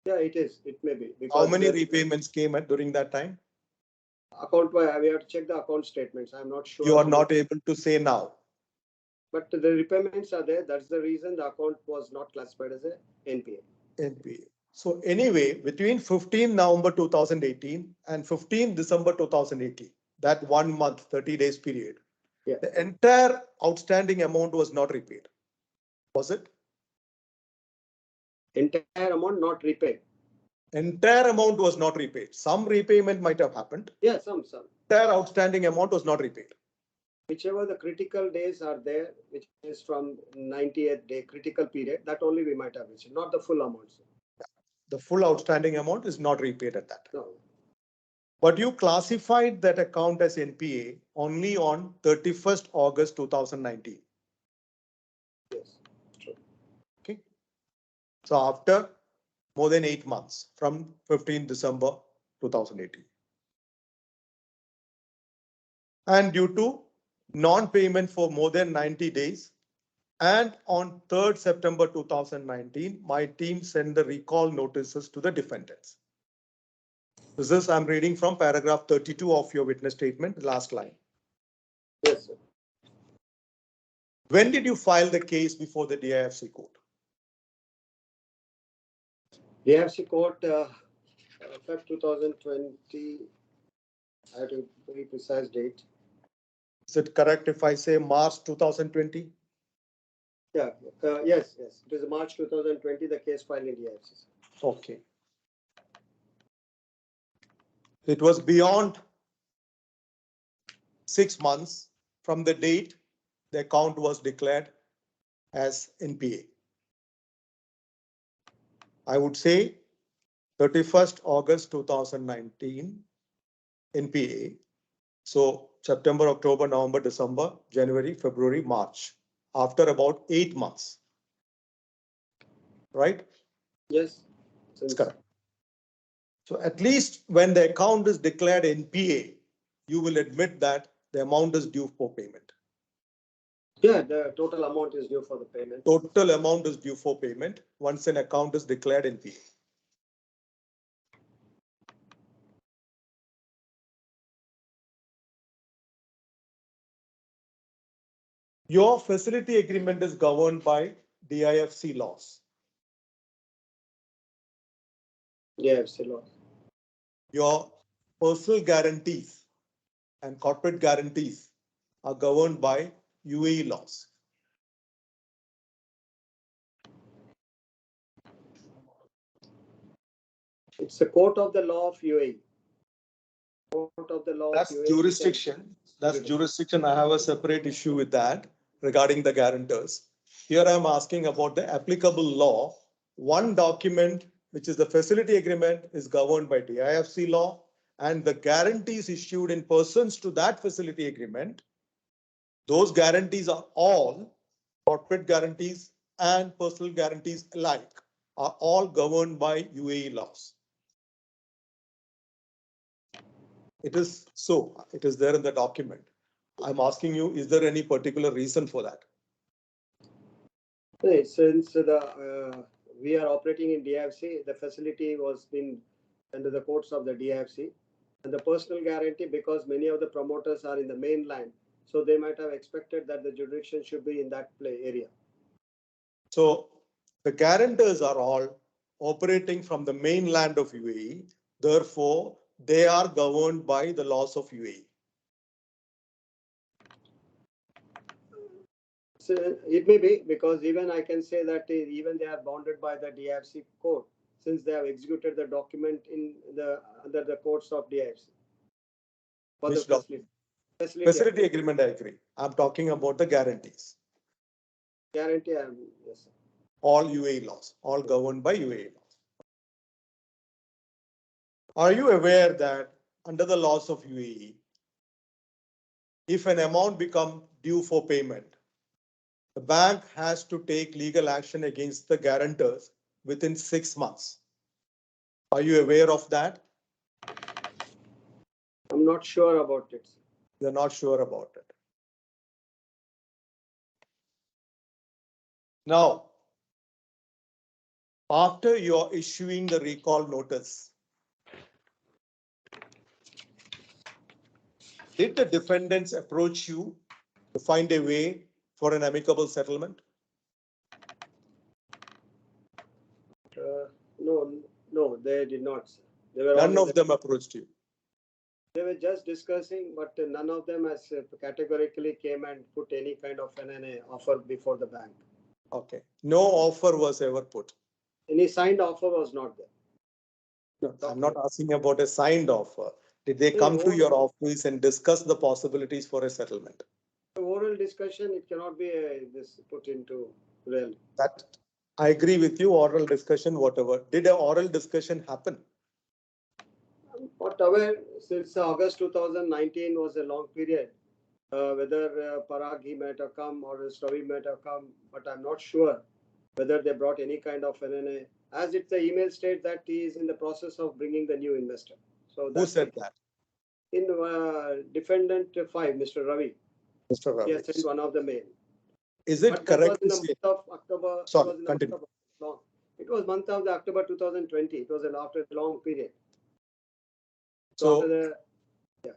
Yeah, it is. It may be. How many repayments came during that time? Account, we have to check the account statements. I'm not sure. You are not able to say now. But the repayments are there. That's the reason the account was not classified as a NPA. NPA. So anyway, between 15 November 2018 and 15 December 2018, that 1 month, 30 days period, yeah, the entire outstanding amount was not repaid. Was it? Entire amount not repaid. Entire amount was not repaid. Some repayment might have happened. Yeah, some. Entire outstanding amount was not repaid. Whichever the critical days are there, which is from 90th day critical period, that only we might have received, not the full amount. The full outstanding amount is not repaid at that. No. But you classified that account as NPA only on 31st August 2019. Yes, true. Okay. So after more than 8 months from 15 December 2018. And due to non-payment for more than 90 days, and on 3rd September 2019, my team sent the recall notices to the defendants. This is, I'm reading from paragraph 32 of your witness statement, last line. Yes, sir. When did you file the case before the DIFC court? DIFC court, Feb 2020, I have to very precise date. Is it correct if I say March 2020? Yeah, yes. It is March 2020, the case filed in DIFC. Okay. It was beyond 6 months from the date the account was declared as NPA. I would say 31st August 2019 NPA. So September, October, November, December, January, February, March, after about 8 months. Right? Yes. That's correct. So at least when the account is declared NPA, you will admit that the amount is due for payment. Yeah, the total amount is due for the payment. Total amount is due for payment once an account is declared NPA. Your facility agreement is governed by DIFC laws. DIFC law. Your personal guarantees and corporate guarantees are governed by UAE laws. It's a court of the law of UAE. Court of the law That's of UAE. jurisdiction. That's jurisdiction. I have a separate issue with that regarding the guarantors. Here I'm asking about the applicable law. One document, which is the facility agreement, is governed by DIFC law, and the guarantees issued in persons to that facility agreement, those guarantees are all corporate guarantees and personal guarantees alike, are all governed by UAE laws. It is so, it is there in the document. I'm asking you, is there any particular reason for that? Since we are operating in DIFC, the facility was been under the courts of the DIFC. And the personal guarantee, because many of the promoters are in the mainland, so they might have expected that the jurisdiction should be in that area. So the guarantors are all operating from the mainland of UAE. Therefore, they are governed by the laws of UAE. So it may be, because even I can say that even they are bounded by the DIFC code, since they have executed the document in the under the courts of DIFC. For Which the facility agreement, I agree. I'm talking about the guarantees. Guarantee, yes, sir. All UAE laws, all governed by UAE laws. Are you aware that under the laws of UAE, if an amount becomes due for payment, the bank has to take legal action against the guarantors within 6 months? Are you aware of that? I'm not sure about it. You're not sure about it. Now, after you're issuing the recall notice, did the defendants approach you to find a way for an amicable settlement? No, they did not. They were None of them approached you. They were just discussing, but none of them has categorically came and put any kind of an offer before the bank. Okay. No offer was ever put. Any signed offer was not there. No, I'm not asking about a signed offer. Did they come to your office and discuss the possibilities for a settlement? Oral discussion, it cannot be this put into real. That I agree with you. Oral discussion, whatever. Did an oral discussion happen? Not aware, since August 2019 was a long period. Whether Parag he might have come or Ravi might have come, but I'm not sure whether they brought any kind of an. As it's the email state that he is in the process of bringing the new investor. So who said that? In defendant 5, Mr. Ravi. Mr. Ravi. He has sent one of the mail. Is it correct to say? Of October. Sorry, continue. October, it was month of the October 2020. It was after a long period. So after the, yeah.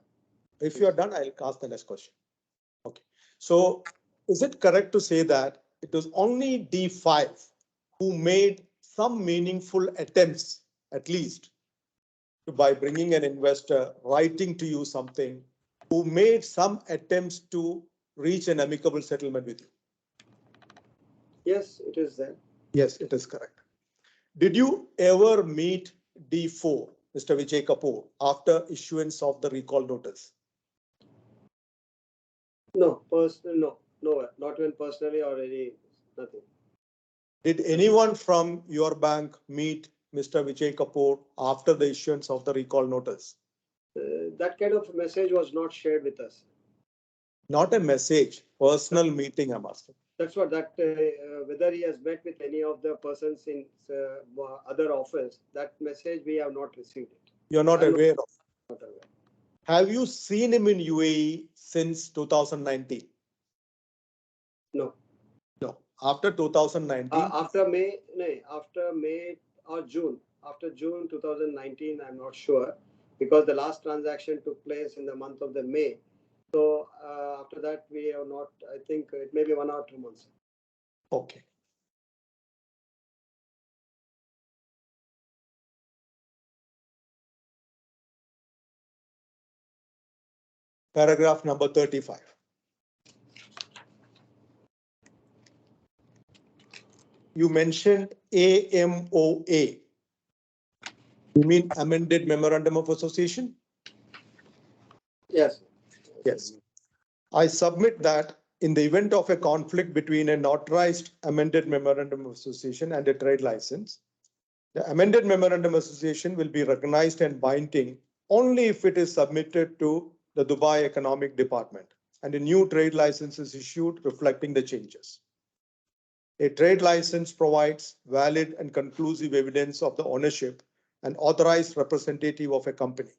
If you are done, I'll ask the next question. Okay. So is it correct to say that it was only D5 who made some meaningful attempts, at least, by bringing an investor, writing to you something, who made some attempts to reach an amicable settlement with you? Yes, it is there. Yes, it is correct. Did you ever meet D4, Mr. Vijay Kapoor, after issuance of the recall notice? No, no, not even personally or nothing. Did anyone from your bank meet Mr. Vijay Kapoor after the issuance of the recall notice? That kind of message was not shared with us. Not a message, personal meeting, I'm asking. That's what whether he has met with any of the persons in other office, that message we have not received it. You're not aware of? Not aware. Have you seen him in UAE since 2019? No. No. After 2019? After May or June. After June 2019, I'm not sure, because the last transaction took place in the month of the May. So after that, we have not, I think it may be 1 or 2 months. Okay. Paragraph number 35. You mentioned AMOA. You mean Amended Memorandum of Association? Yes. Yes. I submit that in the event of a conflict between an authorized amended Memorandum of Association and a trade license, the amended Memorandum of Association will be recognized and binding only if it is submitted to the Dubai Economic Department and a new trade license is issued reflecting the changes. A trade license provides valid and conclusive evidence of the ownership and authorized representative of a company.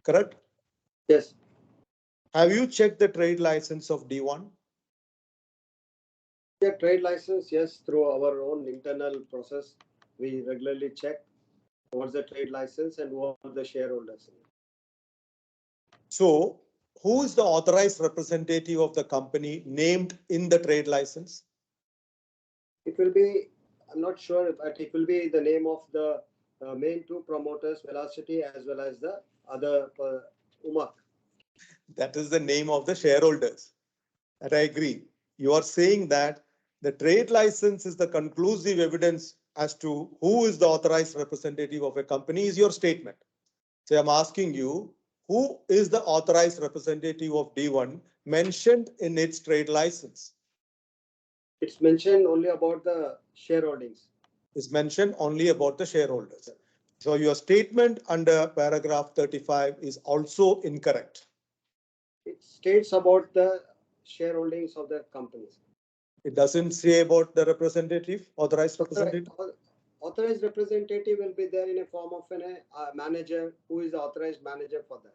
Correct? Yes. Have you checked the trade license of D1? Yeah, trade license, yes, through our own internal process, we regularly check what's the trade license and what are the shareholders. So who is the authorized representative of the company named in the trade license? It will be, I'm not sure, but it will be the name of the main two promoters, Velocity, as well as the other UMAC. That is the name of the shareholders. That I agree. You are saying that the trade license is the conclusive evidence as to who is the authorized representative of a company is your statement. So I'm asking you, who is the authorized representative of D1 mentioned in its trade license? It's mentioned only about the shareholdings. Is mentioned only about the shareholders. So your statement under paragraph 35 is also incorrect. It states about the shareholdings of the companies. It doesn't say about the representative, authorized representative. Authorized representative will be there in a form of a manager who is the authorized manager for that.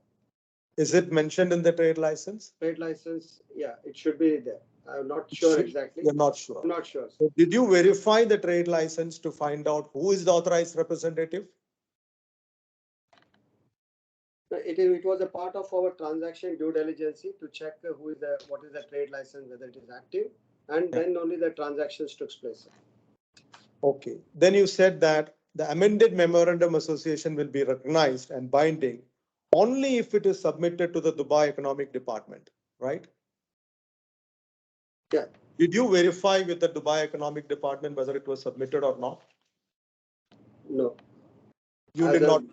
Is it mentioned in the trade license? Trade license, yeah, it should be there. I'm not sure exactly. You're not sure. I'm not sure. So did you verify the trade license to find out who is the authorized representative? It was a part of our transaction due diligence to check what is the trade license, whether it is active, and then only the transactions took place. Okay. Then you said that the amended memorandum association will be recognized and binding only if it is submitted to the Dubai Economic Department, right? Yeah. Did you verify with the Dubai Economic Department whether it was submitted or not? No. You did not.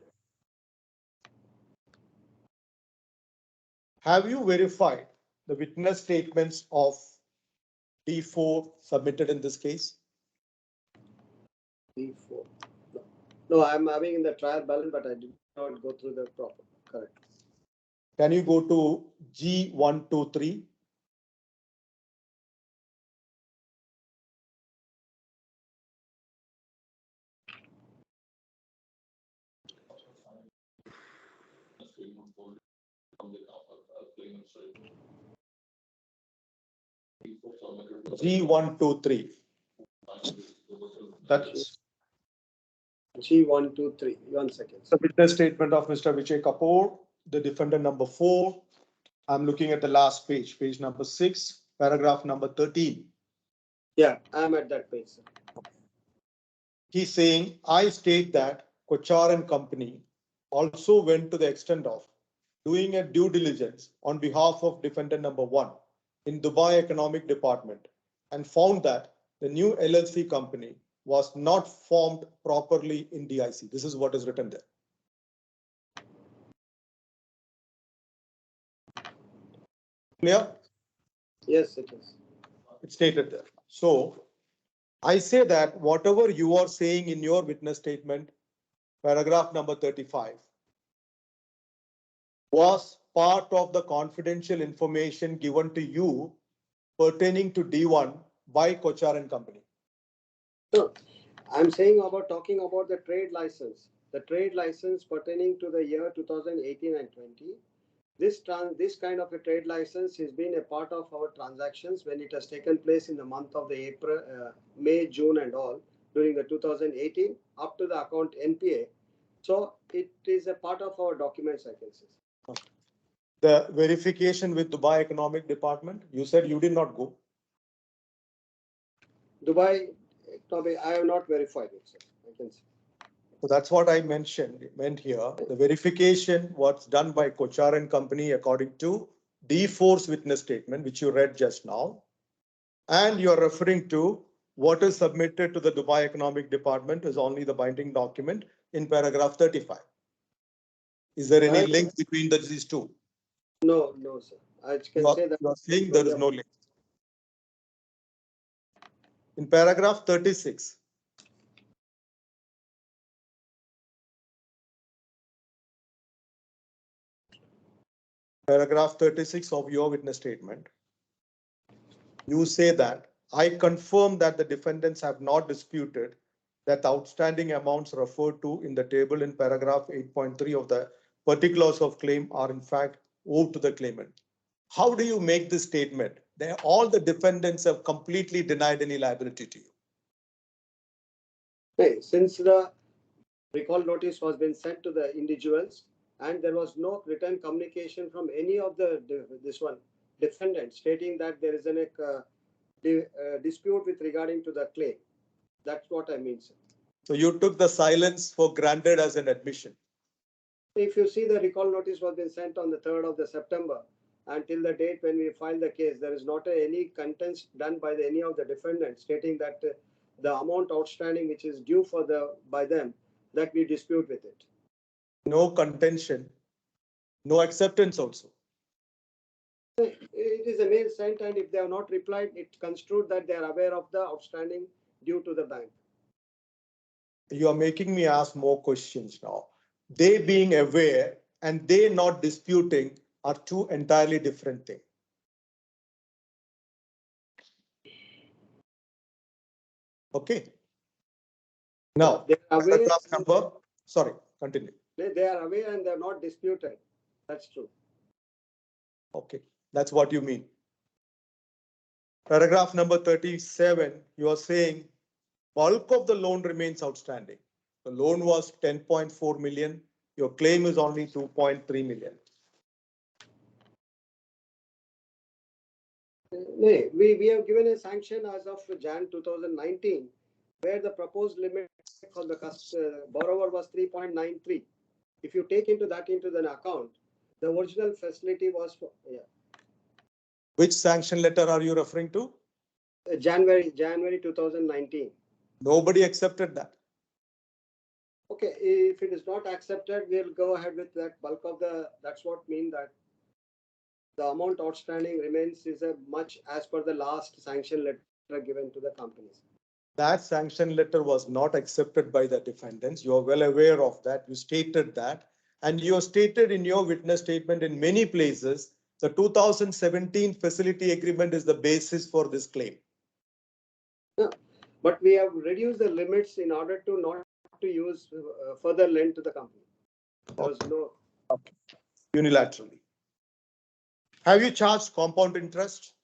Have you verified the witness statements of D4 submitted in this case? D4. No, I'm having in the trial balance, but I did not go through the proper. Correct. Can you go to G123? G123. That's G123. 1 second. the witness statement of Mr. Vijay Kapoor, the defendant number 4. I'm looking at the last page, page number 6, paragraph number 13. Yeah, I'm at that page, sir. He's saying, I state that Kochar and company also went to the extent of doing a due diligence on behalf of defendant number 1 in Dubai Economic Department and found that the new LLC company was not formed properly in DIC. This is what is written there. Clear? Yes, it is. It's stated there. So I say that whatever you are saying in your witness statement, paragraph number 35, was part of the confidential information given to you pertaining to D1 by Kochar and company. No, I'm saying talking about the trade license. The trade license pertaining to the year 2018 and 20. This kind of a trade license has been a part of our transactions when it has taken place in the month of the April, May, June, and all during the 2018 up to the account NPA. So it is a part of our documents, I can say. The verification with Dubai Economic Department, you said you did not go. Dubai, I have not verified it, sir. I can say. So that's what I meant here. The verification was done by Kochar and company according to D4's witness statement, which you read just now. And you're referring to what is submitted to the Dubai Economic Department is only the binding document in paragraph 35. Is there any link between these two? No, sir. I can say that. You are saying there is no link. In paragraph 36, paragraph 36 of your witness statement, you say that I confirm that the defendants have not disputed that the outstanding amounts referred to in the table in paragraph 8.3 of the particulars of claim are in fact owed to the claimant. How do you make this statement? all the defendants have completely denied any liability to you. Hey, since the recall notice was been sent to the individuals and there was no written communication from any of the defendants stating that there is a dispute with regarding to the claim. That's what I mean, sir. So you took the silence for granted as an admission. If you see, the recall notice was been sent on the 3rd of the September. Until the date when we filed the case, there is not any contents done by any of the defendants stating that the amount outstanding which is due for by them, that we dispute with it. No contention, no acceptance also. It is a mail sent, and if they have not replied, it construed that they are aware of the outstanding due to the bank. You are making me ask more questions now. They being aware and they not disputing are two entirely different things. Okay. Now, paragraph number, sorry, continue. They are aware and they are not disputed. That's true. Okay, that's what you mean. Paragraph number 37, you are saying bulk of the loan remains outstanding. The loan was 10.4 million. Your claim is only 2.3 million. We have given a sanction as of Jan 2019, where the proposed limit for the borrower was 3.93. If you take into the account, the original facility was for, yeah. Which sanction letter are you referring to? January 2019. Nobody accepted that. Okay, if it is not accepted, we'll go ahead with that bulk of the, that's what mean that the amount outstanding remains is a much as per the last sanction letter given to the companies. That sanction letter was not accepted by the defendants. You are well aware of that. You stated that, and you have stated in your witness statement in many places, the 2017 facility agreement is the basis for this claim. Yeah, but we have reduced the limits in order to not to use further lend to the company. There was no. Okay. Unilaterally. Have you charged compound interest?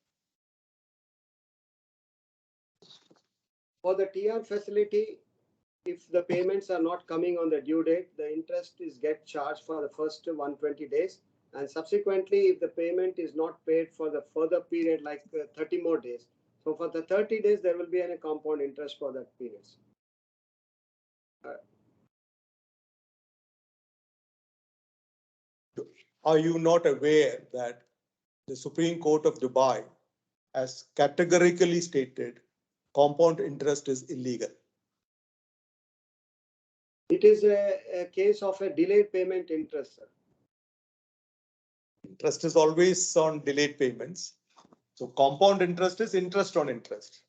For the TR facility, if the payments are not coming on the due date, the interest is get charged for the first 120 days. And subsequently, if the payment is not paid for the further period, like 30 more days. So for the 30 days, there will be a compound interest for that period. Are you not aware that the Supreme Court of Dubai has categorically stated compound interest is illegal? It is a case of a delayed payment interest, sir. Interest is always on delayed payments. So compound interest is interest on interest.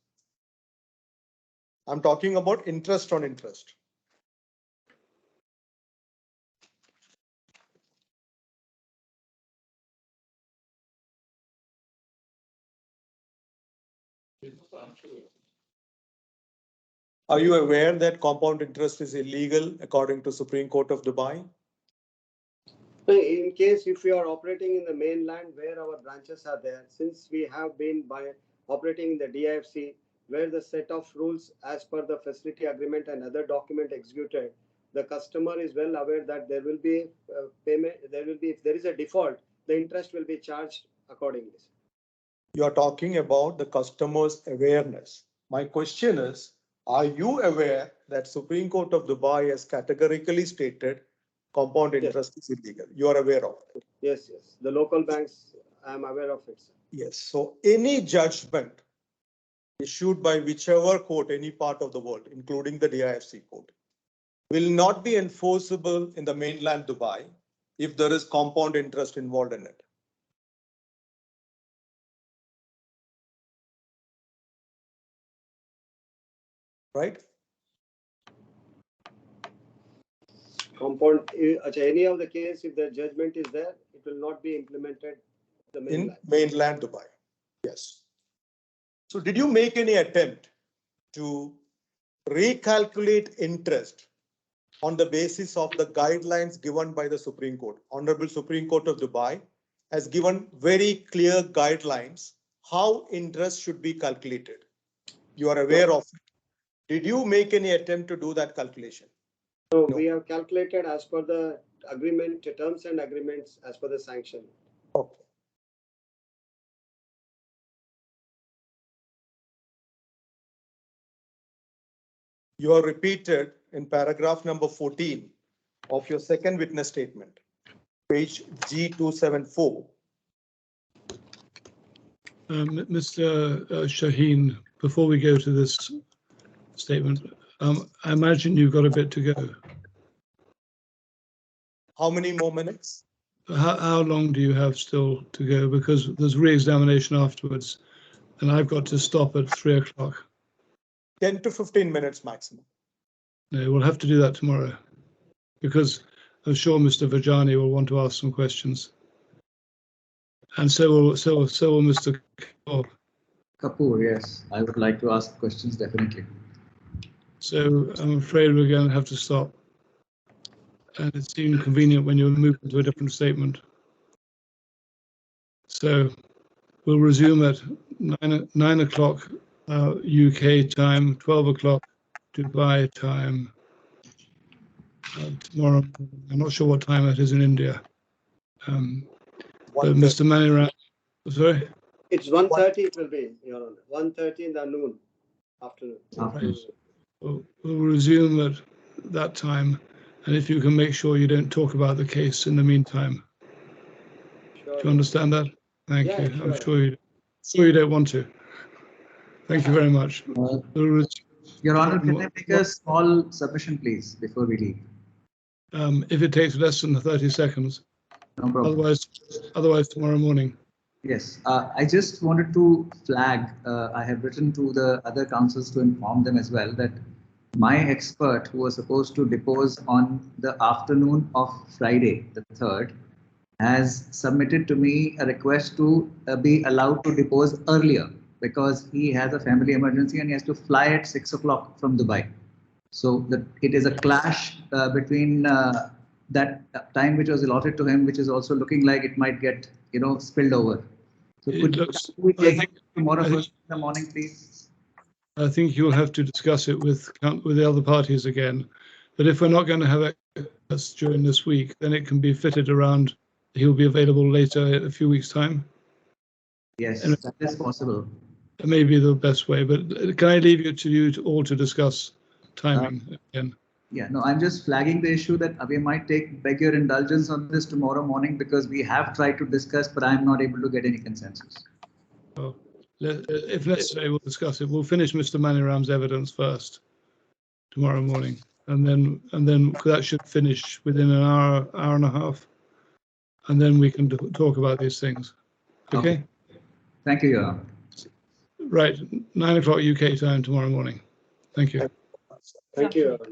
I'm talking about interest on interest. Are you aware that compound interest is illegal according to Supreme Court of Dubai? In case if you are operating in the mainland where our branches are there, since we have been by operating in the DIFC, where the set of rules as per the facility agreement and other document executed, the customer is well aware that there will be payment. There will be, if there is a default, the interest will be charged accordingly. You are talking about the customer's awareness. My question is, are you aware that Supreme Court of Dubai has categorically stated compound interest is illegal? You are aware of it? Yes, yes. The local banks, I am aware of it, sir. Yes. So any judgment issued by whichever court, any part of the world, including the DIFC court, will not be enforceable in the mainland Dubai if there is compound interest involved in it. Right? Compound, any of the case, if the judgment is there, it will not be implemented in mainland Dubai. Yes. So did you make any attempt to recalculate interest on the basis of the guidelines given by the Supreme Court? Honorable Supreme Court of Dubai has given very clear guidelines how interest should be calculated. You are aware of it. Did you make any attempt to do that calculation? So No. we have calculated as per the agreement, terms and agreements as per the sanction. Okay. You are repeated in paragraph number 14 of your second witness statement, page G274. Mr. Shaheen, before we go to this statement, I imagine you've got a bit to go. How many more minutes? How long do you have still to go? Because there's re-examination afterwards, and I've got to stop at 3 o'clock. 10 to 15 minutes maximum. No, we'll have to do that tomorrow, because I'm sure Mr. Vajani will want to ask some questions, and so will Mr. Kapoor. Kapoor, yes, I would like to ask questions definitely. So I'm afraid we're going to have to stop. And it's inconvenient when you're moving to a different statement. So we'll resume at 9 o'clock UK time, 12 o'clock Dubai time tomorrow. I'm not sure what time it is in India. But Mr. Maniram, sorry? It's 1:30 it will be, Your Honor. 1:30 in the noon, afternoon. Right. We'll resume at that time. And if you can make sure you don't talk about the case in the meantime. Sure. Do you understand that? Thank Yeah, you. sure. I'm sure you don't want to. Thank you very much. Your Honor, can I make a small submission, please, before we leave? If it takes less than 30 seconds. No problem. Otherwise tomorrow morning. Yes, I just wanted to flag, I have written to the other counsels to inform them as well that my expert who was supposed to depose on the afternoon of Friday, the 3rd, has submitted to me a request to be allowed to depose earlier because he has a family emergency and he has to fly at 6 o'clock from Dubai. So it is a clash between that time which was allotted to him, which is also looking like it might get, spilled over. So could we take it tomorrow first in the morning, please? I think you'll have to discuss it with the other parties again. But if we're not going to have access during this week, then it can be fitted around. He'll be available later in a few weeks' time. Yes, and that is possible. It may be the best way, but can I leave it to you all to discuss timing again? Yeah, no, I'm just flagging the issue that we might beg your indulgence on this tomorrow morning because we have tried to discuss, but I'm not able to get any consensus. Well, if necessary, we'll discuss it. We'll finish Mr. Maniram's evidence first tomorrow morning, and then that should finish within an hour and a half, and then we can talk about these things. Okay? Thank you, Your Honor. Right, 9 o'clock UK time tomorrow morning. Thank you. Thank you, Your Honor.